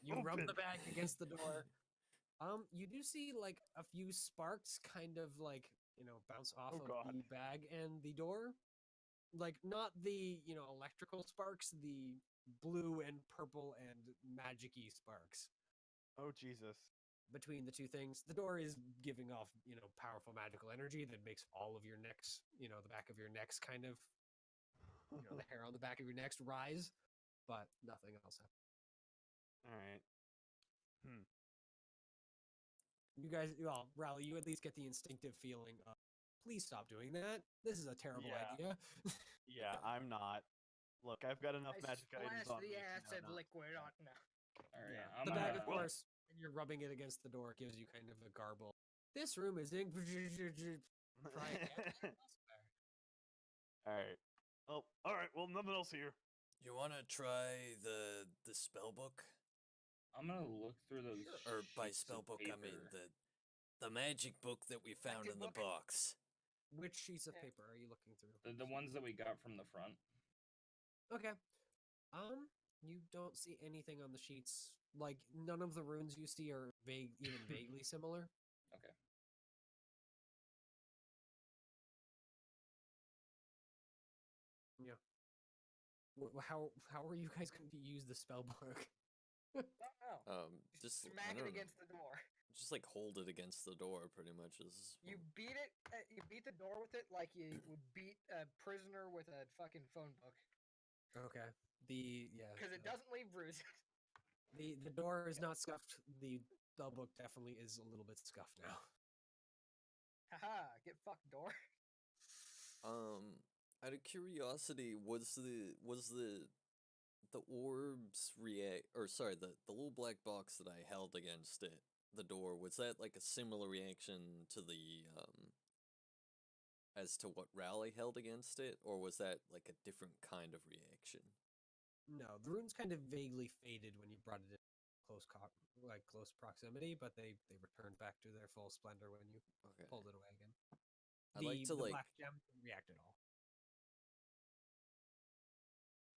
You rub the Open. bag against the door. You do see like a few sparks kind of like, bounce off Oh, of God. the bag and the door. Like not the, electrical sparks, the blue and purple and magic-y sparks. Oh Jesus. Between the two things, the door is giving off, powerful magical energy that makes all of your necks, the back of your necks kind of, the hair on the back of your necks rise, but nothing else happens. All right. You guys, well, Raleigh, you at least get the instinctive feeling of, please stop doing that. This is a terrible Yeah. idea. Yeah, I'm not. Look, I've got enough I magic items splashed on the me. to know acid not- liquid on. No. All right, Yeah. I'm The bag, gonna. of course, when you're rubbing it against the door, gives you kind of a garble. This room is in. Try again. All right. Oh, all right. Well, nothing else here. You want to try the spell book? I'm gonna look through those. Or by sheets of spell book, I mean paper. the magic book that we found Effective in the book? box. Which sheets of Yeah. paper are you looking through? The ones that we got from the front. Okay. You don't see anything on the sheets. Like none of the runes you see are even vaguely similar. Okay. Yeah. How are you guys going to use the spell book? Oh, Just I smack don't it know. against the door. Just like hold it against the door, pretty much. You beat it. You beat the door with it like you would beat a prisoner with a fucking phone book. Okay. Because it doesn't leave bruises. The door is not scuffed. The spell book definitely is a little bit scuffed now. Haha, get fucked, door. Out of curiosity, was the orbs react, or sorry, the little black box that I held against it, the door, was that like a similar reaction to the as to what Raleigh held against it, or was that like a different kind of reaction? No, the runes kind of vaguely faded when you brought it in close proximity, but they returned back to their full splendor when you Okay. pulled it away again. I'd like to the like black gem didn't react at all.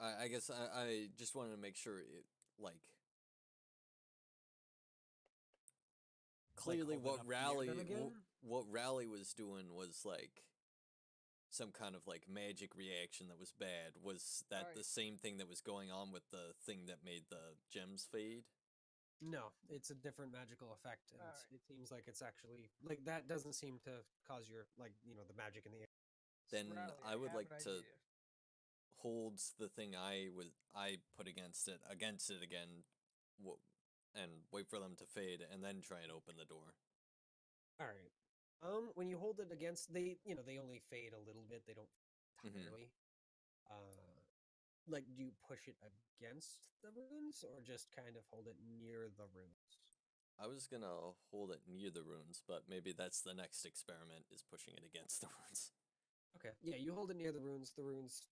I guess I just wanted to make sure it like clearly hold it up near them again? what Raleigh was doing was like some kind of like magic reaction that was bad. Was that the Alright. same thing that was going on with the thing that made the gems fade? No, it's a different magical effect, and Alright. it seems like it's actually like that doesn't seem to cause your the magic in the air. Then Rally, I would have like an to idea. hold the thing I put against it again, and wait for them to fade, and then try and open the door. All right. When you hold it against, they only fade a little bit. They don't Mhm. entirely. Like, do you push it against the runes, or just kind of hold it near the runes? I was gonna hold it near the runes, but maybe that's the next experiment, is pushing it against the runes. Okay. Yeah, you hold it near the runes. The runes,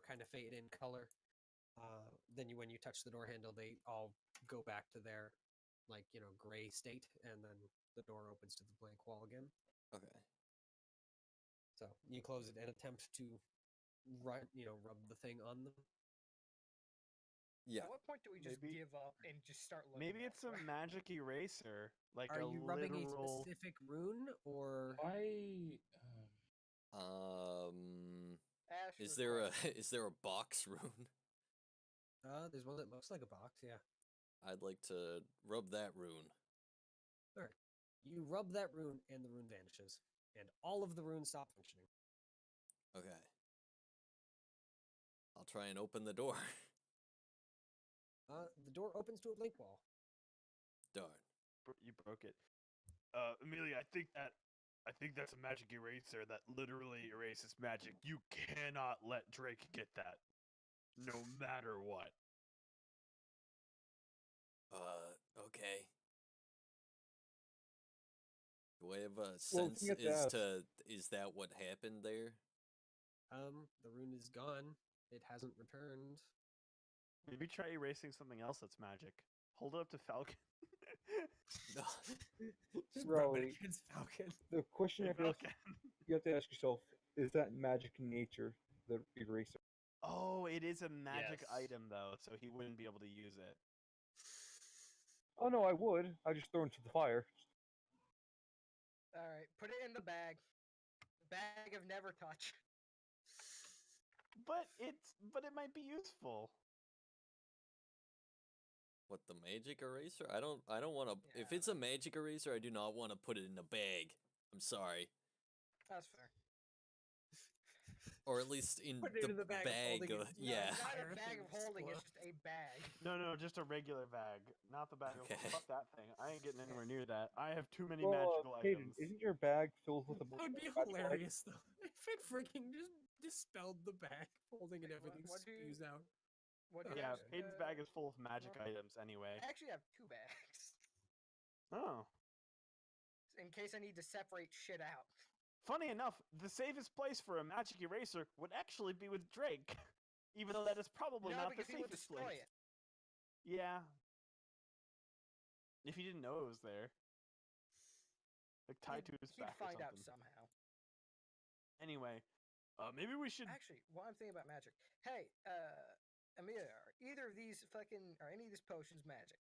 kind of fade in color. Then when you touch the door handle, they all go back to their, gray state, and then the door opens to the blank wall again. Okay. So you close it and attempt to rub the thing on them. Yeah. At what point do we just Maybe- give up and just start looking? Maybe it's a elsewhere? magic eraser, like Are a you rubbing literal. a specific rune, or Why? Um, Ash is there a request. is there a box rune? There's one that looks like a box, yeah. I'd like to rub that rune. Alright. You rub that rune, and the rune vanishes. And all of the runes stop functioning. Okay. I'll try and open the door. The door opens to a blink wall. Darn. You broke it. Amelia, I think that's a magic eraser that literally erases magic. You cannot let Drake get that, no matter what. Okay. Do I have a Well, sense you have to as ask. to is that what happened there? The rune is gone. It hasn't returned. Maybe try erasing something else that's magic. Hold it up to Falcon. Just Bro, rub it against Falcon. The question Hey, you have to ask yourself, is that magic in nature, the eraser? Oh, it is a magic Yes. item though, so he wouldn't be able to use it. Oh no, I would. I just throw it into the fire. Alright, put it in the bag. The bag of never touch. But it might be useful. What, the magic eraser? I don't want to. If Yeah, it's a magic eraser, I do not want to put it in a bag. I'm sorry. That's fair. Or at least in Put it the in the bag of holding it. No, yeah. it's not a Fire bag thing of holding, it's explodes. just a bag. No, just a regular bag, not the bag. Okay. Fuck that thing. I ain't getting anywhere near that. I have too many Well, magical Hayden, items. isn't your bag filled with a That would be magical item? hilarious, though. If it freaking just dispelled the bag, holding and everything what do you- spews out. What do you Yeah, have? Hayden's bag is full of magic well, items anyway. I actually have 2 bags. Oh. In case I need to separate shit out. Funny enough, the safest place for a magic eraser would actually be with Drake. Even though that is probably No, not the because he would safest destroy place. it. Yeah. If you didn't know it was there. Like tied to his He'd back or find out something. somehow. Anyway, maybe we should. Actually, while I'm thinking about magic, hey, Amelia, are either of these are any of these potions magic?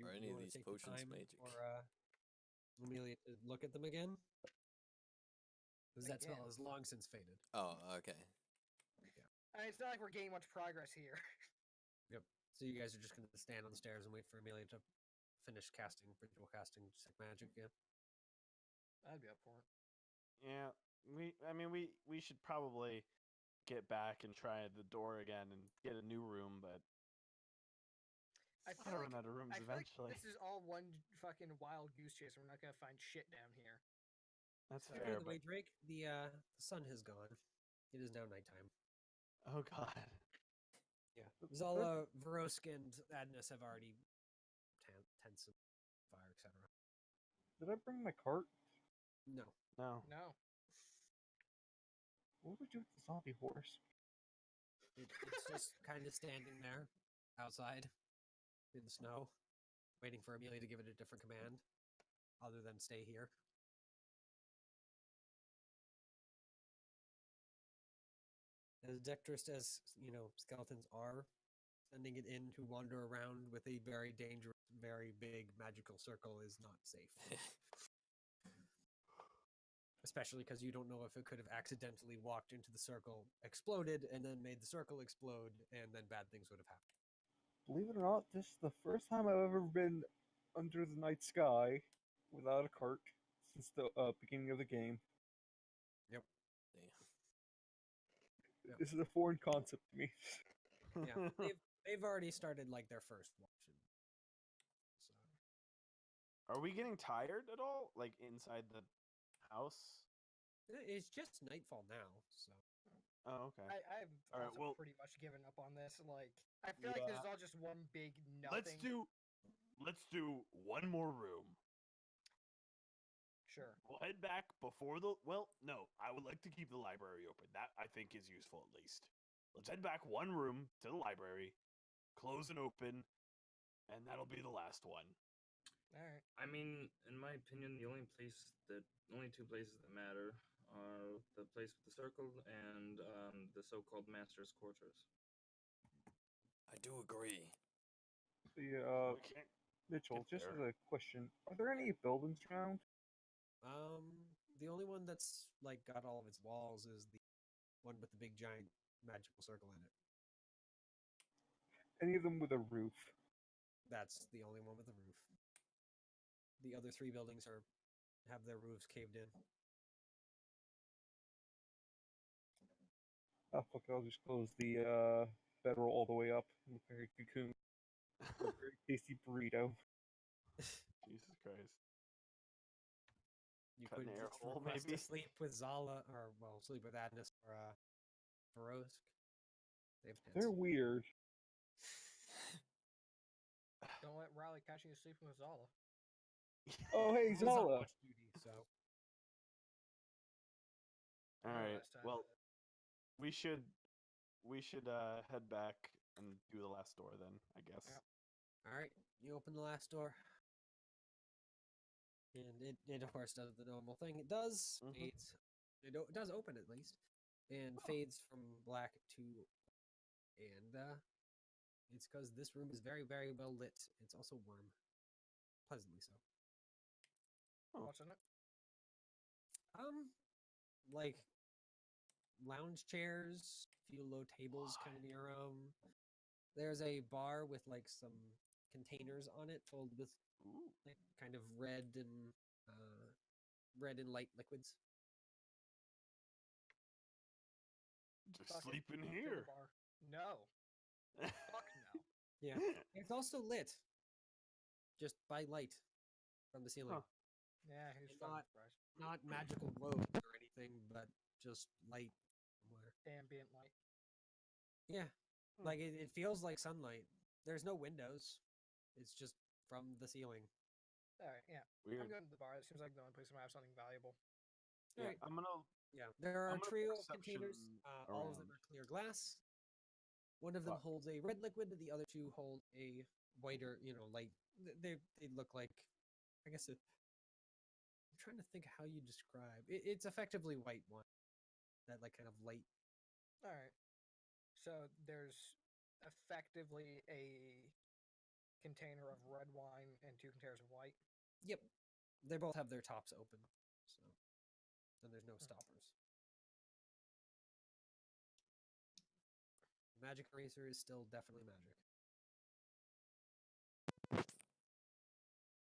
Are any of wanna these take the potions time magic? For Amelia to look at them again? Because that spell Again. has long since faded. Oh, okay. I mean, it's not like we're gaining much progress here. Yep. So you guys are just going to stand on the stairs and wait for Amelia to finish casting, ritual casting sick magic again. I'd be up for it. Yeah, we should probably get back and try the door again and get a new room, but I gotta feel like run out of rooms I feel like eventually. this is all one fucking wild goose chase. We're not gonna find shit down here. That's So- By fair, the but way, Drake, the sun has gone. It is now nighttime. oh god. Yeah. Zala, Verosk, and Adnus have already tents and fire, etc. Did I bring my cart? No. No. No. What would we do with the zombie horse? It's just kind of standing there outside in the snow, waiting for Amelia to give it a different command other than stay here. As dexterous as, skeletons are, sending it in to wander around with a very dangerous, very big magical circle is not safe. Especially because you don't know if it could have accidentally walked into the circle, exploded, and then made the circle explode, and then bad things would have happened. Believe it or not, this is the first time I've ever been under the night sky without a cart since the beginning of the game. Yep. Damn. This is a foreign concept to me. Yeah, they've already started like their first watch. Are we getting tired at all? Like inside the house? It's just nightfall now, so Oh, okay. I've All right, also well- pretty much given up on this. Like, I feel like this is all just one big nothing. Let's do one more room. Sure. We'll head back before the. Well, no, I would like to keep the library open. That I think is useful at least. Let's head back one room to the library, close and open, and that'll be the last one. All right. I mean, in my opinion, the only two places that matter are the place with the circle and the so-called master's quarters. I do agree. The We can't Mitchell, get just as there. a question, are there any buildings around? The only one that's like got all of its walls is the one with the big giant magical circle in it. any of them with a roof? That's the only one with a roof. The other 3 buildings have their roofs caved in. Oh fuck! I'll just close the bedroll all the way up and look like a cocoon. A very tasty burrito. Jesus Christ. You Cut an could air just hole, request maybe? to sleep with Zala, or well, sleep with Adnis or Ferosk. They have They're tents. weird. Don't let Riley catch you sleeping with Zala. Oh hey, He's on Zala. watch duty, so All Oh, right. last time. Well, we should head back and do the last door then, I guess. Yep. all right. You open the last door, and it of course does the normal thing. It does Mhm. fades. It does open at least, and Oh. fades from black to, and it's because this room is very very well lit. It's also warm, pleasantly so. Oh. What's in it? Like lounge chairs, a few low tables kind of near them. There's a bar with like some containers on it filled with Ooh. like kind of red and light liquids. Just Fuck it. sleep in Fill the here. bar. No. Fuck no. Yeah, it's also lit, just by light from the ceiling. Huh. Yeah, he's And fucking surprised. Not magical globes or anything, but just light somewhere. Ambient light. Yeah, Hmm. like it feels like sunlight. There's no windows. It's just from the ceiling. Alright, yeah. Weird. I'm going to the bar. It seems like the only place I'm gonna have something valuable. Yeah, Alright. I'm gonna. Yeah, there are I'm a gonna trio of containers. perception All of them around. are clear glass. One of them Fuck. holds a red liquid. The other 2 hold a whiter, light. They look like, I guess. I'm trying to think how you describe. It's effectively white wine. That like kind of light. Alright. So there's effectively a container of red wine and 2 containers of white. Yep, they both have their tops open. So, and there's no stoppers. Magic eraser is still definitely magic.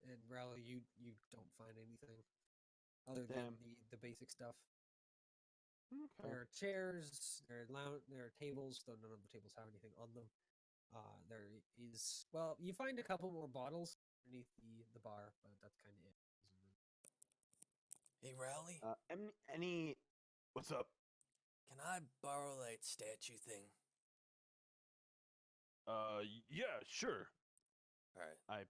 And Rally, you don't find anything other than Damn. the basic stuff. Okay. There are chairs, there are tables, though none of the tables have anything on them. There is, well, you find a couple more bottles underneath the bar, but that's kind of it. Hey, Rowley, Any? What's up? can I borrow that statue thing? Yeah, sure. All right.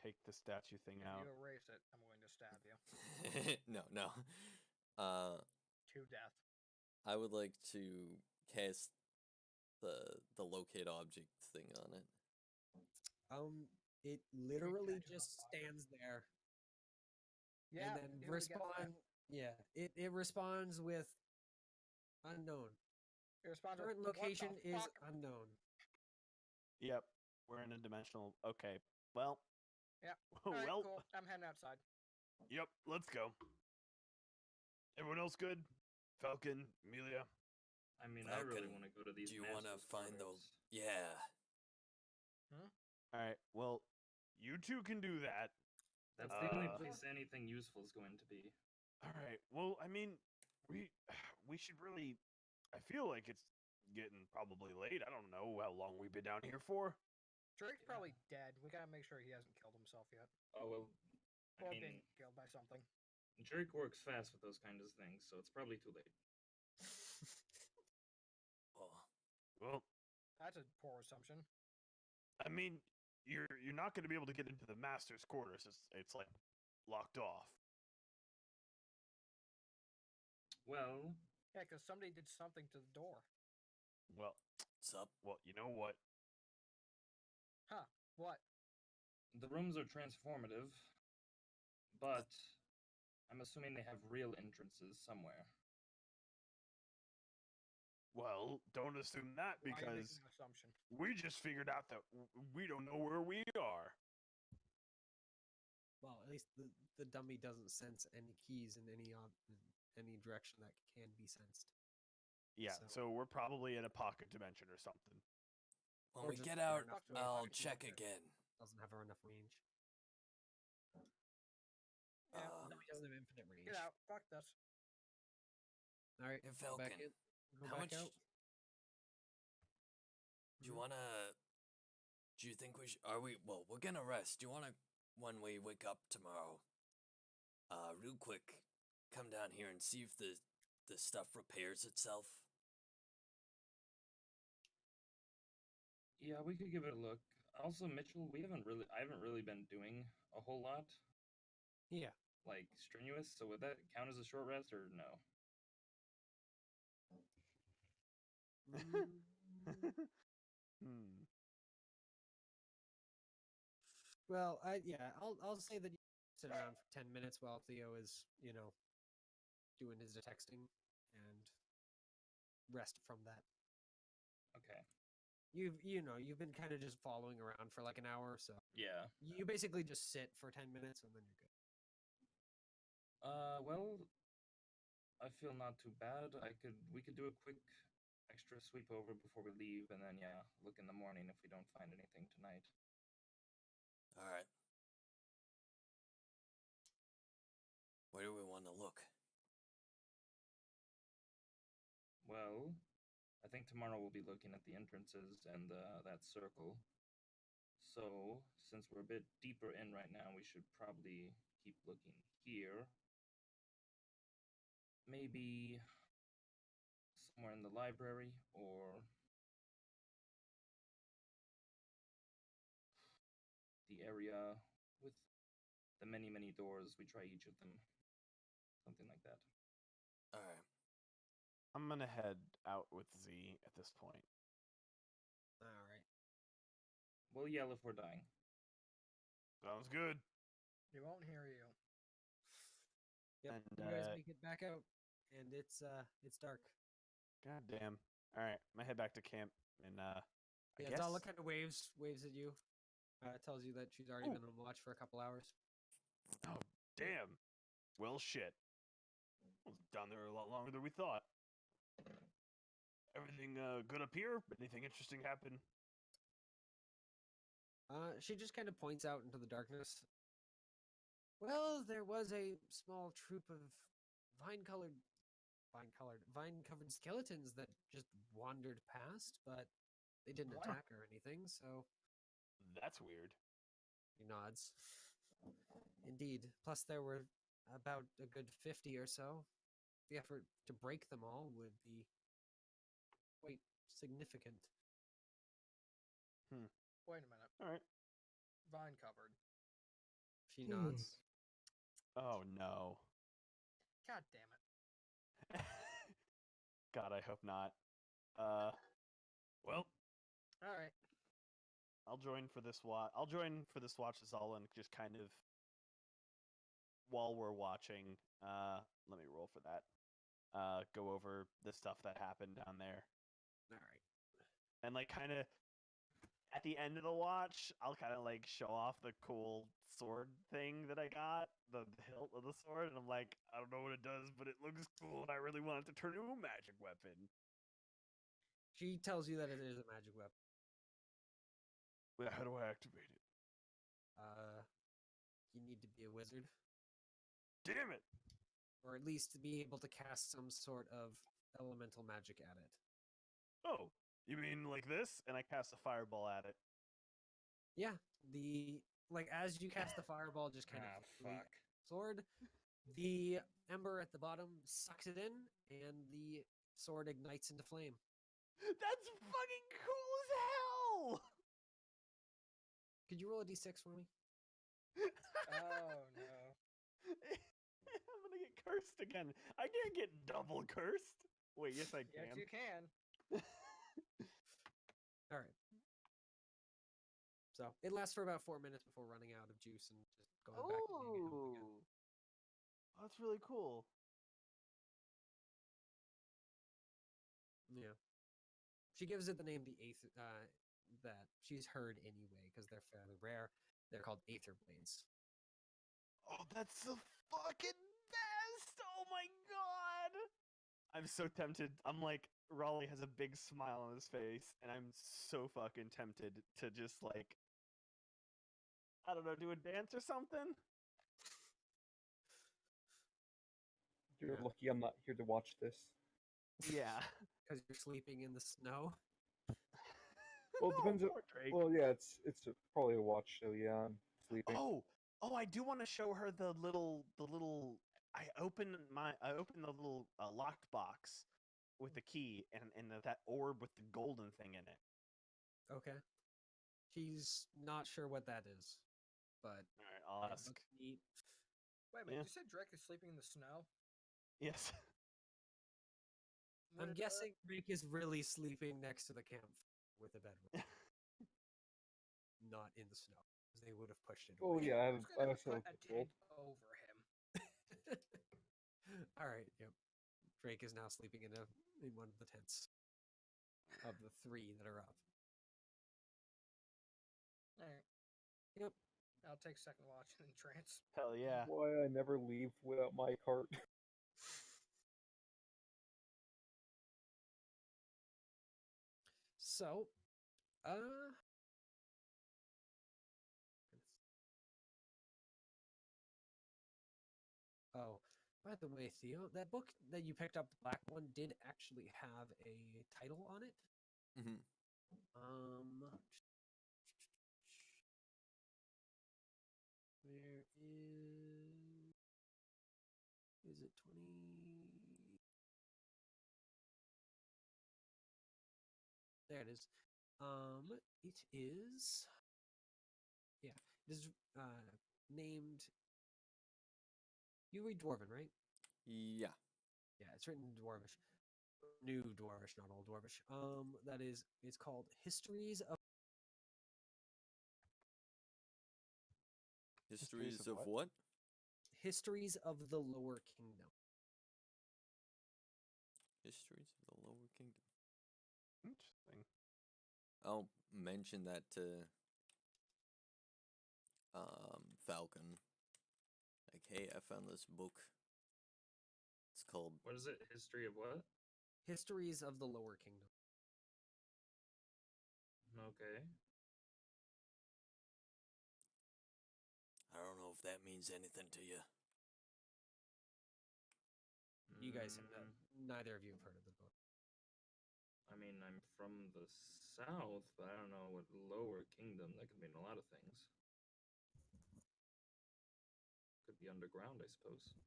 Take the statue thing If out. you erase it, I'm going to stab you. No. To death. I would like to cast the locate object thing on it. It literally catch it on just fire. stands there, Yeah. and then it would get that. respond. Yeah, it responds with unknown. It responds with, Current "What the location is fuck?" unknown. Yep. We're in a dimensional. Okay. Well. Yeah. Alright, well. cool. I'm heading outside. Yep, let's go. Everyone else good? Falcon, Amelia? I mean, I really Falcon, want to go to these. Do you want to Masters find the? quarters. Yeah. All right. Well. You two can do that. That's the only Uh, place anything useful is going to be. All right. Well, I mean, we should really. I feel like it's getting probably late. I don't know how long we've been down here for. Drake's probably dead. We gotta make sure he hasn't killed himself yet. Oh well. Or I mean, been killed by something. Drake works fast with those kinds of things, so it's probably too late. Oh, Well, That's a poor assumption. I mean, you're not going to be able to get into the master's quarters. It's like locked off. Well, Yeah, because somebody did something to the door. Well, what's up? you know what? Huh. What? the rooms are transformative, but I'm assuming they have real entrances somewhere. Well, don't assume that Why are you because making an assumption? we just figured out that we don't know where we are. Well, at least the dummy doesn't sense any keys in any direction that can be sensed. Yeah, So- so we're probably in a pocket dimension or something. When Or we just get far out, enough to I'll avoid check that again. Doesn't have enough range. Yeah. No, he doesn't have infinite range. Get out. Fuck this. All right, Hey, go back Falcon, in. Go how back much out. do you wanna? Do you think we should? Are we? Well, we're gonna rest. Do you wanna, when we wake up tomorrow, real quick, come down here and see if the stuff repairs itself? Yeah, we could give it a look. Also, Mitchell, I haven't really been doing a whole lot, Yeah. like strenuous. So would that count as a short rest or no? Hmm. Well, I'll say that you sit around for 10 minutes while Theo is, doing his texting, and rest from that. Okay. You've been kind of just following around for like an hour, so Yeah. you basically just sit for 10 minutes and then you're good. Well, I feel not too bad. We could do a quick extra sweep over before we leave, and then yeah, look in the morning if we don't find anything tonight. All right. Where do we want to look? Well, I think tomorrow we'll be looking at the entrances and that circle. So, since we're a bit deeper in right now, we should probably keep looking here. Maybe somewhere in the library or the area with the many, many doors. We try each of them. Something like that. All right. I'm gonna head out with Z at this point. All right. We'll yell if we're dying. Sounds good. He won't hear you. Yep. And, you guys make it back out, and it's dark. God damn. All right, I'm gonna head back to camp, and I Yeah, guess. Dala kind of waves at you. Tells you that she's already Ooh. been on watch for a couple hours. Oh, damn. Well, shit. I was down there a lot longer than we thought. Everything good up here? Anything interesting happen? She just kind of points out into the darkness. Well, there was a small troop of vine-covered skeletons that just wandered past, but they didn't What? attack or anything, so That's weird. he nods. Indeed. Plus, there were about a good 50 or so. The effort to break them all would be quite significant. Wait a minute. All right. Vine covered. She nods. Oh no. God damn it. God, I hope not. Well, All right. I'll join for this watch. I'll join for this watch as all and just kind of while we're watching. Let me roll for that. Go over the stuff that happened down there, All right. and like kind of at the end of the watch, I'll kind of like show off the cool sword thing that I got, the hilt of the sword, and I'm like, I don't know what it does, but it looks cool, and I really want it to turn into a magic weapon. She tells you that it is a magic weapon. Well, how do I activate it? You need to be a wizard, damn it. or at least be able to cast some sort of elemental magic at it. Oh, you mean like this? And I cast a fireball at it. Yeah, as you cast the fireball, just kind of fuck. sword. The ember at the bottom sucks it in, and the sword ignites into flame. That's fucking cool as hell! Could you roll a d6 for me? Oh no. I'm gonna get cursed again. I can't get double cursed. Wait, yes I can. Yes, you can. All right. So it lasts for about 4 minutes before running out of juice and just going back to being a help again. Ooh, that's really cool. Yeah. She gives it the name the Aether, that she's heard anyway, because they're fairly rare. They're called Aether Blades. Oh, that's the fucking best! Oh my god! I'm so tempted. I'm like, Raleigh has a big smile on his face, and I'm so fucking tempted to just like, I don't know, do a dance or something. You're Yeah. lucky I'm not here to watch this. Yeah. Because you're sleeping in the snow. Well, it No, depends. poor Drake. Well, yeah, probably a watch. So yeah, I'm sleeping. Oh, I do want to show her the little. I open the little locked box with the key and that orb with the golden thing in it. Okay. She's not sure what that is, but All right, I'll it ask. looks neat. Wait a minute, Yeah. you said Drake is sleeping in the snow? Yes. I'm Would, guessing Rick is really sleeping next to the camp with a bedroom, not in the snow, because they would have pushed it Oh away. yeah, who's I gonna also put a told. tent over him? All right. Yep. Drake is now sleeping in one of the tents of the 3 that are up. Alright, Yep. I'll take second watch in trance. Hell yeah. Why I never leave without my cart. So, oh, by the way, Theo, that book that you picked up, the black one, did actually have a title on it. Mm-hmm. Where is it 20? There it is. It is, yeah, it is named. You read Dwarven, right? Yeah. Yeah, it's written in Dwarvish. New Dwarvish, not Old Dwarvish. That is, it's called Histories of Histories of of what? what? Histories of the Lower Kingdom. Histories of the Lower Kingdom. Interesting. I'll mention that to Falcon. Like, hey, I found this book. It's called What is it? History of what? Histories of the Lower Kingdom. Okay. I don't know if that means anything to you. You guys have Mm, neither of you have heard of the book. I mean, I'm from the south, but I don't know what lower kingdom. That could mean a lot of things. Could be underground, I suppose.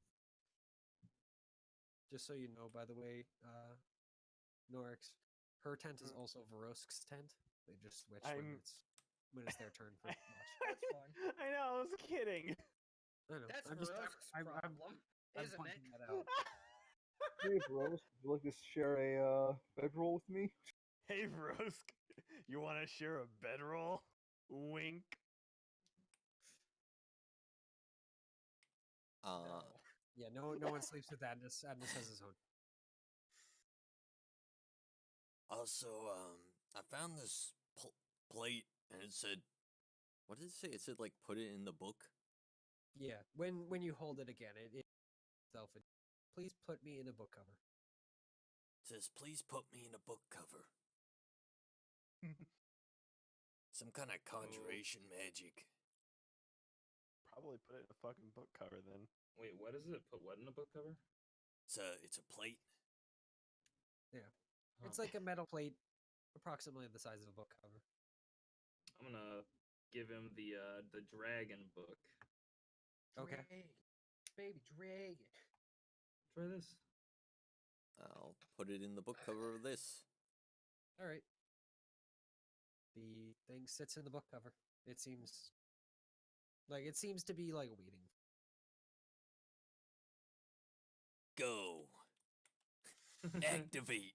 Just so you know, by the way, Norix, her tent is also Verosk's tent. They just switch when it's their turn for watch. That's fine. I know, I was kidding. I know. That's I'm just Rosk's I'm problem, isn't it? pointing that out. Hey, bros, would you like to share a bedroll with me? Hey, Rosk, you want to share a bedroll? Wink. No. Yeah, no one sleeps with Adnus. Adnus has his own. Also, I found this plate, and it said, what did it say? It said, like, put it in the book? Yeah, when you hold it again, it itself. Please put me in a book cover. It says, please put me in a book cover. Some kind of conjuration magic. Probably put it in a fucking book cover then. Wait, what is it? Put what in a book cover? It's a plate. Yeah, Huh. it's like a metal plate, approximately the size of a book cover. I'm gonna give him the dragon book. Okay. Drake. Baby dragon. Try this. I'll put it in the book cover of this. All right. The thing sits in the book cover. It seems to be like waiting. Go. Activate.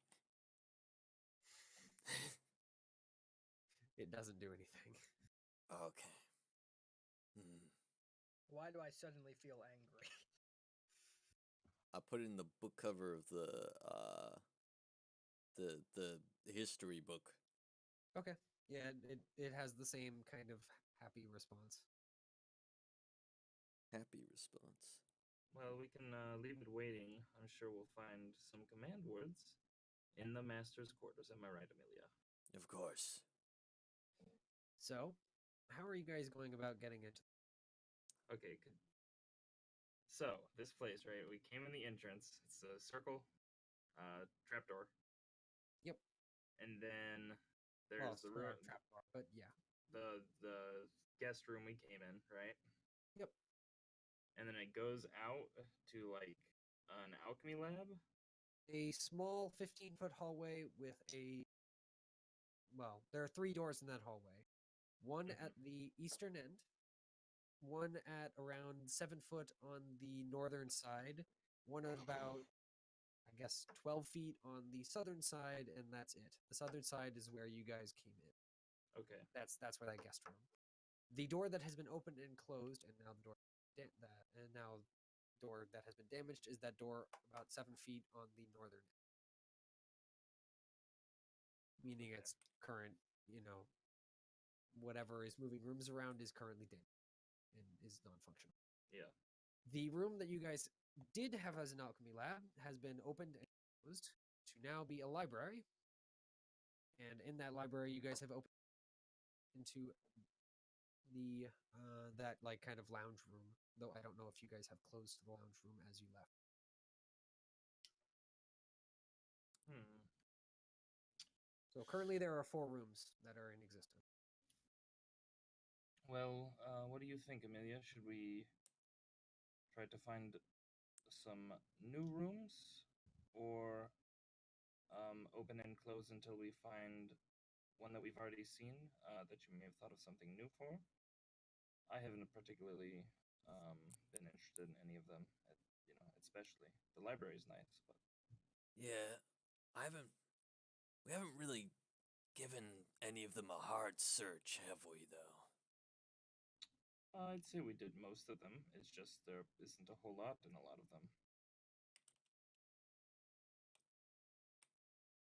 It doesn't do anything. Okay. Why do I suddenly feel angry? I put it in the book cover of the history book. Okay. Yeah, it has the same kind of happy response. Happy response. Well, we can leave it waiting. I'm sure we'll find some command words in the master's quarters. Am I right, Amelia? Of course. So, how are you guys going about getting into? Okay. So this place, right? We came in the entrance. It's a circle, trapdoor. Yep. And then Well, there's the square room, trapdoor, but yeah. the guest room we came in, right? Yep. And then it goes out to like an alchemy lab. A small 15-foot hallway with a. Well, there are 3 doors in that hallway. One at the eastern end, one at around 7 foot on the northern side, one at about, I guess, 12 feet on the southern side, and that's it. The southern side is where you guys came in. Okay. That's where that guest room. The door that has been opened and closed, and now the door door that has been damaged is that door about 7 feet on the northern end. Meaning its current, whatever is moving rooms around is currently damaged and is non-functional. Yeah. The room that you guys did have as an alchemy lab has been opened and closed to now be a library. And in that library, you guys have opened into the that like kind of lounge room. Though I don't know if you guys have closed the lounge room as you left. So currently there are 4 rooms that are in existence. Well, what do you think, Amelia? Should we try to find some new rooms, or open and close until we find one that we've already seen that you may have thought of something new for? I haven't particularly been interested in any of them. Especially the library's nice, but Yeah, we haven't really given any of them a hard search, have we, though? I'd say we did most of them. It's just there isn't a whole lot in a lot of them.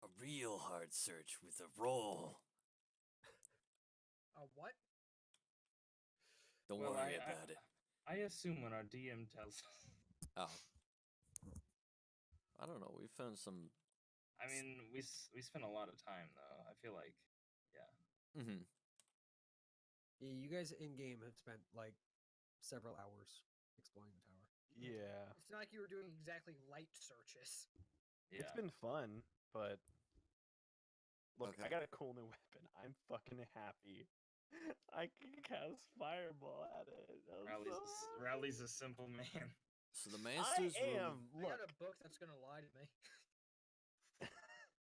A real hard search with a roll. A what? Don't Well, worry about it. I assume when our DM tells us. Oh. I don't know. We found some. I mean, we spent a lot of time though. I feel like, yeah. Mm-hmm. Yeah, you guys in game have spent like several hours exploring the tower. Yeah. It's not like you were doing exactly light searches. Yeah. It's been fun, but look, I Okay. got a cool new weapon. I'm fucking happy. I can cast fireball at it. Rowley's a simple man. So the I master's room. am. I Look, got a book that's gonna lie to me.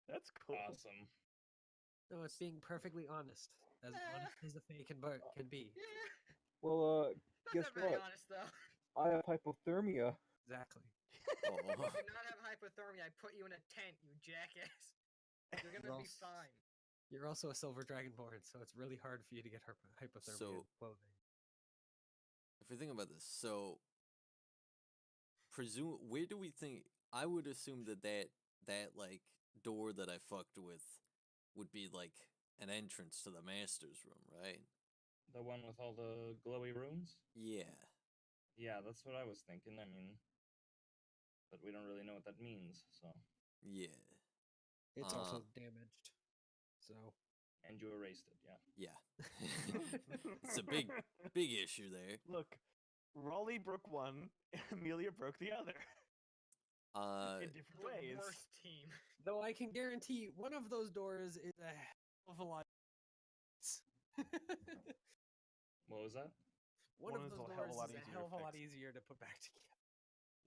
that's cool. Awesome. No, it's being perfectly honest as a fae can be. Yeah. Well, That's guess not very what? honest though. I have hypothermia. Exactly. Oh. If you do not have hypothermia, I put you in a tent, you jackass. You're gonna be Gross. fine. You're also a silver dragonborn, so it's really hard for you to get hypothermia So- clothing. If we think about this, so where do we think? I would assume that like door that I fucked with would be like an entrance to the master's room, right? The one with all the glowy rooms? Yeah. Yeah, that's what I was thinking. I mean, but we don't really know what that means, so. Yeah. It's also damaged. So And you erased it, yeah. Yeah. It's a big issue there. Look, Raleigh broke one, Amelia broke the other. In different The ways. worst team. though I can guarantee one of those doors is a hell of a lot. What was that? One One of is those a hell of a doors lot is a easier hell to of a lot fix. easier to put back together.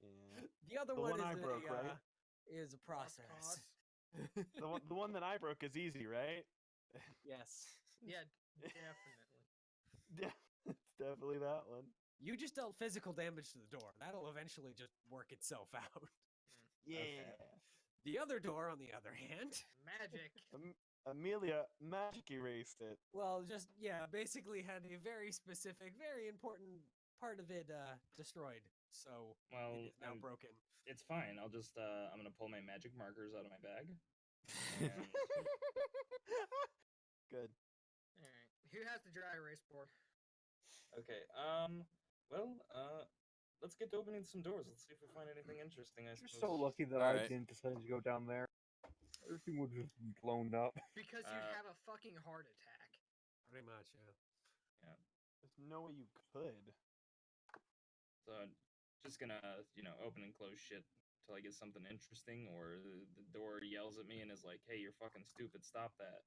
Yeah. The other The one, one is I broke, right? Is a Lost process. cause. The one that I broke is easy, right? Yes. Yeah, definitely. Yeah, it's definitely that one. You just dealt physical damage to the door. That'll eventually just work itself out. Yeah. The other door, on the other hand, Magic. Amelia magic erased it. well, just basically had a very specific, very important part of it destroyed. So Well, it is now broken. It's fine. I'll just, I'm gonna pull my magic markers out of my bag. And Good. Alright. Who has the dry erase board? okay, well, let's let's get to opening some doors. Let's see if we find anything interesting. I You're suppose. so lucky that All I right. didn't decide to go down there. Everything would have been blown up. Because you'd Uh, have a fucking heart attack. Pretty much, yeah. There's no way you could. So just gonna, open and close shit till I get something interesting, or the door yells at me and is like, "Hey, you're fucking stupid. Stop that."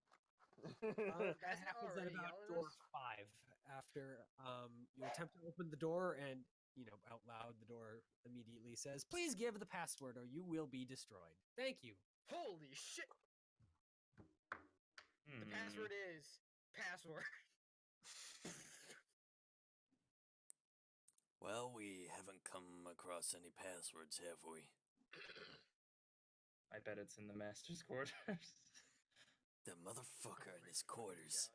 That Hasn't happens at already about yelled at door us? 5. After you attempt to open the door, and out loud, the door immediately says, "Please give the password, or you will be destroyed. Thank you." Holy shit! The password is password. Well, we haven't come across any passwords, have we? I bet it's in the master's quarters. The motherfucker in his quarters.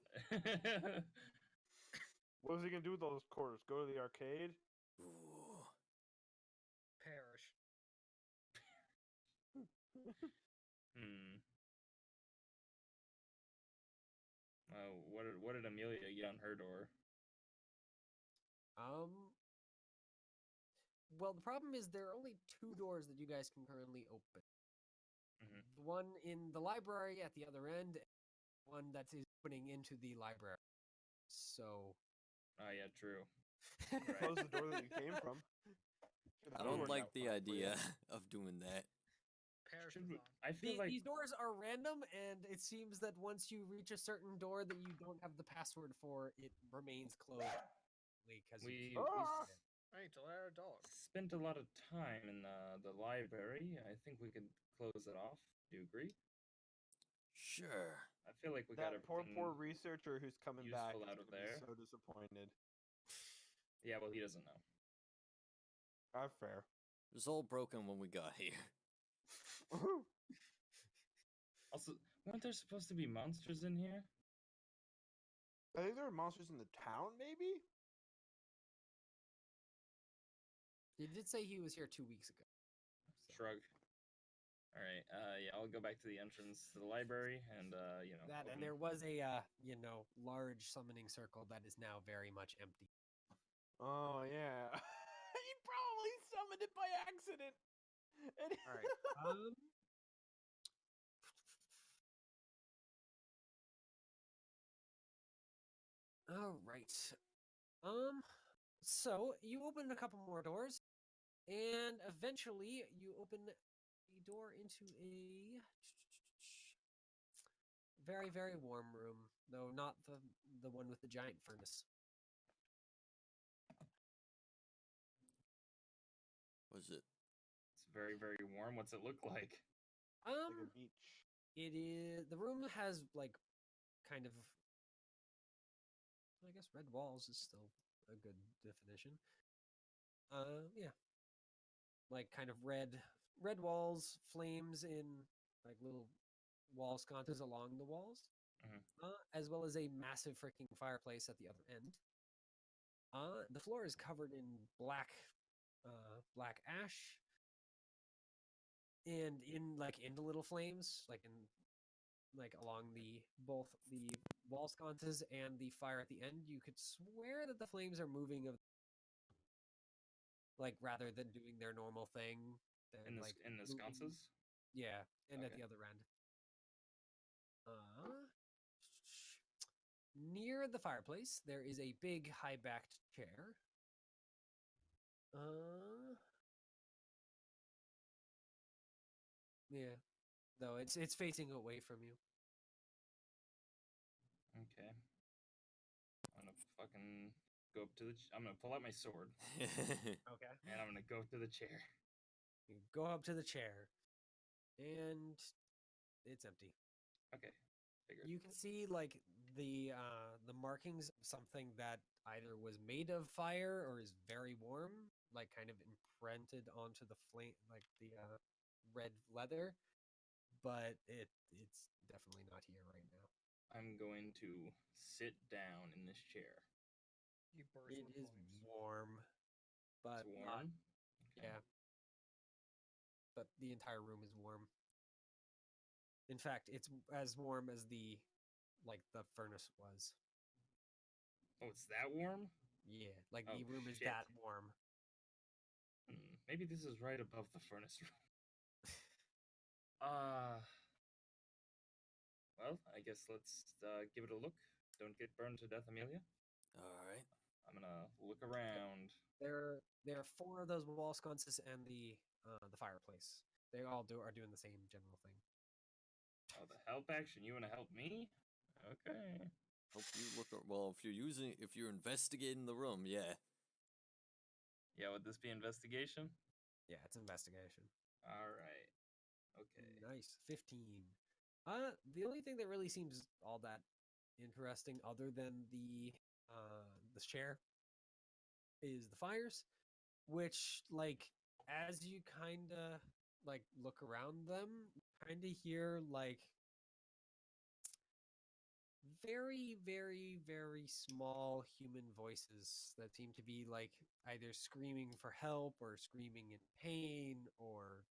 What was he gonna do with those quarters? Go to the arcade? Ooh. Perish. Hmm. What did Amelia get on her door? Well, the problem is there are only 2 doors that you guys can currently open. Mhm. The one in the library at the other end, and one that is opening into the library. So, Oh yeah, true. Close the door that you came from. Sure, that I would don't work like out the fine for you. idea of doing that. Perish Should the we- thought. I feel like these doors are random, and it seems that once you reach a certain door that you don't have the password for, it remains closed. Because we Ah! Hey, it's a lot of dogs. spent a lot of time in the library. I think we could close it off. Do you agree? Sure. I feel like we got That poor everything. researcher who's coming back useful is out of gonna be there. so disappointed. Yeah, well, he doesn't know. Fair. It was all broken when we got here. Also, weren't there supposed to be monsters in here? I think there are monsters in the town, maybe? He did say he was here 2 weeks ago. So Shrug. All right. Yeah, I'll go back to the entrance to the library, and that, and open- there was a large summoning circle that is now very much empty. Oh, yeah. He probably summoned it by accident. All right. All right. So you open a couple more doors, and eventually you open a door into a very, very warm room, though not the one with the giant furnace. Was it? It's very, very warm. What's it look like? Like a beach. It is the room has like kind of, I guess red walls is still a good definition. Yeah. Like kind of red walls, flames in like little wall sconces along the walls. As well as a massive freaking fireplace at the other end. The floor is covered in black ash, and in the little flames, along both the wall sconces and the fire at the end. You could swear that the flames are moving rather than doing their normal thing. In the moving- sconces? Yeah, and at Okay. the other end. Near the fireplace, there is a big high-backed chair. Yeah, though it's facing away from you. Okay. I'm gonna fucking go up to the. I'm gonna pull out my sword, Okay. and I'm gonna go up to the chair. You go up to the chair, and it's empty. Okay. Figured. You can see the markings of something that either was made of fire or is very warm, kind of imprinted onto the flame, the red leather. But it's definitely not here right now. I'm going to sit down in this chair. You burst It with is flames. warm, but It's not, warm. Okay. yeah. But the entire room is warm. In fact, it's as warm as the furnace was. Oh, it's that warm? Yeah, Oh, the room is shit. that warm. maybe this is right above the furnace room. Uh, well, I guess let's give it a look. Don't get burned to death, Amelia. All right. I'm gonna look around. There are 4 of those wall sconces and the fireplace. They all are doing the same general thing. Oh, the help action. You wanna help me? Okay. Help you look. Well, if you're investigating the room, yeah. Yeah, would this be investigation? Yeah, it's investigation. All right. Okay. Nice. 15. The only thing that really seems all that interesting, other than the chair, is the fires, which, like, as you kind of like look around them, kind of hear like very, very, very small human voices that seem to be like either screaming for help or screaming in pain or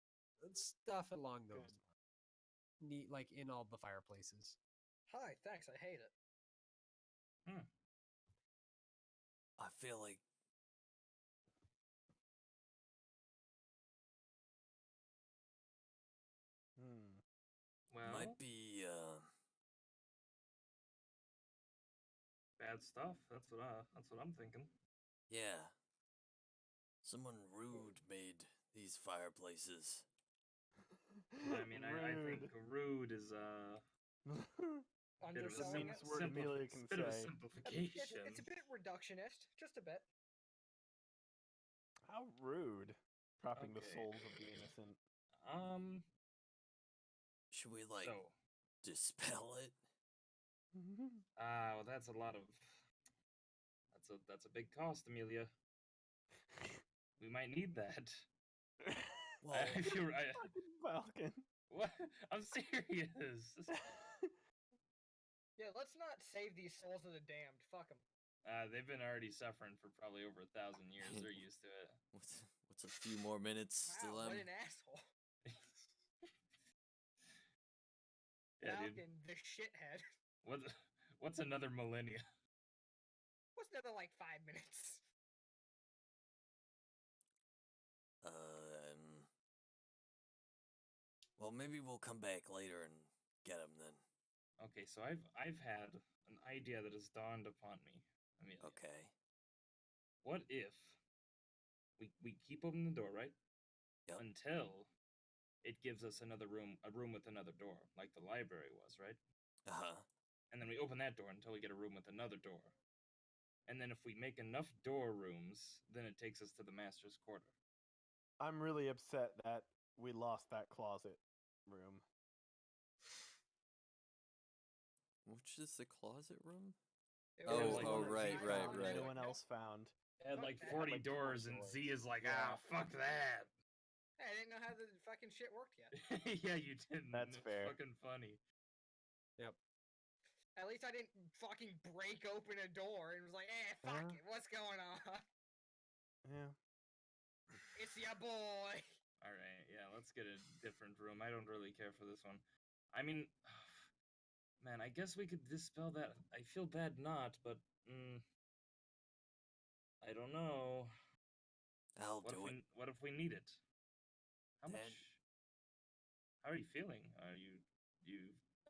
stuff along those lines. Like in all the fireplaces. Hi, thanks. I hate it. I feel like Well, might be bad stuff. That's what I'm thinking. yeah. Someone rude made these fireplaces. I mean, I think rude is bit of a Underselling it. Nice word Amelia can bit of a say. simplification. It's a bit reductionist, just a bit. How rude. Propping the Okay. souls of the innocent. Should we like So, dispel it? well, that's a lot of. That's a big cost, Amelia. We might need that. Well, If you're, Falcon. what? I'm serious. Yeah, let's not save these souls of the damned. Fuck them. They've been already suffering for probably over 1,000 years. They're used to it. what's a few more minutes to Wow, them? what an asshole. Yeah, dude. Falcon, the shithead. What's another millennia? What's another, like, 5 minutes? Well, maybe we'll come back later and get him then. Okay, so I've had an idea that has dawned upon me. Amelia. Okay. What if we keep opening the door, right? Yep. Until it gives us a room with another door, like the library was, right? Uh-huh. And then we open that door until we get a room with another door. And then if we make enough door rooms, then it takes us to the master's quarter. I'm really upset that we lost that closet room. Which is the closet room? It Oh, was like- the one that right, Z right, found, right. and No one nope. else found. It had Fuck like that. 40 Like 20 doors, and Z is like, Yeah. fuck that. Hey, I didn't know how the fucking shit worked yet. Yeah, you didn't. That's It's fair. fucking funny. At least I didn't fucking break open a door and was like, fuck Yeah. it, what's going on? Yeah. It's your boy. All right, yeah, let's get a different room. I don't really care for this one. I mean, man, I guess we could dispel that. I feel bad not, but I don't know. I'll do it. What if we need it? How Then- much? How are you feeling? Are you?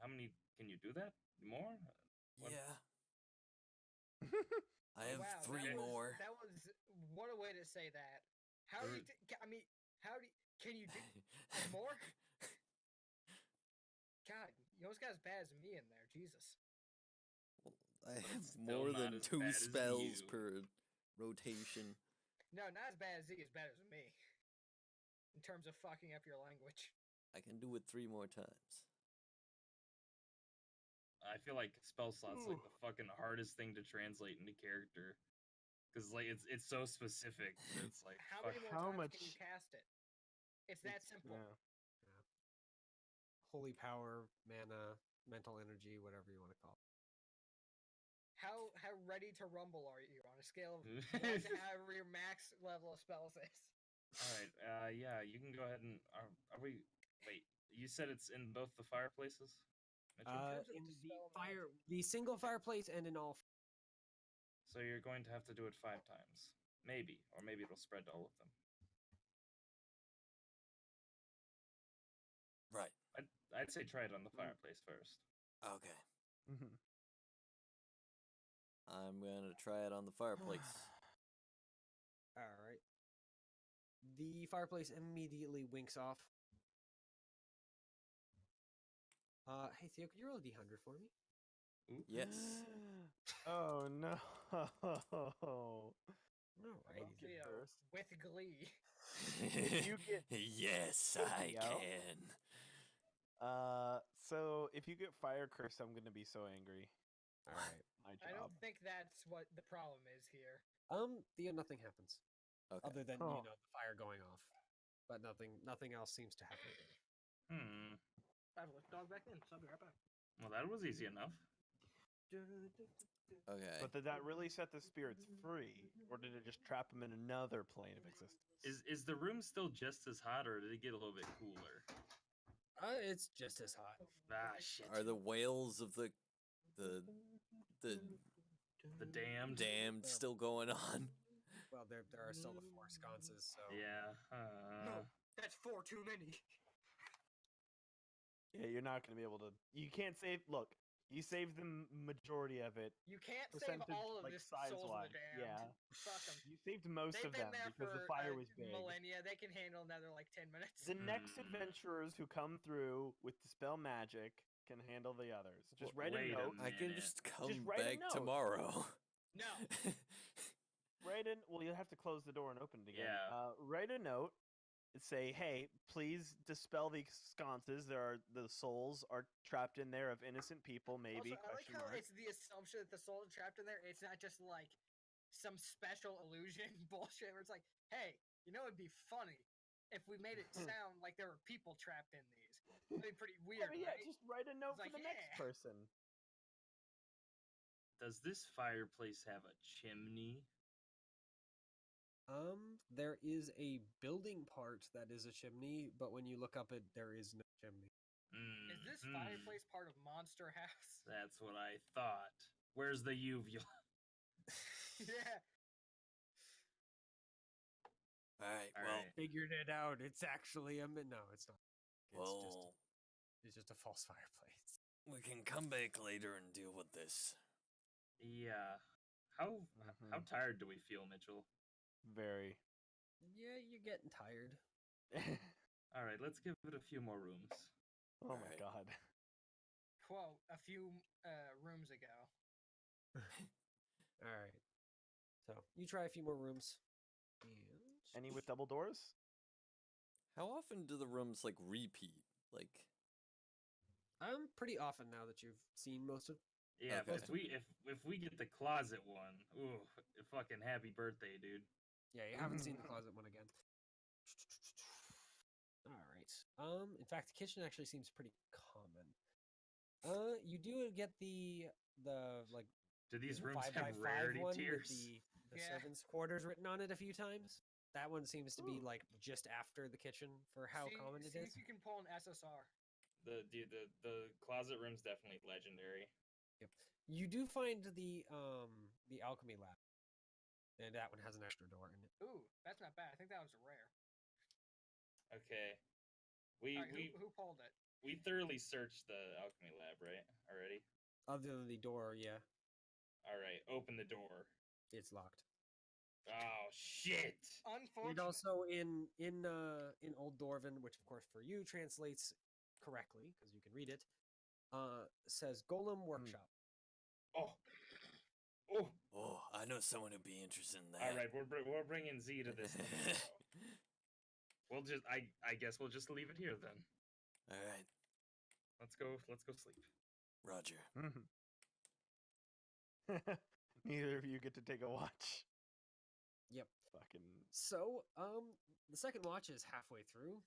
How many? Can you do that? More? What- Yeah. I have Wow, 3 that was- more. That was what a way to say that. How do you? I mean, how do? Can you do more? God, you almost got as bad as me in there. Jesus. I have still more not than as 2 bad as spells you. per rotation. No, not as bad as Z. As bad as me. In terms of fucking up your language. I can do it 3 more times. I feel like spell slots like the fucking hardest thing to translate into character, because like it's so specific. It's like How fuck. many more How times much- can you cast it? It's that simple. Yeah. Holy power, mana, mental energy, whatever you want to call it. How ready to rumble are you on a scale of 1 to however your max level of spells is? All right. Yeah, you can go ahead and are we? Wait, you said it's in both the fireplaces. Mitchell? terms of In the dispel the single fireplace and in all. So you're going to have to do it 5 times, maybe, or maybe it'll spread to all of them. I'd say try it on the fireplace first. Okay. Mhm. I'm gonna try it on the fireplace. All right. The fireplace immediately winks off. Hey Theo, could you roll a d100 for me? Yes. Oh no. Alrighty. Get Theo, first. with glee. you get- Yes, I Yo. can. So if you get fire curse, I'm gonna be so angry. All right. My I job. don't think that's what the problem is here. Theo, nothing happens Okay. other than Oh. the fire going off, but nothing else seems to happen. I've left dog back in, so I'll be right back. Well, that was easy enough. Okay. But did that really set the spirits free, or did it just trap them in another plane of existence? Is the room still just as hot, or did it get a little bit cooler? It's just as hot. Ah, shit. Are the whales of the The damned? damned still going on? Well, there are still the 4 sconces, so Yeah. No, that's 4 too many. Yeah, you're not gonna be able to. You can't save. Look, you saved the majority of it. You can't save Percentage, all of like, this Souls of size-wise, the Damned. yeah. Fuck 'em. You saved most They've of been them there because for the fire was big. millennia. They can handle another like 10 minutes. The next adventurers who come through with dispel magic can handle the others. Just write a wait a note. I can minute. just come write a back note. tomorrow. No. Write in. Well, you'll have to close the door and open it again. Yeah. Write a note and say, "Hey, please dispel these sconces. The souls are trapped in there of innocent people. Maybe." Also, I like question how mark. it's the assumption that the soul is trapped in there. It's not just like some special illusion bullshit where it's like, hey, it'd be funny if we made it sound like there were people trapped in these. It'd be pretty weird, yeah, right? just write a note It's for like, the next yeah. person. Does this fireplace have a chimney? There is a building part that is a chimney, but when you look up it, there is no chimney. Is this Mhm. fireplace part of Monster House? That's what I thought. Where's the uvula? Yeah. All right. All Well, right. Figured it out. It's actually no, it's not. well, It's just a false fireplace. we can come back later and deal with this. Yeah. How tired do we feel, Mitchell? Very. Yeah, you're getting tired. All right, let's give it a few more rooms. Oh my Alright. god. Quote, a few rooms ago. All right. So you try a few more rooms. And Any with double doors? How often do the rooms like repeat? Like, pretty often now that you've seen most of. Yeah, Okay. if we get the closet one, ooh, fucking happy birthday, dude. Yeah, you haven't seen the closet one again. All right. In fact, the kitchen actually seems pretty common. You do get the like Do these the rooms 5x5 have rarity one tiers? with the Yeah. servants' quarters written on it a few times. That one seems to be Ooh. like just after the kitchen for how common it see is. if you can pull an SSR. The closet room's definitely legendary. You do find the alchemy lab, and that one has an extra door in it. Ooh, that's not bad. I think that was a rare. Okay. We Alright, who pulled it? we thoroughly searched the alchemy lab, right? Already? Other than the door, yeah, All right, open the door. it's locked. Oh shit. And Unfortunately. also in Old Dwarven, which of course for you translates correctly because you can read it, says Golem Workshop. Oh. Oh. oh, I know someone who'd be interested in that. All right, we're bringing Z to this tomorrow. We'll just I guess we'll just leave it here then. All right, Let's go sleep. Roger. Neither of you get to take a watch. Yep. Fucking. So, the second watch is halfway through,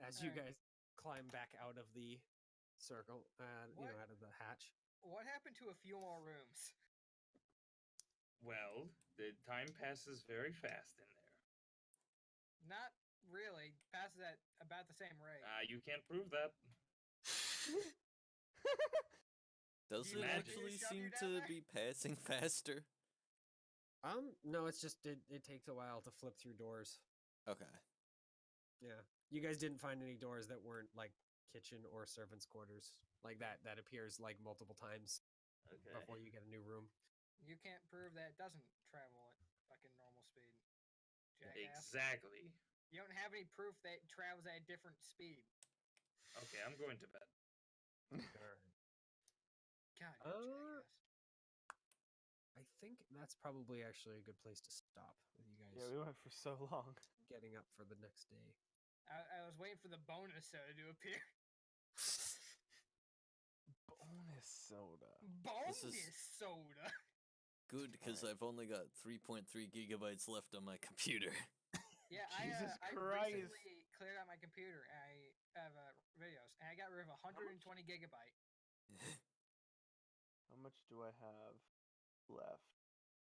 as you Alright. guys climb back out of the circle, What? out of the hatch. What happened to a few more rooms? Well, the time passes very fast in there. Not really. Passes at about the same rate. You can't prove that. Does you it want me to actually shove seem you down to there? be passing faster? No, it's just it takes a while to flip through doors. Okay. Yeah, you guys didn't find any doors that weren't like kitchen or servants' quarters. Like that appears like multiple times Okay. before you get a new room. You can't prove that it doesn't travel at fucking normal speed. Jackass. Exactly. You don't have any proof that it travels at a different speed. Okay, I'm going to bed. God, you jackass. I think that's probably actually a good place to stop with you guys Yeah, we went for so long. getting up for the next day. I was waiting for the bonus soda to appear. Bonus soda. Bonus is- soda. Good, because I've only got 3.3 gigabytes left on my computer. Yeah, Jesus I Christ. recently cleared out my computer. And I have videos, and I got rid of 120 gigabyte. How much do I have left?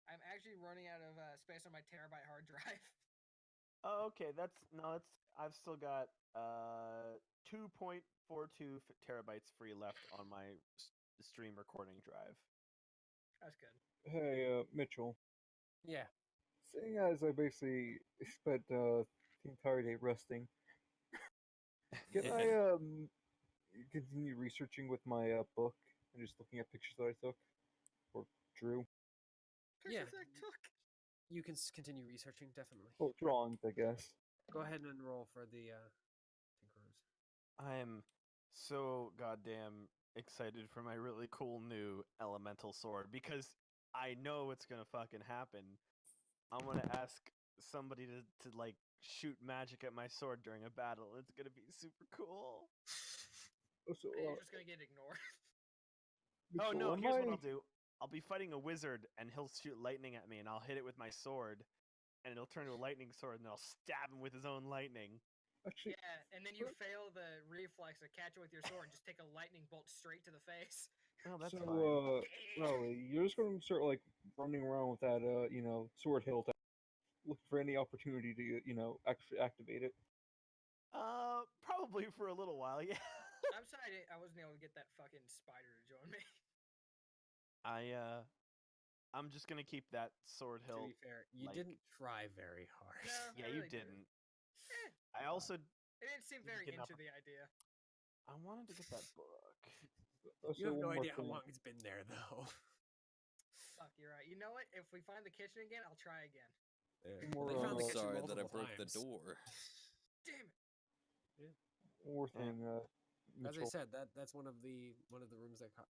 I'm actually running out of space on my terabyte hard drive. Oh, okay. That's I've still got 2.42 terabytes free left on my stream recording drive. That's good. Hey, Mitchell. Yeah. Seeing as I basically spent the entire day resting, can I continue researching with my book and just looking at pictures that I took or drew? Yeah. Pictures I took. You can continue researching, definitely. Well, drawings, I guess. Go ahead and roll for the Tinkerers. I'm so goddamn excited for my really cool new elemental sword because I know it's gonna fucking happen. I'm gonna ask somebody to like shoot magic at my sword during a battle. It's gonna be super cool. So, And you're just gonna get ignored. Oh Mitchell, no, am here's what I- I'll do. I'll be fighting a wizard and he'll shoot lightning at me and I'll hit it with my sword and it'll turn to a lightning sword and I'll stab him with his own lightning. Actually, Yeah, and then you fail the reflex to catch it with your sword and just take a lightning bolt straight to the face. Oh, that's so, fine. Rowley, you're just going to start like running around with that, sword hilt, looking for any opportunity to, actually activate it. Probably for a little while, yeah. I'm sorry I wasn't able to get that fucking spider to join me. I'm just gonna keep that sword To hilt. be fair, you like- didn't try very hard. No, Yeah, I you really didn't. Eh, I also it didn't seem Just very getting into up- the idea. I wanted to get that book. You have no one more idea how thing. long it's been there, though. Fuck, you're right. You know what? If we find the kitchen again, I'll try again. More, They found the uh, kitchen Sorry that I multiple broke the times. door. Damn it. One more Yeah. thing, As I Mitchell. said, that's one of the rooms that cross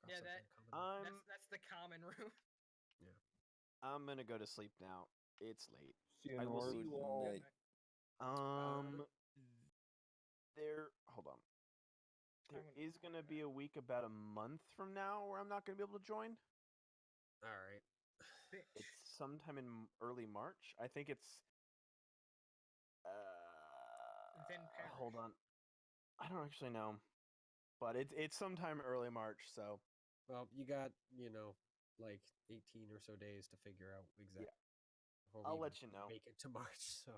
Yeah, up that- in common. That's the common room. I'm gonna go to sleep now. It's late. See you I in will Nord. see you Good all. night. Hold on. There I'm gonna is gonna be a week about a month from now where I'm not gonna be able to join. All right. Bitch. It's sometime in early March. I think it's. Then perish. Hold on. I don't actually know, but it's sometime early March. So Well, you got like 18 or so days to figure out exactly. before we I'll even let you know. Make it to March. So